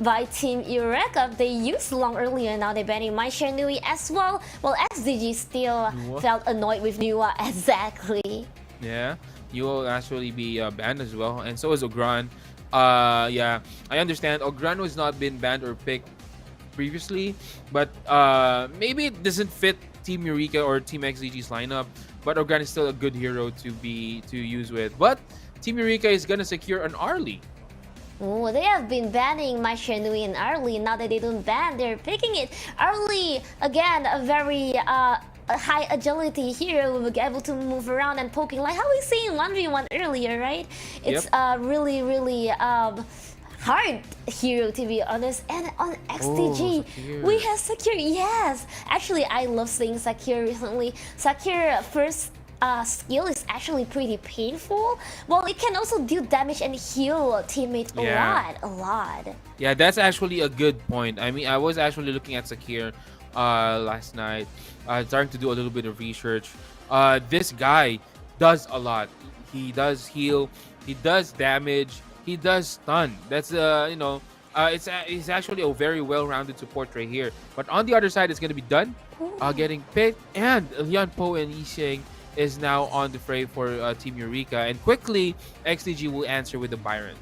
by Team Eureka. They used long earlier, now they're banning Maisha Nui as well. Well, SDG still felt annoyed with Nua, exactly. Yeah, you will actually be banned as well, and so is Ogran. Yeah, I understand Ogran was not been banned or picked previously, but maybe it doesn't fit Team Eureka or Team XDG's lineup. But Ogran is still a good hero to use with. But Team Eureka is gonna secure an Arlie. Oh, they have been banning Maisha Nui and Arlie. Now that they don't ban, they're picking it. Arlie, again, a very a high agility hero will be able to move around and poking, like how we seen 1v1 earlier, right? It's a really hard hero, to be honest. And on XDG, we have Sakir. Yes, actually, I love seeing Sakir recently. Sakir first skill is actually pretty painful. Well, it can also deal damage and heal teammates a lot. Yeah, that's actually a good point. I mean, I was actually looking at Sakir last night, starting to do a little bit of research. This guy does a lot. He does heal, he does damage, he does stun. That's it's actually a very well-rounded support right here. But on the other side, it's gonna be done, getting picked, and Lian Po and Yisheng is now on the fray for Team Eureka, and quickly XDG will answer with the Byron.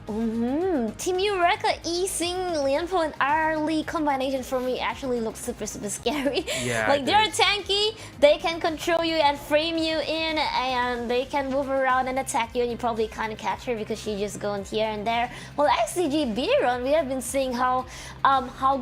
Team Eureka easing Lianpo and Arlie combination for me actually looks super scary. Yeah, like they're tanky, they can control you and frame you in, and they can move around and attack you, and you probably can't catch her because she's just going here and there. Well, XDG Biron, we have been seeing how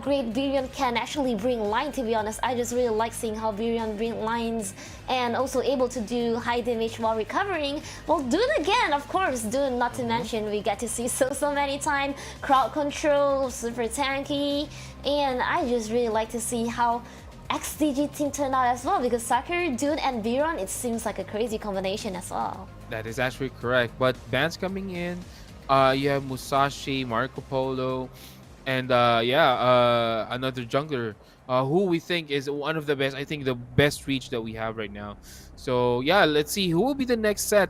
great Biron can actually bring line. To be honest, I just really like seeing how Biron bring lines and also able to do high damage while recovering. Well, Dune again, of course, Dune, not to mention, we get to see so many times, crowd control, super tanky, and I just really like to see how XDG team turned out as well, because Sakura, Dune, and Biron, it seems like a crazy combination as well. That is actually correct. But bans coming in, you have Musashi, Marco Polo, and another jungler who we think is one of the best. I think the best reach that we have right now. So yeah, let's see who will be the next set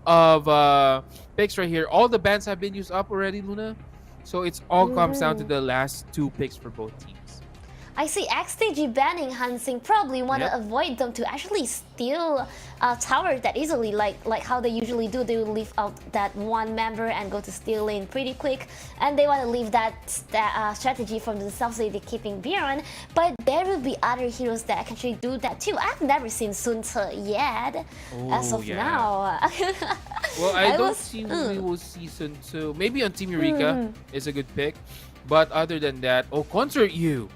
of picks right here. All the bans have been used up already, Luna. So it's all comes down to the last two picks for both teams. I see XDG banning Hansing, probably want to avoid them to actually steal tower that easily, like how they usually do. They will leave out that one member and go to steal lane pretty quick, and they want to leave that strategy from themselves, so they're keeping Biron. But there will be other heroes that can actually do that too. I've never seen Sun Tzu yet, as of now. Well, I don't see we will see Sun Tzu. Maybe on Team Eureka is a good pick, but other than that, Concert U.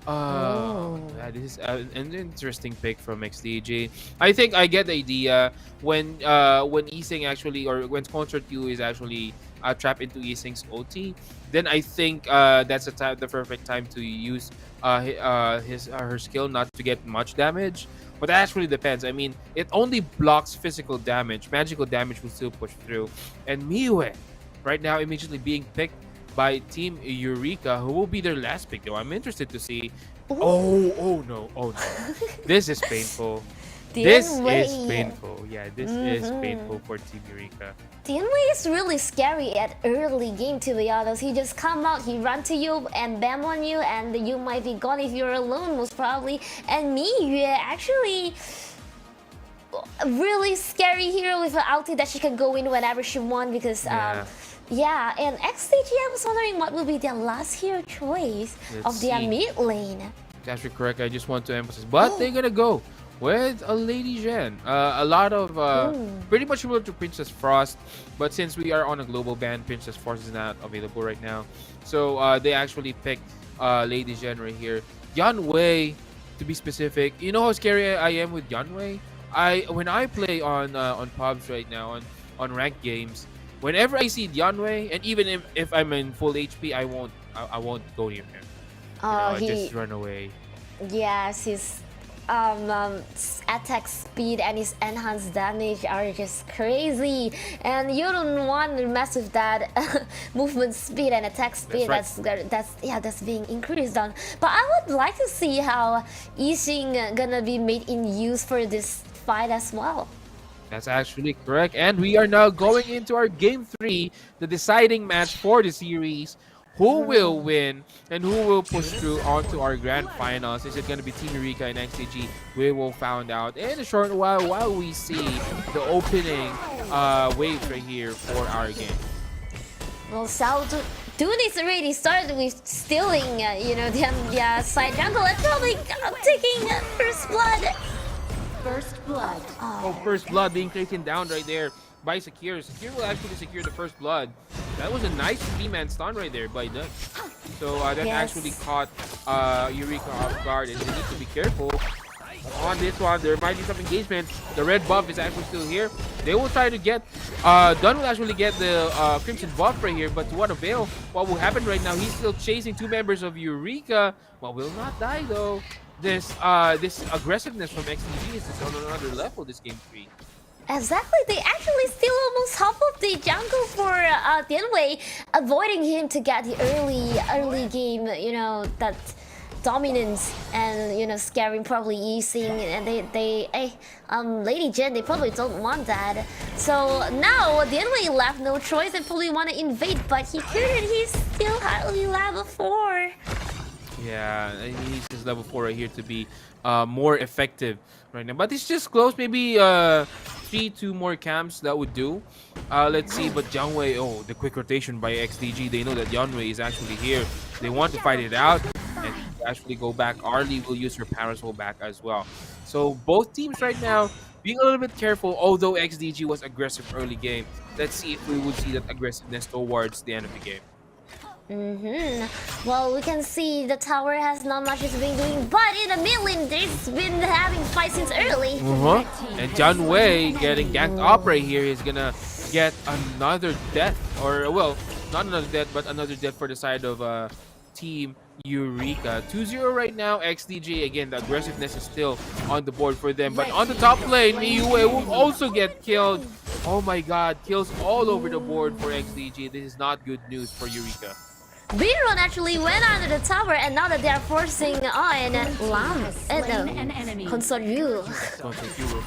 That is an interesting pick from XDG. I think I get the idea when Yiseng actually, or when Concert U is actually trapped into Yiseng's OT, then I think that's the perfect time to use her skill, not to get much damage. But that actually depends. I mean, it only blocks physical damage. Magical damage will still push through. And Miwe, right now, immediately being picked by Team Eureka, who will be their last pick, though. I'm interested to see. Oh no. This is painful. This is painful. Yeah, this is painful for Team Eureka. Tianwei is really scary at early game, to be honest. He just come out, he run to you and bam on you, and you might be gone if you're alone, most probably. And Miyue actually really scary hero with an ulti that she can go in whenever she wants, because yeah, and XDG, I was wondering what will be their last hero choice of their mid lane. That's correct. I just want to emphasize, but they're gonna go with a Lady Zhen. A lot of pretty much similar to Princess Frost, but since we are on a global ban, Princess Frost is not available right now. So they actually picked Lady Zhen right here. Yan Wei, to be specific. You know how scary I am with Yan Wei? When I play on pubs right now, on ranked games, whenever I see Yanwei, and even if I'm in full HP, I won't go near him. I just run away. Yes, his attack speed and his enhanced damage are just crazy, and you don't want to mess with that movement speed and attack speed. That's being increased on. But I would like to see how Yixing gonna be made in use for this fight as well. That's actually correct. And we are now going into our Game 3, the deciding match for the series. who will win and who will push through onto our grand finals. Is it going to be Team Eureka and XDG? We will find out in a short while we see the opening waves right here for our game. Well, South Dune is already started with stealing, you know, the side jungle and probably taking first blood. First blood. Oh, first blood being taken down right there by Secure. Secure will actually secure the first blood. That was a nice 3-man stun right there by Dutch. So that actually caught Eureka off guard, and they need to be careful on this one. There might be some engagement. The red buff is actually still here. They will try to get Dunn will actually get the crimson buff right here, but to what avail? What will happen right now? He's still chasing 2 members of Eureka, but will not die though. This aggressiveness from XDG is just on another level this game 3. Exactly, they actually steal almost half of the jungle for Tianwei, avoiding him to get the early game, you know, that dominance, and you know, scaring probably using, and Lady Jen, they probably don't want that. So now Tianwei left no choice and probably want to invade, but he couldn't. He's still hardly level 4. Yeah, he needs his level 4 right here to be more effective right now. But it's just close. Maybe 2 more camps that would do. Let's see. But Jiangwei, oh, the quick rotation by XDG. They know that Yanwei is actually here. They want to fight it out and actually go back. Arlie will use her parasol back as well. So both teams right now being a little bit careful. Although XDG was aggressive early game, let's see if we would see that aggressiveness towards the end of the game. Well, we can see the tower has not much it's been doing, but in the mid lane, there's been having fight since early. And John Wei getting ganked up right here. He's gonna get another death, or well, not another death, but another death for the side of Team Eureka. 2-0 right now. XDG again, the aggressiveness is still on the board for them, but on the top lane, Miyu will also get killed. Oh my God, kills all over the board for XDG. This is not good news for Eureka. Biron actually went under the tower, and now that they are forcing on Consort Yu.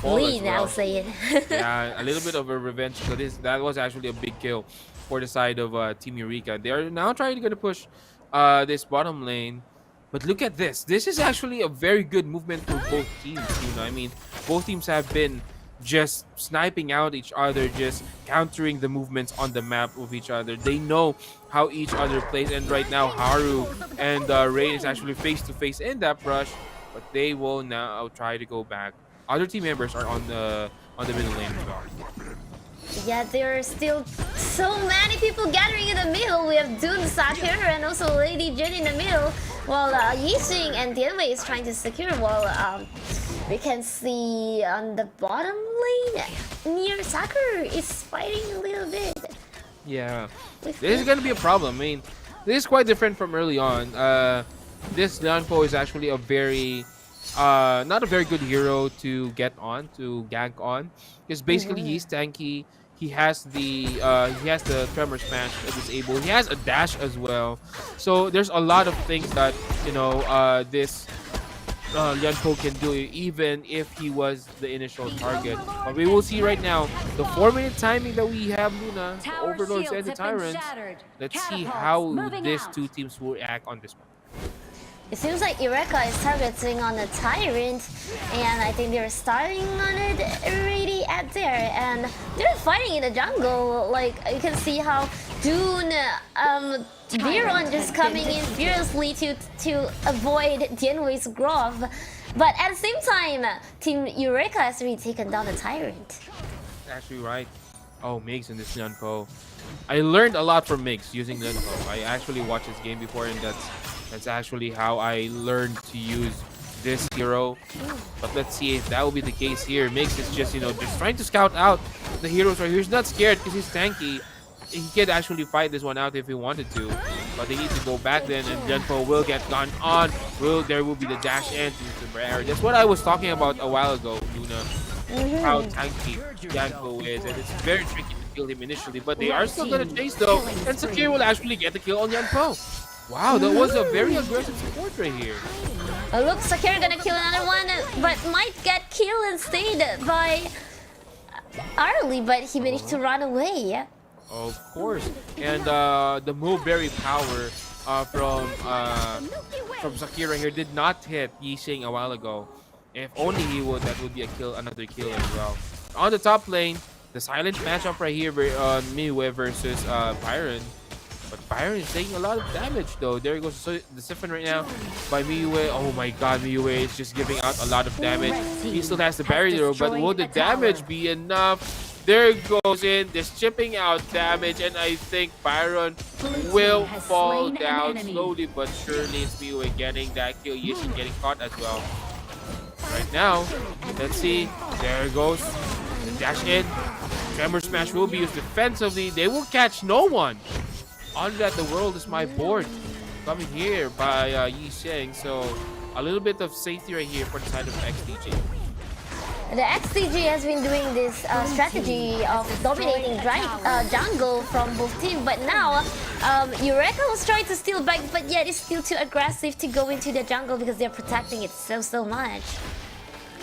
Lee now say it. Yeah, a little bit of a revenge. So that was actually a big kill for the side of Team Eureka. They are now trying to push this bottom lane. But look at this. This is actually a very good movement for both teams. You know, I mean, both teams have been just sniping out each other, just countering the movements on the map of each other. They know how each other plays, and right now Haru and Rain is actually face to face in that brush, but they will now try to go back. Other team members are on the middle lane as well. Yeah, there are still so many people gathering in the middle. We have Dune, Sakura, and also Lady Jin in the middle. While Yixing and Tianwei is trying to secure. While we can see on the bottom lane near Sakura is fighting a little bit. Yeah, this is gonna be a problem. I mean, this is quite different from early on. This Lianpo is actually a very not a very good hero to get on, to gank on, because basically he's tanky. He has the tremor smash disabled. He has a dash as well. So there's a lot of things that, you know, this Lianpo can do, even if he was the initial target. But we will see right now the 4-minute timing that we have, Luna, the Overlords and the Tyrants. Let's see how these two teams will react on this one. It seems like Eureka is targeting on the Tyrant, and I think they're starting on it already at there, and they're fighting in the jungle. Like, you can see how Dune, Biron just coming in furiously to avoid Tianwei's grove. But at the same time, Team Eureka has really taken down the Tyrant. Actually right. Oh, Migs in this Lianpo. I learned a lot from Migs using Lianpo. I actually watched this game before, and that's actually how I learned to use this hero. But let's see if that will be the case here. Migs is just, you know, just trying to scout out the heroes right here. He's not scared because he's tanky. He could actually fight this one out if he wanted to. But they need to go back then, and Genpo will get gone on. There will be the dash in to the rare. That's what I was talking about a while ago, Luna. How tanky Genpo is, and it's very tricky to kill him initially. But they are still going to chase though, and Sakir will actually get the kill on Genpo. Wow, that was a very aggressive support right here. Look, Sakura gonna kill another one, but might get killed instead by Arlie, but he managed to run away. Of course. And the mulberry power from Sakira here did not hit Yi Xing a while ago. If only he would, that would be another kill as well. On the top lane, the silent matchup right here on Miwe versus Byron. But Byron is taking a lot of damage though. There goes the Siphon right now by Miwe. Oh my god, Miwe is just giving out a lot of damage. He still has the barrier, but will the damage be enough? There goes in, just chipping out damage, and I think Byron will fall down slowly but surely. It's Miwe getting that kill. Yishin getting caught as well. Right now, let's see. There goes the dash in. Tremor Smash will be used defensively. They will catch no one. On that, the world is my board. Coming here by Yi Xing. So a little bit of safety right here for the side of XDG. The XTG has been doing this strategy of dominating jungle from both teams, but now Eureka was trying to steal back, but yet it's still too aggressive to go into the jungle because they're protecting it so much.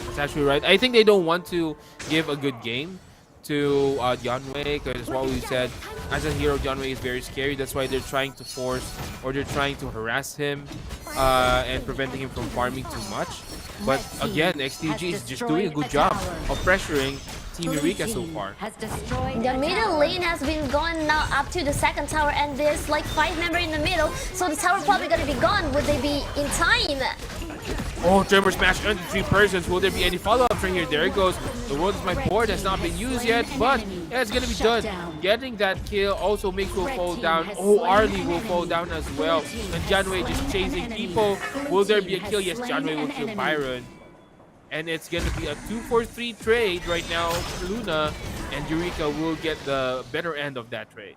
That's actually right. I think they don't want to give a good game to Yanwei, because what we said, as a hero, Yanwei is very scary. That's why they're trying to force, or they're trying to harass him and preventing him from farming too much. But again, XTG is just doing a good job of pressuring Team Eureka so far. The middle lane has been gone now up to the second tower, and there's like 5 members in the middle, so the tower probably gonna be gone. Would they be in time? Oh, Tremor Smash under 3 persons. Will there be any follow-ups right here? There it goes. The world is my board has not been used yet, but yeah, it's gonna be done. Getting that kill. Also, Mix will fall down. Oh, Arlie will fall down as well. And Janwei just chasing people. Will there be a kill? Yes, Janwei will kill Byron. And it's gonna be a 2-4-3 trade right now. Luna and Eureka will get the better end of that trade.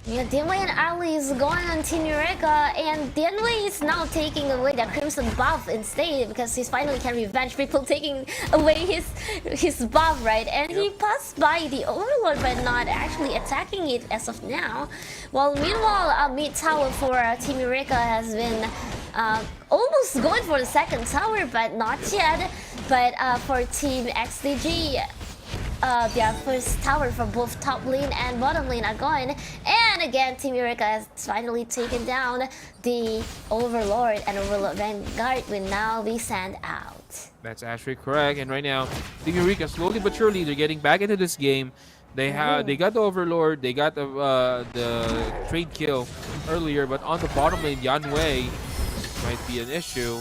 Yeah, Dianwei and Ali is going on Team Eureka, and Dianwei is now taking away the Crimson buff instead because he finally can revenge people taking away his buff, right? And he passed by the Overlord but not actually attacking it as of now. While meanwhile, mid tower for Team Eureka has been almost going for the second tower, but not yet. But for Team XDG, their first tower for both top lane and bottom lane are gone, and again Team Eureka has finally taken down the Overlord, and Overlord Vanguard will now be sent out. That's actually correct, and right now Team Eureka slowly but surely they're getting back into this game. They got the Overlord, they got the trade kill earlier, but on the bottom lane Yanwei might be an issue.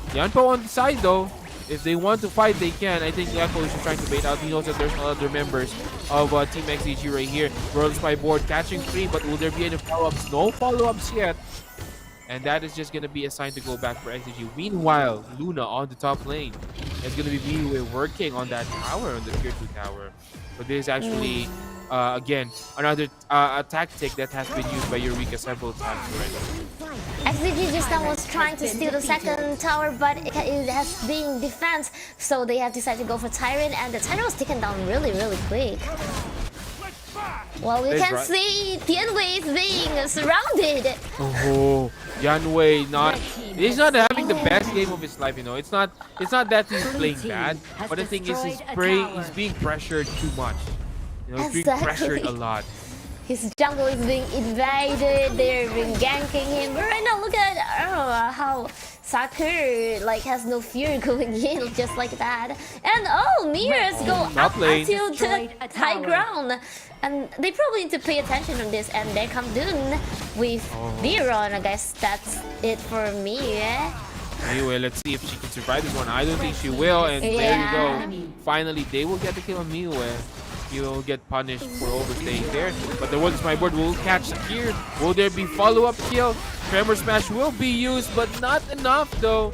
Yanpo on the side though. If they want to fight, they can. I think Yanpo is just trying to bait out. He knows that there's other members of Team XDG right here. World Spy board catching 3, but will there be any follow-ups? No follow-ups yet. And that is just going to be a sign to go back for XDG. Meanwhile, Luna on the top lane is going to be Miwe working on that tower, on the tier 2 tower. But this is actually, again, another a tactic that has been used by Eureka several times already. XDG just now was trying to steal the second tower, but it has been defense, so they have decided to go for Tyrant, and the Tyrant was taken down really quick. Well, we can see Tianwei is being surrounded. Oh, Yanwei he's not having the best game of his life, you know. It's not that he's playing bad, but the thing is he's being pressured too much. You know, he's being pressured a lot. His jungle is being invaded, they're being ganking him. But right now, look at how Sakur has no fear going in just like that. And mirrors go up until the high ground. And they probably need to pay attention on this. And there comes Dune with Biron. I guess that's it for me, Anyway, let's see if she can survive this one. I don't think she will, and there you go. Finally, they will get the kill on Miwe. He will get punished for overstaying there. But the World is my board will catch here. Will there be follow-up kill? Tremor Smash will be used, but not enough though.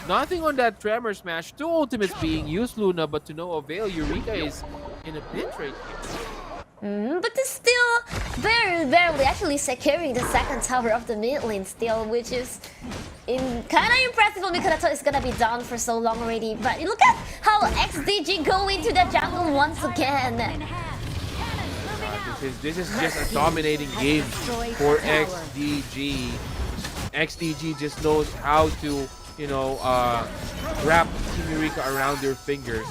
Nothing on that Tremor Smash. 2 ultimates being used, Luna, but to no avail. Eureka is in a pinch right here. But they're still barely actually securing the second tower of the mid lane still, which is kind of impressive because I thought it's gonna be down for so long already. But look at how XDG go into the jungle once again. This is just a dominating game for XDG. XDG just knows how to, wrap Team Eureka around their fingers.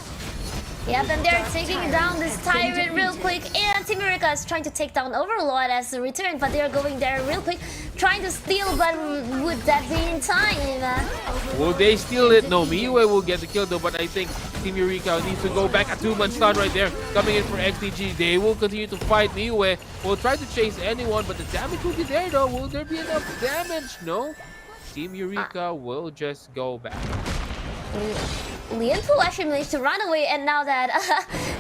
Yep, and they're taking down this tyrant real quick, and Team Eureka is trying to take down Overlord as a return, but they're going there real quick, trying to steal, but would that be in time? Will they steal it? No, Miue will get the kill though, but I think Team Eureka needs to go back. A 2-man stun right there, coming in for XDG. They will continue to fight. Miue will try to chase anyone, but the damage will be there though. Will there be enough damage? No. Team Eureka will just go back. Lianfu actually managed to run away, and now that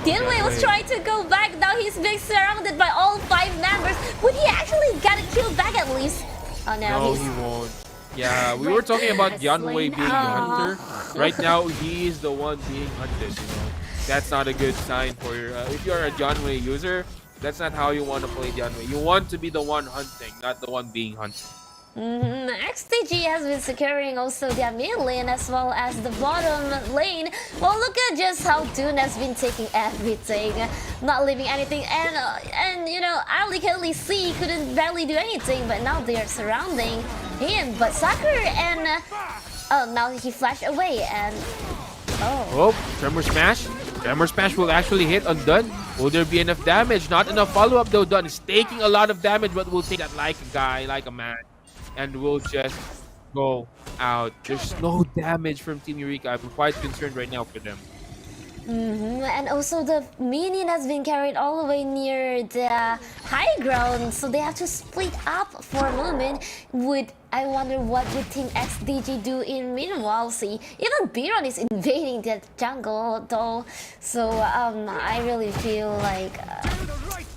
Dianwei was trying to go back, now he's being surrounded by all 5 members. Would he actually get a kill back at least? Oh no, he won't. Yeah, we were talking about Dianwei being the hunter. Right now, he is the one being hunted, you know. That's not a good sign for your... if you're a Dianwei user, that's not how you want to play Dianwei. You want to be the one hunting, not the one being hunted. XDG has been securing also their mid lane as well as the bottom lane. Well, look at just how Dune has been taking everything, not leaving anything. And you know, Ali can only see, couldn't barely do anything, but now they are surrounding him. But Sakur and oh, now he flashed away and oh, Tremor Smash. Tremor Smash will actually hit on Dun. Will there be enough damage? Not enough follow-up though. Dun is taking a lot of damage, but will take that like a guy, like a man. And we'll just go out. There's no damage from Team Eureka. I'm quite concerned right now for them. And also the minion has been carried all the way near the high ground, so they have to split up for a moment. I wonder what would Team XDG do in meanwhile? See, even Biron is invading the jungle though, so I really feel like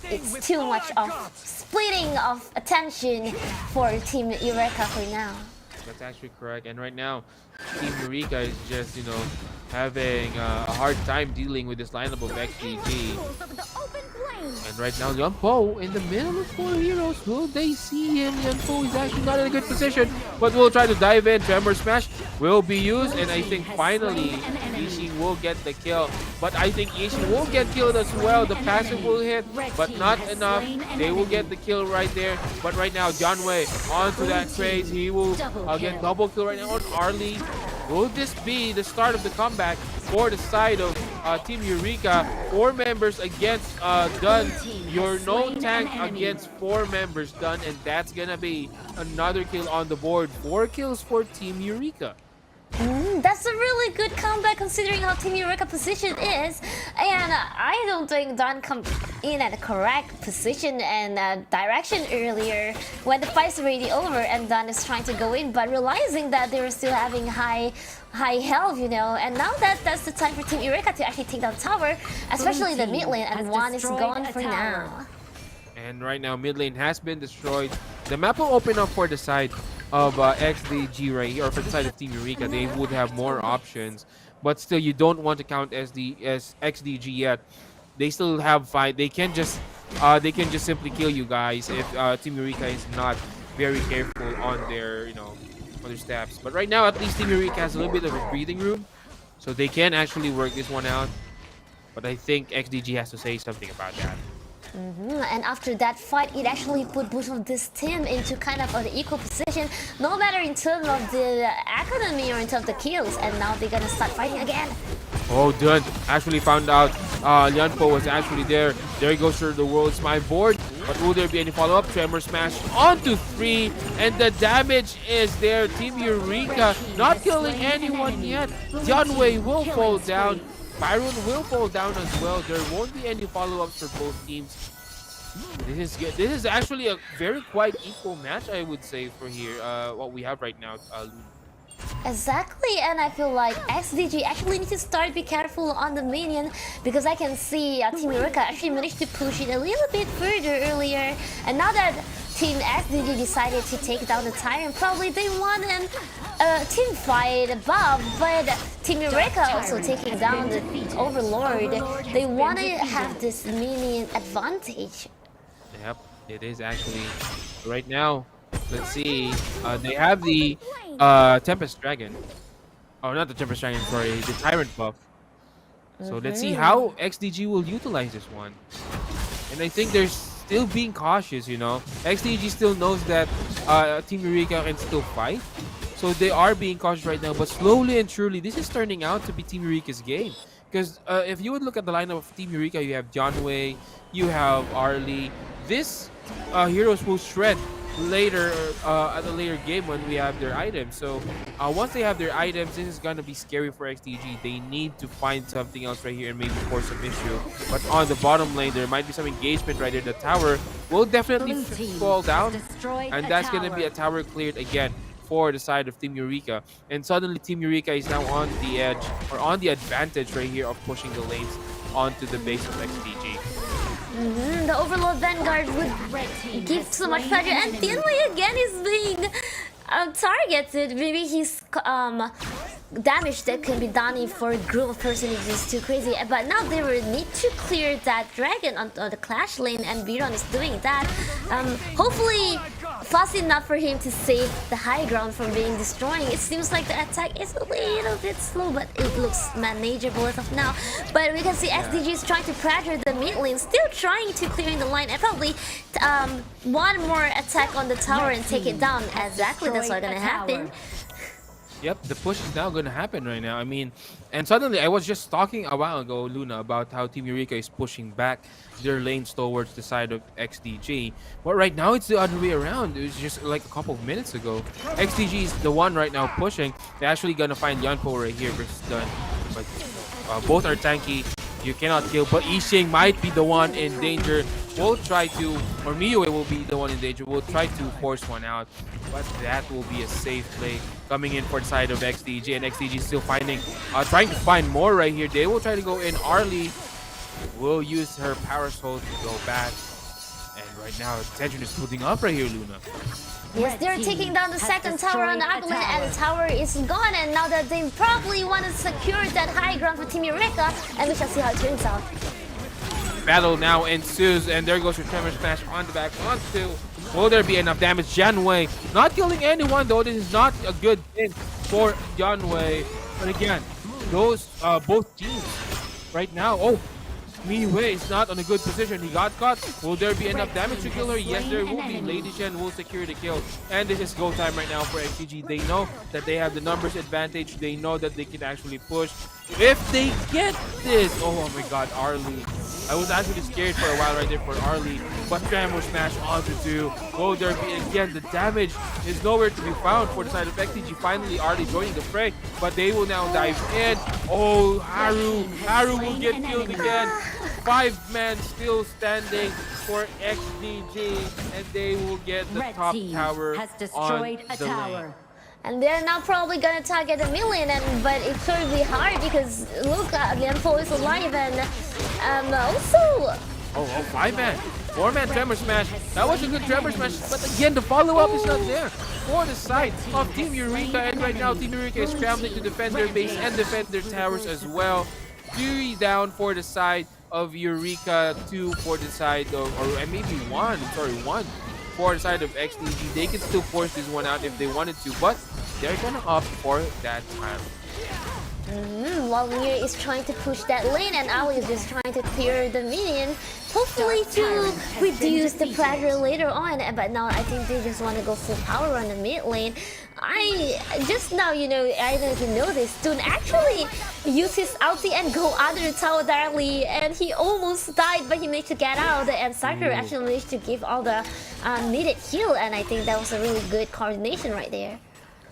it's too much of splitting of attention for Team Eureka for now. That's actually correct. And right now, Team Eureka is just, you know, having a hard time dealing with this lineup of XGG. And right now, Yunpo in the middle of 4 heroes. Will they see him? Yunpo is actually not in a good position, but we'll try to dive in. Tremor Smash will be used, and I think finally Ishi will get the kill. But I think Ishi will get killed as well. The passive will hit, but not enough. They will get the kill right there. But right now, Janwei onto that craze. He will get double kill right now on Arlie. Will this be the start of the comeback for the side of Team Eureka? 4 members against Dun. You're no tank against 4 members, Dun, and that's gonna be another kill on the board. 4 kills for Team Eureka. That's a really good comeback considering how Team Eureka position is, and I don't think Don come in at the correct position and direction earlier when the fight's already over and Don is trying to go in, but realizing that they were still having high health, you know, and now that's the time for Team Eureka to actually take down tower, especially the mid lane, and one is gone for now. And right now, mid lane has been destroyed. The map will open up for the side of XDG right here, or for the side of Team Eureka. They would have more options, but still, you don't want to count as XDG yet. They still have fight. They can just simply kill you guys if Team Eureka is not very careful on their on their steps. But right now, at least Team Eureka has a little bit of a breathing room, so they can actually work this one out. But I think XDG has to say something about that. And after that fight, it actually put both of this team into kind of an equal position, no matter in terms of the economy or in terms of the kills, and now they're gonna start fighting again. Oh, Dun actually found out Lianpo was actually there. There goes the world's my board. But will there be any follow-up? Tremor Smash onto 3, and the damage is there. Team Eureka not killing anyone yet. Janwei will fall down. Byron will fall down as well. There won't be any follow-ups for both teams. This is good. This is actually a very quite equal match, I would say, for here. What we have right now, Luna. Exactly, and I feel like XDG actually needs to start be careful on the minion, because I can see Team Eureka actually managed to push it a little bit further earlier, and now that Team XDG decided to take down the Tyrant, probably they want a team fight above, but Team Eureka also taking down the Overlord. They want to have this minion advantage. Yep, it is actually right now. Let's see. They have the Tempest Dragon. Oh, not the Tempest Dragon, sorry, the Tyrant buff. So let's see how XDG will utilize this one. And I think they're still being cautious, you know. XDG still knows that Team Eureka can still fight. So they are being cautious right now, but slowly and surely, this is turning out to be Team Eureka's game. Because if you would look at the lineup of Team Eureka, you have John Wei, you have Arlie. This heroes will shred later at a later game when we have their items. So once they have their items, this is gonna be scary for XDG. They need to find something else right here and maybe force some issue. But on the bottom lane, there might be some engagement right there. The tower will definitely fall down, and that's gonna be a tower cleared again for the side of Team Eureka. And suddenly Team Eureka is now on the edge or on the advantage right here of pushing the lanes onto the base of XDG. The Overlord Vanguard would give so much pressure, and Tianwei again is being targeted. Maybe he's damage that can be done for a group of personages is too crazy. But now they will need to clear that dragon on the Clash lane, and Biron is doing that. Hopefully fast enough for him to save the high ground from being destroyed. It seems like the attack is a little bit slow, but it looks manageable as of now. But we can see XDG is trying to pressure the mid lane, still trying to clearing the line, and probably one more attack on the tower and take it down. Exactly, that's what's gonna happen. Yep, the push is now going to happen right now. I mean, and suddenly I was just talking a while ago, Luna, about how Team Eureka is pushing back their lanes towards the side of XDG. But right now, it's the other way around. It was just like a couple of minutes ago. XDG is the one right now pushing. They're actually going to find Yanpo right here versus Dun. But both are tanky. You cannot kill. But Yixing might be the one in danger. We'll try to, or Miyue will be the one in danger. We'll try to force one out. But that will be a safe play coming in for the side of XDG, and XDG is still finding, trying to find more right here. They will try to go in. Arlie will use her Power Soul to go back, and right now tension is building up right here, Luna. Yes, they're taking down the second tower on the Aquaman, and the tower is gone. And now that they probably want to secure that high ground for Team Eureka, and we shall see how it turns out. Battle now ensues, and there goes your Tremor Smash on the back onto. Will there be enough damage? Janwei not killing anyone though. This is not a good thing for Janwei. But again, those both teams right now. Oh, Miyue is not on a good position. He got caught. Will there be enough damage to kill her? Yes, there will be. Lady Shen will secure the kill. And this is go time right now for XGG. They know that they have the numbers advantage. They know that they can actually push. If they get this, oh my god, Arlie. I was actually scared for a while right there for Arlie, but Tremor Smash onto 2. Will there be again? The damage is nowhere to be found for the side of XTG. Finally, Arlie joining the fray, but they will now dive in. Oh, Haru will get killed again. 5 men still standing for XDG, and they will get the top tower on the lane. And they're now probably gonna target a million, but it's going to be hard because look, Lianpo is alive, and also. Oh, 5-man, 4-man Tremor Smash. That was a good Tremor Smash, but again the follow-up is not there for the side of Team Eureka. And right now Team Eureka is scrambling to defend their base and defend their towers as well. 3 down for the side of Eureka, 2 for the side of, or maybe 1 for the side of XDG. They can still force this one out if they wanted to, but they're gonna opt for that time. While Mir is trying to push that lane, and Ali is just trying to clear the minion, hopefully to reduce the pressure later on. But now I think they just want to go full power on the mid lane. I just now, I don't know if you know this, Dun actually used his ulti and go under the tower directly, and he almost died, but he managed to get out, and Sakura actually managed to give all the needed heal, and I think that was a really good coordination right there.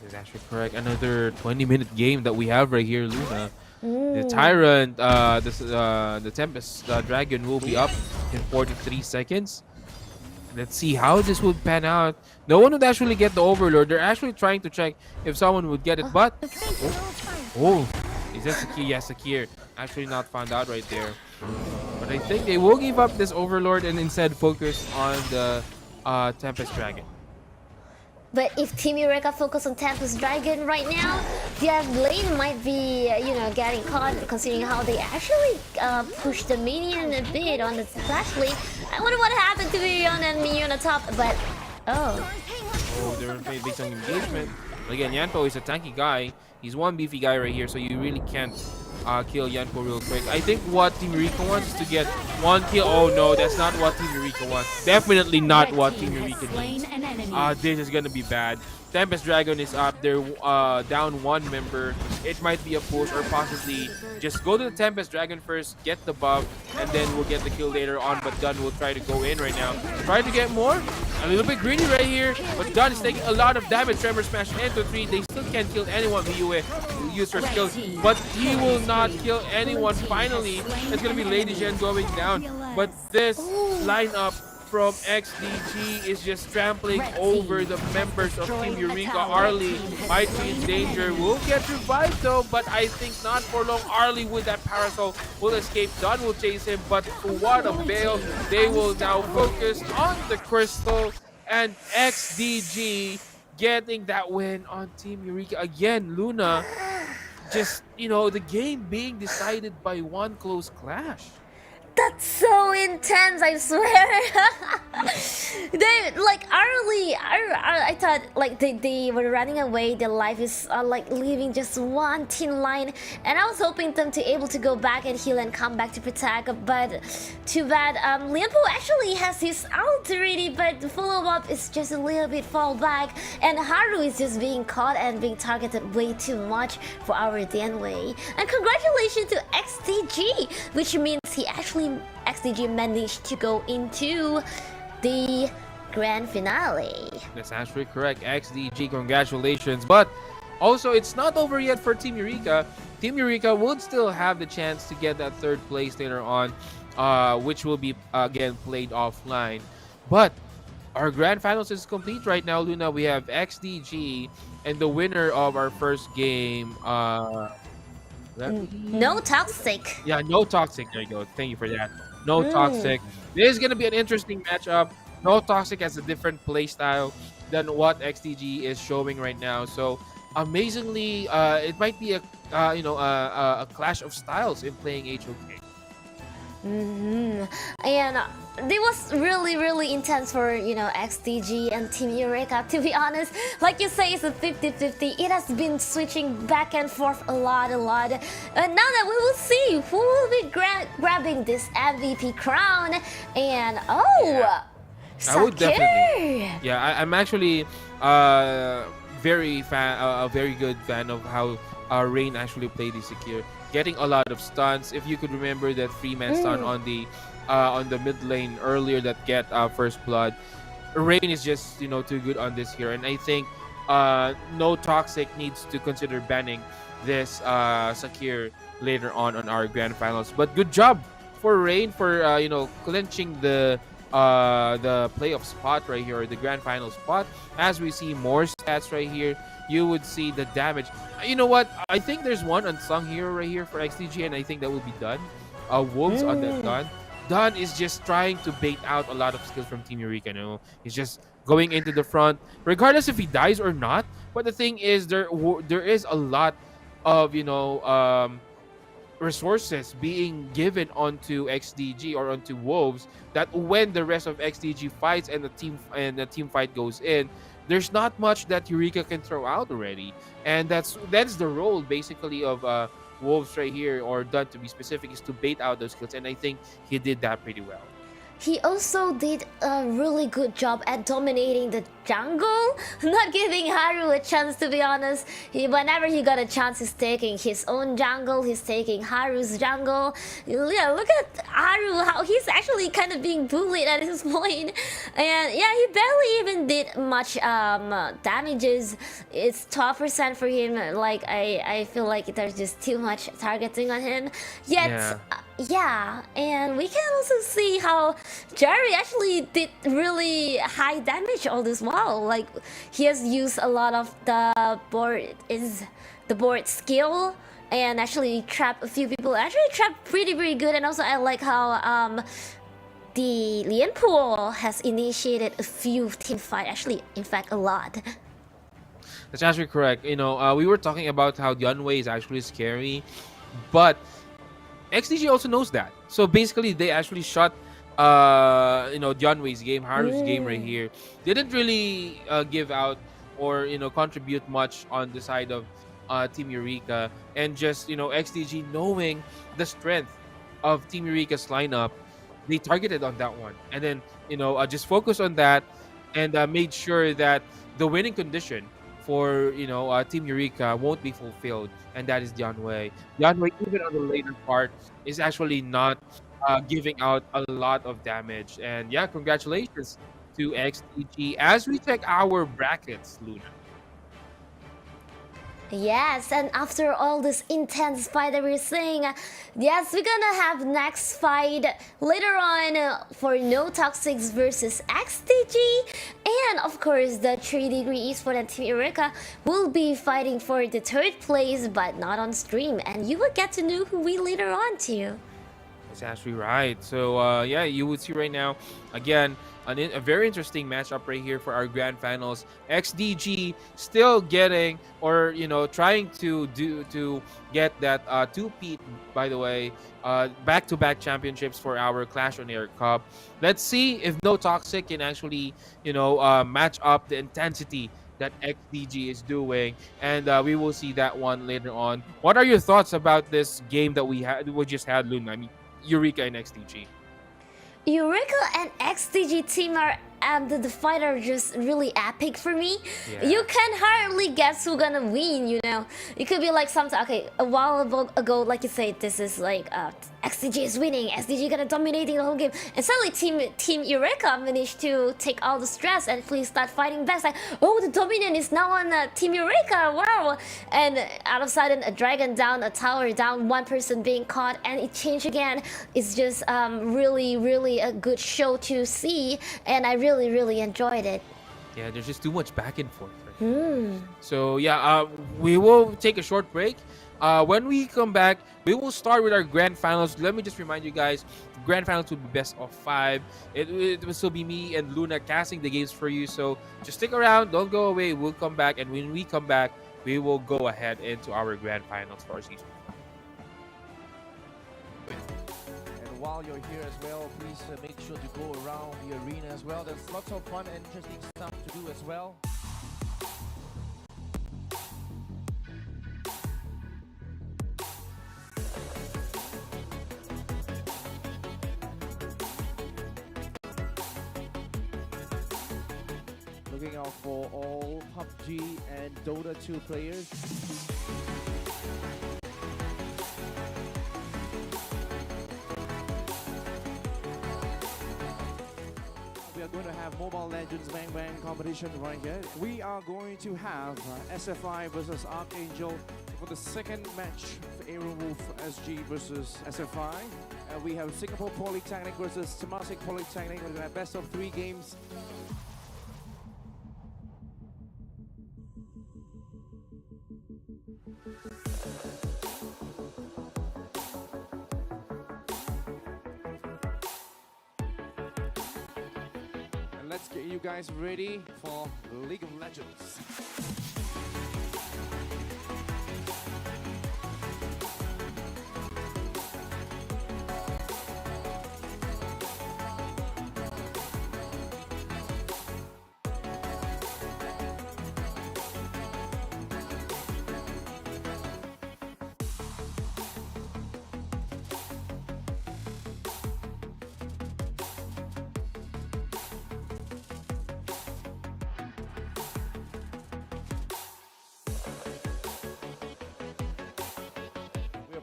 That is actually correct. Another 20-minute game that we have right here, Luna. The Tyrant, the Tempest Dragon will be up in 43 seconds. Let's see how this would pan out. No one would actually get the Overlord. They're actually trying to check if someone would get it, but... Oh, is that Sakir? Yes, Sakir. Actually not found out right there. But I think they will give up this Overlord and instead focus on the Tempest Dragon. But if Team Eureka focus on Tempest Dragon right now, their lane might be, getting caught, considering how they actually push the minion a bit on the Clash lane. I wonder what happened to Mirion and Minion on top, but they're facing some engagement. But again, Yanpo is a tanky guy. He's one beefy guy right here, so you really can't kill Yanko real quick. I think what Team Eureka wants is to get 1 kill. Oh no, that's not what Team Eureka wants. Definitely not what Team Eureka needs. This is gonna be bad. Tempest Dragon is up. They're down 1 member. It might be a push or possibly just go to the Tempest Dragon first, get the buff, and then we'll get the kill later on. But Dunn will try to go in right now. Try to get more. A little bit greedy right here. But Dunn is taking a lot of damage. Tremor Smash into 3. They still can't kill anyone. Miue use her skills. But he will not kill anyone. Finally, it's going to be Lady Shen going down. But this lineup from XDG is just trampling over the members of Team Eureka. Arlie might be in danger. Will get revived though, but I think not for long. Arlie with that parasol will escape. Don will chase him, but to what avail? They will now focus on the crystal, and XDG getting that win on Team Eureka. Again, Luna, just, the game being decided by one close clash. That's so intense, I swear. They like early. I thought like they were running away. Their life is like leaving just one thin line, and I was hoping them to able to go back and heal and come back to protect. But too bad. Lianpo actually has his ult already, but the follow up is just a little bit fall back, and Haru is just being caught and being targeted way too much for our Dianwei. And congratulations to XDG, which means XDG managed to go into the grand finale. That's actually correct. XDG, congratulations. But also, it's not over yet for Team Eureka. Team Eureka would still have the chance to get that 3rd place later on, which will be again played offline. But our grand finals is complete right now, Luna. We have XDG and the winner of our first game. No toxic. Yeah, no toxic. There you go. Thank you for that. No toxic. This is gonna be an interesting matchup. No toxic has a different play style than what XDG is showing right now. So amazingly, it might be a clash of styles in playing HOK. And it was really intense for XDG and Team Eureka, to be honest. Like you say, it's a 50-50. It has been switching back and forth a lot. And now that we will see who will be grabbing this MVP crown. And I would definitely. Yeah, I'm actually a very good fan of how Rain actually played this secure, getting a lot of stuns. If you could remember that 3-man stun on the mid lane earlier that get first blood, Rain is just too good on this here, and I think No Toxic needs to consider banning this Sakir later on our grand finals. But good job for Rain for clinching the playoff spot right here, or the grand final spot. As we see more stats right here, you would see the damage. You know what? I think there's one unsung hero right here for XDG, and I think that will be Dunn. Wolves on that Dunn. Dunn is just trying to bait out a lot of skills from Team Eureka. He's just going into the front, regardless if he dies or not. But the thing is, there is a lot of resources being given onto XDG or onto Wolves, that when the rest of XDG fights and the team fight goes in, there's not much that Eureka can throw out already. And that's the role basically of Wolves right here, or Dunn to be specific, is to bait out those kills, and I think he did that pretty well. He also did a really good job at dominating the jungle, not giving Haru a chance, to be honest. Whenever he got a chance, he's taking his own jungle, he's taking Haru's jungle. Yeah, look at Haru, how he's actually kind of being bullied at this point. And yeah, he barely even did much damages. It's 12% for him. Like, I feel like there's just too much targeting on him. Yet, yeah, and we can also see how Jerry actually did really high damage all this while. Like, he has used a lot of the board skill and actually trapped a few people. Actually trapped pretty good. And also I like how the Lianpo has initiated a few team fight. Actually, in fact, a lot. That's actually correct. We were talking about how Dianwei is actually scary, but XDG also knows that. So basically, they actually shot Dianwei's game, Haru's game right here. They didn't really give out or contribute much on the side of Team Eureka, and just XDG knowing the strength of Team Eureka's lineup, they targeted on that one, and then just focus on that, and made sure that the winning condition for Team Eureka won't be fulfilled, and that is Yanwei. Yanwei, even on the later part, is actually not giving out a lot of damage, and yeah, congratulations to XTG as we check our brackets, Luna. Yes, and after all this intense fight that we're seeing, yes, we're gonna have next fight later on for No Toxics versus XTG, and of course the 3-degree Esport and Team Eureka will be fighting for the third place, but not on stream, and you will get to know who we later on too. That's actually right. So yeah, you would see right now again a very interesting matchup right here for our grand finals. XDG still getting, or trying to get that two-peat, by the way, back-to-back championships for our Clash OnAir Cup. Let's see if No Toxic can actually match up the intensity that XDG is doing, and we will see that one later on. What are your thoughts about this game that we just had, Luna? I mean, Eureka and XDG. Eureka and XDG team are the fight are just really epic for me. Yeah. You can hardly guess who's gonna win, It could be like something, okay, a while ago, like you say, this is like XDG is winning, XDG gonna dominating the whole game, and suddenly Team Eureka managed to take all the stress and please start fighting back. It's like, oh, the dominant is now on Team Eureka, wow! And out of sudden, a dragon down, a tower down, one person being caught, and it changed again. It's just really, really a good show to see, and I really enjoyed it. Yeah, there's just too much back and forth. Right? So yeah, we will take a short break. When we come back, we will start with our grand finals. Let me just remind you guys, grand finals will be best of 5. It will still be me and Luna casting the games for you. So just stick around, don't go away. We'll come back, and when we come back, we will go ahead into our grand finals for our season. And while you're here as well, please make sure to go around the arena as well. There's lots of fun and interesting stuff to do as well. Looking out for all PUBG and Dota 2 players. We are going to have Mobile Legends Bang Bang competition right here. We are going to have SFI versus Archangel for the second match for Aaron Wolf SG versus SFI. We have Singapore Polytechnic versus Temasek Polytechnic. We're going to have best of 3 games. And let's get you guys ready for League of Legends.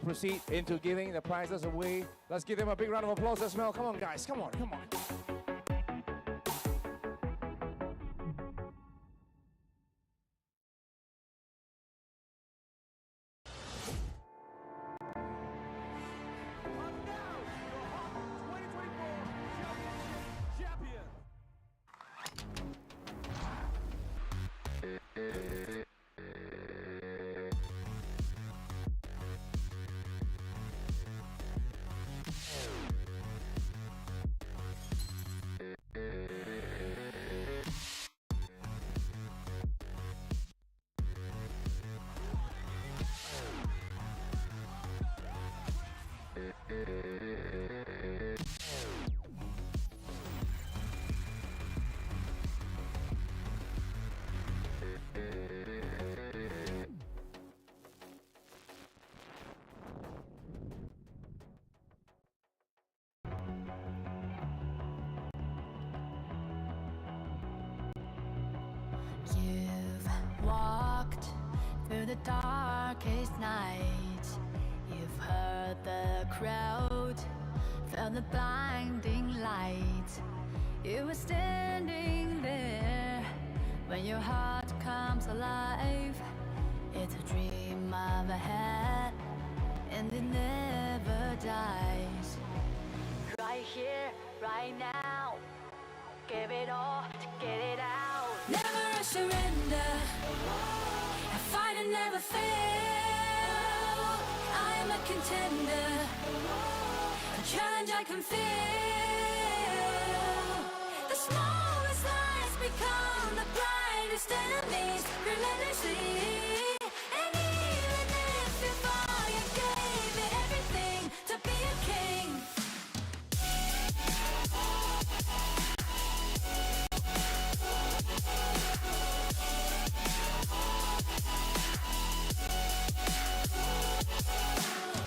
Proceed into giving the prizes away. Let's give them a big round of applause as well. Come on, guys. Come on, come on. darkest night, you've heard the crowd, felt the blinding light. You were standing there when your heart comes alive. It's a dream I've had, and it never dies. Right here, right now, give it all to get it out. Never surrender, I fight and never fail. I am a contender, a challenge I can feel. The smallest lies become the brightest enemies, relentlessly. And even if you fall, you gave it everything to be a king.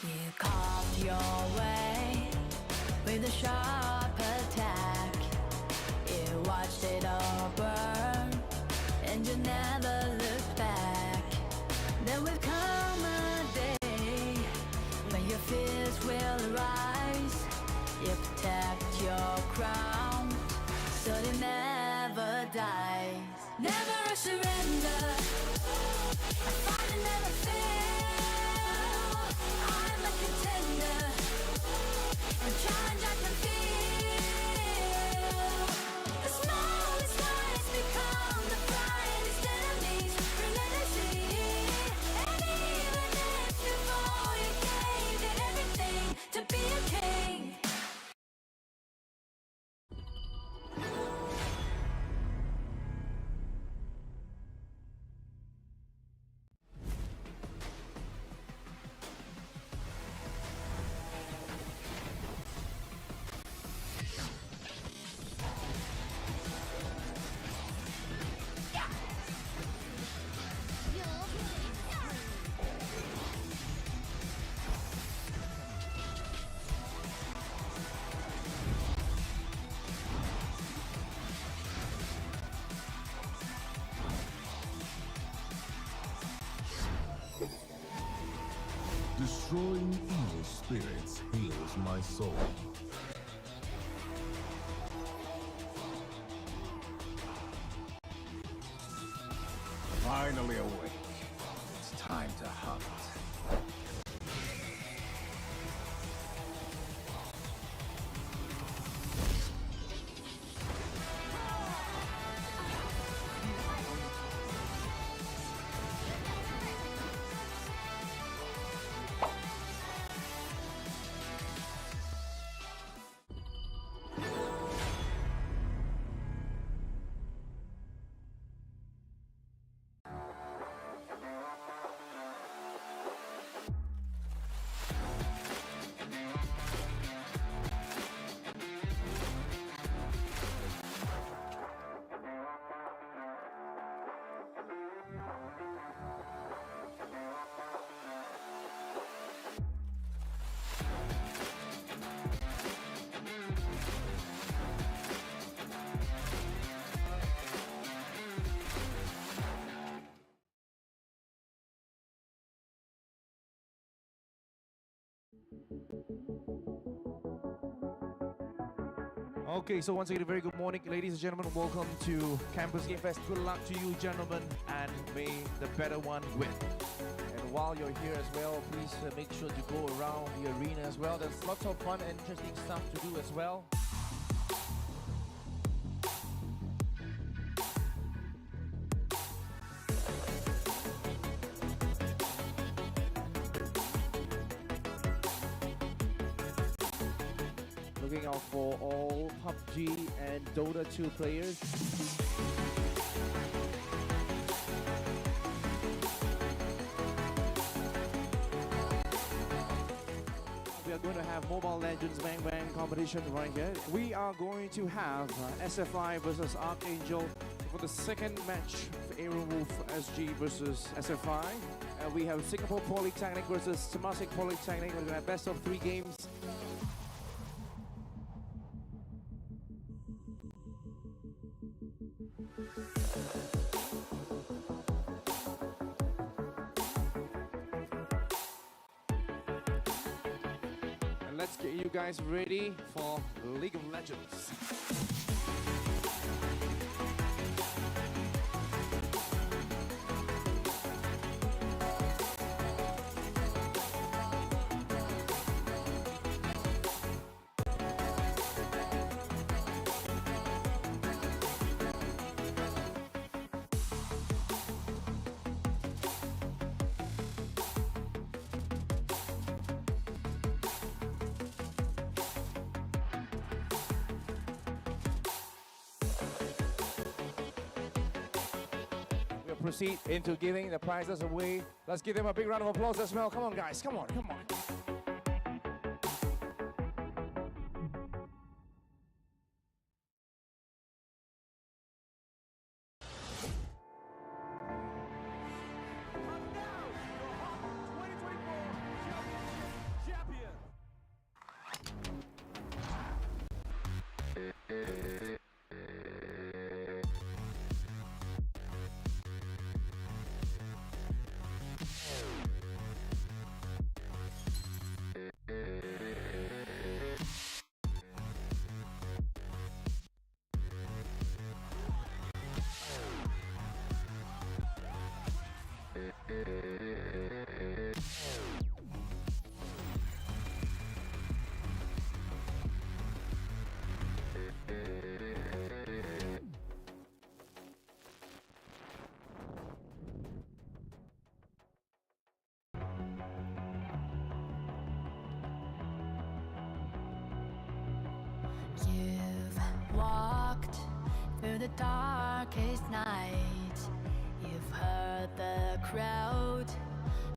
You carved your way with a sharp attack. You watched it all burn, and you never looked back. There will come a day when your fears will arise. You protect your crown, so it never dies. Never surrender, I fight and never fail. I'm a contender, a challenge I can feel. The smallest lies become the brightest enemies, relentlessly. And even if you fall, you gave it everything to be a king. Destroying evil spirits heals my soul. Finally awake. It's time to hunt. Okay, so once again, a very good morning, ladies and gentlemen. Welcome to Campus Game Fest. Good luck to you, gentlemen, and may the better one win. And while you're here as well, please make sure to go around the arena as well. There's lots of fun and interesting stuff to do as well. Looking out for all PUBG and Dota 2 players. We are going to have Mobile Legends Bang Bang competition right here. We are going to have SFI versus Archangel for the second match for Aaron Wolf SG versus SFI. We have Singapore Polytechnic versus Temasek Polytechnic. We're going to have best of 3 games. let's get you guys ready for League of Legends. We'll proceed into giving the prizes away. Let's give them a big round of applause as well. Come on, guys. Come on, come on. You've walked through the darkest night. You've heard the crowd,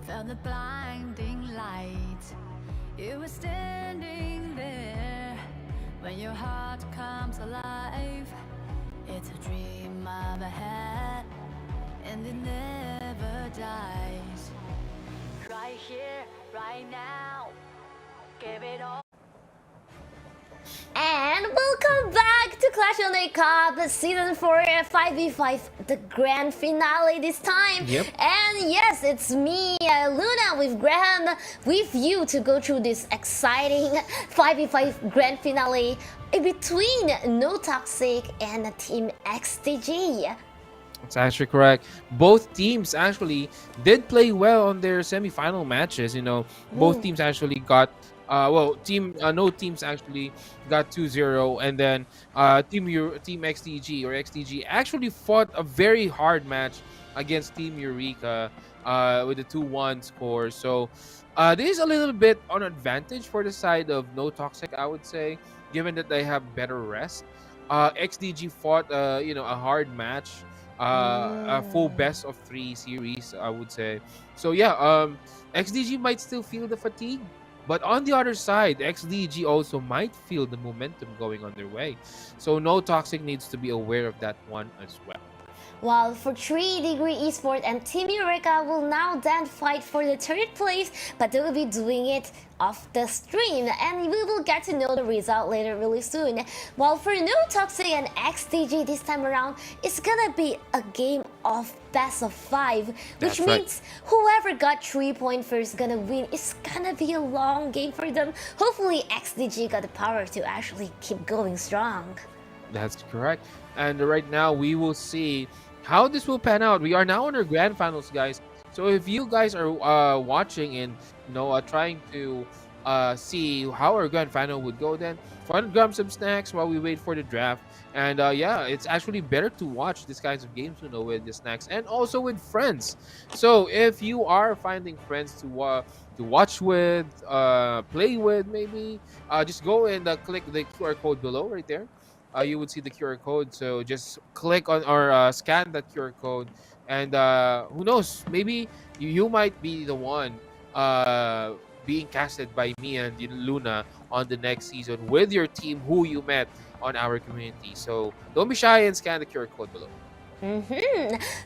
felt the blinding light. You were standing there when your heart comes alive. It's a dream of ahead, and it never dies. Right here, right now, give it all. And welcome back to Clash OnAir Cup Season 4 5v5, the grand finale this time. Yep. And yes, it's me, Luna, with Graham, with you to go through this exciting 5v5 grand finale in between No Toxic and Team XDG. That's actually correct. Both teams actually did play well on their semi-final matches. You know, both teams actually got no teams actually got 2-0, and then Team XDG or XDG actually fought a very hard match against Team Eureka with a 2-1 score. So this is a little bit on advantage for the side of No Toxic, I would say, given that they have better rest. XDG fought a hard match, a full best of 3 series, I would say. So yeah, XDG might still feel the fatigue. But on the other side, XDG also might feel the momentum going on their way. So No Toxic needs to be aware of that one as well. While for 3 Degree Esports and Team Eureka will now then fight for the 3rd place, but they will be doing it off the stream, and we will get to know the result later really soon. While for No Toxic and XDG this time around, it's gonna be a game of best of 5, which means whoever got 3 points first gonna win. It's gonna be a long game for them. Hopefully XDG got the power to actually keep going strong. That's correct. And right now we will see how this will pan out. We are now in our grand finals, guys. So if you guys are watching and trying to see how our grand final would go, then grab some snacks while we wait for the draft. And yeah, it's actually better to watch these kinds of games, with the snacks and also with friends. So if you are finding friends to watch with, play with, maybe just go and click the QR code below right there. You would see the QR code, so just click on or scan that QR code, and who knows, maybe you might be the one being casted by me and Luna on the next season with your team who you met on our community. So don't be shy and scan the QR code below.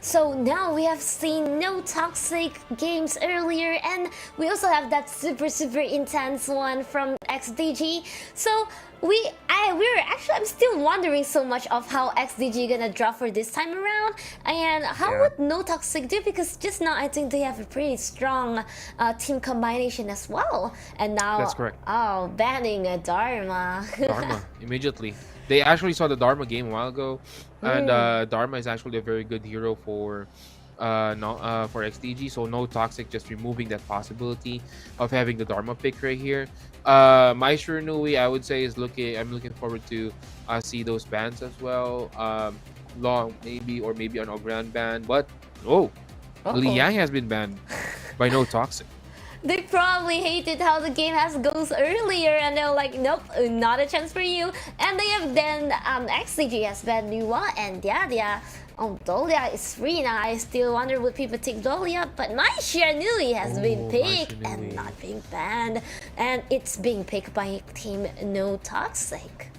So now we have seen no toxic games earlier, and we also have that super intense one from XDG. So I'm still wondering so much of how XDG gonna draw for this time around, and how would no toxic do, because just now I think they have a pretty strong team combination as well. And now That's correct. Oh, banning Dharma. Dharma immediately. They actually saw the Dharma game a while ago, and Dharma is actually a very good hero for for XDG. So no toxic, just removing that possibility of having the Dharma pick right here. My Shiranui, I would say, is I'm looking forward to see those bans as well. Long maybe, or maybe an Ogran ban, but Liang has been banned by no toxic. They probably hated how the game goes earlier, and they're like, nope, not a chance for you. And they have then XCG has banned Nuwa, and Dolia is free now. I still wonder would people take Dolia, but my Shiranui has been picked and not being banned, and it's being picked by Team No Toxic.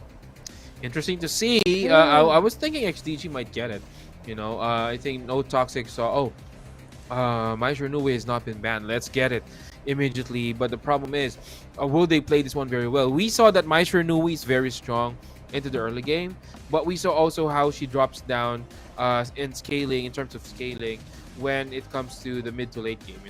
Interesting to see. I was thinking XDG might get it. I think no toxic saw. My Shiranui has not been banned. Let's get it immediately. But the problem is, will they play this one very well? We saw that my Shiranui is very strong into the early game, but we saw also how she drops down in terms of scaling when it comes to the mid to late game.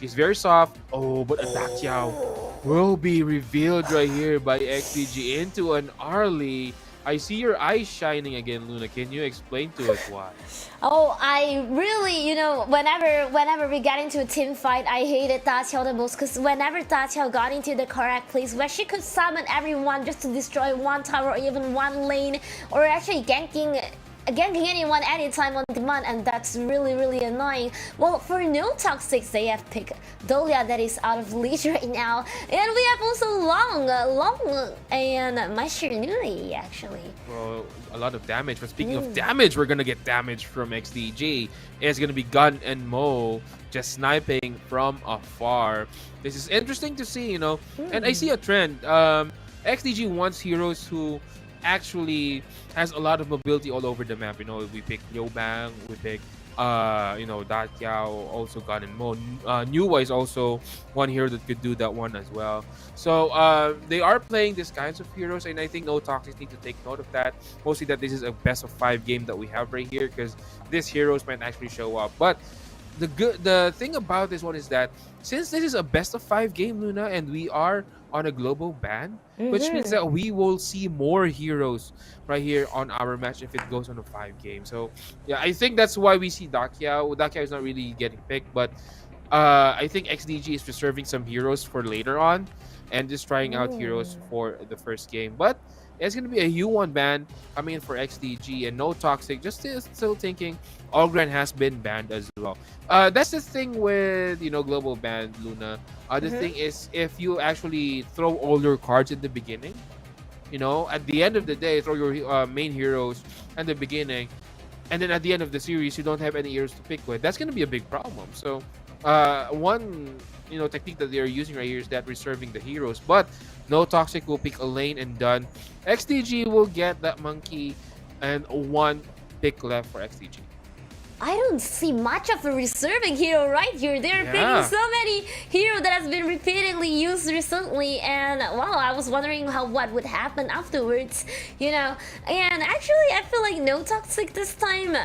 She's very soft. But Adakyao will be revealed right here by XDG into an early. I see your eyes shining again, Luna. Can you explain to us why? I really, whenever we got into a team fight, I hated Da Qiao the most, because whenever Da Qiao got into the correct place where she could summon everyone just to destroy one tower or even one lane, or actually ganking anyone anytime on demand, and that's really annoying. Well, for no toxics, they have picked Dolia that is out of leash right now, and we have also Long and my Shiranui actually. Well, a lot of damage. But speaking of damage, we're gonna get damage from XDG. It's gonna be Gun and Mo just sniping from afar. This is interesting to see, and I see a trend. XDG wants heroes who actually has a lot of mobility all over the map. We pick Liu Bang, we pick Da Qiao, also Gun and Mo. Nuwa is also one hero that could do that one as well. So they are playing these kinds of heroes, and I think no toxics need to take note of that. Mostly that this is a best of 5 game that we have right here, because these heroes might actually show up. But the thing about this one is that since this is a best of 5 game, Luna, and we are on a global ban, which means that we will see more heroes right here on our match if it goes on a 5 game. So yeah, I think that's why we see Da Qiao. Da Qiao is not really getting picked, but I think XDG is reserving some heroes for later on and just trying out heroes for the first game. But it's going to be a U1 ban coming in for XDG, and no toxic. Just still thinking Ogran has been banned as well. That's the thing with global ban, Luna. The thing is, if you actually throw all your cards in the beginning, at the end of the day, throw your main heroes at the beginning, and then at the end of the series, you don't have any heroes to pick with. That's going to be a big problem. So one technique that they're using right here is that reserving the heroes, but no toxic will pick a lane and done. XDG will get that monkey and one pick left for XDG. I don't see much of a reserving hero right here. They're picking so many heroes that has been repeatedly used recently, and wow, I was wondering what would happen afterwards, And actually, I feel like no toxic this time.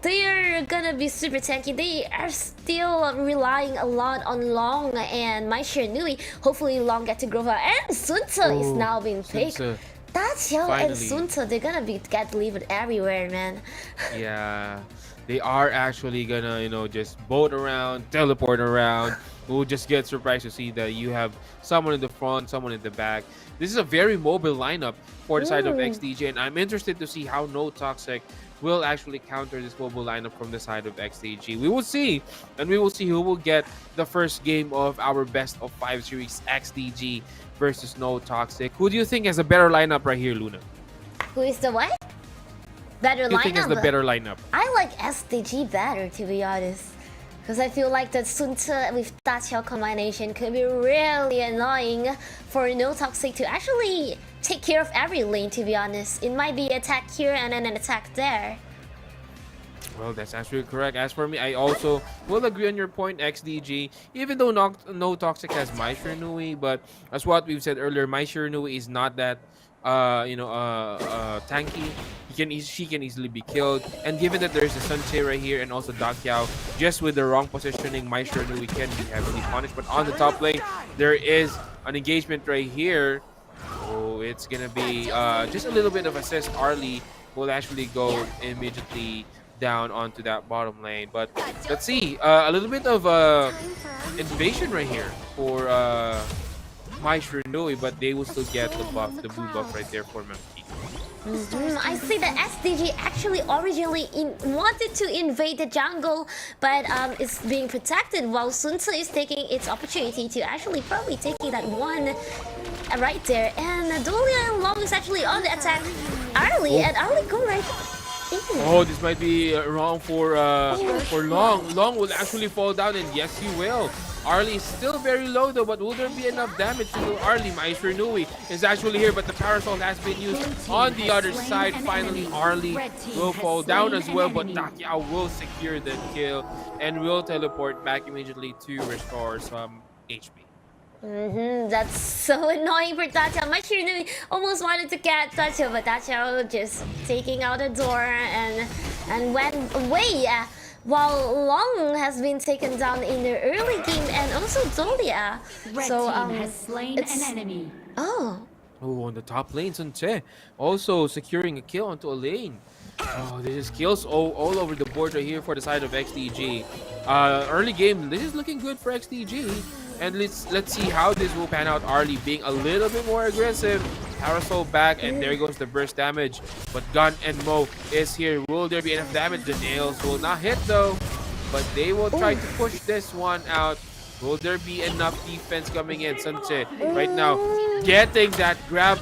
They are gonna be super tanky. They are still relying a lot on Long and my Shiranui. Hopefully Long get to grow up. And Sunta is now being picked. That's and Sunta, they're gonna get delivered everywhere, man. Yeah. They are actually gonna, just boat around, teleport around. We'll just get surprised to see that you have someone in the front, someone in the back. This is a very mobile lineup for the side of XDG, and I'm interested to see how no toxic will actually counter this mobile lineup from the side of XDG. We will see, and we will see who will get the first game of our best of 5 series, XDG versus no toxic. Who do you think has a better lineup right here, Luna? Who is the what? Better lineup? Who do you think has the better lineup? I like SDG better, to be honest. Because I feel like the Sunta with Da Qiao combination could be really annoying for no toxic to actually take care of every lane, to be honest. It might be attack here and then an attack there. Well, that's actually correct. As for me, I also will agree on your point, XDG. Even though no Toxic has My Shiranui, but as what we've said earlier, My Shiranui is not that, tanky. She can easily be killed. And given that there's a Sunche right here and also Dakyao, just with the wrong positioning, My Shiranui can be heavily punished. But on the top lane, there is an engagement right here. So it's gonna be just a little bit of assist. Arlie will actually go immediately down onto that bottom lane. But let's see, a little bit of invasion right here for My Shiranui, but they will still get the buff, the blue buff right there for Monkey. I see that SDG actually originally wanted to invade the jungle, but it's being protected while Sunce is taking its opportunity to actually probably taking that one right there. And Dolia and Long is actually on the attack early, and Arlie go right in. Oh, this might be wrong for Long. Long will actually fall down, and yes, he will. Arlie is still very low though, but will there be enough damage to do Arlie? My Shiranui is actually here, but the Parasol has been used on the other side. Finally, Arlie will fall down as well, but Dakyao will secure the kill and will teleport back immediately to restore some HP. That's so annoying for Dakyao. My Shiranui almost wanted to get Dakyao, but Dakyao just taking out the door and went away. While Long has been taken down in the early game, and also Dolia. So has slain an enemy. Oh, on the top lane, Sunche also securing a kill onto a lane. Oh, this is kills all over the board right here for the side of XDG. Early game, this is looking good for XDG. And let's see how this will pan out. Arlie being a little bit more aggressive. Parasol back, and there goes the burst damage. But Gun and Mo is here. Will there be enough damage? The nails will not hit though. But they will try to push this one out. Will there be enough defense coming in? Sunche right now getting that grab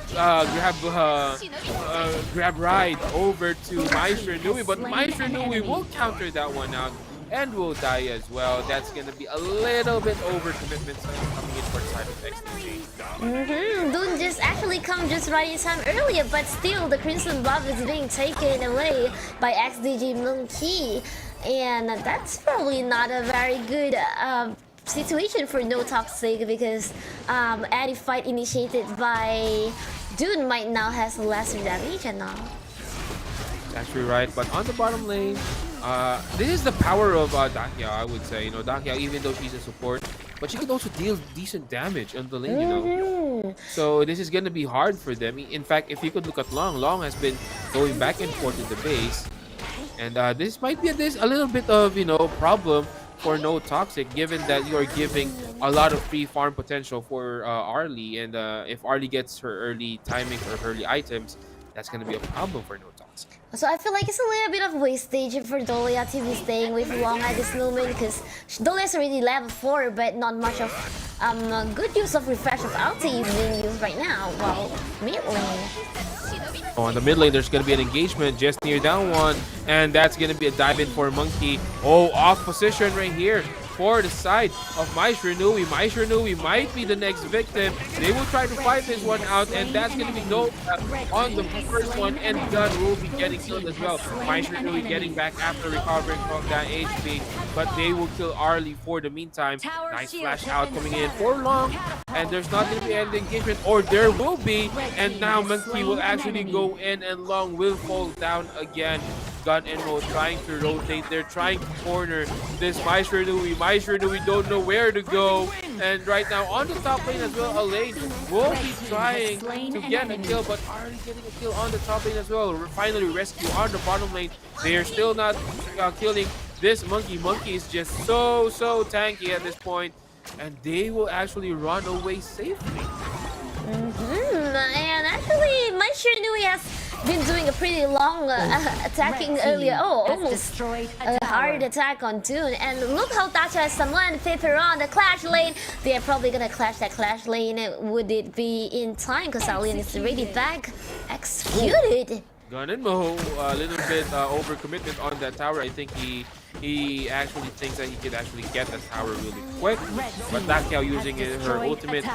ride over to My Shiranui, but My Shiranui will counter that one out and will die as well. That's gonna be a little bit overcommitment coming in for the side of XDG. Dune just actually come just right in time earlier, but still the Crimson buff is being taken away by XDG Monkey, and that's probably not a very good situation for No Toxic, because any fight initiated by Dune might now has lesser damage and all. Actually right, but on the bottom lane, this is the power of Dakyao, I would say. You know, Dakyao, even though she's a support, but she can also deal decent damage on the lane, you know. So this is gonna be hard for them. In fact, if you could look at Long has been going back and forth in the base, and this might be a little bit of, you know, problem for No Toxic, given that you are giving a lot of free farm potential for Arlie, and if Arlie gets her early timing or early items, that's gonna be a problem for No Toxic. So I feel like it's a little bit of wastage for Dolia to be staying with Long at this moment, because Dolia's already level 4, but not much of good use of refresh of ulti is being used right now. While mid lane. Oh, on the mid lane, there's going to be an engagement just near down one, and that's going to be a dive in for Monkey. Oh, off position right here for the side of My Shiranui. My Shiranui might be the next victim. They will try to fight this one out, and that's going to be no on the first one, and Gun will be getting killed as well. My Shiranui getting back after recovering from that HP, but they will kill Arlie for the meantime. Nice flash out coming in for Long, and there's not going to be any engagement, or there will be, and now Monkey will actually go in, and Long will fall down again. Gun and Mo trying to rotate. They're trying to corner this My Shiranui. My Shiranui don't know where to go. And right now on the top lane as well, Elaine will be trying to get a kill, but already getting a kill on the top lane as well. Finally rescue on the bottom lane. They are still not killing this Monkey. Monkey is just so tanky at this point, and they will actually run away safely. And actually, My Shiranui has been doing a pretty long attacking earlier. Oh, almost a hard attack on Dune. And look how Dacha has summoned Pepper on the Clash lane. They are probably gonna clash that Clash lane. Would it be in time? Because Alien is already back. Executed. Gun and Mo, a little bit overcommitment on that tower. I think he actually thinks that he could actually get that tower really quick. But Dakyao using her ultimate,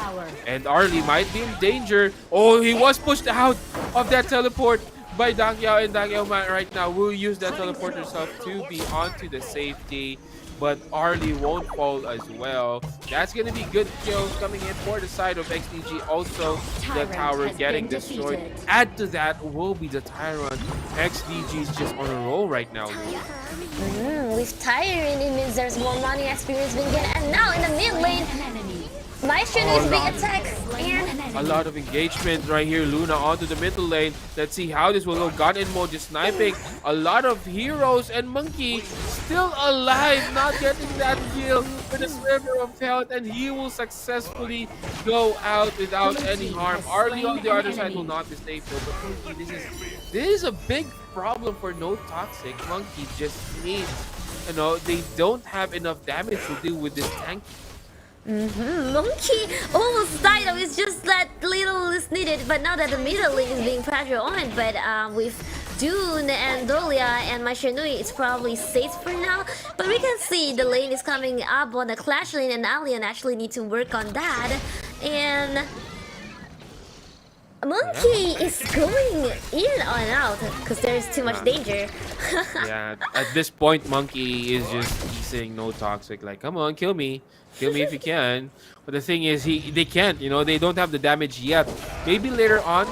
and Arlie might be in danger. Oh, he was pushed out of that teleport by Dakyao, and Dakyao right now will use that teleport herself to be onto the safety. But Arlie won't fall as well. That's going to be good kills coming in for the side of XDG. Also, the tower getting destroyed. Add to that will be the Tyrant. XDG is just on a roll right now. With Tyrant, it means there's more money experience being gained. And now in the mid lane, Maestro is being attacked. And a lot of engagement right here. Luna onto the middle lane. Let's see how this will go. Gun in mode just sniping a lot of heroes, and Monkey still alive, not getting that kill with a sliver of health, and he will successfully go out without any harm. Arlie on the other side will not be safe though, but Monkey, this is a big problem for No Toxic. Monkey just needs, they don't have enough damage to deal with this tank. Monkey almost died though. It's just that little is needed. But now that the middle lane is being pressure on, but with Dune and Dolia and Mashinui, it's probably safe for now. But we can see the lane is coming up on the Clash lane, and Alien actually need to work on that. And Monkey is going in and out because there's too much danger. Yeah, at this point, Monkey is just saying No Toxic, like, come on, kill me if you can. But the thing is, they can't. They don't have the damage yet. Maybe later on.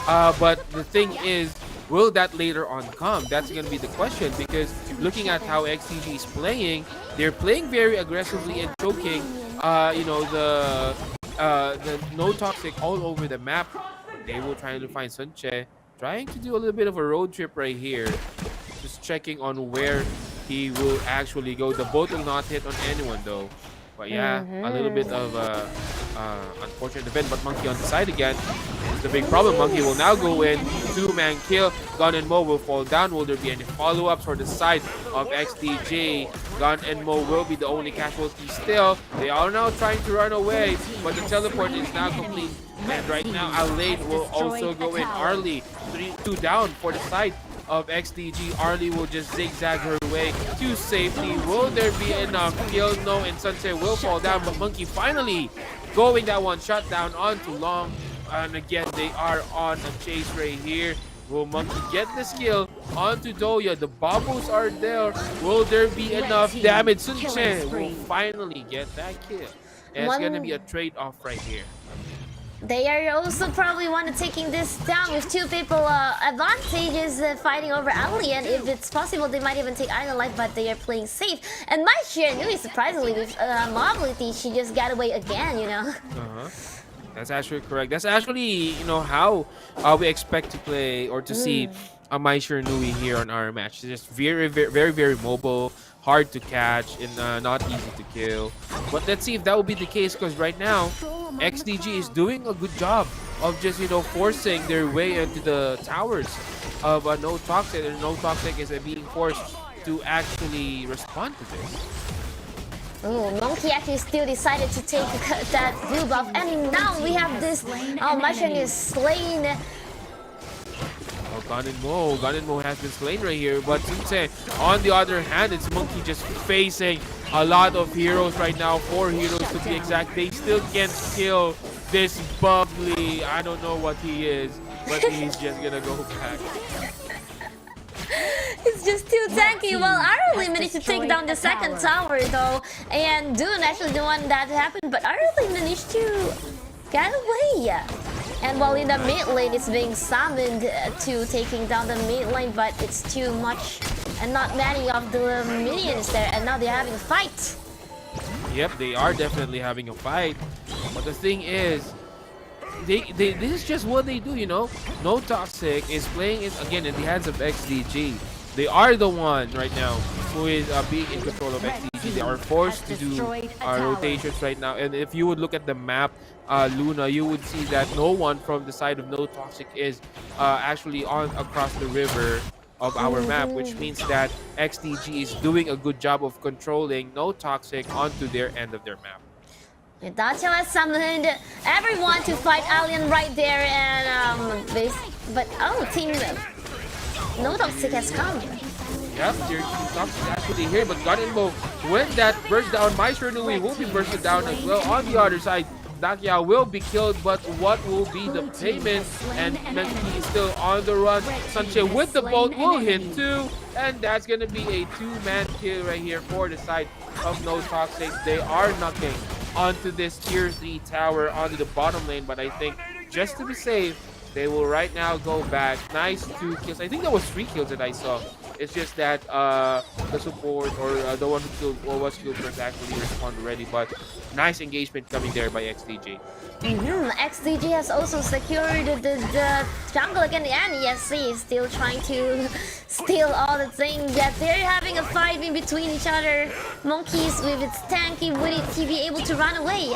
But the thing is, will that later on come? That's gonna be the question, because looking at how XTG is playing, they're playing very aggressively and choking. The No Toxic all over the map. They will try to find Sunche, trying to do a little bit of a road trip right here. Just checking on where he will actually go. The boat will not hit on anyone though. But yeah, a little bit of unfortunate event. But Monkey on the side again is the big problem. Monkey will now go in. 2-man kill. Gun and Mo will fall down. Will there be any follow-ups for the side of XDG? Gun and Mo will be the only casualty still. They are now trying to run away, but the teleport is now complete. And right now, Alain will also go in. Arlie, 2 down for the side of XDG. Arlie will just zigzag her way to safety. Will there be enough kill? No, and Sunset will fall down, but Monkey finally going that one shot down onto Long. And again, they are on a chase right here. Will Monkey get the skill onto Doya? The bubbles are there. Will there be enough damage? Sunche will finally get that kill. And it's going to be a trade-off right here. They are also probably want to taking this down with 2 people advantages fighting over Alien. If it's possible, they might even take Island Life, but they are playing safe. And my Shiranui, surprisingly, with mobility, she just got away again, That's actually correct. That's actually, how we expect to play or to see Mai Shiranui here on our match. It's just very, very, very, very mobile, hard to catch, and not easy to kill. But let's see if that will be the case, because right now, XDG is doing a good job of just, forcing their way into the towers of No Toxic, and No Toxic is being forced to actually respond to this. Oh, Monkey actually still decided to take that blue buff, and now we have this. Oh, Mushroom is slain. Gun and Mo has been slain right here, but Sunse, on the other hand, it's Monkey just facing a lot of heroes right now, 4 heroes to be exact. They still can't kill this bubbly, I don't know what he is, but he's just gonna go back. It's just too tanky. Well, Arlie managed to take down the second tower though, and Dune actually the one that happened, but Arlie managed to get away. And while in the mid lane, it's being summoned to taking down the mid lane, but it's too much and not many of the minions there, and now they're having a fight. Yep, they are definitely having a fight, but the thing is, this is just what they do, No Toxic is playing it again in the hands of XDG. They are the one right now who is being in control of XDG. They are forced to do rotations right now. And if you would look at the map, Luna, you would see that no one from the side of No Toxic is actually on across the river of our map, which means that XDG is doing a good job of controlling No Toxic onto their end of their map. Dacho has summoned everyone to fight Alien right there, and Team No Toxic has come. Yep, Team Toxic actually here, but Gun and Mo, when that burst down, My Shiranui will be bursted down as well. On the other side, Dakia will be killed, but what will be the payment? And Monkey is still on the run. Sunche with the bolt will hit too, and that's gonna be a two-man kill right here for the side of No Toxic. They are knocking onto this tier 3 tower onto the bottom lane, but I think just to be safe, they will right now go back. Nice 2 kills. I think that was 3 kills that I saw. It's just that the support or the one who killed or was killed first actually responded already. But nice engagement coming there by XDG. XDG has also secured the jungle again, and ESC is still trying to steal all the things. That they're having a fight in between each other. Monkeys with its tanky, would it be able to run away?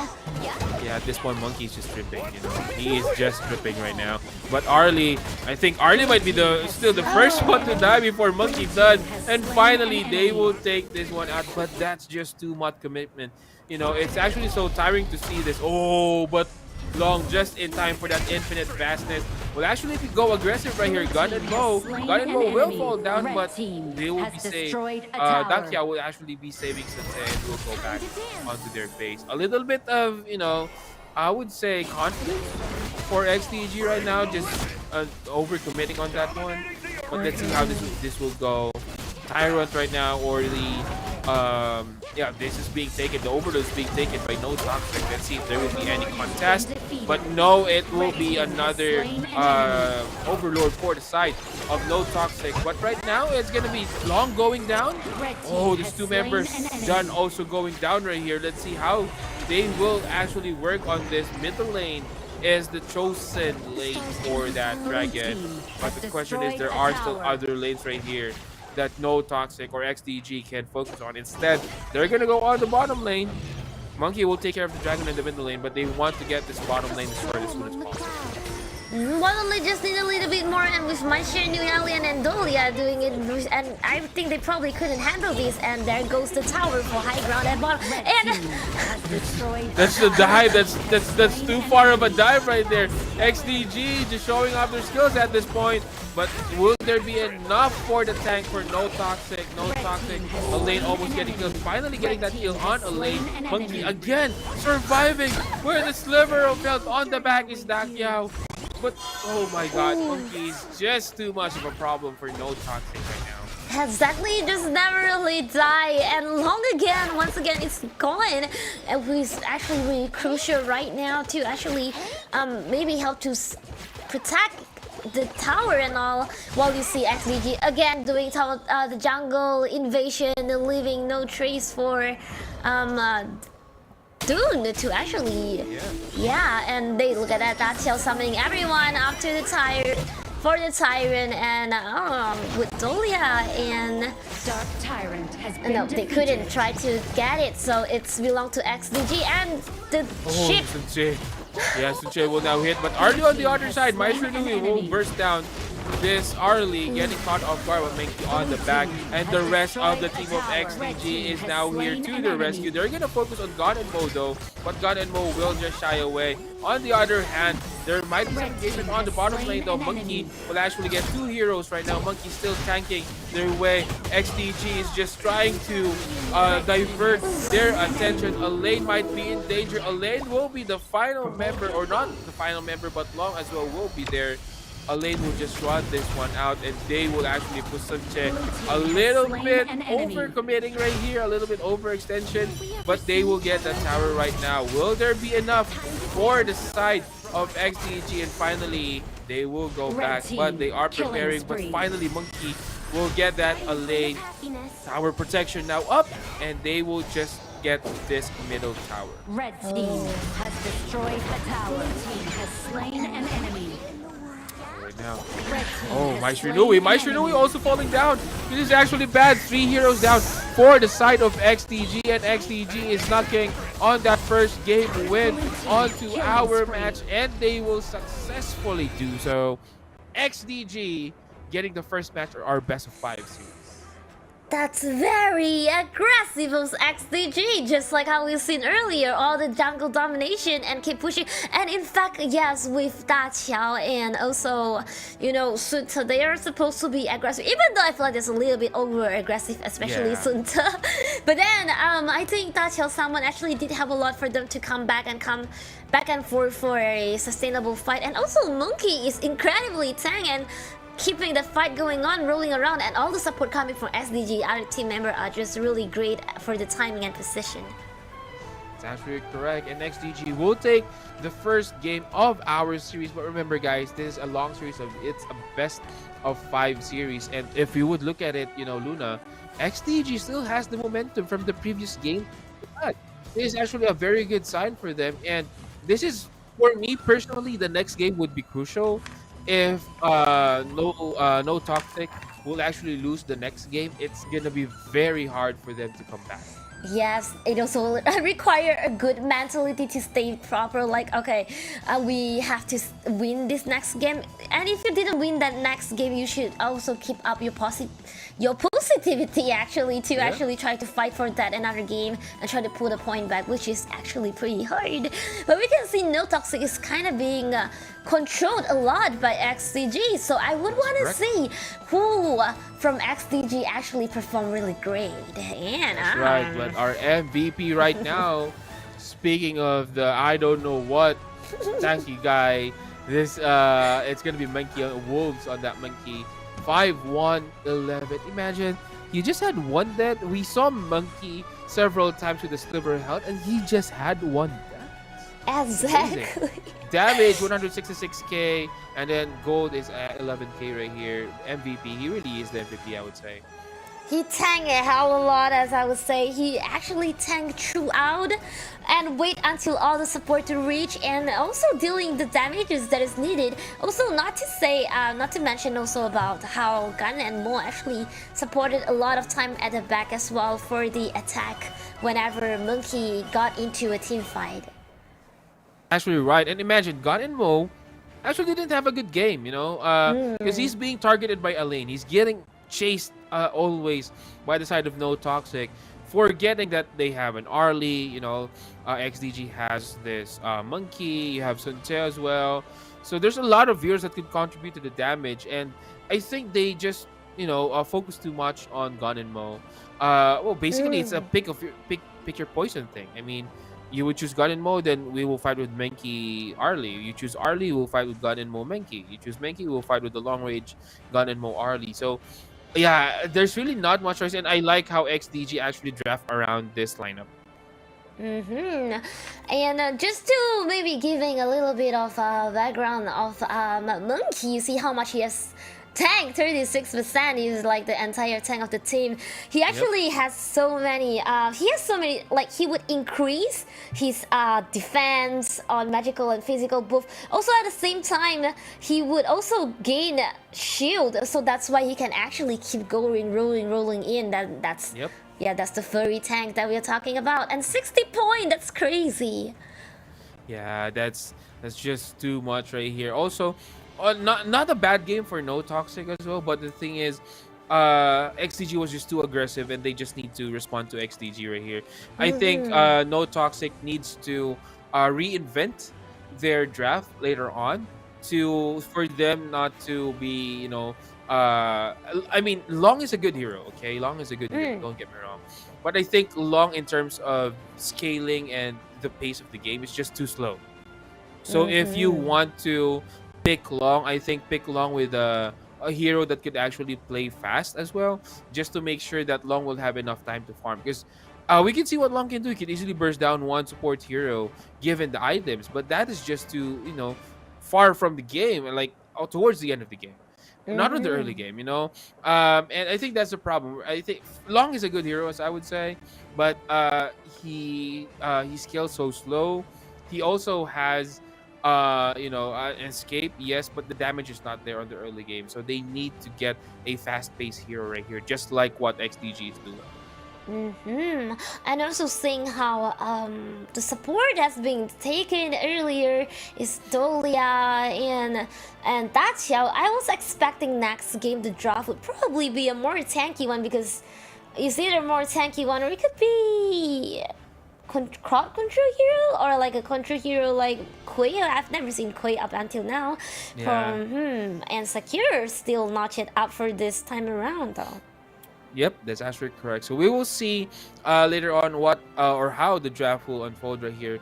Yeah, at this point, Monkey's just tripping, you know. He is just tripping right now. But Arlie, I think Arlie might be still the first one to die before Monkey does. And finally, they will take this one out. But that's just too much commitment. You know, it's actually so tiring to see this. Oh, but Long just in time for that infinite vastness. Will actually go aggressive right here. Gun and Mo will fall down, but they will be saved. Dakia will actually be saving Sensei and will go back onto their base. A little bit of, you know, I would say confidence for XDG right now, just overcommitting on that one. But let's see how this will go. Tyrant right now, or the yeah, this is being taken. The Overlord is being taken by No Toxic. Let's see if there will be any contest. But no, it will be another Overlord for the side of No Toxic. But right now, it's gonna be Long going down. Oh, these two members done also going down right here. Let's see how they will actually work on this middle lane. Is the chosen lane for that dragon. But the question is, there are still other lanes right here that No Toxic or XDG can focus on. Instead, they're gonna go on the bottom lane. Monkey will take care of the dragon in the middle lane, but they want to get this bottom lane destroyed as soon as possible. Bottom lane just need a little bit more, and with Maisha, Alien, and Dolia doing it, and I think they probably couldn't handle this, and there goes the tower for high ground at bottom. And that's the dive. That's too far of a dive right there. XDG just showing off their skills at this point. But will there be enough for the tank for No Toxic? No Toxic. Elaine almost getting killed. Finally getting that kill on Elaine. Monkey again surviving. Where the sliver of health on the back is Dakyao. But oh my god, Monkey is just too much of a problem for No Toxic right now. Exactly, just never really die. And Long again, once again, it's gone. And who's actually really crucial right now to actually maybe help to protect the tower and all, while we see XDG again doing the jungle invasion, leaving no trace for Dune to actually and they look at that Dacia summoning everyone up to the for the Tyrant, and with Dolia and Dark Tyrant has been no, they couldn't try to get it, so it's belonged to XDG and the ship. Sunche. Yeah, Sunche will now hit, but Arlie on the other side, Maestro Nui will burst down this Arlie, getting caught off guard with Minky on the back, and the rest of the team of XDG is now here to the rescue. They're gonna focus on God and Mo though, but God and Mo will just shy away. On the other hand, there might be some engagement on the bottom lane though. Monkey will actually get 2 heroes right now. Monkey still tanking their way. XDG is just trying to divert their attention. Elaine might be in danger. Elaine will be the final member, or not the final member, but Long as well will be there. Elaine will just run this one out, and they will actually put Sunche a little bit over-committing right here, a little bit overextension, but they will get the tower right now. Will there be enough for the side of XDG? And finally, they will go back, but they are preparing, but finally Monkey will get that Elaine tower protection now up, and they will just get this middle tower. Red team has destroyed the tower. Team has slain an enemy. Now. Oh, Maestro Nui also falling down. This is actually bad. 3 heroes down for the side of XDG, and XDG is knocking on that first game win onto our match, and they will successfully do so. XDG getting the first match or our best of 5 series. That's very aggressive of XDG, just like how we've seen earlier, all the jungle domination and keep pushing. And in fact, yes, with Da Qiao and also, you know, Sunta, they are supposed to be aggressive, even though I feel like it's a little bit over aggressive, especially Sunta. But then, I think Da Qiao Salmon actually did have a lot for them to come back and forth for a sustainable fight. And also, Monkey is incredibly tank and keeping the fight going on, rolling around, and all the support coming from SDG, our team member, are just really great for the timing and position. That's absolutely correct. And XDG will take the first game of our series. But remember, guys, this is a long series it's a best of 5 series. And if you would look at it, you know, Luna, XDG still has the momentum from the previous game. But this is actually a very good sign for them. And this is, for me personally, the next game would be crucial. If no Toxic will actually lose the next game, it's gonna be very hard for them to come back. Yes, it also require a good mentality to stay proper. Like, okay, we have to win this next game, and if you didn't win that next game, you should also keep up your positivity actually to actually try to fight for that another game and try to pull the point back, which is actually pretty hard. But we can see No Toxic is kind of being controlled a lot by XDG, so I would want to see who from XDG actually perform really great. And that's right, but our MVP right now, speaking of the I don't know what tanky guy, this it's gonna be Monkey Wolves on that Monkey. 5-1-11. Imagine, he just had one death. We saw Monkey several times with the sliver health, and he just had one death. Exactly. Damage 166k, and then gold is at 11k right here. MVP, he really is the MVP, I would say. He tanked a hell of a lot, as I would say. He actually tanked throughout and wait until all the support to reach, and also dealing the damages that is needed. Also, not to mention also about how Gun and Mo actually supported a lot of time at the back as well for the attack whenever Monkey got into a team fight. Actually, right. And imagine, Gun and Mo actually didn't have a good game, you know, because he's being targeted by Elaine. He's getting chased always by the side of No Toxic, forgetting that they have an Arlie, you know, XDG has this Monkey, you have Sunte as well. So there's a lot of viewers that could contribute to the damage, and I think they just, you know, focus too much on Gun and Mo. Well, basically, it's a pick your poison thing. I mean, you would choose Gun and Mo, then we will fight with Menki Arlie. You choose Arlie, we will fight with Gun and Mo Menki. You choose Menki, we will fight with the long range Gun and Mo Arlie. So yeah, there's really not much choice, and I like how XDG actually draft around this lineup. And just to maybe giving a little bit of background of Monkey, you see how much he has tank. 36% is like the entire tank of the team. He actually has so many like he would increase his defense on magical and physical both. Also at the same time he would also gain shield, so that's why he can actually keep going, rolling in. That's that's the furry tank that we're talking about. And 60 points, that's crazy. Yeah, that's just too much right here. Also, not a bad game for No Toxic as well, but the thing is, XDG was just too aggressive, and they just need to respond to XDG right here. I think No Toxic needs to reinvent their draft later on for them not to be, you know, I mean, Long is a good hero, okay? Long is a good hero, don't get me wrong. But I think Long, in terms of scaling and the pace of the game, is just too slow. So if you want to pick Long, I think pick Long with a hero that could actually play fast as well, just to make sure that Long will have enough time to farm. Because we can see what Long can do. He can easily burst down one support hero given the items, but that is just too, you know, far from the game, like towards the end of the game. Not in the early game, you know. And I think that's the problem. I think Long is a good hero, as I would say, but he scales so slow. He also has you know, escape, yes, but the damage is not there on the early game. So they need to get a fast-paced hero right here, just like what XDG is doing. And also seeing how the support has been taken earlier is Dolia and Da Qiao. I was expecting next game the draft would probably be a more tanky one, because It's either more tanky one, or it could be crowd control hero, or like a control hero like Kui. I've never seen Kui up until now. Yeah. And Sakura still not yet up for this time around though. Yep, that's actually correct. So we will see later on what or how the draft will unfold right here.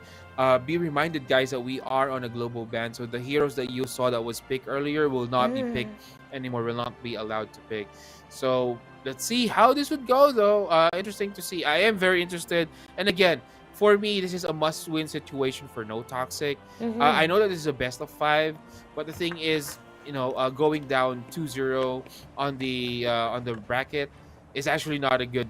Be reminded, guys, that we are on a global ban. So the heroes that you saw that was picked earlier will not be picked anymore. Will not be allowed to pick. So let's see how this would go, though. Interesting to see. I am very interested. And again, for me, this is a must-win situation for No Toxic. I know that this is a best of 5, but the thing is, going down 2-0 on the bracket is actually not a good,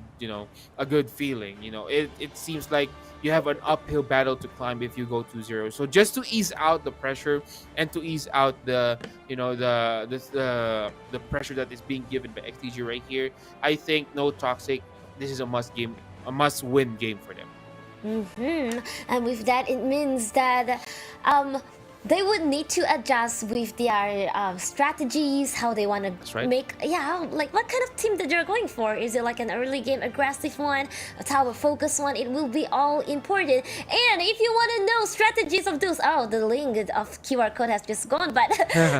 a good feeling. It seems like you have an uphill battle to climb if you go 2-0. So just to ease out the pressure and to ease out the the pressure that is being given by XTG right here, I think No Toxic, this is a must-win game for them. And with that, it means that they would need to adjust with their strategies, how they want to make, like what kind of team that they're going for. Is it like an early game aggressive one, a tower focus one? It will be all important. And if you want to know strategies of those, the link of QR code has just gone, but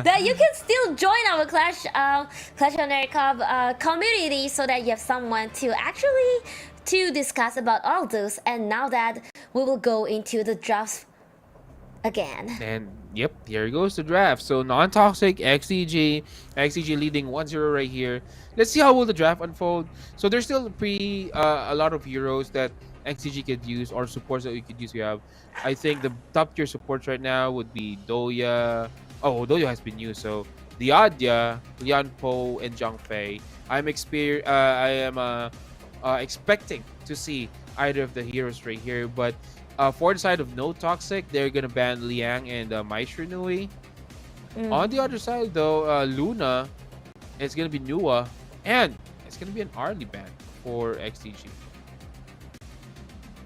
that you can still join our Clash OnAir Cup community, so that you have someone to actually to discuss about all those. And now that we will go into the draft again. And yep, here goes the draft. So non-toxic XDG leading 1-0 right here. Let's see how will the draft unfold. So there's still a lot of heroes that XDG could use, or supports that we could use. We have, I think the top tier supports right now would be Doya. Oh, Doya has been used. So Diadya, Lian Po, and Zhang Fei. I am expecting to see either of the heroes right here, but for the side of No Toxic, they're gonna ban Liang and Mai Nui. On the other side, though, Luna is gonna be Nua, and it's gonna be an Arlie ban for XTG.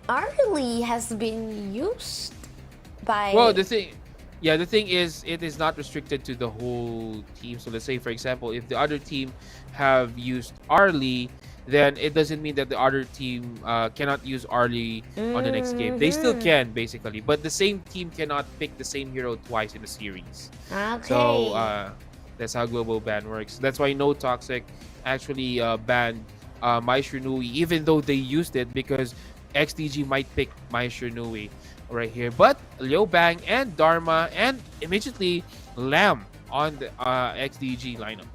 Arlie has been used by. Well, the thing is, it is not restricted to the whole team. So let's say, for example, if the other team have used Arlie, then it doesn't mean that the other team cannot use Arlie on the next game. They still can, basically, but the same team cannot pick the same hero twice in a series. Okay. So that's how global ban works. That's why No Toxic actually banned Mai Nui, even though they used it, because XDG might pick Mai Nui right here. But Liu Bang and Dharma and immediately Lamb on the XDG lineup.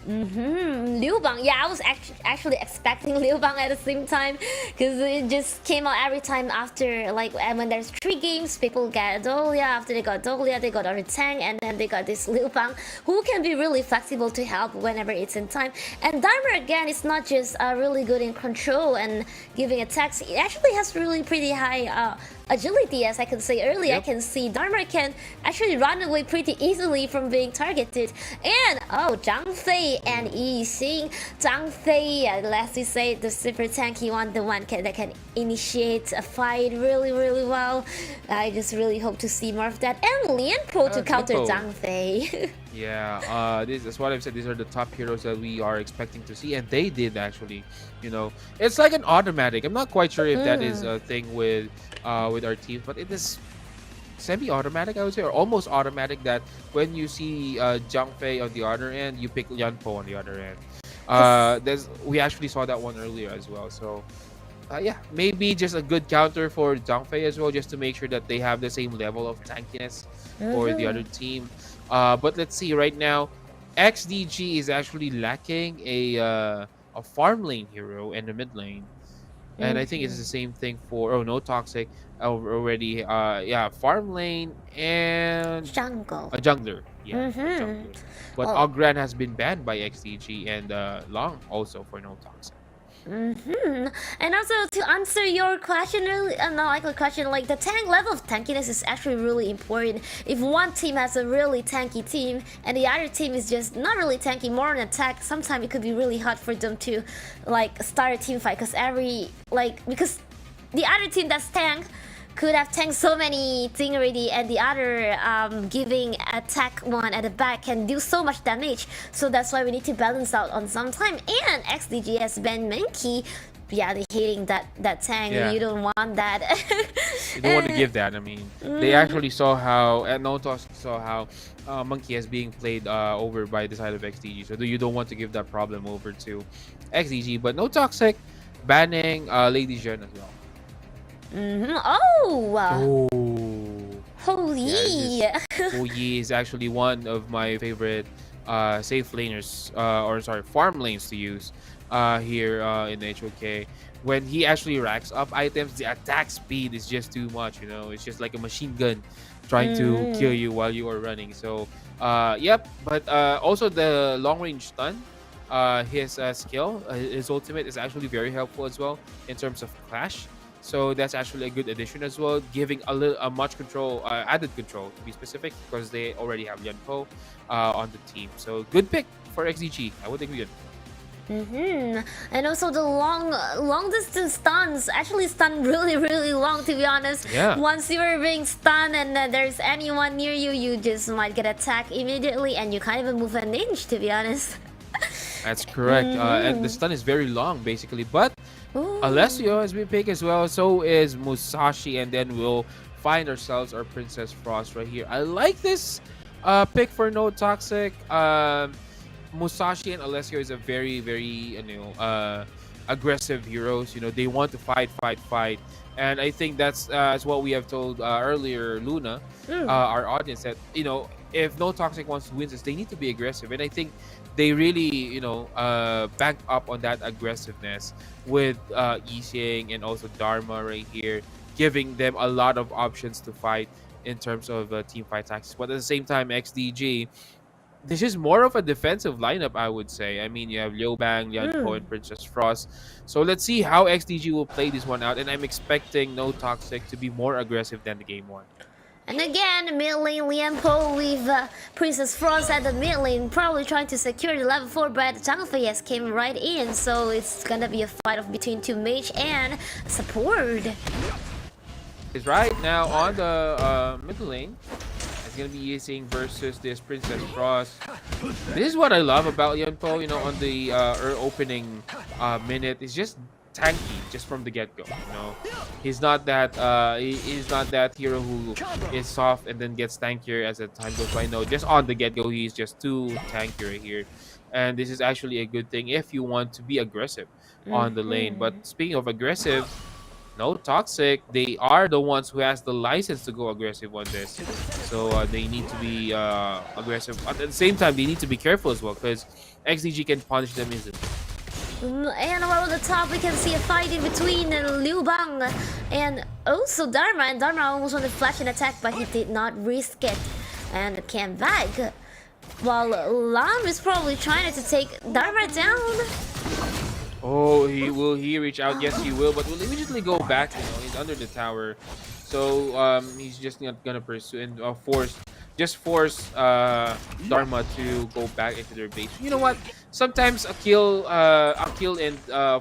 Liu Bang. Yeah, I was actually expecting Liu Bang at the same time, because it just came out every time after, like, when there's 3 games, people get Dolia. After they got Dolia, they got other tank, and then they got this Liu Bang, who can be really flexible to help whenever it's in time. And Dharma, again, is not just really good in control and giving attacks. It actually has really pretty high agility, as I can say earlier. I can see Dharma can actually run away pretty easily from being targeted. And Zhang Fei and Yi Xing. Zhang Fei, let's just say the super tanky one, the one that can initiate a fight really well. I just really hope to see more of that. And Lian Pro to counter Zhang Fei. Yeah, that's what I've said. These are the top heroes that we are expecting to see, and they did actually. It's like an automatic. I'm not quite sure if that is a thing with our team, but it is semi-automatic, I would say, or almost automatic, that when you see Zhang Fei on the other end, you pick Lian Po on the other end. We actually saw that one earlier as well. So yeah, maybe just a good counter for Zhang Fei as well, just to make sure that they have the same level of tankiness for the other team. But let's see right now, XDG is actually lacking a farm lane hero in the mid lane. And I think it's the same thing for No Toxic already. Farm lane and Jungle. a jungler. Yeah, jungler. But Ogran has been banned by XDG, and Long also for No Toxic. And also, to answer your question, like the tank level of tankiness is actually really important. If one team has a really tanky team and the other team is just not really tanky, more on attack, sometimes it could be really hard for them to like start a team fight, because the other team that's tank could have tanked so many things already, and the other giving attack one at the back can do so much damage. So that's why we need to balance out on some time. And XDG has banned Mankey. Yeah, they're hitting that tank. Yeah. You don't want that. You don't want to give that. I mean, they actually saw how, and No Toxic saw how Monkey is being played over by the side of XDG. So you don't want to give that problem over to XDG. But No Toxic banning Lady Zhen as well. Oh! Oh. Holy! Yeah, Yi is actually one of my favorite safe laners, farm lanes to use here in HOK. When he actually racks up items, the attack speed is just too much, you know. It's just like a machine gun trying to kill you while you are running. So, yep. But also the long range stun, his skill, his ultimate is actually very helpful as well in terms of Clash. So that's actually a good addition as well, giving a much control, added control to be specific, because they already have Yunpo on the team. So good pick for XDG. I would agree. And also the long distance stuns actually stun really long, to be honest. Yeah. Once you are being stunned and there's anyone near you, you just might get attacked immediately, and you can't even move an inch, to be honest. That's correct. And the stun is very long, basically. But Alessio has been picked as well. So is Musashi. And then we'll find ourselves our Princess Frost right here. I like this pick for No Toxic. Musashi and Alessio is a very aggressive heroes. You know, they want to fight. And I think that's what we have told earlier, Luna, our audience, that, you know, if No Toxic wants to win this, they need to be aggressive. And I think they really, you know, back up on that aggressiveness with Yixing and also Dharma right here, giving them a lot of options to fight in terms of team fight tactics. But at the same time, XDG, this is more of a defensive lineup, I would say. I mean, you have Liu Bang, Lianpo, and Princess Frost. So let's see how XDG will play this one out. And I'm expecting No Toxic to be more aggressive than the game one. And again, mid lane Lianpo with Princess Frost at the mid lane, probably trying to secure the level 4, but Zhang Fei has came right in, so it's gonna be a fight between two mage and support. Is right now on the middle lane. It's gonna be Yixing versus this Princess Frost. This is what I love about Lianpo, you know, on the opening minute. It's just tanky just from the get-go. You know, he's not that he's not that hero who is soft and then gets tankier as the time goes by. No, just on the get-go, he's just too tanky right here. And this is actually a good thing if you want to be aggressive on the lane. But speaking of aggressive, No Toxic, they are the ones who has the license to go aggressive on this. So they need to be aggressive. At the same time, they need to be careful as well, because XDG can punish them instantly. And while on the top, we can see a fight in between Liu Bang and also Dharma. And Dharma almost wanted to flash an attack, but he did not risk it and came back. While Lam is probably trying to take Dharma down. Oh, will he reach out? Yes, he will, but will immediately go back. You know, he's under the tower, so he's just not gonna pursue and force Dharma to go back into their base. You know what? Sometimes a kill and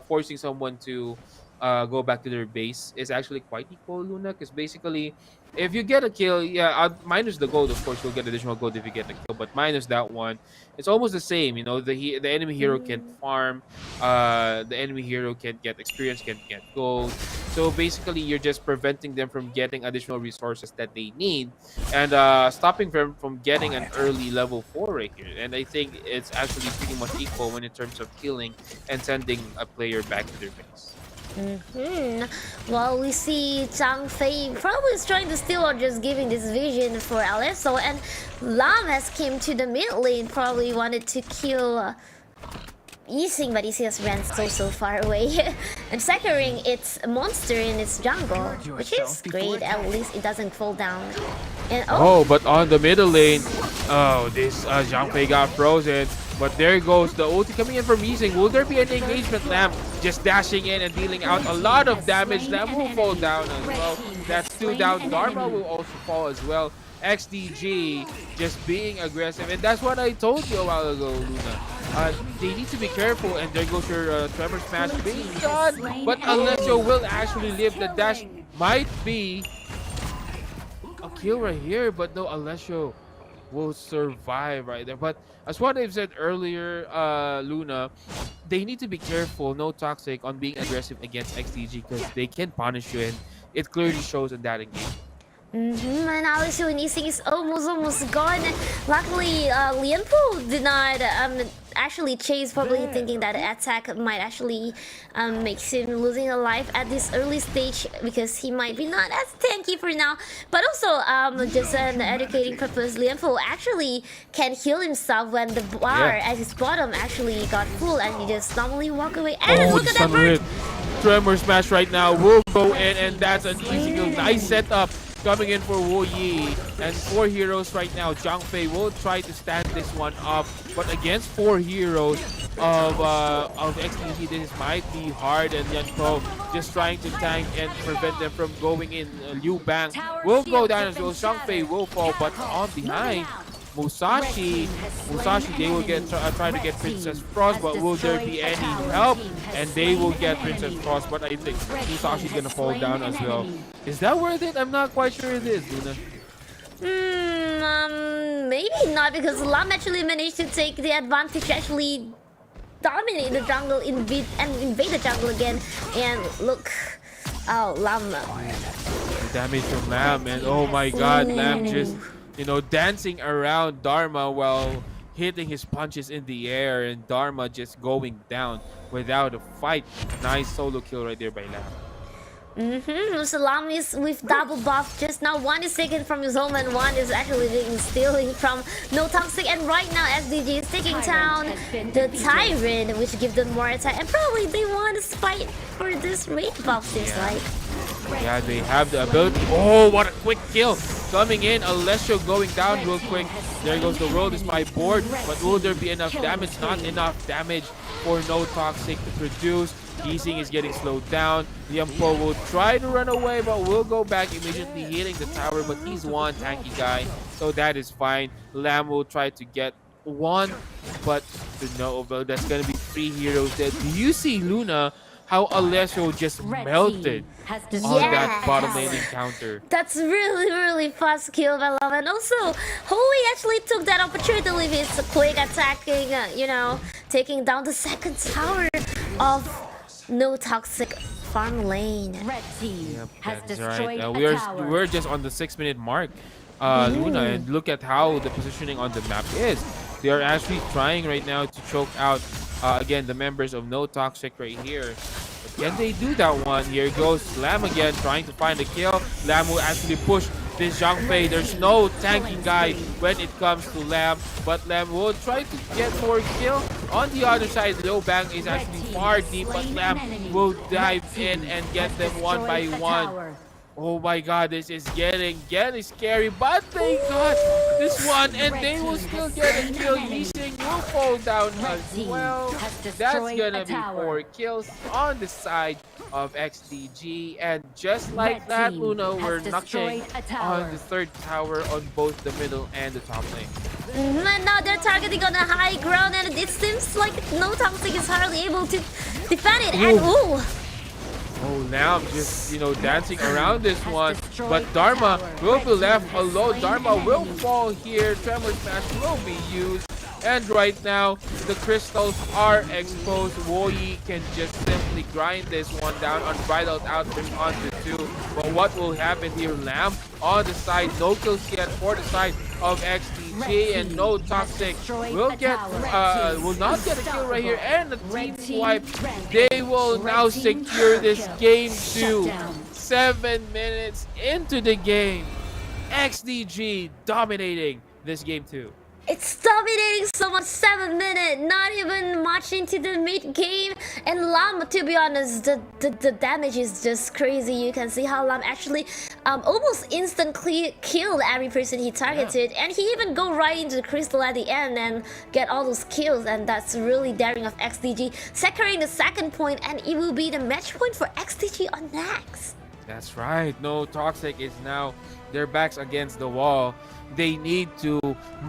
forcing someone to go back to their base is actually quite equal, Luna, because basically, if you get a kill, yeah, minus the gold, of course, you'll get additional gold if you get a kill, but minus that one, it's almost the same. You know, the enemy hero can farm, the enemy hero can get experience, can get gold. So basically, you're just preventing them from getting additional resources that they need, and stopping them from getting an early level 4 right here. And I think it's actually pretty much equal when in terms of killing and sending a player back to their base. Well, we see Zhang Fei probably is trying to steal or just giving this vision for Alesso, and Lam has came to the mid lane, probably wanted to kill Yixing, but Yixing has ran so far away. And securing its monster in its jungle, which is great, at least it doesn't fall down. And but on the middle lane, this Zhang Fei got frozen. But there goes the ulti coming in from Yixing. Will there be an engagement? Lamb just dashing in and dealing out a lot of damage. Lamb will fall down as well. That's 2 down. Dharma will also fall as well. XDG just being aggressive. And that's what I told you a while ago, Luna. They need to be careful. And there goes your Tremor Smash being done. But Alessio will actually live. The dash might be kill right here, but no, Alessio will survive right there. But as what I've said earlier, Luna, they need to be careful, no toxic, on being aggressive against XDG because they can punish you, and it clearly shows in that engagement. And Alicio Nising is almost gone. Luckily, Lianpo did not actually chase, probably thinking that attack might actually make him losing a life at this early stage because he might be not as tanky for now. But also, just an educating purpose, Lianpo actually can heal himself when the bar at his bottom actually got full, and he just normally walk away. And look at that bird! Tremor Smash right now will go in, and that's an easy kill. Nice setup coming in for Wu Yi, and 4 heroes right now. Zhang Fei will try to stand this one up, but against 4 heroes of XTG, this might be hard, and Yan Pro just trying to tank and prevent them from going in. Liu Bang will go down as well. Zhang Fei will fall, but on behind, Musashi, they will get try to get Princess Frost, but will there be any help? And they will get Princess Frost, but I think Musashi's gonna fall down as well. Is that worth it? I'm not quite sure it is, Luna. Maybe not, because Lam actually managed to take the advantage, actually dominate the jungle, invade the jungle again. And look, oh, Lam. The damage from Lam, and oh my god, Lam just, you know, dancing around Dharma while hitting his punches in the air, and Dharma just going down without a fight. Nice solo kill right there by Lam. Salam is with double buff just now. One is taken from his home and one is actually being stealing from No Toxic. And right now SDG is taking down the Tyrant, which gives them more attack. And probably they want to fight for this raid buff, seems like. Yeah, they have the ability. Oh, what a quick kill coming in. Alessio going down real quick. There goes the world is my board. But will there be enough damage? Not enough damage for No Toxic to produce. Easing is getting slowed down. Liampo will try to run away, but will go back immediately, hitting the tower. But he's one tanky guy, so that is fine. Lam will try to get one, but no, but that's gonna be 3 heroes dead. Do you see, Luna, how Alessio just melted on that bottom lane encounter? That's really fast kill by Love. And also, Holy actually took that opportunity with his quick attacking, you know, taking down the second tower of No Toxic farm lane. Red team has destroyed right. We're just on the 6-minute mark, Luna, and look at how the positioning on the map is. They are actually trying right now to choke out again the members of No Toxic right here. But can they do that one? Here goes Lam again, trying to find a kill. Lam will actually push this Zhang Fei. There's no tanking guy when it comes to Lam, but Lam will try to get more kill. On the other side, Liu Bang is actually far deep, but Lam will dive in and get them one by one. Oh my god, this is getting scary, but they got this one, and they will still get a kill. Yixing will fall down as well. That's gonna be 4 kills on the side of XDG, and just like that, Luna, we're knocking on the 3rd tower on both the middle and the top lane. And now they're targeting on the high ground, and it seems like No Toxic is hardly able to defend it. And ooh! Oh, now I'm just, you know, dancing around this one. But Dharma will be left alone. Dharma will fall here. Tremor Smash will be used. And right now, the crystals are exposed. Woyi can just simply grind this one down. Unbridled outburst onto 2. But what will happen here? Lamb on the side. No kills yet for the side of XDG, and No Toxic will not get a kill right here, and the team swipe. They will now secure this game 2. 7 minutes into the game, XDG dominating this game 2. It's dominating so much, 7 minutes, not even much into the mid-game. And Lam, to be honest, the damage is just crazy. You can see how Lam actually almost instantly killed every person he targeted. And he even go right into the crystal at the end and get all those kills. And that's really daring of XDG. Securing the 2nd point, and it will be the match point for XDG on next. That's right. No Toxic is now their backs against the wall. They need to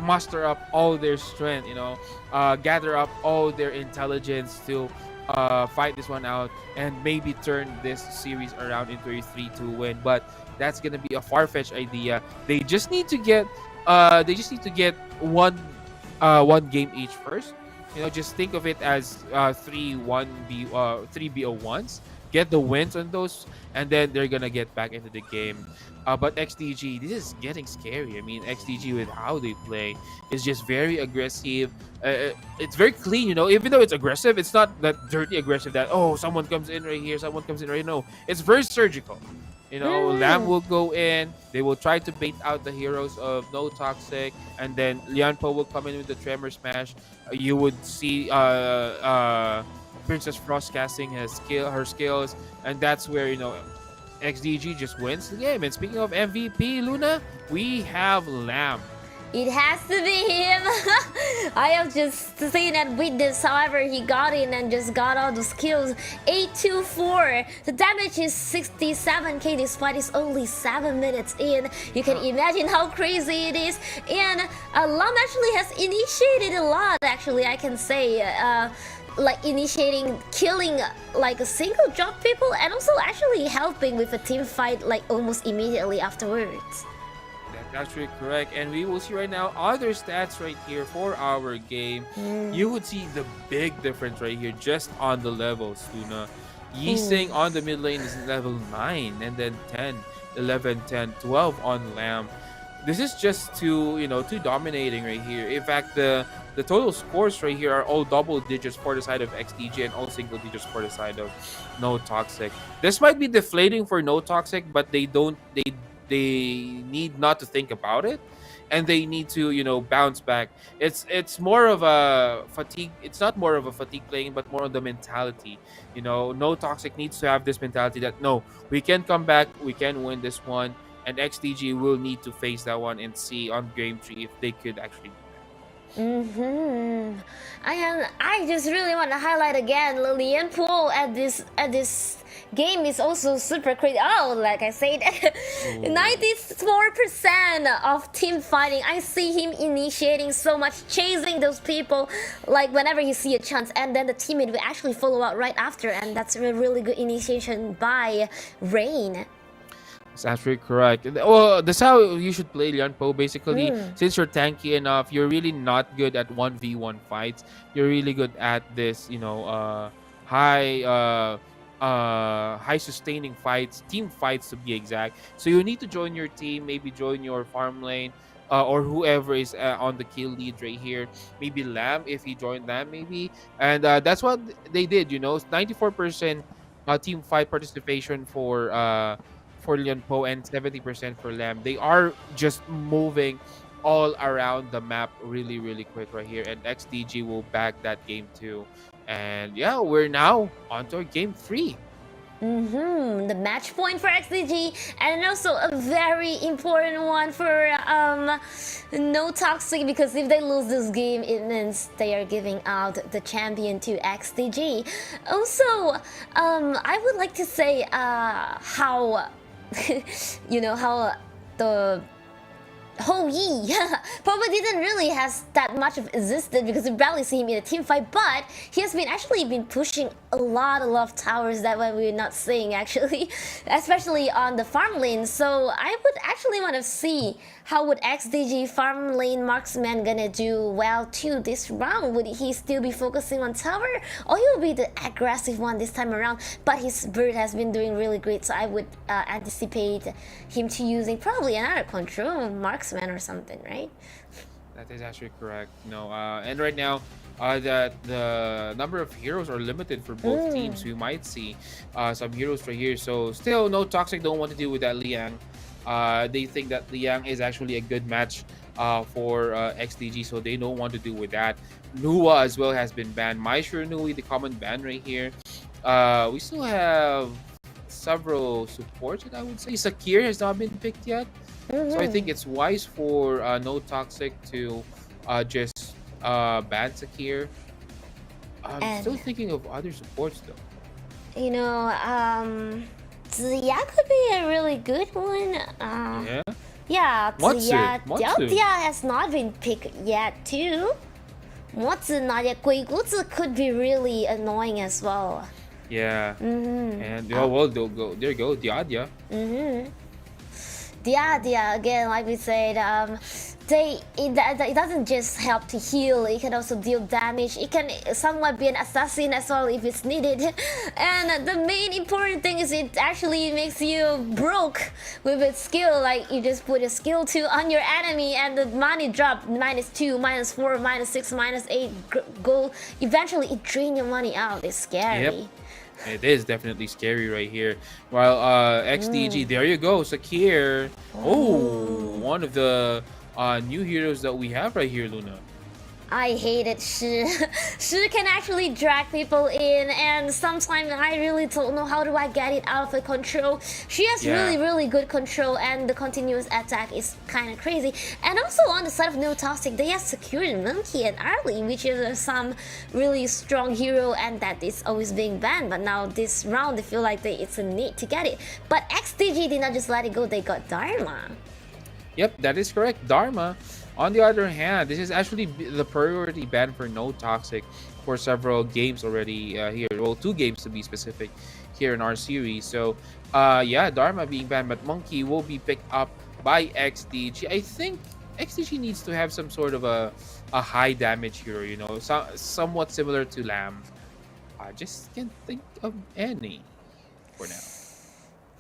muster up all their strength, you know, gather up all their intelligence to fight this one out and maybe turn this series around into a 3-2 win. But that's gonna be a far-fetched idea. They just need to get one game each first. Just think of it as three BO1s. Get the wins on those, and then they're gonna get back into the game. But XDG, this is getting scary. I mean, XDG with how they play is just very aggressive. It's very clean, Even though it's aggressive, it's not that dirty aggressive that someone comes in right here, someone comes in right. No, it's very surgical. Lamb will go in. They will try to bait out the heroes of No Toxic, and then Lianpo will come in with the Tremor Smash. You would see Princess Frost casting her skills, and that's where XDG just wins the game. And speaking of MVP, Luna, we have Lamb. It has to be him. I have just seen and witnessed. However, he got in and just got all the skills. 824. The damage is 67k. This fight is only 7 minutes in. You can imagine how crazy it is. And Lam actually has initiated a lot. Actually, I can say. Like initiating killing like a single jump people, and also actually helping with a team fight like almost immediately afterwards. That's actually correct. And we will see right now other stats right here for our game. You would see the big difference right here just on the levels, Luna. Yising on the mid lane is level 9, and then 10, 11, 10, 12 on Lamb. This is just too dominating right here. In fact, the total scores right here are all double digits for the side of XDG and all single digits for the side of No Toxic. This might be deflating for No Toxic, but they need not to think about it, and they need to bounce back. It's more of a fatigue. It's not more of a fatigue playing, but more on the mentality. No Toxic needs to have this mentality that no, we can come back, we can win this one, and XDG will need to face that one and see on game 3 if they could actually. I just really want to highlight again, Lianpo at this game is also super crazy. Like I said, 94% of team fighting. I see him initiating so much, chasing those people like whenever you see a chance, and then the teammate will actually follow out right after, and that's a really good initiation by Rain. That's absolutely correct. Well, that's how you should play Lianpo. Basically, since you're tanky enough, you're really not good at 1v1 fights. You're really good at this, high sustaining fights, team fights to be exact. So you need to join your team, maybe join your farm lane, or whoever is on the kill lead right here. Maybe Lamb, if he joined Lamb, maybe. And that's what they did. 94% team fight participation for Lianpo and 70% for Lamb. They are just moving all around the map really, really quick right here, and XDG will back that game too. And yeah, we're now on to game 3. The match point for XDG, and also a very important one for No Toxic, because if they lose this game, it means they are giving out the champion to XDG. Also, I would like to say how how the Ho Yi probably didn't really has that much of existed, because we barely see him in a team fight, but he has actually been pushing a lot of towers that we're not seeing actually, especially on the farm lane. So I would actually want to see how would XDG farm lane marksman gonna do well too this round. Would he still be focusing on tower, or he will be the aggressive one this time around? But his bird has been doing really great, so I would anticipate him to using probably another control marksman or something, right? That is actually correct. And right now, the number of heroes are limited for both teams. We might see some heroes right here. So still, No Toxic don't want to deal with that Liang. They think that Liang is actually a good match for XDG, so they don't want to deal with that. Nua as well has been banned. Maishur Nui, the common ban right here. We still have several supports that I would say. Sakir has not been picked yet. So I think it's wise for No Toxic to just ban Sakir. I'm still thinking of other supports though. Ziya could be a really good one. Yeah, Ziya has not been picked yet too. Motsu, Nadia, Guigutsu could be really annoying as well. Yeah. And well, there you go, Diadya. Yeah, again, like we said, it doesn't just help to heal, it can also deal damage. It can somewhat be an assassin as well if it's needed. And the main important thing is it actually makes you broke with its skill. Like you just put a skill 2 on your enemy and the money drop -2, -4, -6, -8 go. Eventually it drain your money out. It's scary. Yep. It is definitely scary right here. While XDG, there you go, Sakir. Oh, one of the new heroes that we have right here, Luna. I hate it, Shi. Shi can actually drag people in, and sometimes I really don't know how do I get it out of the control. She has really good control, and the continuous attack is kind of crazy. And also on the side of No Toxic, they have secured Monkey and Arlie, which is some really strong hero, and that is always being banned. But now this round, they feel like it's a need to get it. But XDG did not just let it go; they got Dharma. Yep, that is correct, Dharma. On the other hand, this is actually the priority ban for No Toxic for several games already here. Well, 2 games to be specific here in our series. So, yeah, Dharma being banned, but Monkey will be picked up by XDG. I think XDG needs to have some sort of a high damage hero, you know, somewhat similar to Lamb. I just can't think of any for now.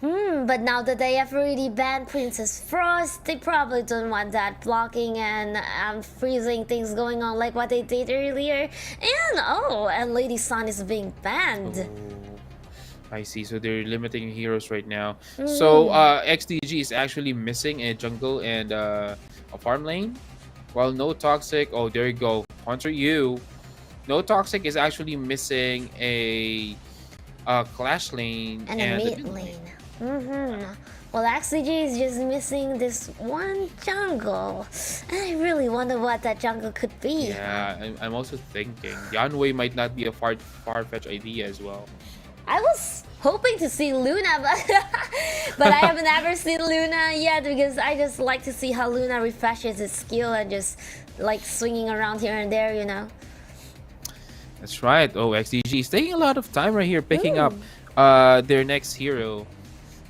But now that they have already banned Princess Frost, they probably don't want that blocking and freezing things going on like what they did earlier. And Lady Sun is being banned. Oh, I see. So they're limiting heroes right now. So XDG is actually missing a jungle and a farm lane. While No Toxic, oh, there you go. Hunter you. No Toxic is actually missing a Clash lane and a mid lane. Well, XDG is just missing this one jungle. And I really wonder what that jungle could be. Yeah, I'm also thinking Yanwei might not be a far-fetched idea as well. I was hoping to see Luna, but I haven't ever seen Luna yet because I just like to see how Luna refreshes its skill and just like swinging around here and there, you know. That's right. Oh, XDG is taking a lot of time right here picking up their next hero.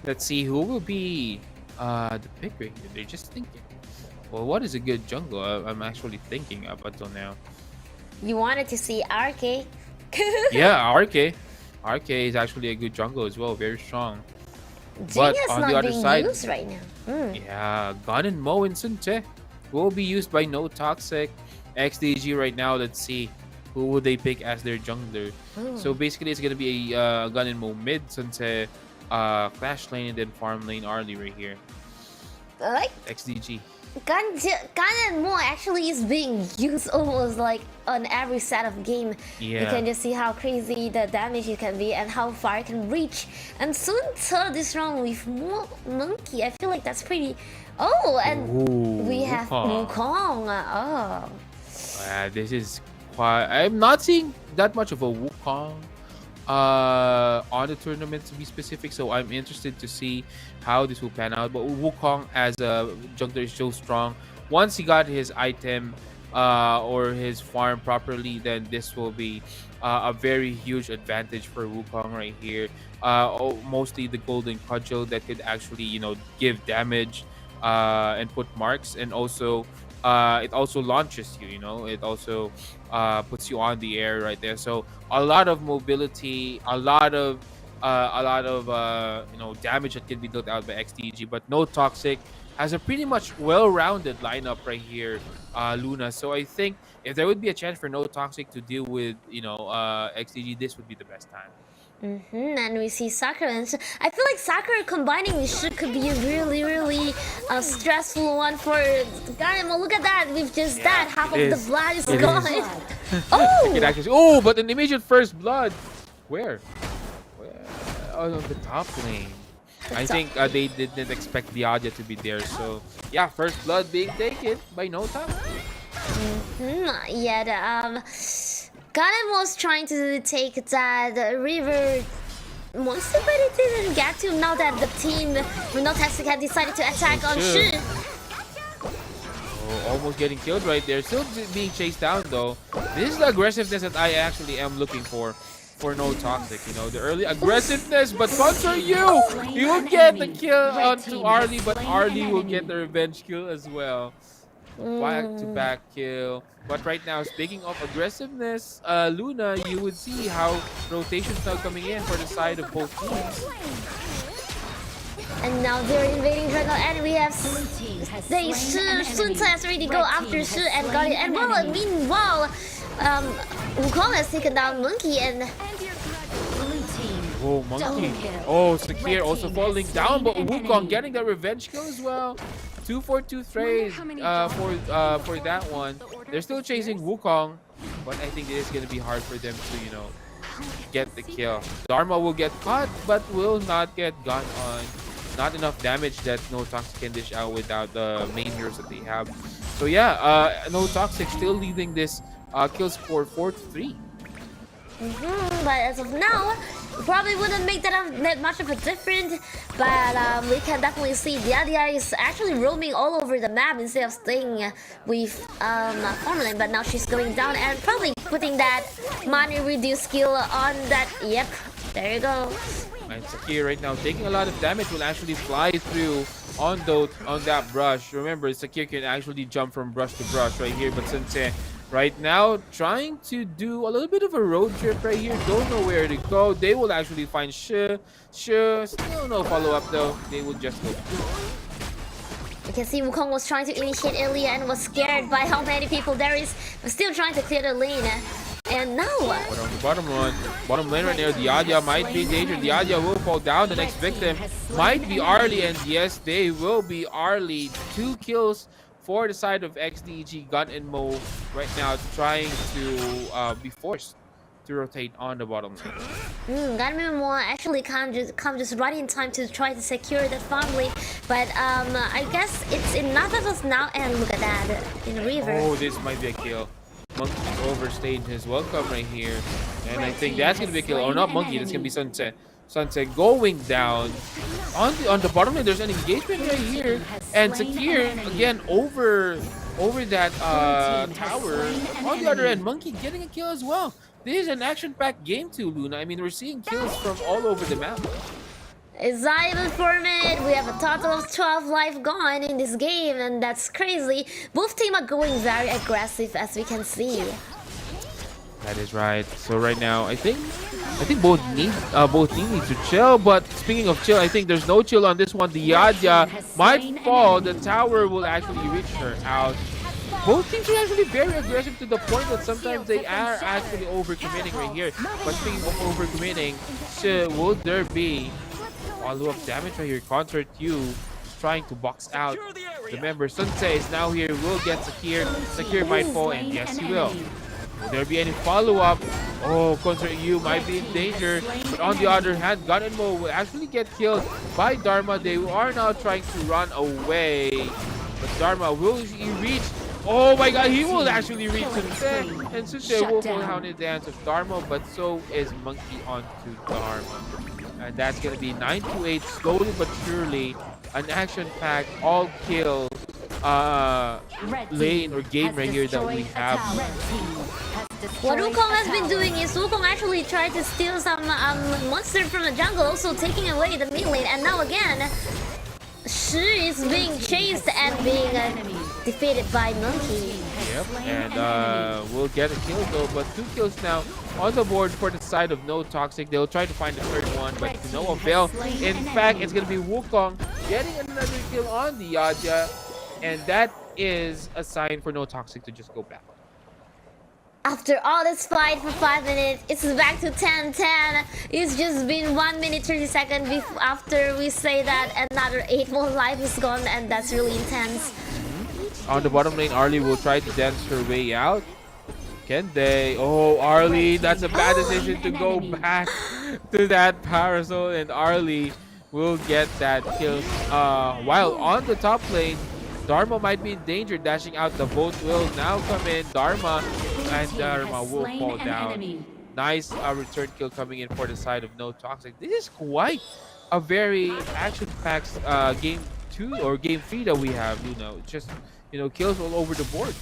Let's see who will be the pick right here. They're just thinking. Well, what is a good jungle? I'm actually thinking up until now. You wanted to see RK? Yeah, RK. RK is actually a good jungle as well. Very strong. But on not the other being side, used right now. Yeah, Gun and Mo and Sunte will be used by No Toxic. XDG right now. Let's see. Who will they pick as their jungler? So basically, it's gonna be a Gun and Mo mid, Sunte, Clash lane, and then farm lane Arlie right here. Like XDG. Gun and Mo actually is being used almost like on every set of game. Yeah. You can just see how crazy the damage it can be and how far it can reach. And soon this round with Monkey, I feel like that's pretty. Oh, and we have Wukong. Oh. This is quite. I'm not seeing that much of a Wukong on the tournament to be specific, so I'm interested to see how this will pan out. But Wukong as a jungler is so strong. Once he got his item or his farm properly, then this will be a very huge advantage for Wukong right here. Mostly the golden cudgel that could actually, you know, give damage and put marks, and also it also launches you, you know, it also puts you on the air right there. So a lot of mobility, a lot of you know, damage that can be dealt out by XDG. But No Toxic has a pretty much well-rounded lineup right here, Luna. So I think if there would be a chance for No Toxic to deal with, you know, XDG, this would be the best time. And we see Sakura, and I feel like Sakura combining with Shi could be a really stressful one for Garemo. Look at that, we've just died, half of the blood is gone. Oh, but an immediate first blood. Where? On the top lane. I think they didn't expect the audio to be there, so yeah, first blood being taken by No Toxic. Yeah, Ganem was trying to take that river monster, but it didn't get to. Now that the team with No Toxic had decided to attack on Shi. Oh, almost getting killed right there. Still being chased down though. This is the aggressiveness that I actually am looking for for No Toxic. You know, the early aggressiveness, but Contra you, he will get the kill onto Arlie, but Arlie will get the revenge kill as well. Back-to-back kill. But right now, speaking of aggressiveness, Luna, you would see how rotations now coming in for the side of both teams. And now they're invading Dragon, and we have they Sun has already go after Shi and got it. And well, meanwhile, Wukong has taken down Monkey and. Oh, Monkey. Oh, Sakir also falling down, but Wukong getting that revenge kill as well. 2 for 2 trades for that one. They're still chasing Wukong, but I think it is going to be hard for them to, you know, get the kill. Dharma will get caught, but will not get gun on. Not enough damage that No Toxic can dish out without the main heroes that they have. So yeah, No Toxic still leading this kill score 4-3. But as of now, probably wouldn't make that much of a difference. But we can definitely see Diadia is actually roaming all over the map instead of staying with Formalin. But now she's going down and probably putting that money reduce skill on that. Yep, there you go. And Sakir right now taking a lot of damage, will actually fly through on that brush. Remember, Sakir can actually jump from brush to brush right here, but Sensei right now trying to do a little bit of a road trip right here. Don't know where to go. They will actually find Shi. Still no follow-up though. They will just go. You can see Wukong was trying to initiate earlier and was scared by how many people there is, but still trying to clear the lane. And now, but on the bottom lane right now, Diadia might be in danger. Diadia will fall down. The next victim might be Arlie, and yes, they will be Arlie. 2 kills for the side of XDG. Gun and Mo right now trying to be forced to rotate on the bottom lane. Gun and Mo actually come just right in time to try to secure the farm lane. But I guess it's enough of us now. And look at that in the river. Oh, this might be a kill. Monkey overstayed his welcome right here, and I think that's gonna be a kill. Or not Monkey, that's gonna be Sunset. Sunset going down on the bottom lane. There's an engagement right here, and Sakir again over that tower. On the other end, Monkey getting a kill as well. This is an action-packed game too, Luna. I mean, we're seeing kills from all over the map. It's not even 4 minutes. We have a total of 12 life gone in this game, and that's crazy. Both teams are going very aggressive, as we can see. That is right. So right now, I think both teams need to chill. But speaking of chill, I think there's no chill on this one. Diadia might fall. The tower will actually reach her out. Both teams are actually very aggressive to the point that sometimes they are actually overcommitting right here. But speaking of overcommitting, will there be follow-up damage right here? Contra Q trying to box out. Remember, Sensei is now here. Will get Sakir. Sakir might fall, and yes, he will. Will there be any follow-up? Oh, Contra Yu might be in danger. But on the other hand, Gun and Mo will actually get killed by Dharma. They are now trying to run away. But Dharma, will he reach? Oh my god, he will actually reach Sensei. And Sensei will fall down in the hands of Dharma, but so is Monkey onto Dharma. And that's going to be 9-8, slowly but surely, an action-packed, all-kill lane or game right here that we have. What Wukong has been doing is Wukong actually tried to steal some monster from the jungle, also taking away the mid lane. And now again, Shi is being chased and being defeated by Monkey. Yep, and we'll get a kill though, but 2 kills now on the board for the side of No Toxic. They'll try to find the third one, but to no avail. In fact, it's going to be Wukong getting another kill on Diadia, and that is a sign for No Toxic to just go back. After all this fight for 5 minutes, it's back to 10-10. It's just been 1 minute 30 seconds after we say that another 8 more life is gone, and that's really intense. On the bottom lane, Arlie will try to dance her way out. Can they? Oh, Arlie, that's a bad decision to go back to that parasol, and Arlie will get that kill. While on the top lane, Dharma might be in danger, dashing out. The boat will now come in. Dharma will fall down. Nice return kill coming in for the side of No Toxic. This is quite a very action-packed game 2 or game 3 that we have. You know, just kills all over the board.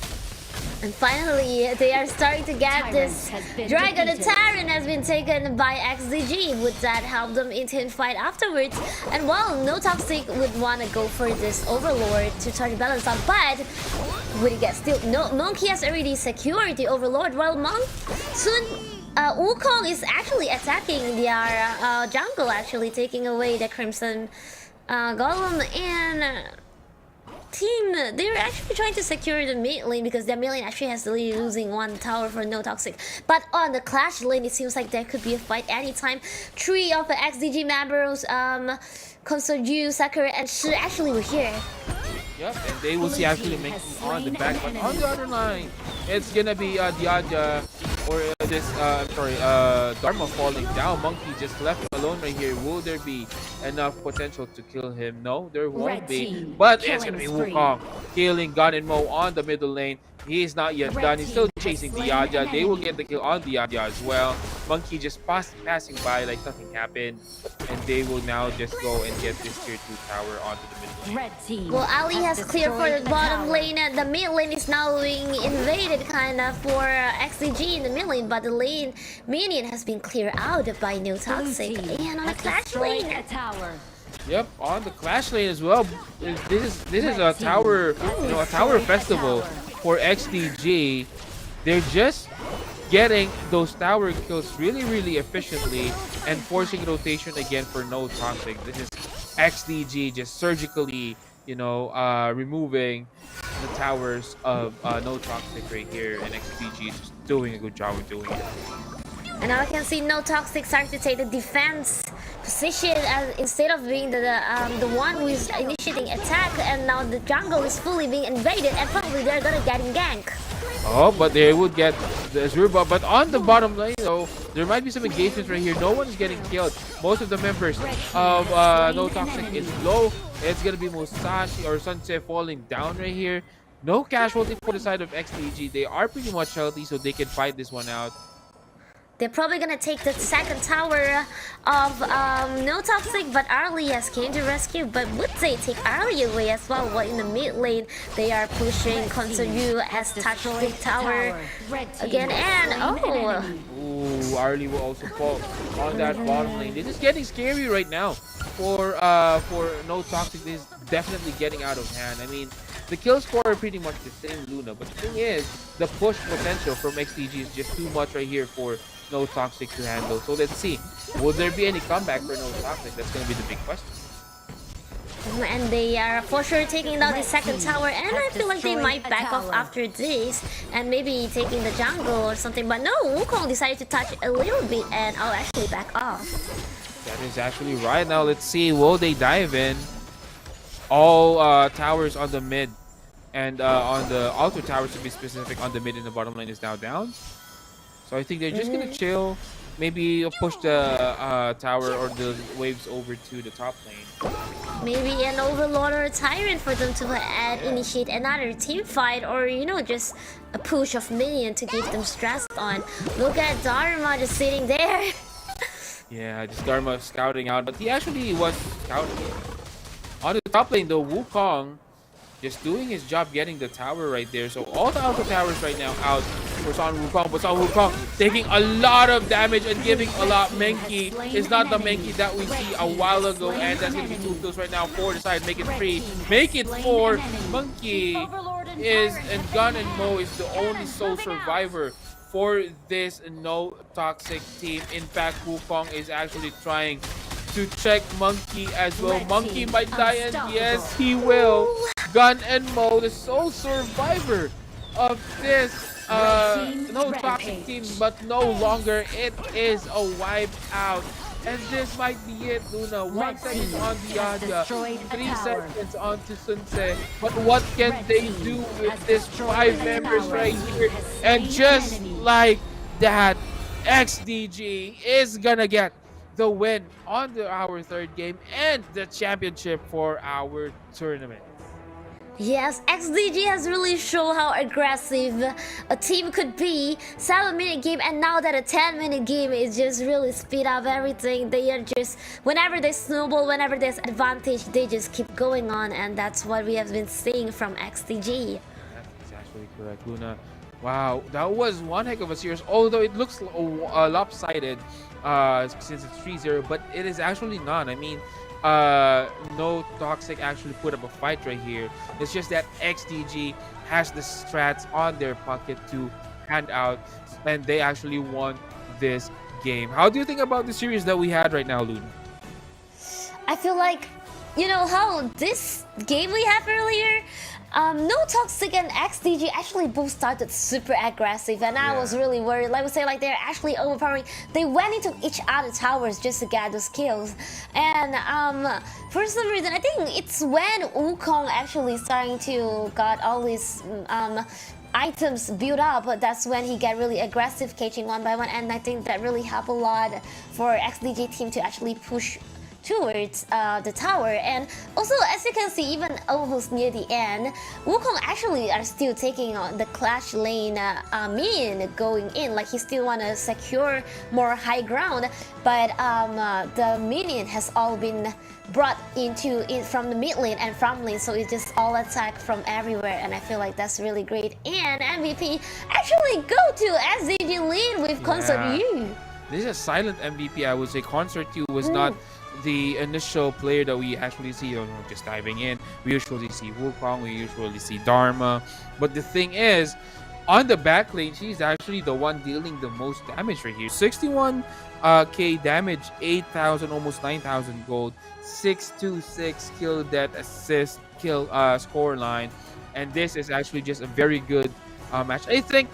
And finally, they are starting to get this dragon. The Tyrant has been taken by XDG. Would that help them in team fight afterwards? And while No Toxic would want to go for this Overlord to try to balance out, but would he get still? No, Monkey has already secured the Overlord, while soon Wukong is actually attacking their jungle, actually taking away the Crimson Golem, and team, they're actually trying to secure the mid lane because their mid lane actually has losing one tower for No Toxic. But on the Clash lane, it seems like there could be a fight anytime. 3 of the XDG members, Konsoju, Sakura, and Shi actually were here. Yep, and they will see actually making on the back, but on the other line, it's gonna be Diaja or Dharma falling down. Monkey just left alone right here. Will there be enough potential to kill him? No, there won't be. But it's gonna be Wukong killing Gun and Mo on the middle lane. He is not yet done. He's still chasing Diaja. They will get the kill on Diaja as well. Monkey just passing by like nothing happened. And they will now just go and get this tier 2 tower onto the mid lane. Well, Ali has cleared for the bottom lane. The mid lane is now being invaded kind of for XDG in the mid lane. But the lane minion has been cleared out by No Toxic. And on the Clash lane. Yep, on the Clash lane as well. This is a tower, a tower festival for XDG. They're just getting those tower kills really efficiently and forcing rotation again for No Toxic. This is XDG just surgically, removing the towers of No Toxic right here, and XDG is just doing a good job of doing it. And now I can see No Toxic start to take the defense position instead of being the one who is initiating attack, and now the jungle is fully being invaded, and probably they're gonna get in gank. Oh, but they would get the Azurba. But on the bottom lane, though, there might be some engagements right here. No one's getting killed. Most of the members of No Toxic is low. It's gonna be Musashi or Sunset falling down right here. No casualty for the side of XDG. They are pretty much healthy, so they can fight this one out. They're probably gonna take the second tower of No Toxic, but Arlie has came to rescue. But would they take Arlie away as well? Well, in the mid lane, they are pushing. Konsoyu has touched the tower again, and Ooh, Arlie will also fall on that bottom lane. This is getting scary right now for No Toxic. This is definitely getting out of hand. I mean, the kill score are pretty much the same, Luna, but the thing is, the push potential from XDG is just too much right here for No Toxic to handle. So let's see, will there be any comeback for No Toxic? That's going to be the big question. And they are for sure taking down the second tower, and I feel like they might back off after this and maybe taking the jungle or something. But no, Wukong decided to touch a little bit, and I'll actually back off. That is actually right. Now let's see, will they dive in? All towers on the mid and on the outer towers, to be specific, on the mid and the bottom lane is now down. So I think they're just gonna chill, maybe push the tower or the waves over to the top lane. Maybe an Overlord or a Tyrant for them to initiate another team fight, or just a push of minion to keep them stressed on. Look at Dharma just sitting there. Yeah, just Dharma scouting out, but he actually was scouting. On the top lane though, Wukong just doing his job getting the tower right there. So all the outer towers right now out for Son Wukong, but Son Wukong taking a lot of damage and giving a lot. Menki is not the Menki that we see a while ago, and that's going to be 2 kills right now for the side. Make it 3, make it 4. Monkey is, and Gun and Mo is the only sole survivor for this No Toxic team. In fact, Wukong is actually trying to check Monkey as well. Monkey might die, and yes, he will. Gun and Mo, the sole survivor of this No Toxic team, but no longer. It is a wipe out. And this might be it, Luna. 1 second on Diaja, 3 seconds on to Sunse. But what can they do with this 5 members right here? And just like that, XDG is gonna get the win on our 3rd game and the championship for our tournament. Yes, XDG has really shown how aggressive a team could be. 7-minute game, and now that a 10-minute game is just really speed up everything. They are just, whenever they snowball, whenever there's advantage, they just keep going on, and that's what we have been seeing from XDG. That's actually correct, Luna. Wow, that was one heck of a series. Although it looks lopsided, since it's 3-0, but it is actually not. I mean, no Toxic actually put up a fight right here. It's just that XDG has the strats on their pocket to hand out, and they actually won this game. How do you think about the series that we had right now, Loon? I feel like, you know how this game we have earlier, No Toxic and XDG actually both started super aggressive, and I was really worried. Like we say, like they're actually overpowering. They went into each other's towers just to get those kills, and for some reason, I think it's when Wukong actually starting to got all these items built up, but that's when he get really aggressive, catching one by one, and I think that really helped a lot for XDG team to actually push towards the tower. And also, as you can see, even almost near the end, Wukong actually are still taking on the Clash lane minion going in, like he still want to secure more high ground, but the minion has all been brought into it from the mid lane and from lane, so it's just all attack from everywhere, and I feel like that's really great. And MVP actually go to SDG lead with Concert U. This is a silent MVP, I would say. Concert U was not the initial player that we actually see, just diving in. We usually see Wukong, we usually see Dharma, but the thing is, on the back lane, she's actually the one dealing the most damage right here. 61k damage, 8,000, almost 9,000 gold, 626 kill, death, assist, kill score line, and this is actually just a very good match. I think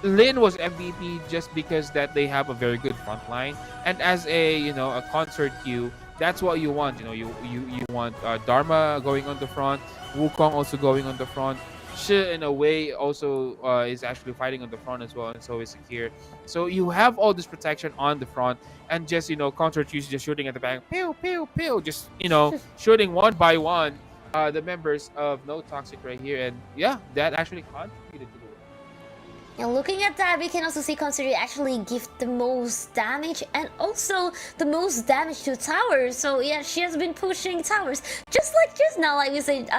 Lin was MVP just because that they have a very good front line, and as a a concert queue, that's what you want. You want Dharma going on the front, Wukong also going on the front. Shi in a way also is actually fighting on the front as well, and so is Sakir. So you have all this protection on the front, and just concert queues just shooting at the back, pew pew pew, just shooting one by one the members of No Toxic right here, and yeah, that actually contributed to the. And looking at that, we can also see Consider actually give the most damage and also the most damage to towers. So yeah, she has been pushing towers. Just like just now, like we said,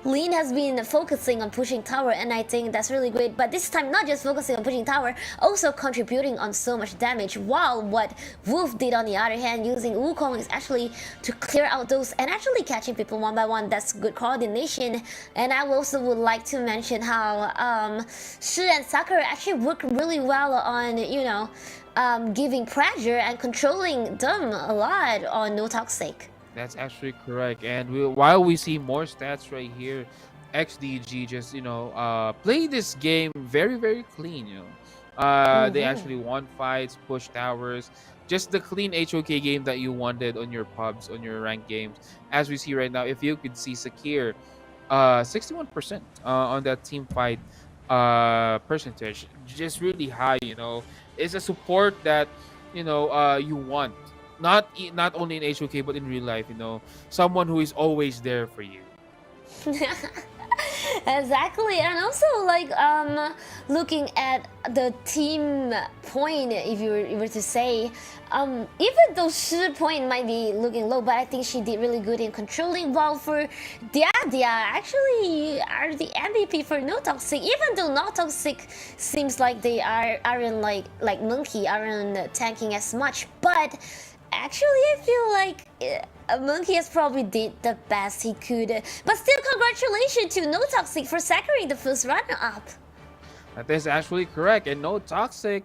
Lean has been focusing on pushing tower, and I think that's really great. But this time, not just focusing on pushing tower, also contributing on so much damage. While what Wolf did on the other hand, using Wukong is actually to clear out those and actually catching people one by one. That's good coordination. And I also would like to mention how Shi and Sakura actually work really well on giving pressure and controlling them a lot on No Toxic. That's actually correct. And while we see more stats right here, XDG just play this game very very clean. They actually won fights, push towers, just the clean HOK game that you wanted on your pubs, on your ranked games. As we see right now, if you could see Sakir, 61% on that team fight percentage, just really high. It's a support that you want, not only in HOK but in real life. Someone who is always there for you. Exactly. And also like looking at the team point, if you were to say, even though Shi point might be looking low, but I think she did really good in controlling. While for Dia actually are the MVP for No Toxic, even though No Toxic seems like they aren't like Monkey aren't tanking as much, but actually I feel like Monkey has probably did the best he could. But still, congratulations to No Toxic for securing the first runner-up. That is actually correct. And No Toxic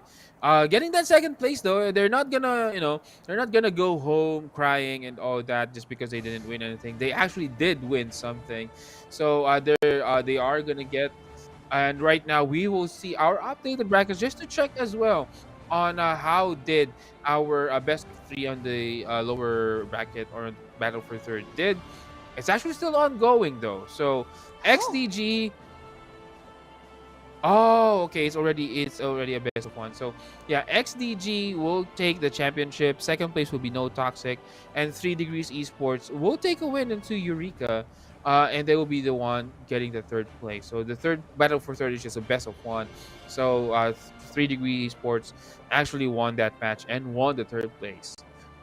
getting that second place, though, they're not gonna they're not gonna go home crying and all that just because they didn't win anything. They actually did win something, so they are gonna get. And right now we will see our updated brackets just to check as well on how did our best of 3 on the lower bracket or battle for third did. It's actually still ongoing though. So XDG. Oh, okay. It's already a best of 1. So yeah, XDG will take the championship. Second place will be No Toxic, and 3 Degrees Esports will take a win into Eureka, and they will be the one getting the third place. So the third battle for third is just a best of 1. So 3 Degrees Esports actually won that match and won the third place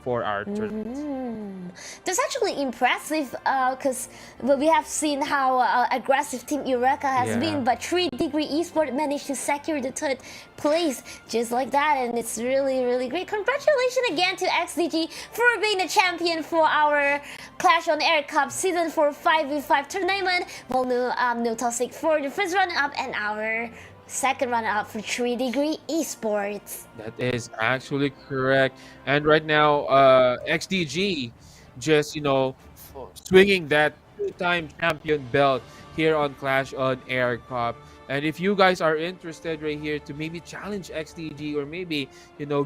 for our tournament. That's actually impressive because we have seen how aggressive Team Eureka has Yeah. been, but 3 Degree Esport managed to secure the 3rd place just like that, and it's really, really great. Congratulations again to XDG for being the champion for our Clash on Air Cup Season 4 5v5 tournament, while no Toxic for the first runner-up and our second runner-up for 3 Degree Esports. That is actually correct. And right now, XDG just, swinging that 2-time champion belt here on Clash on Air Cup. And if you guys are interested right here to maybe challenge XDG or maybe,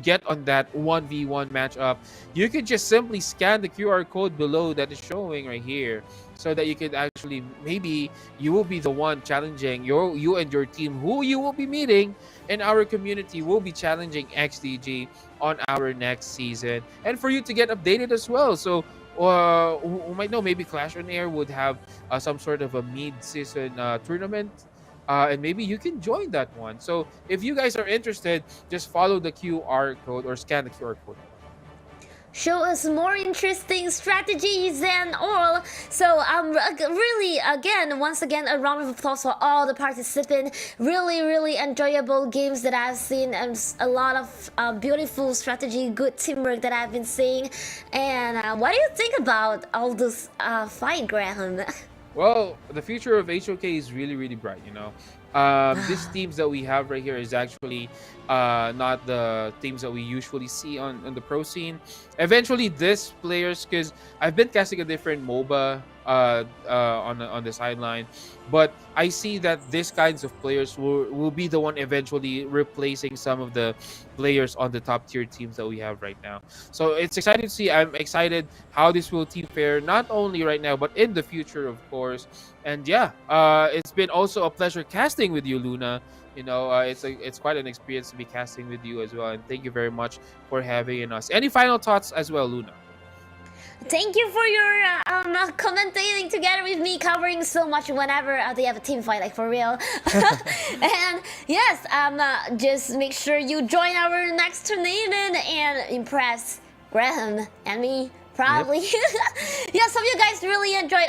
get on that 1v1 matchup, you could just simply scan the QR code below that is showing right here so that you could actually, maybe you will be the one challenging you and your team who you will be meeting in our community will be challenging XDG on our next season. And for you to get updated as well. So who might know, maybe Clash on Air would have some sort of a mid-season tournament. And maybe you can join that one. So if you guys are interested, just follow the QR code or scan the QR code. Show us more interesting strategies and all. So really, once again, a round of applause for all the participants. Really, really enjoyable games that I've seen, and a lot of beautiful strategy, good teamwork that I've been seeing. And what do you think about all this fight, Graham? Well, the future of HOK is really, really bright, These teams that we have right here is actually not the teams that we usually see on the pro scene. Eventually, these players, because I've been casting a different MOBA on the sideline, but I see that these kinds of players will be the one eventually replacing some of the players on the top tier teams that we have right now. So it's exciting to see. I'm excited how this will team fare, not only right now but in the future, of course. And yeah, it's been also a pleasure casting with you, Luna. It's quite an experience to be casting with you as well. And thank you very much for having us. Any final thoughts as well, Luna? Thank you for your commentating together with me, covering so much whenever they have a team fight, like for real. And yes, just make sure you join our next tournament and impress Graham and me. Probably. Yep. Yes, hope you guys really enjoyed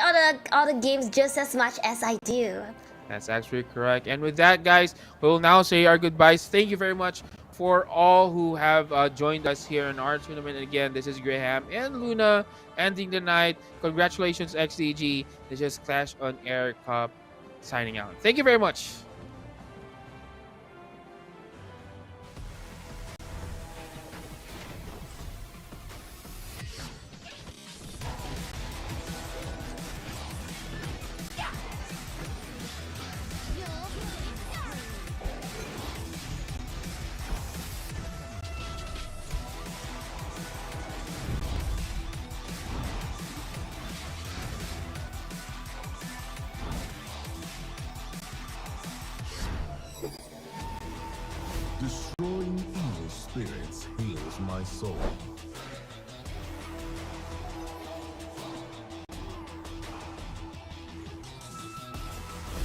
all the games just as much as I do. That's actually correct. And with that, guys, we'll now say our goodbyes. Thank you very much for all who have joined us here in our tournament. And again, this is Graham and Luna ending the night. Congratulations, XDG. This is Clash on Air Cup signing out. Thank you very much. Destroying evil spirits heals my soul.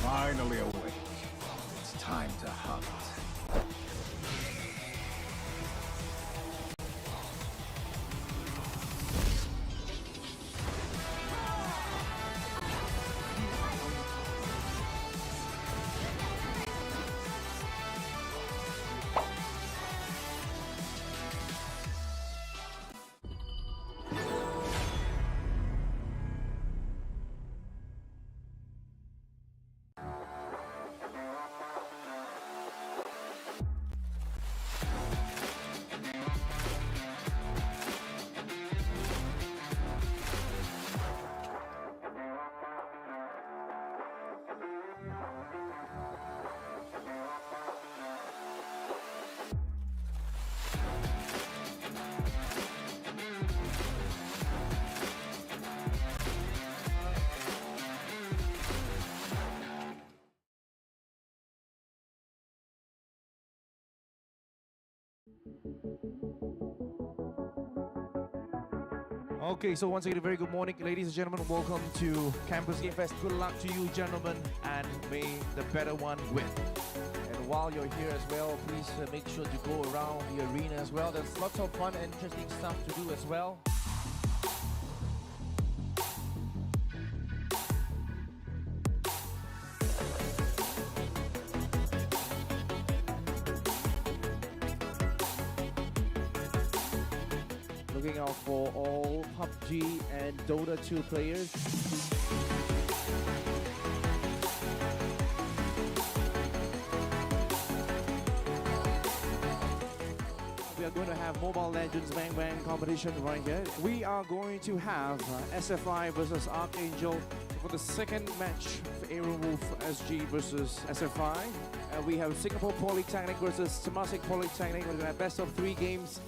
Finally awake. It's time to hunt. Okay, so once again, a very good morning, ladies and gentlemen. Welcome to Campus Game Fest. Good luck to you, gentlemen, and may the better one win. And while you're here as well, please make sure to go around the arena as well. There's lots of fun and interesting stuff to do as well. Looking out for all PUBG and Dota 2 players. We are going to have Mobile Legends Bang Bang competition right here. We are going to have SFI versus Archangel for the second match for Aaron Wolf SG versus SFI. We have Singapore Polytechnic versus Temasek Polytechnic. We're going to have best of 3 games.